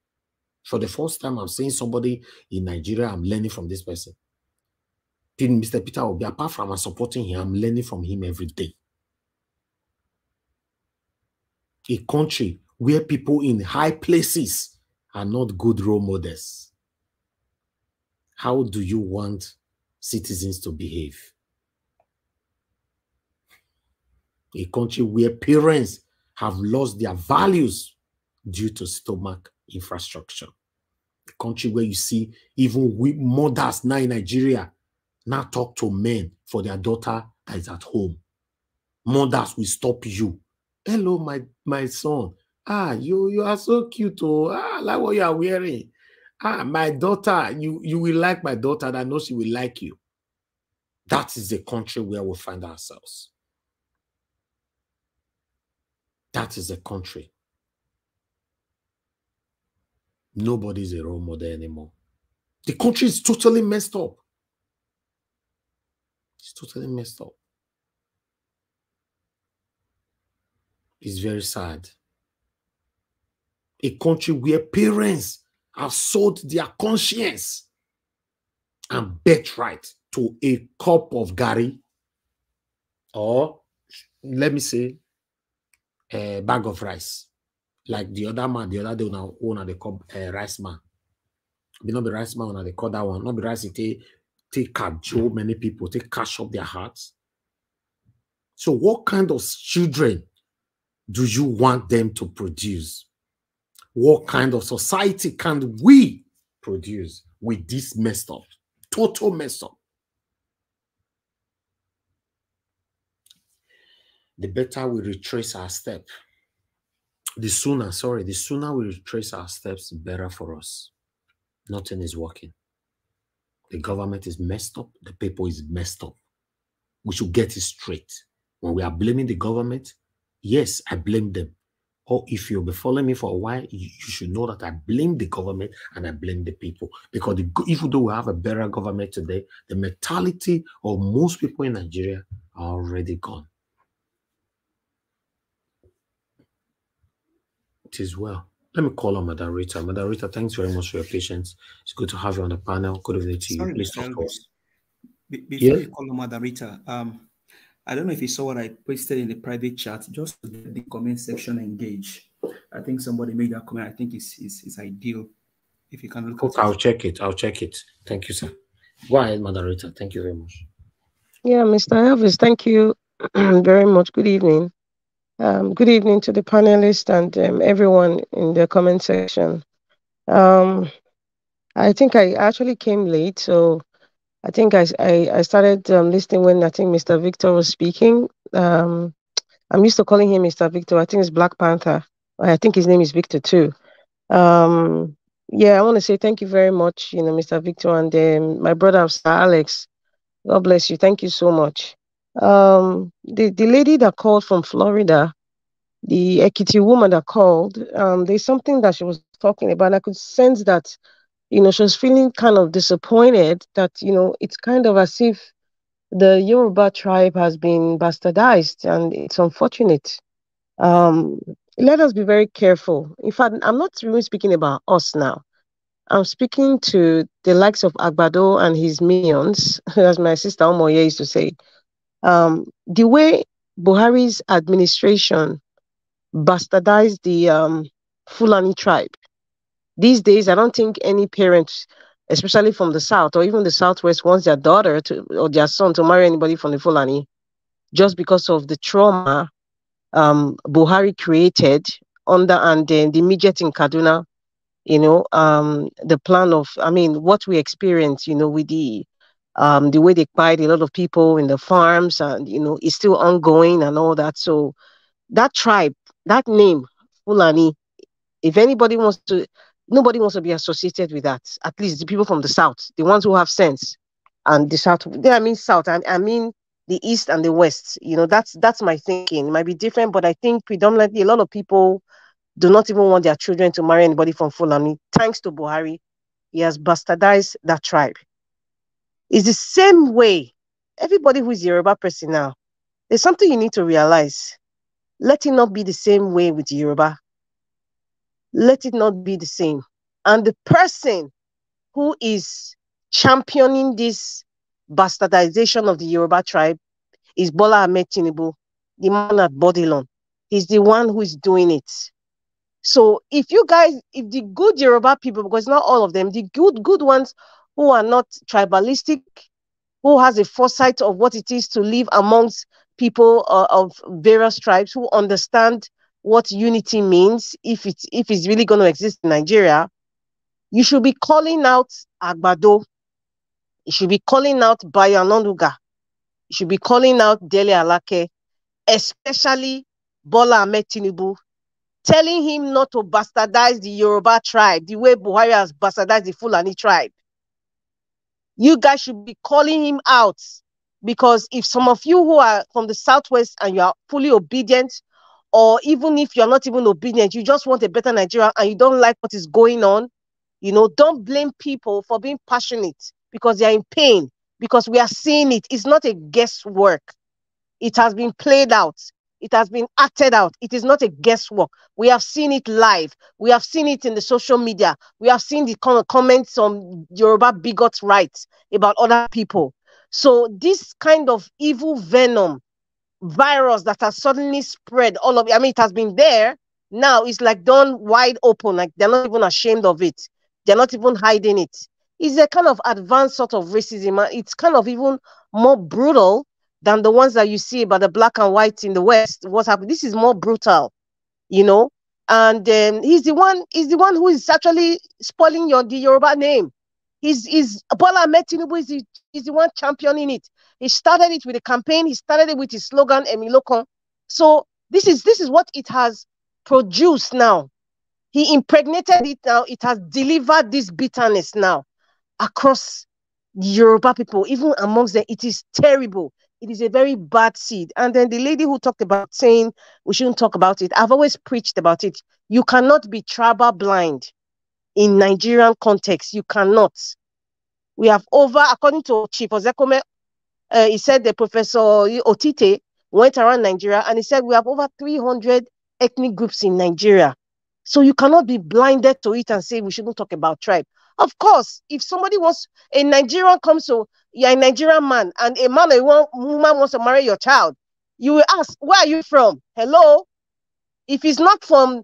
For the first time, I'm seeing somebody in Nigeria, I'm learning from this person. Mr. Peter Obi, apart from supporting him, I'm learning from him every day. A country where people in high places are not good role models. How do you want citizens to behave? A country where parents have lost their values due to stomach infrastructure. A country where you see even mothers now in Nigeria now talk to men for their daughter that is at home. Mothers will stop you. Hello, my son. You are so cute. Oh, I like what you are wearing. My daughter, you will like my daughter, and I know she will like you. That is the country where we find ourselves. That is the country. Nobody is a role model anymore. The country is totally messed up. It's totally messed up. It's very sad. A country where parents have sold their conscience and birthright to a cup of gari, or let me say, a bag of rice. Like the other man, the other day, one they call rice man. Be not the rice man, when they call that one. Not the rice, take cajole many people, take cash up their hearts. So what kind of children do you want them to produce? What kind of society can we produce with this messed up, total messed up? The better we retrace our step, the sooner we retrace our steps, the better for us. Nothing is working. The government is messed up. The people is messed up. We should get it straight. When we are blaming the government, yes, I blame them. Or if you'll be following me for a while, you should know that I blame the government and I blame the people. Because even though we have a better government today, the mentality of most people in Nigeria are already gone. It is well. Let me call on Madam Rita. Madam Rita, thanks very much for your patience. It's good to have you on the panel. Good evening to you. Please talk to us. Before you call on Madam Rita, I don't know if you saw what I posted in the private chat, just to get the comment section engaged. I think somebody made that comment. I think it's ideal. If you can look at it. I'll check it. I'll check it. Thank you, sir. Go ahead, Madam Rita. Thank you very much. Yeah, Mr. Elvis, thank you very much. Good evening. Good evening to the panelists and everyone in the comment section. I think I actually came late, so I think I started listening when I think Mr. Victor was speaking. I'm used to calling him Mr. Victor. I think it's Black Panther. I think his name is Victor too. Yeah, I want to say thank you very much, Mr. Victor, and my brother, Sir Alex. God bless you. Thank you so much. The lady that called from Florida, the Ekiti woman that called, there's something that she was talking about. I could sense that, she was feeling kind of disappointed that, it's kind of as if the Yoruba tribe has been bastardized, and it's unfortunate. Let us be very careful. In fact, I'm not really speaking about us now. I'm speaking to the likes of Agbado and his minions, as my sister Omoye used to say. The way Buhari's administration bastardized the Fulani tribe. These days, I don't think any parent, especially from the South or even the Southwest, wants their daughter or their son to marry anybody from the Fulani just because of the trauma Buhari created under and then the immediate in Kaduna, the plan of, what we experienced, with the way they killed a lot of people in the farms and, it's still ongoing and all that. So that tribe, that name, Fulani, if nobody wants to be associated with that. At least the people from the South, the ones who have sense. And the South, South, I mean the East and the West. That's my thinking. It might be different, but I think predominantly a lot of people do not even want their children to marry anybody from Fulani. Thanks to Buhari, he has bastardized that tribe. It's the same way. Everybody who is Yoruba person now, there's something you need to realize. Let it not be the same way with Yoruba. Let it not be the same. And the person who is championing this bastardization of the Yoruba tribe is Bola Ahmed Tinubu, the man at Bodilon. He's the one who is doing it. So if the good Yoruba people, because not all of them, the good ones who are not tribalistic, who has a foresight of what it is to live amongst people of various tribes, who understand what unity means, if it's really going to exist in Nigeria, you should be calling out Agbado. You should be calling out Bayanonuga. You should be calling out Dele Alake, especially Bola Ahmed Tinubu, telling him not to bastardize the Yoruba tribe the way Buhari has bastardized the Fulani tribe. You guys should be calling him out, because if some of you who are from the Southwest and you are fully obedient, or even if you're not even obedient, you just want a better Nigeria and you don't like what is going on, don't blame people for being passionate because they are in pain, because we are seeing it. It's not a guesswork. It has been played out. It has been acted out. It is not a guesswork. We have seen it live. We have seen it in the social media. We have seen the comments on Yoruba bigots' rights about other people. So this kind of evil venom virus that has suddenly spread all of it, it has been there. Now it's like done wide open. Like they're not even ashamed of it. They're not even hiding it. It's a kind of advanced sort of racism. It's kind of even more brutal than the ones that you see about the black and white in the West. What's happened? This is more brutal, And he's the one who is actually spoiling the Yoruba name. He's Bola Ahmed Tinubu is the one championing it. He started it with a campaign. He started it with his slogan, Emilokon. So this is what it has produced now. He impregnated it now. It has delivered this bitterness now across the Yoruba people, even amongst them. It is terrible. It is a very bad seed. And then the lady who talked about saying we shouldn't talk about it, I've always preached about it. You cannot be tribal blind in Nigerian context. You cannot. We have according to Chief Ozekome, he said the Professor Otite went around Nigeria and he said we have over 300 ethnic groups in Nigeria. So you cannot be blinded to it and say we shouldn't talk about tribe. Of course, if somebody a Nigerian comes to, you're a Nigerian man and a man or a woman wants to marry your child, you will ask, where are you from? Hello? If it's not from,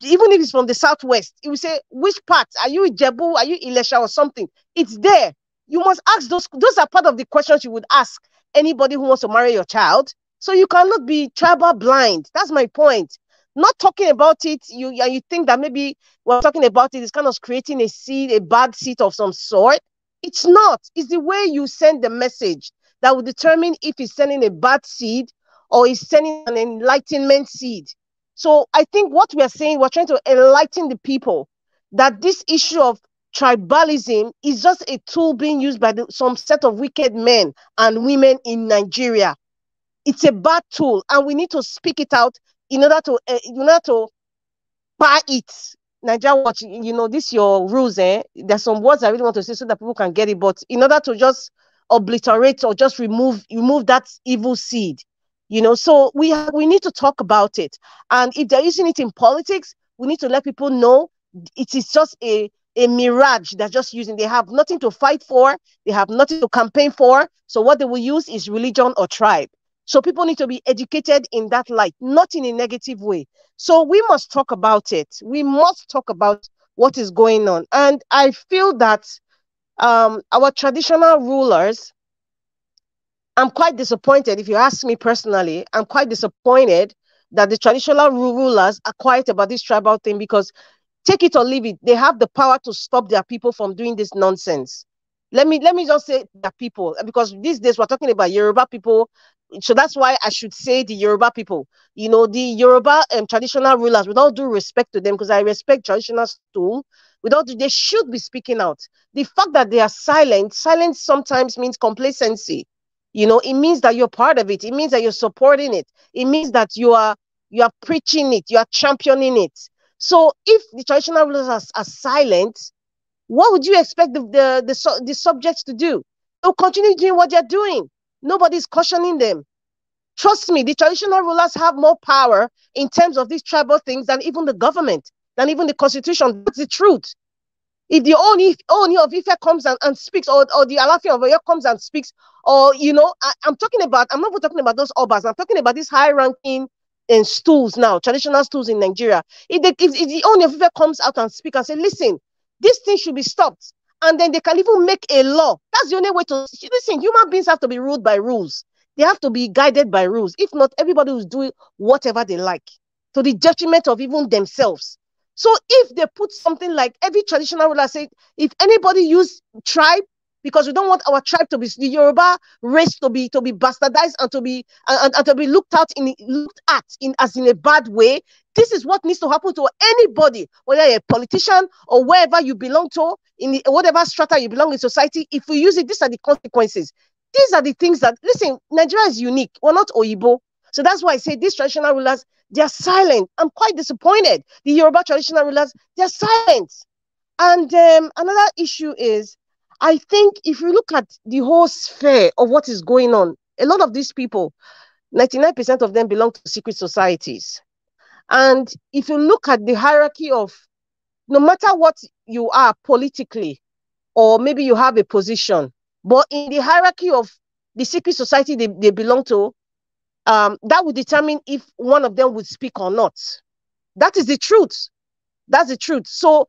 even if it's from the Southwest, you will say, which part? Are you Ijebu? Are you Ilesha or something? It's there. You must ask those are part of the questions you would ask anybody who wants to marry your child. So you cannot be tribal blind. That's my point. Not talking about it, you think that maybe we're talking about it is kind of creating a seed, a bad seed of some sort. It's not. It's the way you send the message that will determine if it's sending a bad seed or is sending an enlightenment seed. So I think what we are saying, we're trying to enlighten the people that this issue of tribalism is just a tool being used by some set of wicked men and women in Nigeria. It's a bad tool, and we need to speak it out in order to buy it. Nigeria Watch, this your rules, There's some words I really want to say so that people can get it, but in order to just obliterate or just remove that evil seed, so we need to talk about it. And if they're using it in politics, we need to let people know it is just a mirage they're just using. They have nothing to fight for, they have nothing to campaign for, so what they will use is religion or tribe. So people need to be educated in that light, not in a negative way. So we must talk about it. We must talk about what is going on. And I feel that our traditional rulers, I'm quite disappointed. If you ask me personally, I'm quite disappointed that the traditional rulers are quiet about this tribal thing, because take it or leave it, they have the power to stop their people from doing this nonsense. Let me just say their people, because these days we're talking about Yoruba people. So that's why I should say the Yoruba people. The Yoruba traditional rulers, with all due respect to them, because I respect traditional too, they should be speaking out. The fact that they are silent sometimes means complacency. It means that you're part of it. It means that you're supporting it. It means that you are preaching it. You are championing it. So if the traditional rulers are silent, what would you expect the subjects to do? They'll continue doing what they're doing. Nobody's cautioning them. Trust me, the traditional rulers have more power in terms of these tribal things than even the government, than even the constitution. That's the truth. If the Oni of Ife comes and speaks, or the Alaafin of Oyo comes and speaks, or I'm not talking about those obas. I'm talking about these high-ranking stools now, traditional stools in Nigeria. If the Oni of Ife comes out and speaks and say, listen, this thing should be stopped, and then they can even make a law. That's the only way to listen. Human beings have to be ruled by rules. They have to be guided by rules. If not, everybody will do whatever they like, to the detriment of even themselves. So if they put something like, every traditional ruler say, if anybody use tribe, because we don't want our tribe to be, the Yoruba race to be bastardized and to be looked at as in a bad way. This is what needs to happen to anybody, whether you're a politician or wherever you belong to, in whatever strata you belong in society. If we use it, these are the consequences. These are the things that, listen, Nigeria is unique. We're not Oyibo. So that's why I say these traditional rulers, they're silent. I'm quite disappointed. The Yoruba traditional rulers, they're silent. And another issue is, I think if you look at the whole sphere of what is going on, a lot of these people, 99% of them belong to secret societies. And if you look at the hierarchy of, no matter what you are politically, or maybe you have a position, but in the hierarchy of the secret society they belong to, that would determine if one of them would speak or not. That is the truth. That's the truth. So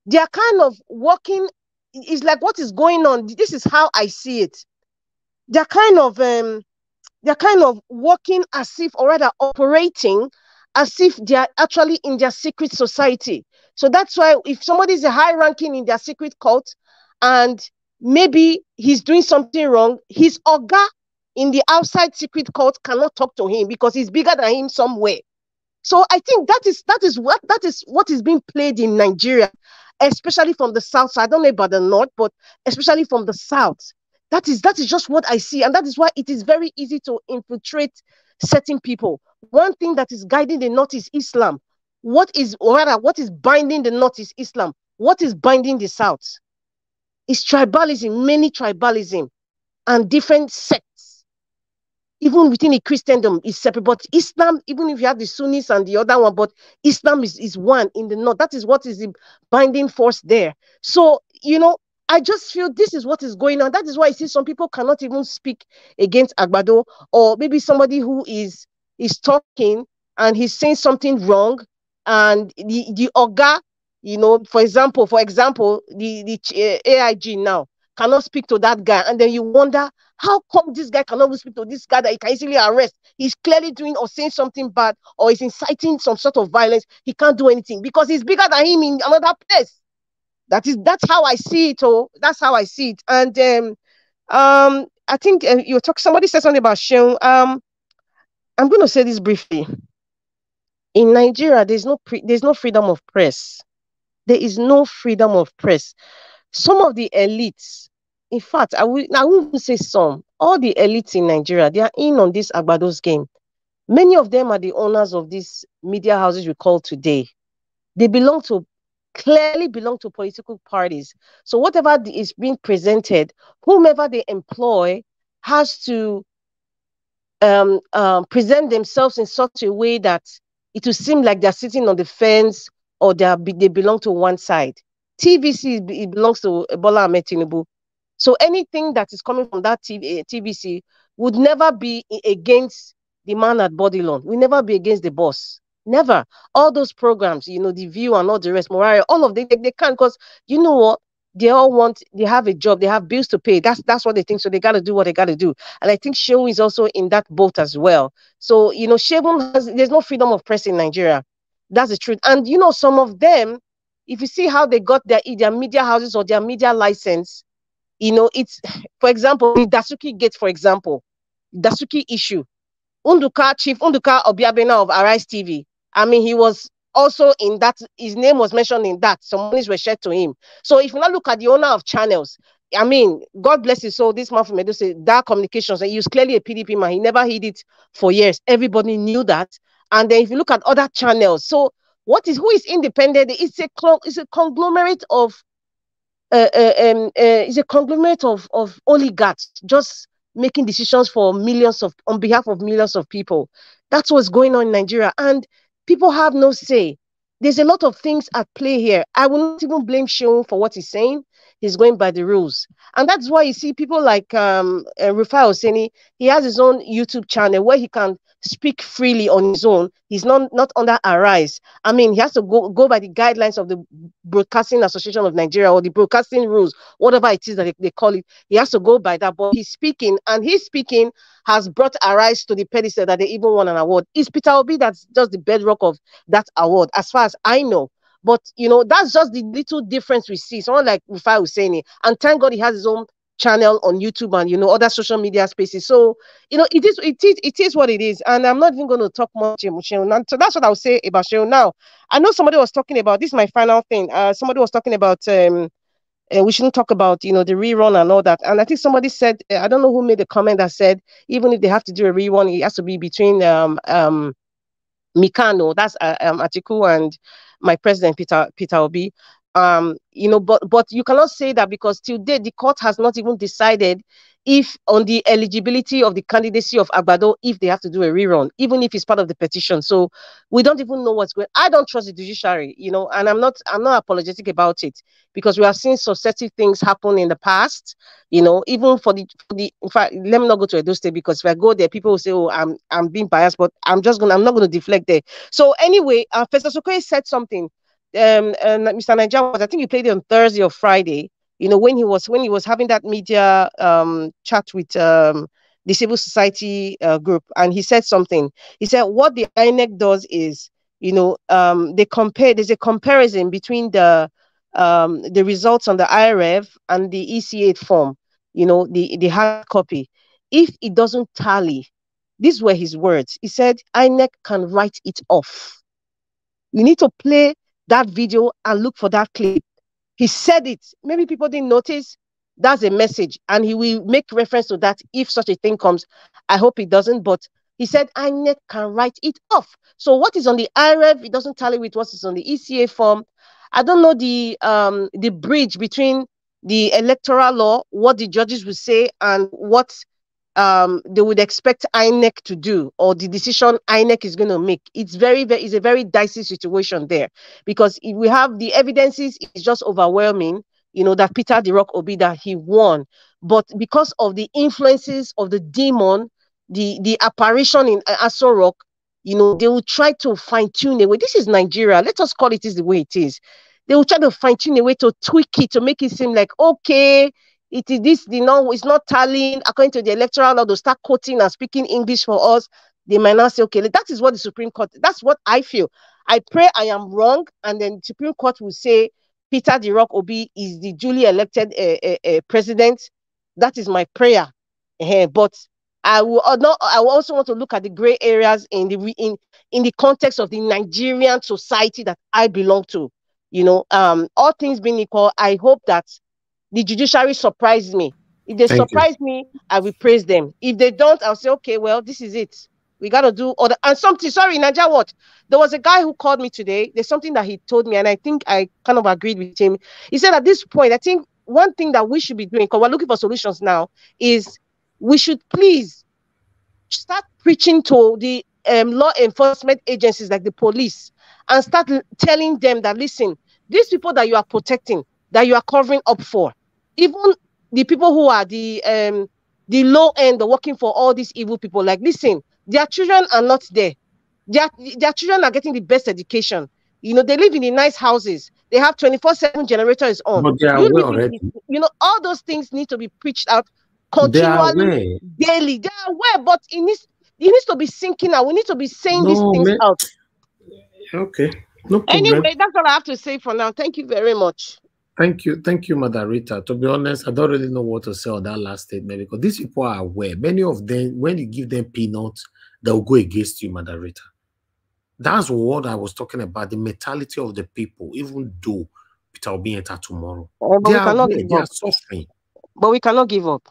they are kind of working. It's like, what is going on? This is how I see it. They're kind of working as if, or rather operating as if they are actually in their secret society. So that's why if somebody is a high ranking in their secret cult and maybe he's doing something wrong, his oga in the outside secret cult cannot talk to him because he's bigger than him somewhere. So I think that is what is being played in Nigeria, especially from the south. So I don't know about the north, but especially from the south. That is just what I see, and that is why it is very easy to infiltrate certain people. One thing that is guiding the north is Islam. What is binding the north is Islam. What is binding the south is tribalism, many tribalism, and different sects. Even within a Christendom is separate, but Islam, even if you have the Sunnis and the other one, but Islam is one in the north. That is what is the binding force there. So, I just feel this is what is going on. That is why I see some people cannot even speak against Agbado, or maybe somebody who is talking and he's saying something wrong, and the Oga, for example, the AIG now cannot speak to that guy, and then you wonder how come this guy cannot speak to this guy that he can easily arrest. He's clearly doing or saying something bad, or is inciting some sort of violence. He can't do anything because he's bigger than him in another place. That's how I see it. Oh, that's how I see it. And I think somebody said something about Seun. I'm going to say this briefly. In Nigeria, there's no freedom of press. There is no freedom of press. Some of the elites, in fact, I wouldn't say some, all the elites in Nigeria, they are in on this Agbado's game. Many of them are the owners of these media houses we call today. They clearly belong to political parties. So whatever is being presented, whomever they employ has to present themselves in such a way that it will seem like they're sitting on the fence or they belong to one side. TVC, it belongs to Bola Ahmed Tinubu. So anything that is coming from that TVC would never be against the man at Bodilon. Will never be against the boss. Never. All those programs, The View and all the rest, Morale, all of them, they can't, because you know what? They have a job, they have bills to pay. That's what they think. So they got to do what they got to do. And I think Seun is also in that boat as well. So, there's no freedom of press in Nigeria. That's the truth. And, some of them, if you see how they got their media houses or their media license, it's, for example, the Dasuki Gate, for example, Dasuki issue. Chief Unduka Obiabena of Arise TV. I mean, he was also in that, his name was mentioned in that. Some monies were shared to him. So if you now look at the owner of channels, I mean, God bless his soul, this man from Edo said that communications, and he was clearly a PDP man. He never hid it for years. Everybody knew that. And then if you look at other channels, so who is independent? It's a conglomerate of of oligarchs just making decisions on behalf of millions of people. That's what's going on in Nigeria, and people have no say. There's a lot of things at play here. I will not even blame Seun for what he's saying. He's going by the rules, and that's why you see people like Rufai Oseni. He has his own YouTube channel where he can speak freely on his own. He's not under Arise. I mean, he has to go by the guidelines of the Broadcasting Association of Nigeria, or the broadcasting rules, whatever it is that they call it. He has to go by that. But he's speaking, and his speaking has brought Arise to the pedestal that they even won an award. It's Peter Obi that's just the bedrock of that award, as far as I know. But that's just the little difference we see. Someone like Rufai Hussaini, and thank God he has his own channel on YouTube and other social media spaces. So it is what it is, and I'm not even going to talk much about Seun. So that's what I'll say about Seun. Now, I know somebody was talking about this. Is my final thing. Somebody was talking about we shouldn't talk about the rerun and all that. And I think somebody said, I don't know who made the comment that said even if they have to do a rerun, it has to be between Mikano, that's Atiku, and my president Peter Obi. But you cannot say that, because till date the court has not even decided on the eligibility of the candidacy of Agbado if they have to do a rerun, even if it's part of the petition. So we don't even know what's going. I don't trust the judiciary, and I'm not apologetic about it, because we have seen successive things happen in the past. Even for the in fact, let me not go to Edo State, because if I go there, people will say, oh, I'm being biased, but I'm not going to deflect there. So anyway, Professor Sokoye said something. Mr. Niger, I think he played it on Thursday or Friday. When he was having that media chat with the civil society group, and he said something. He said what the INEC does is, they compare. There's a comparison between the results on the IRF and the EC8 form. The hard copy. If it doesn't tally, these were his words. He said INEC can write it off. You need to play that video and look for that clip. He said it. Maybe people didn't notice. That's a message, and he will make reference to that if such a thing comes. I hope it doesn't, but he said INEC can write it off. So what is on the IRF, it doesn't tally with what is on the ECA form. I don't know the bridge between the electoral law, what the judges will say, and what they would expect INEC to do, or the decision INEC is going to make. It's a very dicey situation there, because if we have the evidences, it's just overwhelming, that Peter the Rock Obi, that he won. But because of the influences of the demon, the apparition in Aso Rock, they will try to fine-tune a way. This is Nigeria. Let us call it the way it is. They will try to fine-tune a way to tweak it, to make it seem like, okay, it is this, it's not tallying according to the electoral law. They'll start quoting and speaking English for us. They might not say, okay, that is what the Supreme Court, that's what I feel. I pray I am wrong, and then the Supreme Court will say Peter the Rock Obi is the duly elected president. That is my prayer. But I will also want to look at the gray areas in the context of the Nigerian society that I belong to. You know, all things being equal, I hope that the judiciary surprised me. If they surprise me, I will praise them. If they don't, I'll say, okay, well, this is it. We got to do other, and something, sorry, Naija Watch. There was a guy who called me today. There's something that he told me, and I think I kind of agreed with him. He said at this point, I think one thing that we should be doing, because we're looking for solutions now, is we should please start preaching to the law enforcement agencies like the police and start telling them that, listen, these people that you are protecting, that you are covering up for, even the people who are the low end, working for all these evil people, like, listen, their children are not there. Their children are getting the best education. You know, they live in the nice houses. They have 24/7 generators on. But they are aware already. You know, all those things need to be preached out continually, daily. They are aware, but it needs to be sinking out. We need to be saying these things out. Okay, no problem. Anyway, that's all I have to say for now. Thank you very much. Thank you, Madam Rita. To be honest, I don't really know what to say on that last statement, because these people are aware. Many of them, when you give them peanuts, they'll go against you, Madam Rita. That's what I was talking about, the mentality of the people, even though Peter will be entered tomorrow. They are suffering. But we cannot give up.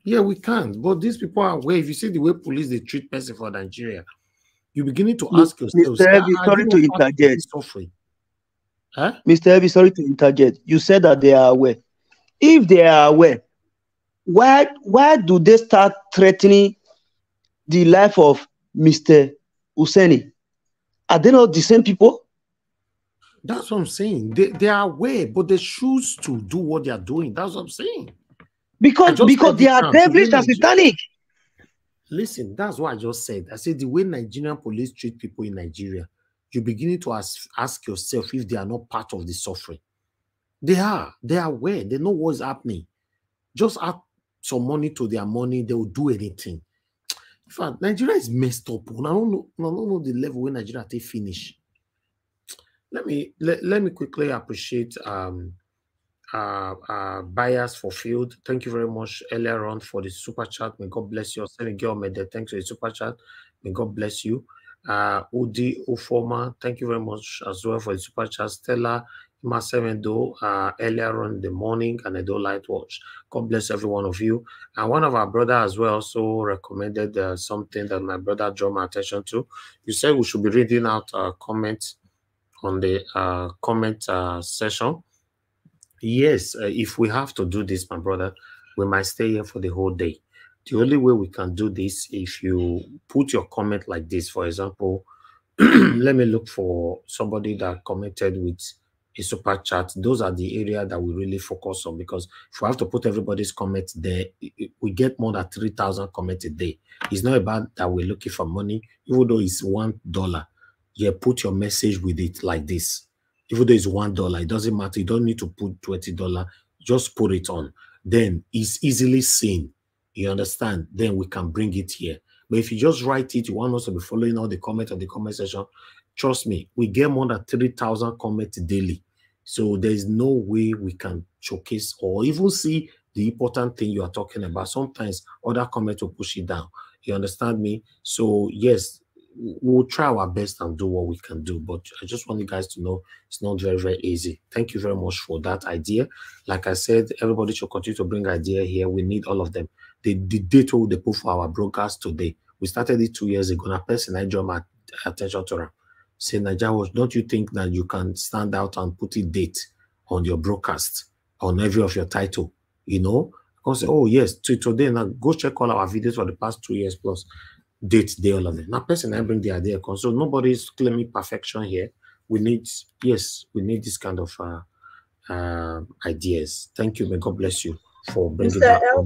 Yeah, we can't. But these people are aware. If you see the way police they treat person for Nigeria, you're beginning to ask yourself, Mr. Heavy, sorry to interject. Huh? Mr. Heavy, sorry to interject. You said that they are aware. If they are aware, why do they start threatening the life of Mr. Hussaini? Are they not the same people? That's what I'm saying. They are aware, but they choose to do what they are doing. That's what I'm saying. Because they are devilish and satanic. Listen, that's what I just said. I said the way Nigerian police treat people in Nigeria, you're beginning to ask yourself if they are not part of the suffering. They are aware. They know what's happening. Just add some money to their money, they will do anything. In fact, Nigeria is messed up. I don't know the level where Nigeria they finish. Let me quickly appreciate Bias Fulfilled. Thank you very much earlier on for the super chat. May God bless you. Senegal Mede, thanks for the super chat. May God bless you. Udi Ufoma, thank you very much as well for the super chat. Stella Masemendo, earlier on in the morning, and Edo Light Watch. God bless every one of you. And one of our brothers as well also recommended something that my brother drew my attention to. You said we should be reading out comments on the comment session. Yes, if we have to do this, my brother, we might stay here for the whole day. The only way we can do this, if you put your comment like this, for example, let me look for somebody that commented with a super chat. Those are the area that we really focus on, because if we have to put everybody's comments there, we get more than 3,000 comments a day. It's not about that we're looking for money, even though it's $1. Yeah, put your message with it like this. Even though it's $1, it doesn't matter. You don't need to put $20. Just put it on. Then it's easily seen. You understand? Then we can bring it here. But if you just write it, you want us to be following all the comments on the comment section, trust me, we get more than 3,000 comments daily. So there's no way we can showcase or even see the important thing you are talking about. Sometimes other comments will push it down. You understand me? So yes, we'll try our best and do what we can do, but I just want you guys to know it's not very, very easy. Thank you very much for that idea. Like I said, everybody should continue to bring idea here. We need all of them. The data they put for our broadcast today, we started it 2 years ago. Now, person I draw my attention to them. Say, Nigeria, don't you think that you can stand out and put a date on your broadcast, on every of your title? You know, I can say, oh yes, today now go check all our videos for the past 2 years plus. Date day, all of them. Now, person I bring the idea, so nobody's claiming perfection here. We need, yes, we need this kind of ideas. Thank you. May God bless you for bringing that up.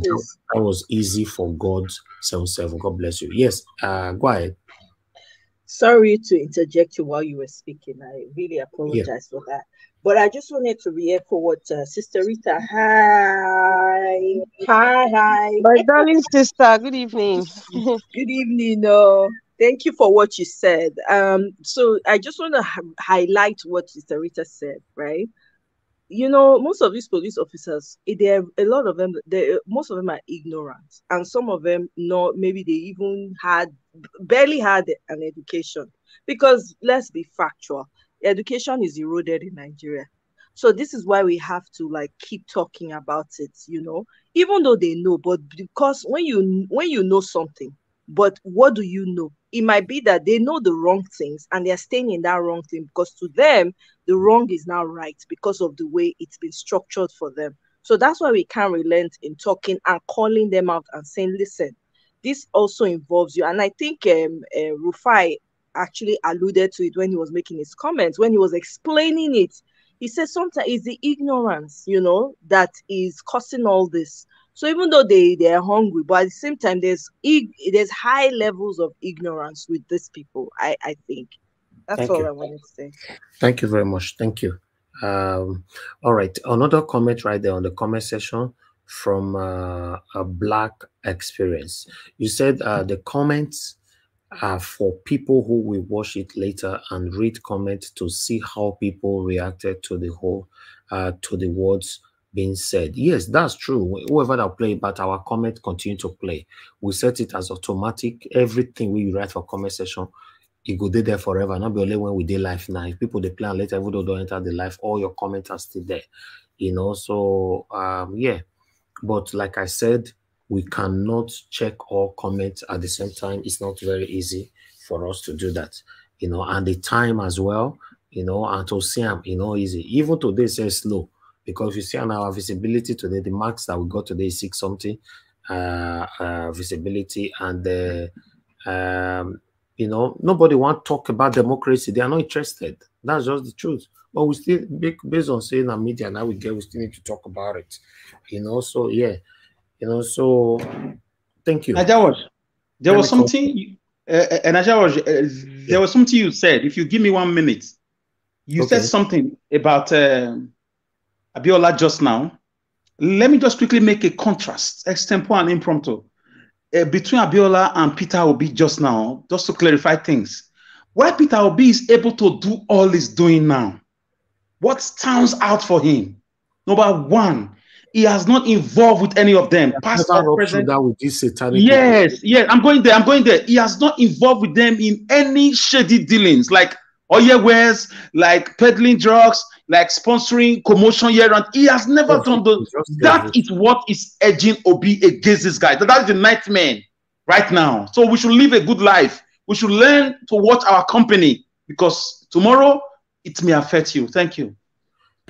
That was easy for God. 77. God bless you. Yes, go ahead. Sorry to interject you while you were speaking. I really apologize for that. But I just wanted to re-echo what Sister Rita. Hi. My darling sister, good evening. Good evening. Thank you for what you said. So I just want to highlight what Sister Rita said, right? Most of these police officers, a lot of them, most of them are ignorant, and some of them, maybe they even barely had an education. Because let's be factual, education is eroded in Nigeria. So this is why we have to keep talking about it, even though they know, but because when you know something, but what do you know? It might be that they know the wrong things and they're staying in that wrong thing because to them, the wrong is now right because of the way it's been structured for them. So that's why we can't relent in talking and calling them out and saying, listen, this also involves you. And I think Rufai actually alluded to it when he was making his comments, when he was explaining it. He said sometimes it's the ignorance, that is causing all this. So even though they're hungry, but at the same time, there's high levels of ignorance with these people, I think. That's Thank all you. I wanted to say. Thank you very much. Thank you. All right. Another comment right there on the comment section from a Black Experience. You said the comments are for people who will watch it later and read comments to see how people reacted to the to the words being said. Yes, that's true. Whoever that play, but our comment continue to play. We set it as automatic. Everything we write for comment section, it go there forever. Not be only when we do live now. If people they play and later, even though don't enter the live, all your comments are still there. So yeah. But like I said, we cannot check all comments at the same time. It's not very easy for us to do that, and the time as well, and to see them, easy. Even today says slow, because you see on our visibility today, the max that we got today is 6 something visibility, and nobody want to talk about democracy. They are not interested. That's just the truth. But we still, based on saying our media now, we still need to talk about it. So yeah, so thank you. There was something, there was something you said. If you give me 1 minute, you said something about Abiola just now. Let me just quickly make a contrast, extempore and impromptu, between Abiola and Peter Obi just now, just to clarify things. Why Peter Obi is able to do all he's doing now? What stands out for him? Number one, he has not involved with any of them, past or present. That with this satanic yes, I'm going there. He has not involved with them in any shady dealings, like oil wares, like peddling drugs, like sponsoring commotion here. And he has never done those. That is what is edging Obi against this guy. That is the nightmare right now. So we should live a good life. We should learn to watch our company, because tomorrow it may affect you. Thank you.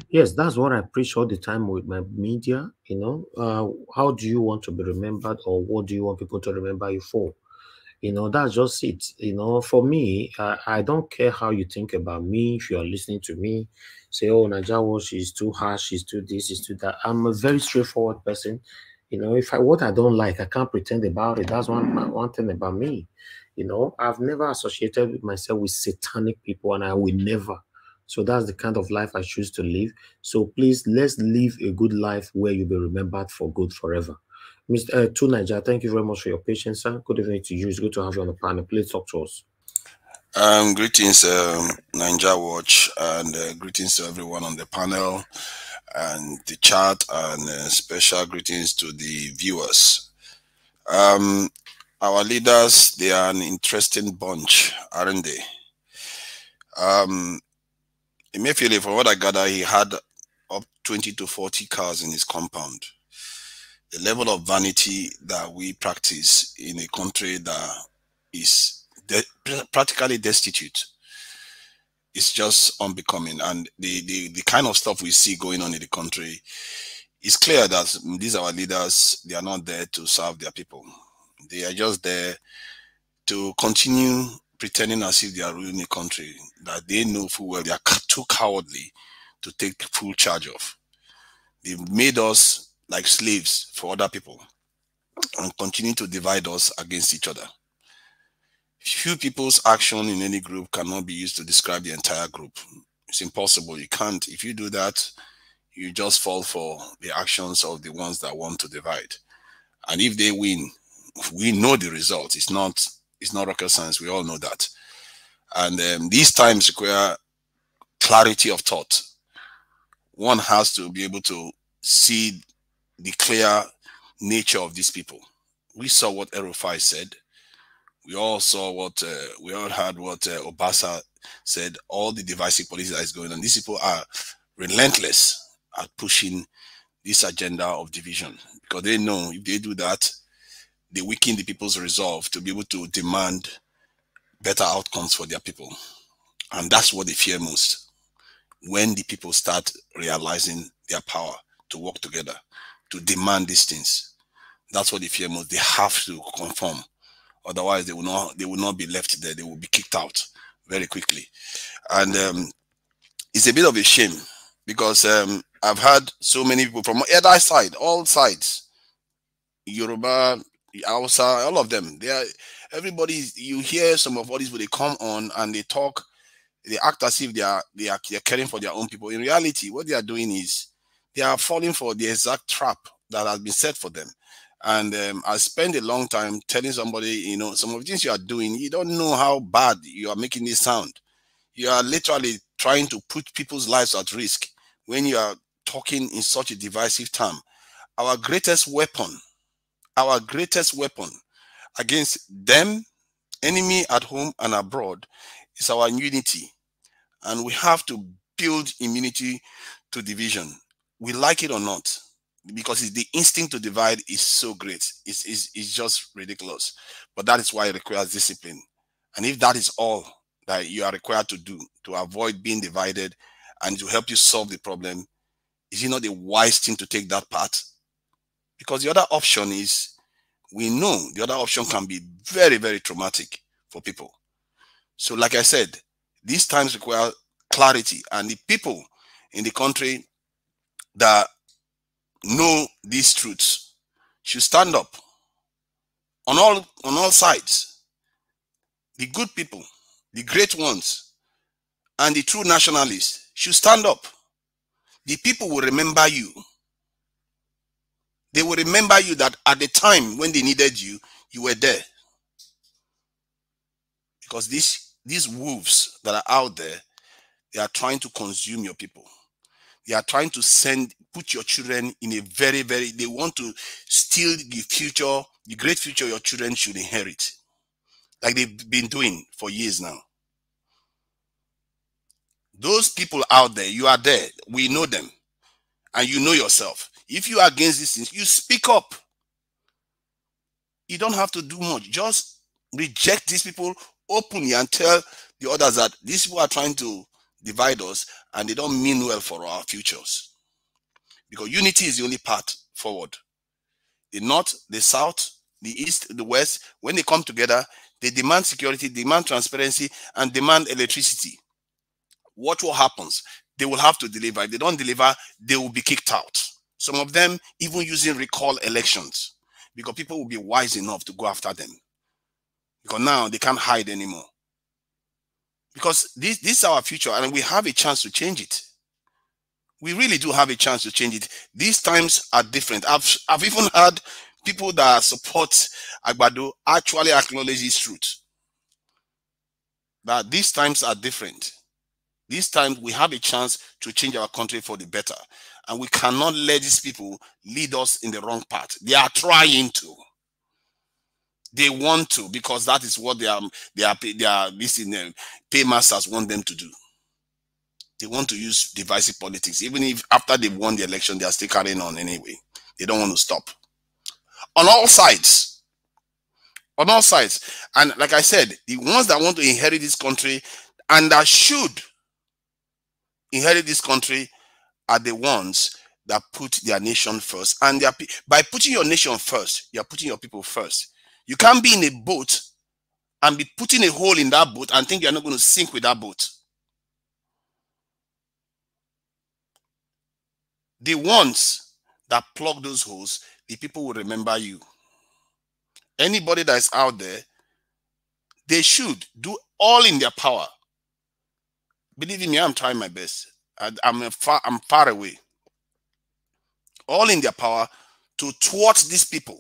Yes, that's what I preach all the time with my media. How do you want to be remembered, or what do you want people to remember you for? That's just it. For me, I don't care how you think about me. If you are listening to me, say, oh, Najawo, she's too harsh, she's too this, she's too that. I'm a very straightforward person. If what I don't like, I can't pretend about it. That's one thing about me. I've never associated myself with satanic people, and I will never. So that's the kind of life I choose to live. So please, let's live a good life where you'll be remembered for good forever. Mr. Niger, thank you very much for your patience, sir. Good evening to you. It's good to have you on the panel. Please talk to us. Greetings, Niger Watch, and greetings to everyone on the panel and the chat, and special greetings to the viewers. Our leaders, they are an interesting bunch, aren't they? Emefiele, from what I gather, he had up 20 to 40 cars in his compound. The level of vanity that we practice in a country that is practically destitute is just unbecoming. And the kind of stuff we see going on in the country, it's clear that these are our leaders. They are not there to serve their people. They are just there to continue pretending as if they are ruling the country that they know full well they are too cowardly to take full charge of. They've made us like slaves for other people and continue to divide us against each other. Few people's action in any group cannot be used to describe the entire group. It's impossible. You can't. If you do that, you just fall for the actions of the ones that want to divide. And if they win, we know the result. It's not rocket science. We all know that. And these times require clarity of thought. One has to be able to see the clear nature of these people. We saw what Erufai said. We all saw what we all heard what Obasa said. All the divisive policy that is going on. These people are relentless at pushing this agenda of division, because they know if they do that, they weaken the people's resolve to be able to demand better outcomes for their people. And that's what they fear most. When the people start realizing their power to work together, to demand these things, that's what they fear most. They have to conform. Otherwise, they will not be left there. They will be kicked out very quickly. And it's a bit of a shame, because I've had so many people from either side, all sides, Yoruba, Hausa, all of them. Everybody. You hear some of all these people, they come on and they talk. They act as if they are caring for their own people. In reality, what they are doing is they are falling for the exact trap that has been set for them. And I spent a long time telling somebody, some of the things you are doing, you don't know how bad you are making this sound. You are literally trying to put people's lives at risk when you are talking in such a divisive term. Our greatest weapon against them, enemy at home and abroad, is our unity. And we have to build immunity to division. We like it or not, because the instinct to divide is so great. It's just ridiculous. But that is why it requires discipline. And if that is all that you are required to do to avoid being divided and to help you solve the problem, is it not a wise thing to take that path? Because the other option is, we know the other option can be very, very traumatic for people. So like I said, these times require clarity, and the people in the country that know these truths should stand up on all sides. The good people, the great ones, and the true nationalists should stand up. The people will remember you. They will remember you that at the time when they needed you, you were there. Because these wolves that are out there, they are trying to consume your people. They are trying to put your children in a very, very, they want to steal the future, the great future your children should inherit. Like they've been doing for years now. Those people out there, you are there. We know them. And you know yourself. If you are against these things, you speak up. You don't have to do much. Just reject these people openly and tell the others that these people are trying to divide us and they don't mean well for our futures. Because unity is the only path forward. The North, the South, the East, the West, when they come together, they demand security, demand transparency, and demand electricity. What will happen? They will have to deliver. If they don't deliver, they will be kicked out. Some of them even using recall elections, because people will be wise enough to go after them. Because now they can't hide anymore. Because this is our future, and we have a chance to change it. We really do have a chance to change it. These times are different. I've even heard people that support Agbado actually acknowledge this truth. That these times are different. These times we have a chance to change our country for the better. And we cannot let these people lead us in the wrong path. They are trying to. They want to, because that is what their paymasters want them to do. They want to use divisive politics. Even if after they've won the election, they are still carrying on anyway. They don't want to stop. On all sides. On all sides. And like I said, the ones that want to inherit this country and that should inherit this country are the ones that put their nation first. And by putting your nation first, you're putting your people first. You can't be in a boat and be putting a hole in that boat and think you're not going to sink with that boat. The ones that plug those holes, the people will remember you. Anybody that is out there, they should do all in their power, Believe me, I'm trying my best. I'm far away. All in their power to thwart these people.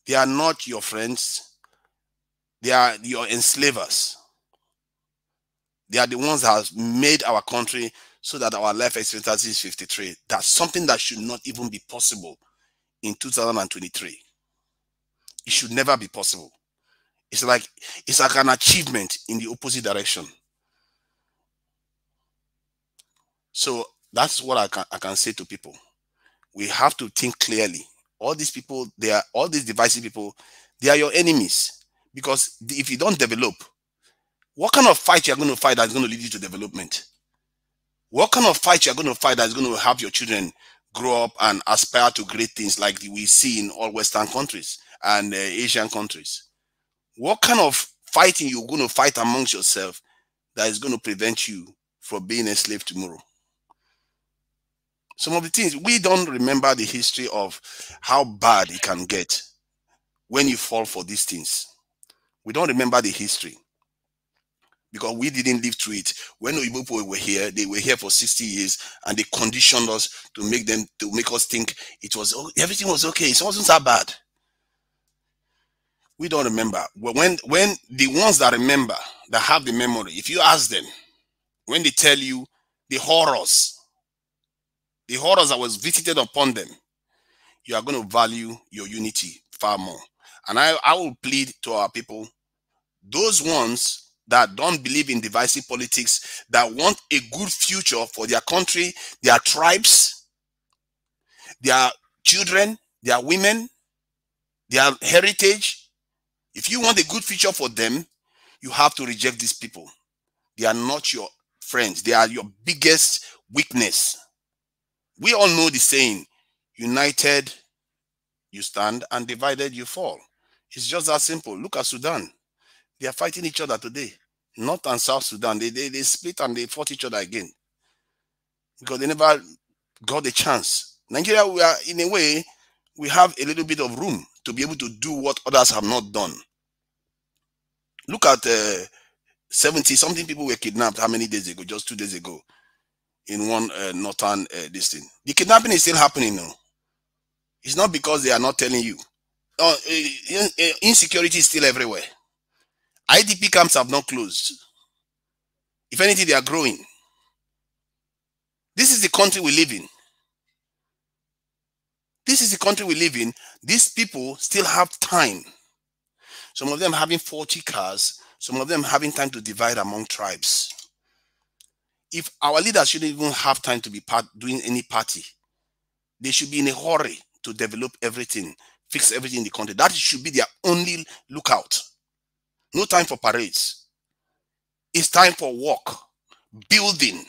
They are not your friends. They are your enslavers. They are the ones that have made our country so that our life expectancy is 53. That's something that should not even be possible in 2023. It should never be possible. It's like an achievement in the opposite direction. So that's what I can say to people. We have to think clearly. All these people, all these divisive people, they are your enemies. Because if you don't develop, what kind of fight you're going to fight that's going to lead you to development? What kind of fight you're going to fight that's going to help your children grow up and aspire to great things like we see in all Western countries and Asian countries? What kind of fighting you're going to fight amongst yourself that is going to prevent you from being a slave tomorrow? Some of the things, we don't remember the history of how bad it can get when you fall for these things. We don't remember the history because we didn't live through it. When Igbo people were here, they were here for 60 years and they conditioned us to make us think everything was okay. It wasn't that bad. We don't remember. When the ones that remember, that have the memory, if you ask them, when they tell you the horrors that was visited upon them, you are going to value your unity far more. And I will plead to our people, those ones that don't believe in divisive politics, that want a good future for their country, their tribes, their children, their women, their heritage. If you want a good future for them, you have to reject these people. They are not your friends. They are your biggest weakness. We all know the saying, united you stand and divided you fall. It's just that simple. Look at Sudan. They are fighting each other today. North and South Sudan, they split and they fought each other again because they never got a chance. Nigeria, we are, in a way, we have a little bit of room to be able to do what others have not done. Look at 70-something people were kidnapped how many days ago? Just 2 days ago in one northern this thing. The kidnapping is still happening now. It's not because they are not telling you. Insecurity is still everywhere. IDP camps have not closed. If anything, they are growing. This is the country we live in. This is the country we live in. These people still have time. Some of them having 40 cars. Some of them having time to divide among tribes. If our leaders shouldn't even have time to be doing any party, they should be in a hurry to develop everything, fix everything in the country. That should be their only lookout. No time for parades. It's time for work, building.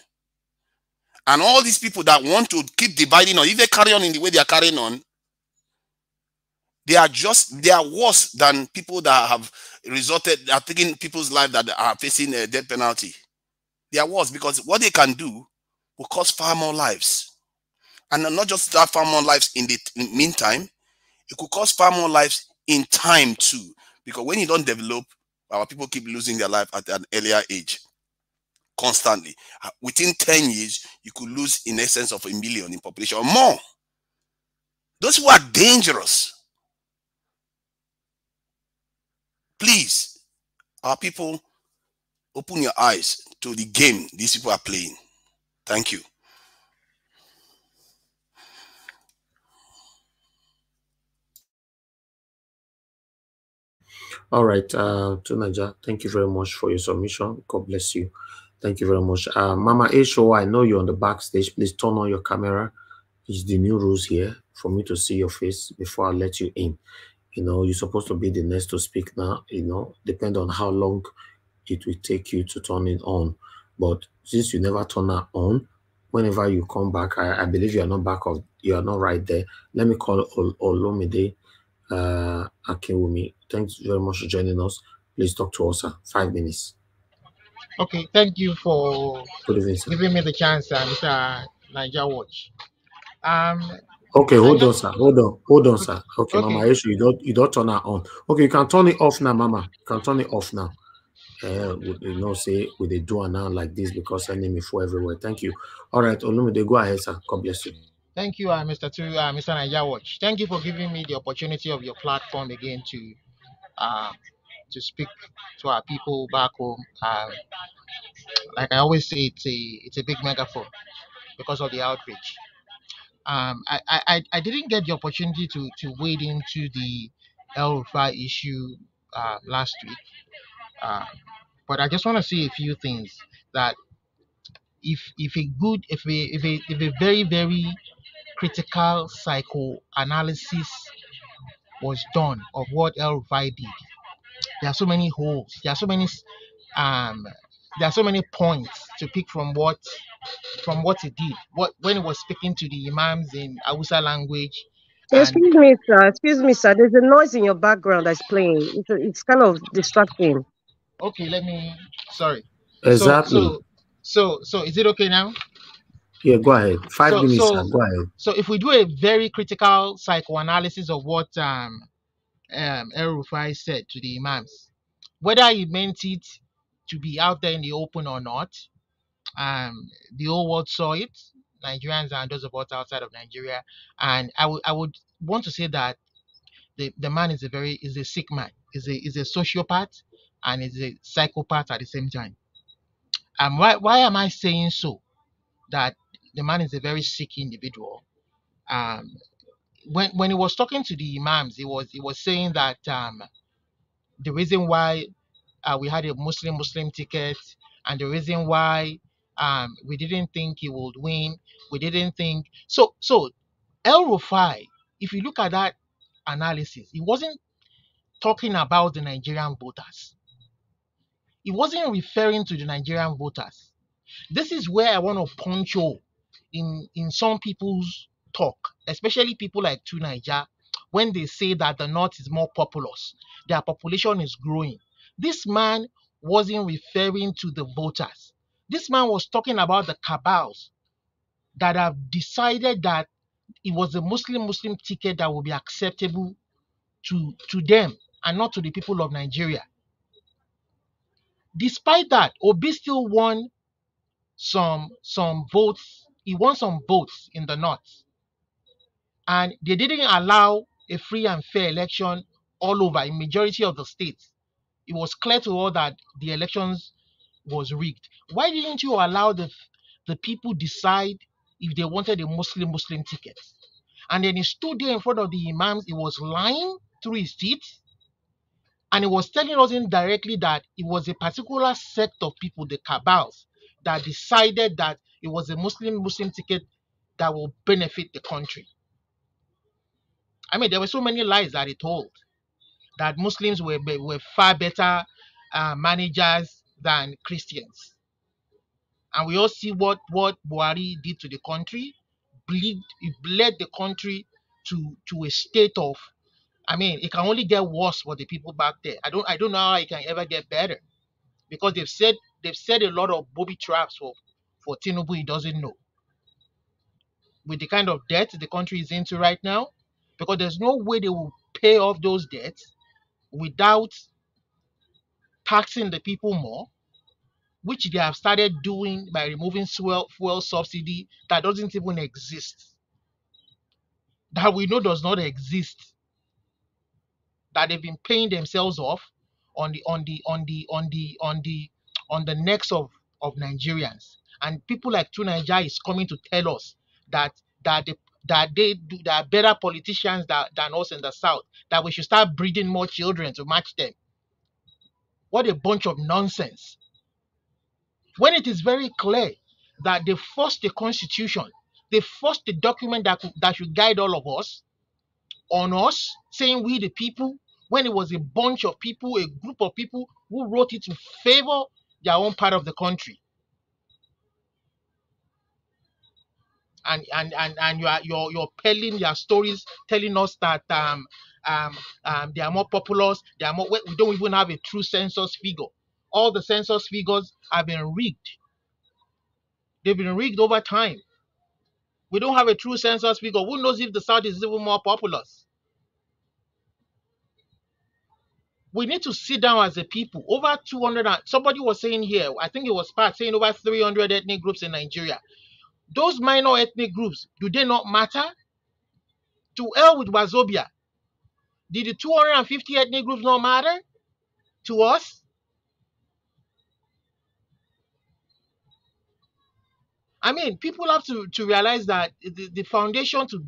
And all these people that want to keep dividing, or if they carry on in the way they are carrying on, they are worse than people that have are taking people's lives that are facing a death penalty. They are worse because what they can do will cost far more lives. And not just that, far more lives in the meantime, it could cost far more lives in time too. Because when you don't develop, our people keep losing their life at an earlier age. Constantly. Within 10 years, you could lose in essence of 1 million in population or more. Those who are dangerous. Please, our people, open your eyes to the game these people are playing. Thank you. All right, Tunaja, thank you very much for your submission. God bless you. Thank you very much. Mama H.O., I know you're on the backstage. Please turn on your camera. It's the new rules here for me to see your face before I let you in. You know, you're supposed to be the next to speak now. You know, depend on how long it will take you to turn it on. But since you never turn it on, whenever you come back, I believe you are not you are not right there. Let me call Olomide Akinwumi. Thanks very much for joining us. Please talk to us, sir. 5 minutes. Okay, thank you for giving me the chance, Mr. Niger Watch. Okay, hold on, sir. Hold on, sir. Okay, Mama Eshu, you don't turn it on. Okay, you can turn it off now, Mama. You can turn it off now. say with they do now like this because enemy for everywhere. Thank you. All right, Olumide, go ahead, sir. God bless you. Thank you, Mr. Niger Watch. Thank you for giving me the opportunity of your platform again to speak to our people back home. Like I always say, it's a big megaphone because of the outreach. I didn't get the opportunity to wade into the El Rufai issue last week, but I just want to say a few things that if a very very critical psychoanalysis was done of what El Rufai did, there are so many holes. Um there are so many points to pick from what he did. When he was speaking to the imams in Hausa language, and Excuse me, sir. Excuse me, sir. There's a noise in your background that's playing. It's kind of distracting. okay, let me. Sorry. Exactly. So is it okay now? Yeah, go ahead. 5 minutes, sir. Go ahead. So if we do a very critical psychoanalysis of what El Rufai said to the imams, whether he meant it to be out there in the open or not, the whole world saw it, Nigerians and those of us outside of Nigeria, and I would want to say that the man is a sick man, is a sociopath, and is a psychopath at the same time. And why am I saying so? That the man is a very sick individual. Um, when he was talking to the imams, he was saying that the reason why we had a Muslim ticket, and the reason why we didn't think he would win, we didn't think so. El Rufai, if you look at that analysis, he wasn't talking about the Nigerian voters. He wasn't referring to the Nigerian voters. This is where I want to punch hole in some people's talk, especially people like Niger, when they say that the North is more populous, their population is growing. This man wasn't referring to the voters. This man was talking about the cabals that have decided that it was a Muslim ticket that will be acceptable to them and not to the people of Nigeria. Despite that, Obi still won some votes. He won some votes in the north, and they didn't allow a free and fair election all over in majority of the states. It was clear to all that the elections was rigged. Why didn't you allow the people decide if they wanted a Muslim ticket? And then he stood there in front of the imams. He was lying through his teeth, and he was telling us indirectly that it was a particular sect of people, the cabals, that decided that it was a Muslim ticket that will benefit the country. I mean, there were so many lies that he told, that Muslims were far better managers than Christians. And we all see what Buhari did to the country. It bled the country to a state of, I mean, it can only get worse for the people back there. I don't know how it can ever get better, because they've said a lot of booby traps for Tinubu he doesn't know. With the kind of debt the country is into right now, because there's no way they will pay off those debts without taxing the people more, which they have started doing by removing fuel subsidy that doesn't even exist, that we know does not exist, that they've been paying themselves off on the necks of Nigerians. And people like Niger is coming to tell us that they are better politicians than us in the south, that we should start breeding more children to match them. What a bunch of nonsense. When it is very clear that they forced the constitution, they forced the document that should guide all of us on us, saying we the people, when it was a bunch of people, a group of people who wrote it to favor their own part of the country. And you're peddling their stories, telling us that they are more populous, they are more. We don't even have a true census figure. All the census figures have been rigged. They've been rigged over time. We don't have a true census figure. Who knows if the South is even more populous? we need to sit down as a people. Over 200, somebody was saying here, I think it was Pat saying over 300 ethnic groups in Nigeria. Those minor ethnic groups, do they not matter? To hell with Wazobia. Did the 250 ethnic groups not matter to us? I mean, people have to realize that the foundation to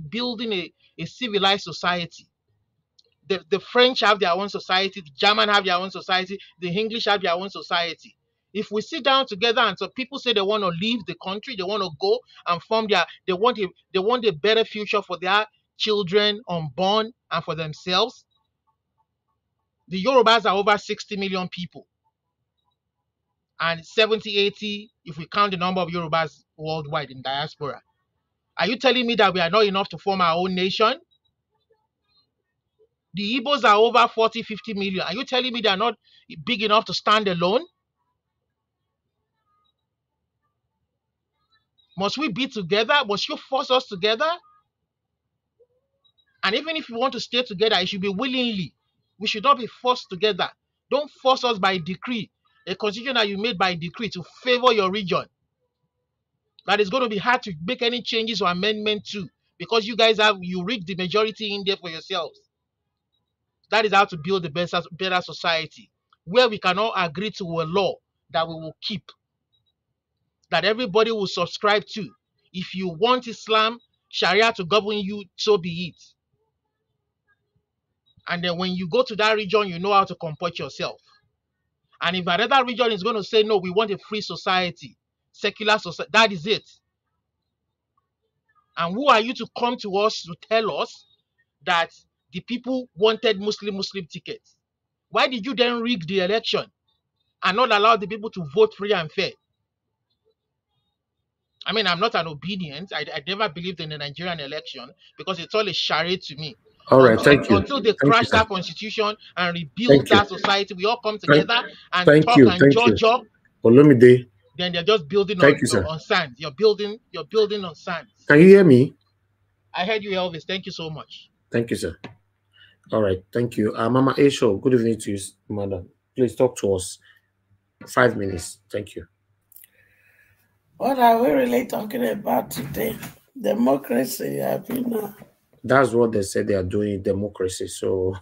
building a civilized society. The French have their own society, the German have their own society, the English have their own society. If we sit down together and so people say they want to leave the country, they want to go and form they want a better future for their children unborn and for themselves. The Yorubas are over 60 million people. And 70, 80, if we count the number of Yorubas worldwide in diaspora. Are you telling me that we are not enough to form our own nation? The Igbos are over 40, 50 million. Are you telling me they are not big enough to stand alone? Must we be together? Must you force us together? And even if you want to stay together, it should be willingly. We should not be forced together. Don't force us by decree. A constitution that you made by decree to favor your region. That is going to be hard to make any changes or amendment to, because you guys you reach the majority in there for yourselves. That is how to build a better society, where we can all agree to a law that we will keep, that everybody will subscribe to. If you want Islam, Sharia to govern you, so be it. And then when you go to that region, you know how to comport yourself. And if another region is going to say, no, we want a free society, secular society, that is it. And who are you to come to us to tell us that the people wanted Muslim tickets? Why did you then rig the election and not allow the people to vote free and fair? I mean, I'm not an obedient. I never believed in the Nigerian election because it's all a charade to me. All right, thank you. Until they Thank you, crash sir. that constitution and rebuild that society, we all come together and Thank talk you. and Thank judge you. up. Olumide, Then they're just building thank you, sir. on sand. You're building on sand. Can you hear me? I heard you, Elvis. Thank you so much. Thank you, sir. All right, thank you. Mama Aisho, good evening to you, madam. Please talk to us. 5 minutes. Thank you. What are we really talking about today? Democracy, I mean. That's what they said they are doing, democracy. So,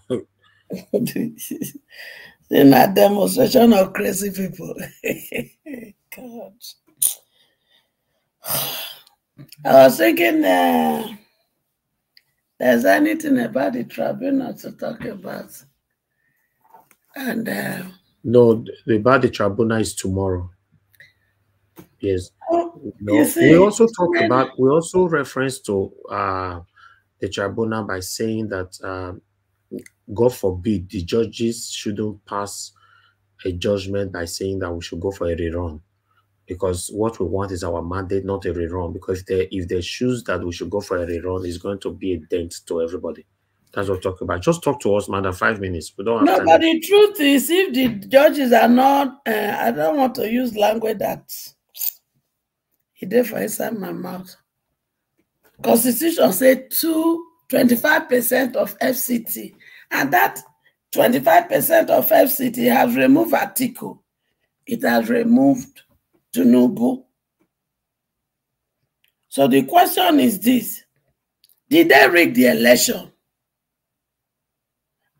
in a demonstration of crazy people. God. I was thinking there's anything about the tribunal to talk about. And no, about the tribunal is tomorrow. Yes. see, we also talked about, we also reference to the tribunal by saying that God forbid the judges shouldn't pass a judgment by saying that we should go for a rerun, because what we want is our mandate, not a rerun. Because if they choose that we should go for a rerun, it's going to be a dent to everybody. That's what we're talking about. Just talk to us, madam. 5 minutes. We don't have time. But the truth is, if the judges are not, I don't want to use language that he did for inside my mouth. Constitution said 25% of FCT, and that 25% of FCT has removed Atiku. It has removed Tinubu. So the question is this: did they rig the election?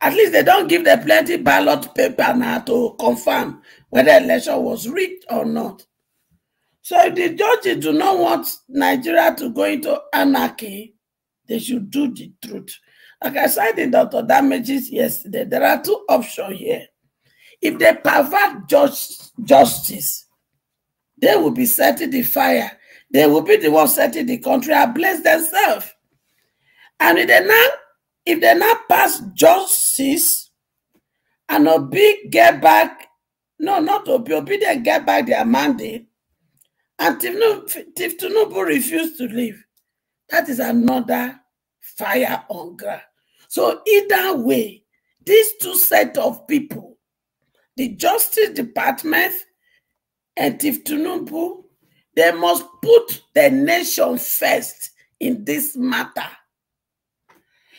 At least they don't give them plenty ballot paper now to confirm whether the election was rigged or not. So if the judges do not want Nigeria to go into anarchy, they should do the truth. Like I said in Dr. Damages yesterday, there are two options here. If they pervert justice, they will be setting the fire. They will be the ones setting the country ablaze themselves. And if they now pass justice and Obi get back, no, not Obi then get back their mandate, and if Tinubu refuse to leave, that is another fire on ground. So either way, these two sets of people, the Justice Department and Tinubu, they must put the nation first in this matter.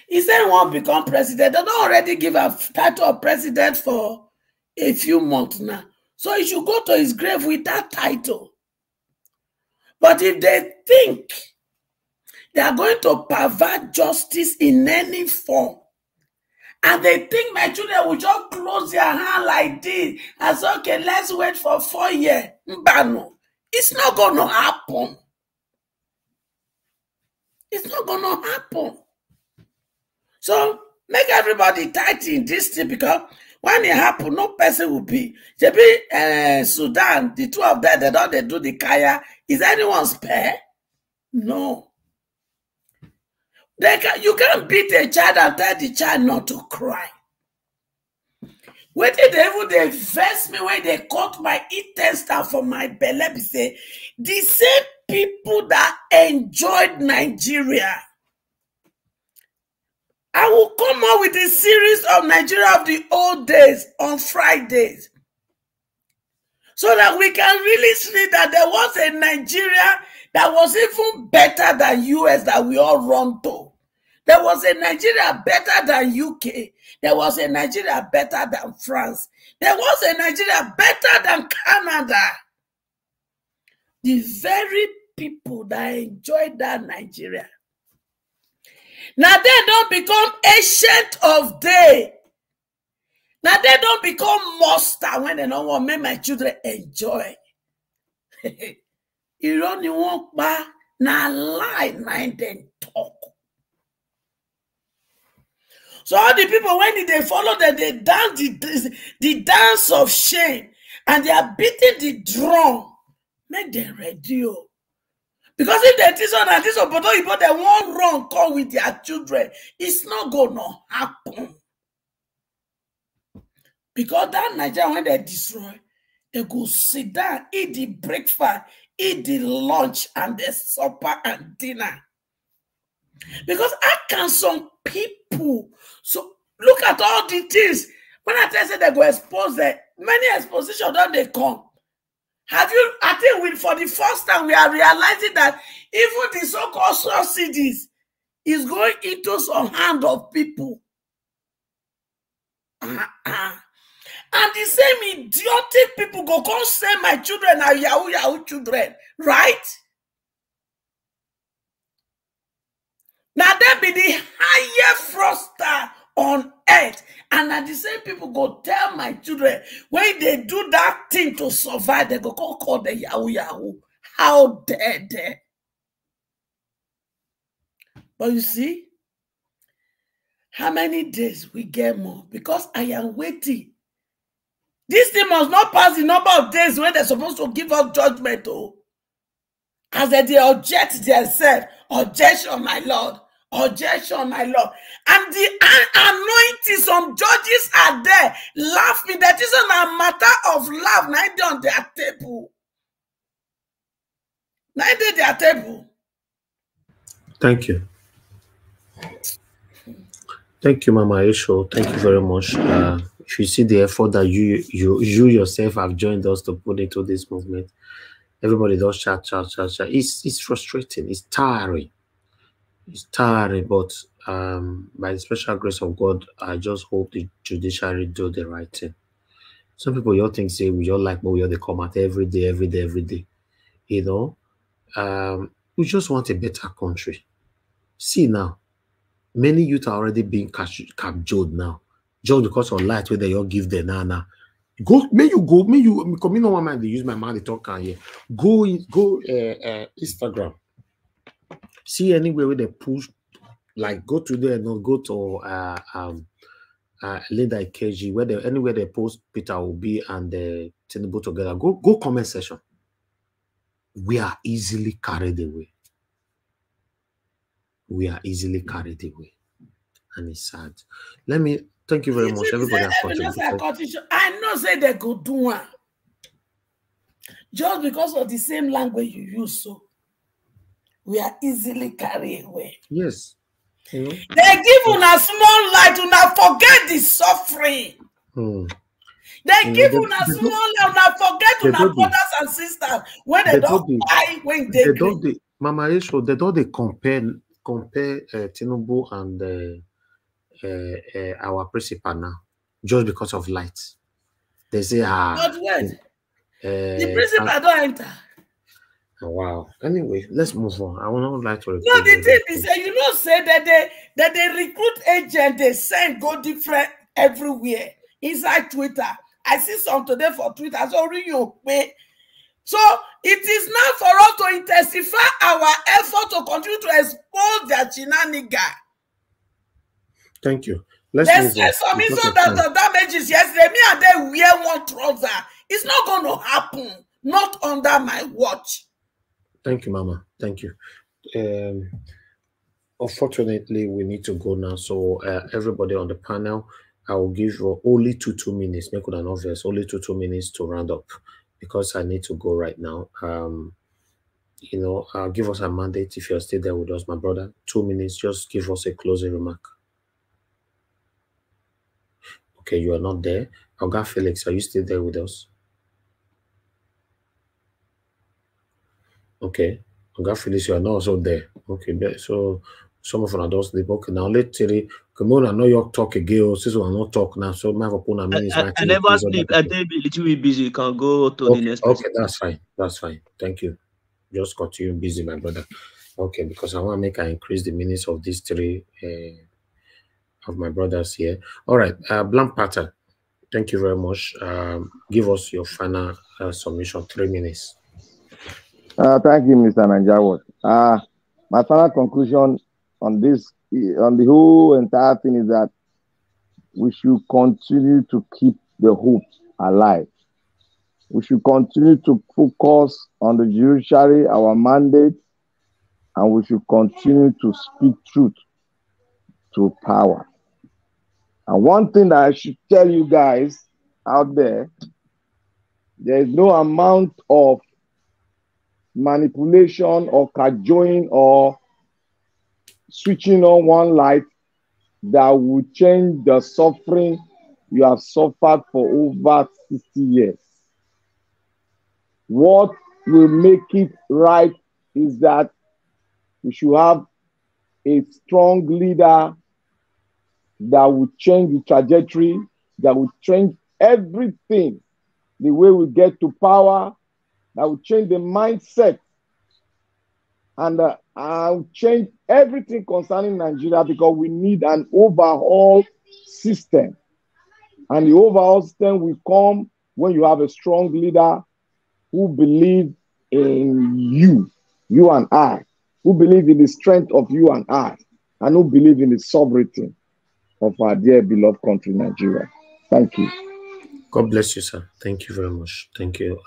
He said he won't become president. They don't already give a title of president for a few months now. So he should go to his grave with that title. But if they think they are going to pervert justice in any form, and they think my children will just close their hand like this and say, okay, let's wait for 4 years. Mbano. It's not going to happen. It's not going to happen. So make everybody tight in this thing, because when it happen, no person will be. Sudan, the two of them, they do the kaya. Is anyone spare? No. You can't beat a child and tell the child not to cry. When they vex me when they cut my intestine from my belly, say the same people that enjoyed Nigeria. I will come out with a series of Nigeria of the old days on Fridays, so that we can really see that there was a Nigeria that was even better than US that we all run to. There was a Nigeria better than UK. There was a Nigeria better than France. There was a Nigeria better than Canada. The very people that enjoyed that Nigeria. Now they don't become ancient of day. Now they don't become monster when they don't want to make my children enjoy. You only want back now lie, now then talk. So all the people, when they follow them, they dance the dance of shame, and they are beating the drum. Make them ready. Because if they teach on this, but they won't run, come with their children, it's not going to happen. Because that Nigeria, when they destroy, they go sit down, eat the breakfast, eat the lunch, and the supper and dinner. Because how can some people, so look at all the things. When I tell you they go expose them, many expositions don't they come. Have you, I think for the first time we are realizing that even the so-called subsidies is going into some hand of people. And the same idiotic people go come say my children are Yahoo children, right? Now that be the highest fraudster on earth. And now the same people go tell my children, when they do that thing to survive, they go call the Yahoo. How dare they? But you see, how many days we get more? Because I am waiting. This thing must not pass the number of days when they're supposed to give us judgment. Oh, as they object themselves, objection, my Lord. Objection, my Lord. And the anointing, some judges are there laughing. That isn't a matter of laugh, neither on their table. Neither their table. Thank you. Thank you, Mama Aisho. Thank you very much. If you see the effort that you yourself have joined us to put into this movement, everybody does chat. It's frustrating. It's tiring. It's tiring, but by the special grace of God, I just hope the judiciary do the right thing. Some people, you think say we all like, but we all they come out every day. You know, we just want a better country. See now, many youth are already being captured now, just because of light where they all give them now. May you because me no one mind they use my mouth to talk here. Go Instagram. See anywhere where they push, like go to there, no go to Linda KG, where they anywhere they post Peter Obi and Tinubu together. Go comment section. We are easily carried away. We are easily carried away, and it's sad. Let me thank you very much, everybody. I know say they go do one just because of the same language you use. So we are easily carried away. Yes. They give una small light, una forget the suffering. They give una small light, una forget una brothers and sisters when they don't die when they Mama Aisho, they don't compare Tinubu and our principal now, just because of light. They say, But wait, the principal don't enter. Wow. Anyway, let's move on. I would not like to repeat. No, the thing is, you know, say that they recruit agent, they send go different everywhere inside Twitter. I see some today for Twitter. So So it is now for us to intensify our effort to continue to expose their shenanigans. Thank you. Let's move on. Some reason that the damages yesterday, me and they wear one trouser. It's not going to happen. Not under my watch. Thank you, Mama. Thank you. Unfortunately, we need to go now. So everybody on the panel, I will give you only two minutes. Make it an obvious. Only two minutes to round up because I need to go right now. You know, give us a mandate if you're still there with us, my brother. 2 minutes. Just give us a closing remark. Okay, you are not there. Oga Felix, are you still there with us? Okay. Oga Felix, you are not also there. Okay, so some of our adults sleep. Okay, now let's say, come on, I know you talk again. Since we are not talk now, so I have a minutes. I never sleep. I think a little bit busy. You can go to the next person. Okay, that's fine. That's fine. Thank you. Just continue busy, my brother. Okay, because I want to make I increase the minutes of these three of my brothers here. All right, Blank Pattern. Thank you very much. Give us your final submission, 3 minutes. Thank you, Mr. Nigerians. My final conclusion on this, on the whole entire thing, is that we should continue to keep the hope alive. We should continue to focus on the judiciary, our mandate, and we should continue to speak truth to power. And one thing that I should tell you guys out there, there is no amount of manipulation or cajoling or switching on one light that will change the suffering you have suffered for over 60 years. What will make it right is that we should have a strong leader that will change the trajectory, that will change everything, the way we get to power, that will change the mindset, and will change everything concerning Nigeria, because we need an overhaul system. And the overall system will come when you have a strong leader who believes in you and I, who believe in the strength of you and I, and who believe in the sovereignty of our dear beloved country, Nigeria. Thank you. God bless you, sir. Thank you very much. Thank you.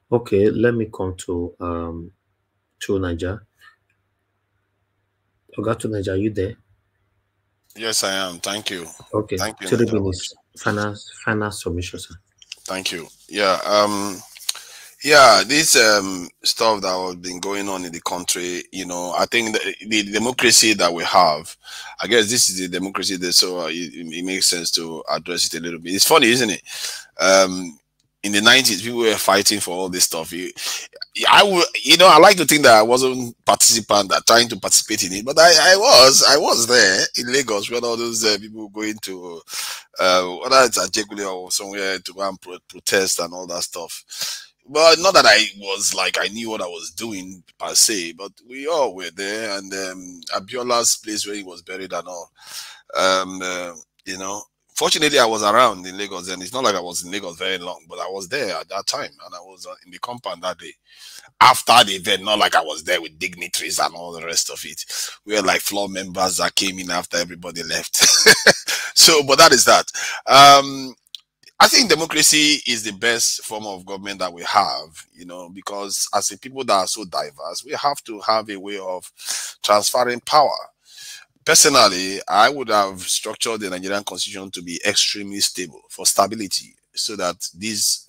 Okay, let me come to Niger. Oga Niger, are you there? Yes, I am. Thank you. Okay. Thank you. 3 minutes. Final submission, sir. Thank you. Yeah, this stuff that has been going on in the country, you know, I think the democracy that we have, I guess this is the democracy that, so it makes sense to address it a little bit. It's funny, isn't it? In the 90s, people were fighting for all this stuff. I like to think that I wasn't participant, trying to participate in it, but I was there in Lagos when all those people going to whether it's Aggrieved or somewhere to go and protest and all that stuff. But not that I was like I knew what I was doing per se, but we all were there, and Abiola's place where he was buried and all. You know, fortunately I was around in Lagos, and it's not like I was in Lagos very long, but I was there at that time, and I was in the compound that day. After the event, not like I was there with dignitaries and all the rest of it. We were like floor members that came in after everybody left. So, but that is that. I think democracy is the best form of government that we have, you know, because as a people that are so diverse, we have to have a way of transferring power. Personally, I would have structured the Nigerian constitution to be extremely stable, for stability, so that these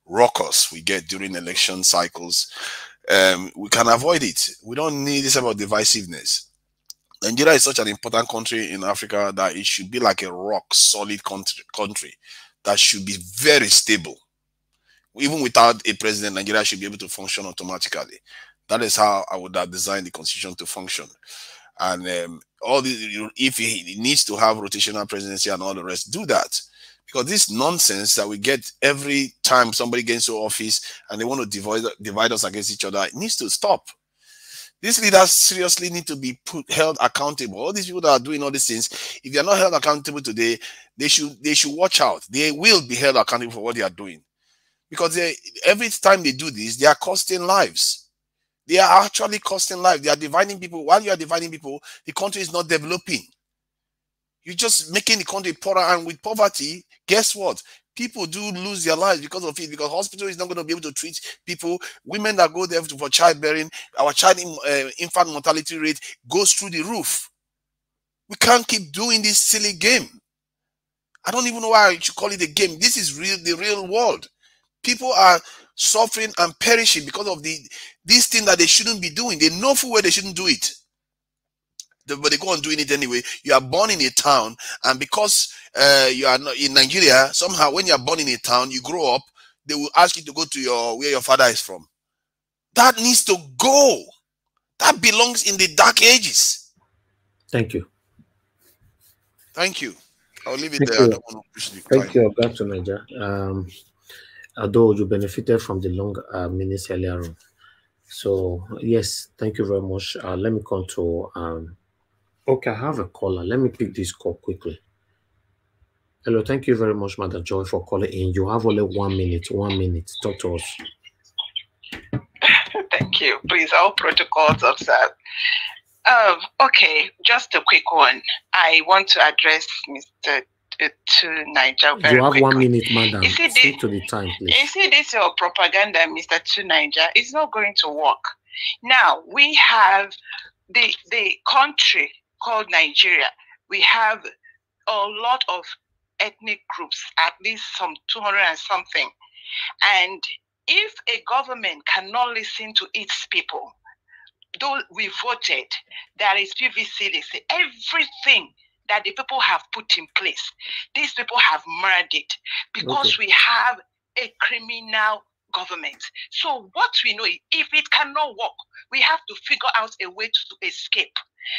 ruckus we get during election cycles, we can avoid it. We don't need this about divisiveness. Nigeria is such an important country in Africa that it should be like a rock solid country that should be very stable. Even without a president, Nigeria should be able to function automatically. That is how I would have designed the constitution to function. And all these, if he needs to have rotational presidency and all the rest, do that. Because this nonsense that we get every time somebody gets into office and they want to divide us against each other, it needs to stop. These leaders seriously need to be held accountable. All these people that are doing all these things, if they are not held accountable today, they should watch out. They will be held accountable for what they are doing. Because every time they do this, they are costing lives. They are actually costing lives. They are dividing people. While you are dividing people, the country is not developing. You're just making the country poorer, and with poverty, guess what? People do lose their lives because of it, because hospital is not going to be able to treat people. Women that go there for childbearing, our infant mortality rate goes through the roof. We can't keep doing this silly game. I don't even know why I should call it a game. This is the real world. People are suffering and perishing because of this thing that they shouldn't be doing. They know full well they shouldn't do it, but they go on doing it anyway. You are born in a town, and because you are not in Nigeria, somehow when you are born in a town, you grow up, they will ask you to go to where your father is from. That needs to go. That belongs in the dark ages. Thank you. Thank you. I'll leave it Thank there. you. I don't want to push the Thank time. you, Dr. Niger. Although you benefited from the long minutes earlier on. So, yes, thank you very much. Let me come to... okay, I have a caller. Let me pick this call quickly. Hello, thank you very much, Mother Joy, for calling in. You have only 1 minute. 1 minute. Talk to us. Thank you. Please, all protocols observed. Okay, just a quick one. I want to address Mr. to Niger very You have quickly. 1 minute, madam. You see, Stick to the time, please. You see, this your propaganda, Mr. To Niger, is not going to work. Now, we have the country called Nigeria. We have a lot of ethnic groups, at least some 200 and something. And if a government cannot listen to its people, though we voted, there is PVC, they say everything that the people have put in place, these people have murdered it because we have a criminal government. So what we know is, if it cannot work, we have to figure out a way to escape.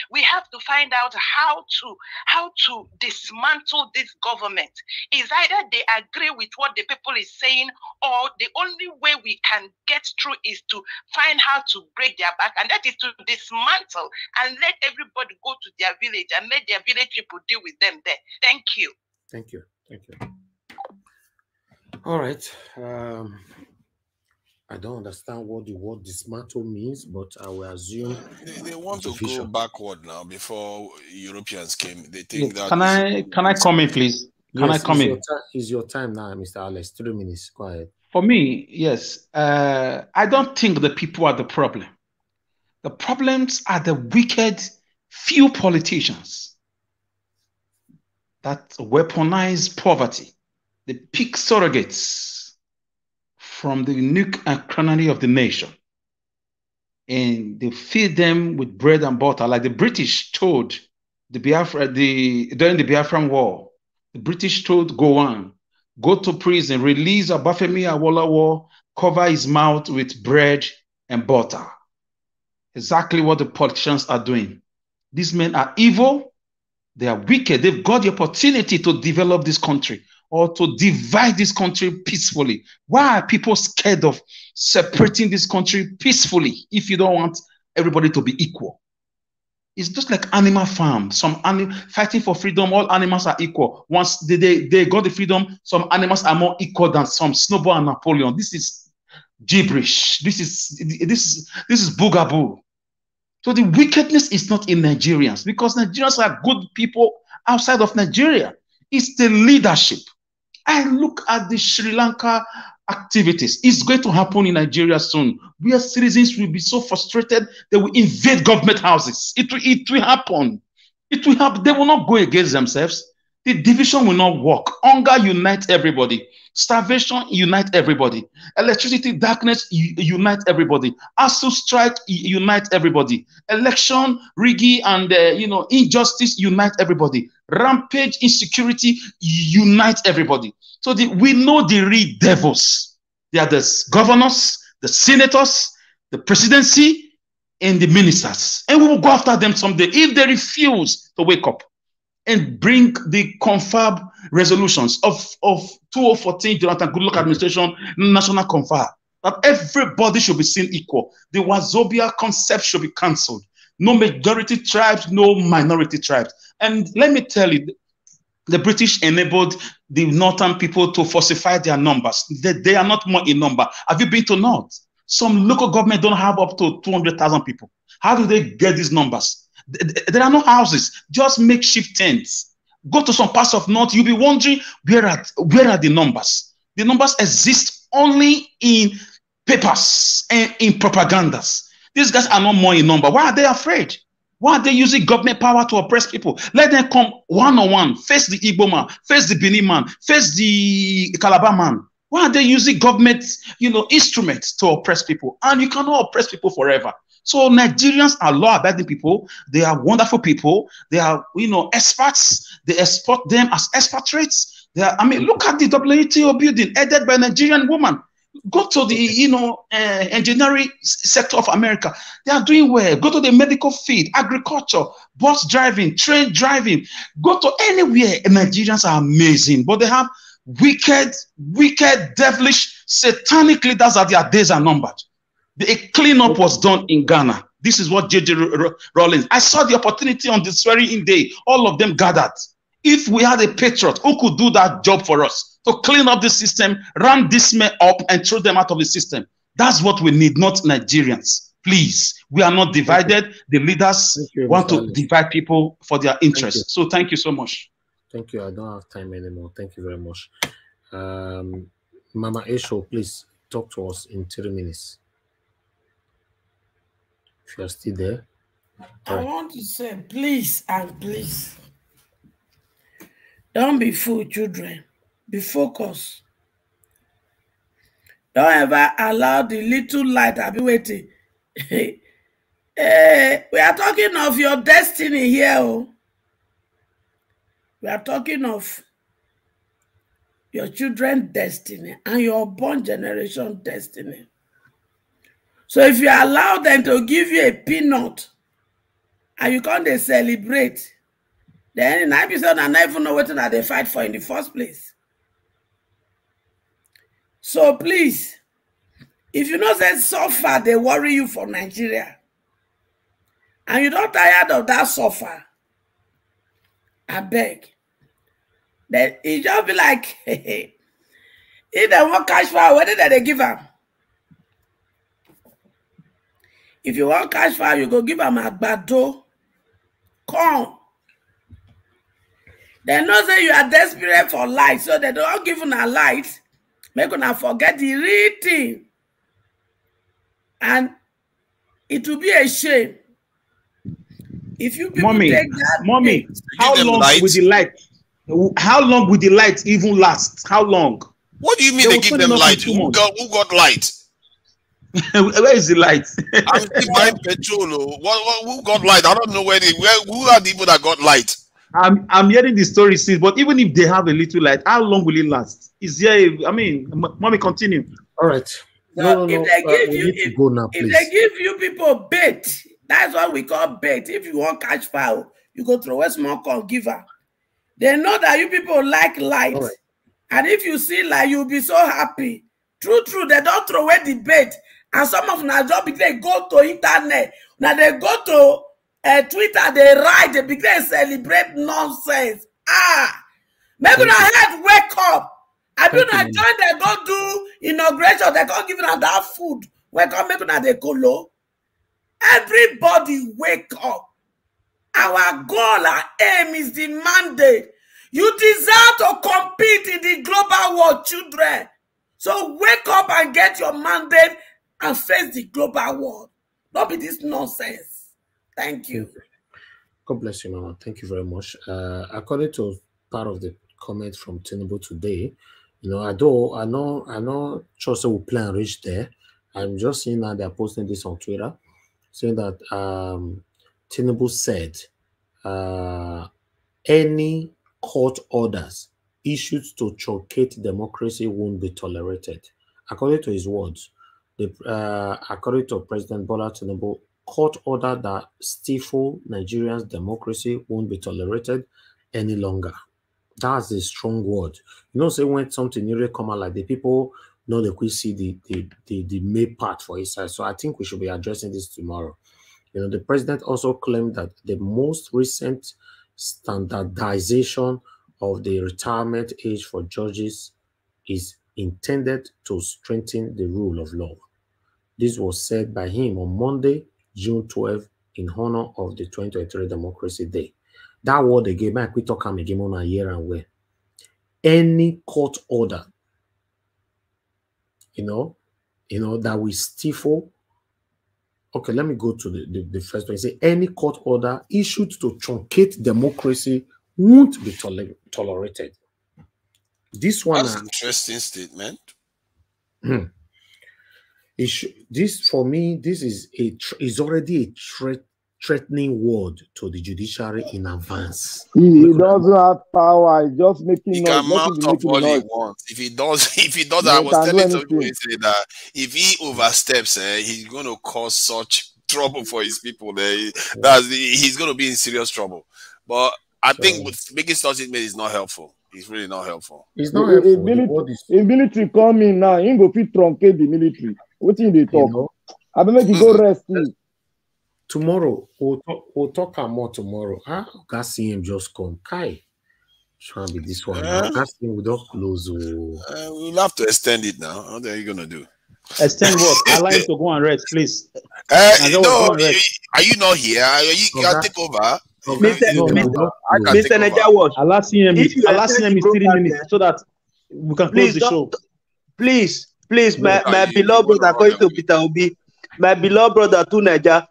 We have to find out how to dismantle this government. Is either they agree with what the people is saying, or the only way we can get through is to find how to break their back, and that is to dismantle and let everybody go to their village and let their village people deal with them there. Thank you. Thank you. Thank you. All right. I don't understand what the word dismantle means, but I will assume they want to go backward now. Before Europeans came, they think that. Can I come in, please? Can I come in? It's your time now, Mr. Alex. 3 minutes. Go ahead. For me, yes. I don't think the people are the problem. The problems are the wicked few politicians that weaponize poverty. They pick surrogates from the nook and cranny of the nation, and they feed them with bread and butter, like the British told during the Biafran War. The British told Gowon, go to prison, release Obafemi Awolowo, cover his mouth with bread and butter. Exactly what the politicians are doing. These men are evil. They are wicked. They've got the opportunity to develop this country or to divide this country peacefully. Why are people scared of separating this country peacefully if you don't want everybody to be equal? It's just like animal farm. Some fighting for freedom, all animals are equal. Once they got the freedom, some animals are more equal than some. Snowball and Napoleon. This is gibberish. This is boogaboo. So the wickedness is not in Nigerians, because Nigerians are good people outside of Nigeria. It's the leadership. I look at the Sri Lanka activities. It's going to happen in Nigeria soon, where citizens will be so frustrated they will invade government houses. It will happen. It will happen. They will not go against themselves. The division will not work. Hunger unites everybody. Starvation unites everybody. Electricity, darkness unite everybody. ASU strike unite everybody. Election, rigging, and injustice unite everybody. Rampage, insecurity unite everybody. So we know the real devils. They are the governors, the senators, the presidency, and the ministers, and we will go after them someday if they refuse to wake up and bring the confab resolutions of 2014 Jonathan Goodluck administration, national confab, that everybody should be seen equal. The Wazobia concept should be cancelled. No majority tribes, no minority tribes. And let me tell you, the British enabled the northern people to falsify their numbers. They are not more in number. Have you been to North? Some local government don't have up to 200,000 people. How do they get these numbers? There are no houses, just makeshift tents. Go to some parts of North, you'll be wondering, where are the numbers? The numbers exist only in papers and in propagandas. These guys are not more in number. Why are they afraid? Why are they using government power to oppress people? Let them come one-on-one, face the Igbo man, face the Benin man, face the Calabar man. Why are they using government, instruments to oppress people? And you cannot oppress people forever. So Nigerians are law-abiding people. They are wonderful people. They are, experts. They export them as expatriates. Look at the WTO building headed by a Nigerian woman. Go to the, engineering sector of America. They are doing well. Go to the medical field, agriculture, bus driving, train driving. Go to anywhere. Nigerians are amazing, but they have wicked, devilish, satanic leaders that their days are numbered. A cleanup was done in Ghana. This is what J.J. Rawlings. I saw the opportunity on this very day. All of them gathered. If we had a patriot who could do that job for us, to clean up the system, run this men up and throw them out of the system. That's what we need, not Nigerians. Please, we are not divided. The leaders want to divide people for their interests. So thank you so much. Thank you. I don't have time anymore. Thank you very much. Mama Esho, please talk to us in 3 minutes. If you are still there. I want to say, please and please, don't be fooled, children. Be focused. Don't ever allow the little light. I'll be waiting. We are talking of your destiny here. Oh. We are talking of your children's destiny and your born generation destiny. So if you allow them to give you a peanut and you can't celebrate, then in episode I never know what they fight for in the first place. So please, if you know that so far they worry you for Nigeria, and you're not tired of that suffer, I beg. Then it just be like, if they want cash flow, what did they give them? If you want cash flow, you go give them a bado. Come. They know that you are desperate for light, so they don't give you a light. Make you not forget the real thing. And it will be a shame if you people take that. Mommy, how long will the light? How long will the light even last? How long? What do you mean they give them light? Who got light? Where is the light? I'm still buying petrol. Who got light? I don't know who are the people that got light. I'm hearing the story since, but even if they have a little light, how long will it last? Is there? Mommy, continue. All right. So if they give you people bait, that's what we call bait. If you want catch fowl, you go throw a small corn giver. They know that you people like light, right. And if you see light, you'll be so happy. True, they don't throw away the bait. And some of them they go to internet. Now they go to Twitter, they write, they begin to celebrate nonsense. Maybe not head wake up. I do not join, they go do inauguration, they go give them that food. Wake up, maybe not they go low. Everybody wake up. Our goal, our aim is the mandate. You deserve to compete in the global world, children. So wake up and get your mandate and face the global world. Don't be this nonsense. Thank you. God bless you, Mama. Thank you very much. According to part of the comment from Tinubu today, although I know Chelsea will play and reach there. I'm just seeing now they're posting this on Twitter, saying that Tinubu said any court orders issued to truncate democracy won't be tolerated. According to his words, according to President Bola Tinubu, court order that stifle Nigeria's democracy won't be tolerated any longer. That's a strong word. You know, say when something new come out, like the people know they could see the main part for his side. So I think we should be addressing this tomorrow. You know, the president also claimed that the most recent standardization of the retirement age for judges is intended to strengthen the rule of law. This was said by him on Monday, June 12, in honor of the 2023 Democracy Day. That word again, man, we talk again on a year and where any court order, you know, that we stifle. Okay, let me go to the first one. Say any court order issued to truncate democracy won't be tolerated. This one, that's an interesting statement. This for me, this is already a threatening word to the judiciary in advance. He doesn't have power. He's just making He noise. can mount up all he wants. If he does, I was telling you yesterday that if he oversteps, he's going to cause such trouble for his people. He's going to be in serious trouble. But I think making such statement is not helpful. It's really not helpful. It's not helpful. If military come in now, he go fit truncate the military. What in they talk? I will make you go rest. Tomorrow, we'll talk more tomorrow. Can't see him just come. Kai. Trying to be this one. Can't see him without close. We'll have to extend it now. What are you going to do? Extend what? Allow him to go and rest, please. No, are you not here? You can take over. Mr. Nigerians, I'll ask him in 3 minutes so that we can close the show. Please, my beloved brother, according to Peter Obi, my beloved brother to Niger,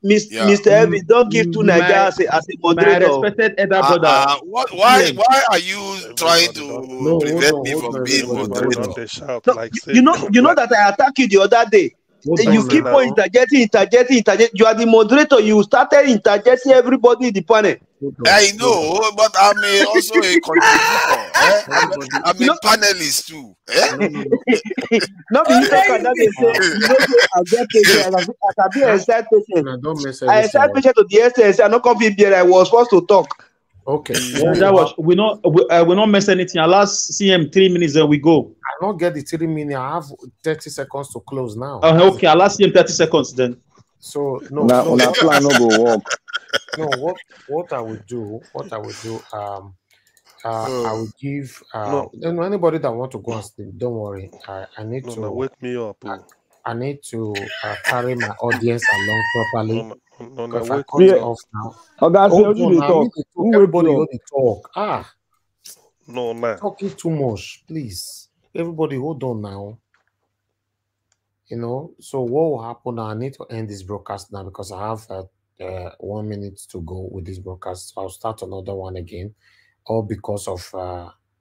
Mr. Elvis, don't give to Niger as a moderator. My respected elder brother. Why are you trying to prevent me from being moderator? You know that I attacked you the other day. You keep on interjecting. You are the moderator. You started interjecting everybody in the panel. I know, but I'm also a contributor. I'm a panelist too. Not you talk that they say, I get patient. I can be a side patient. I side patient to the essence. I not confident here. I was forced to talk. Okay. We not mess anything. I'll ask CM 3 minutes, then we go. I not get the 3 minutes. I have 30 seconds to close now. Okay, I'll ask CM 30 seconds then. So plan no go work. No, what I would do, I would give anybody that want to go and sleep, don't worry. I need to wake me up. I need to carry my audience along properly. If I cut Yeah. off now. Everybody hold the talk. No, man. Talking too much, please. Everybody hold on now. You know, so what will happen now? I need to end this broadcast now because I have 1 minute to go with this broadcast. So I'll start another one again, all because of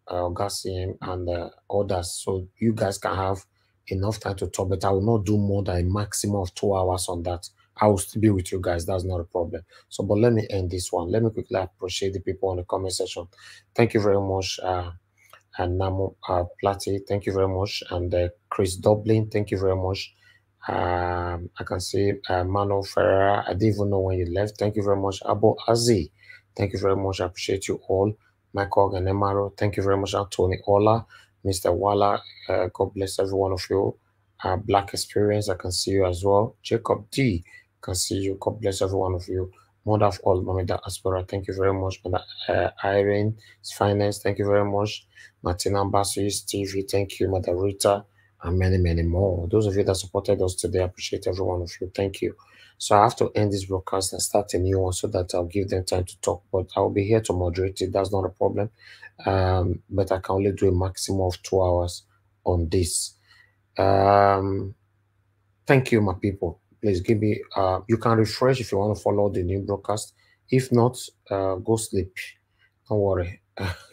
Gasim and others. So you guys can have enough time to talk, but I will not do more than a maximum of 2 hours on that. I will still be with you guys. That's not a problem. So, but let me end this one. Let me quickly appreciate the people on the comment section. Thank you very much. And Namo Plati, thank you very much. And Chris Dublin, thank you very much. I can see Mano Ferreira. I didn't even know when you left. Thank you very much. Abo Azi, thank you very much. I appreciate you all. Michael Ganemaro, thank you very much. Tony Ola, Mr. Wala, God bless every one of you. Black Experience, I can see you as well. Jacob D, can see you. God bless every one of you. Mother of all, Mamida Aspera, thank you very much. Irene, Finance, thank you very much. Martina Bassis, TV, thank you. Mother Rita, and many, many more. Those of you that supported us today, I appreciate every one of you. Thank you. So I have to end this broadcast and start a new one so that I'll give them time to talk. But I'll be here to moderate it. That's not a problem. But I can only do a maximum of 2 hours on this. Thank you, my people. Please give me, you can refresh if you want to follow the new broadcast. If not, go sleep. Don't worry.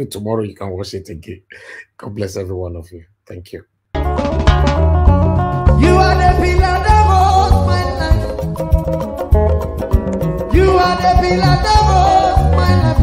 Tomorrow you can watch it again. God bless every one of you. Thank you. You are the pillar that holds my life. You are the pillar that holds my life.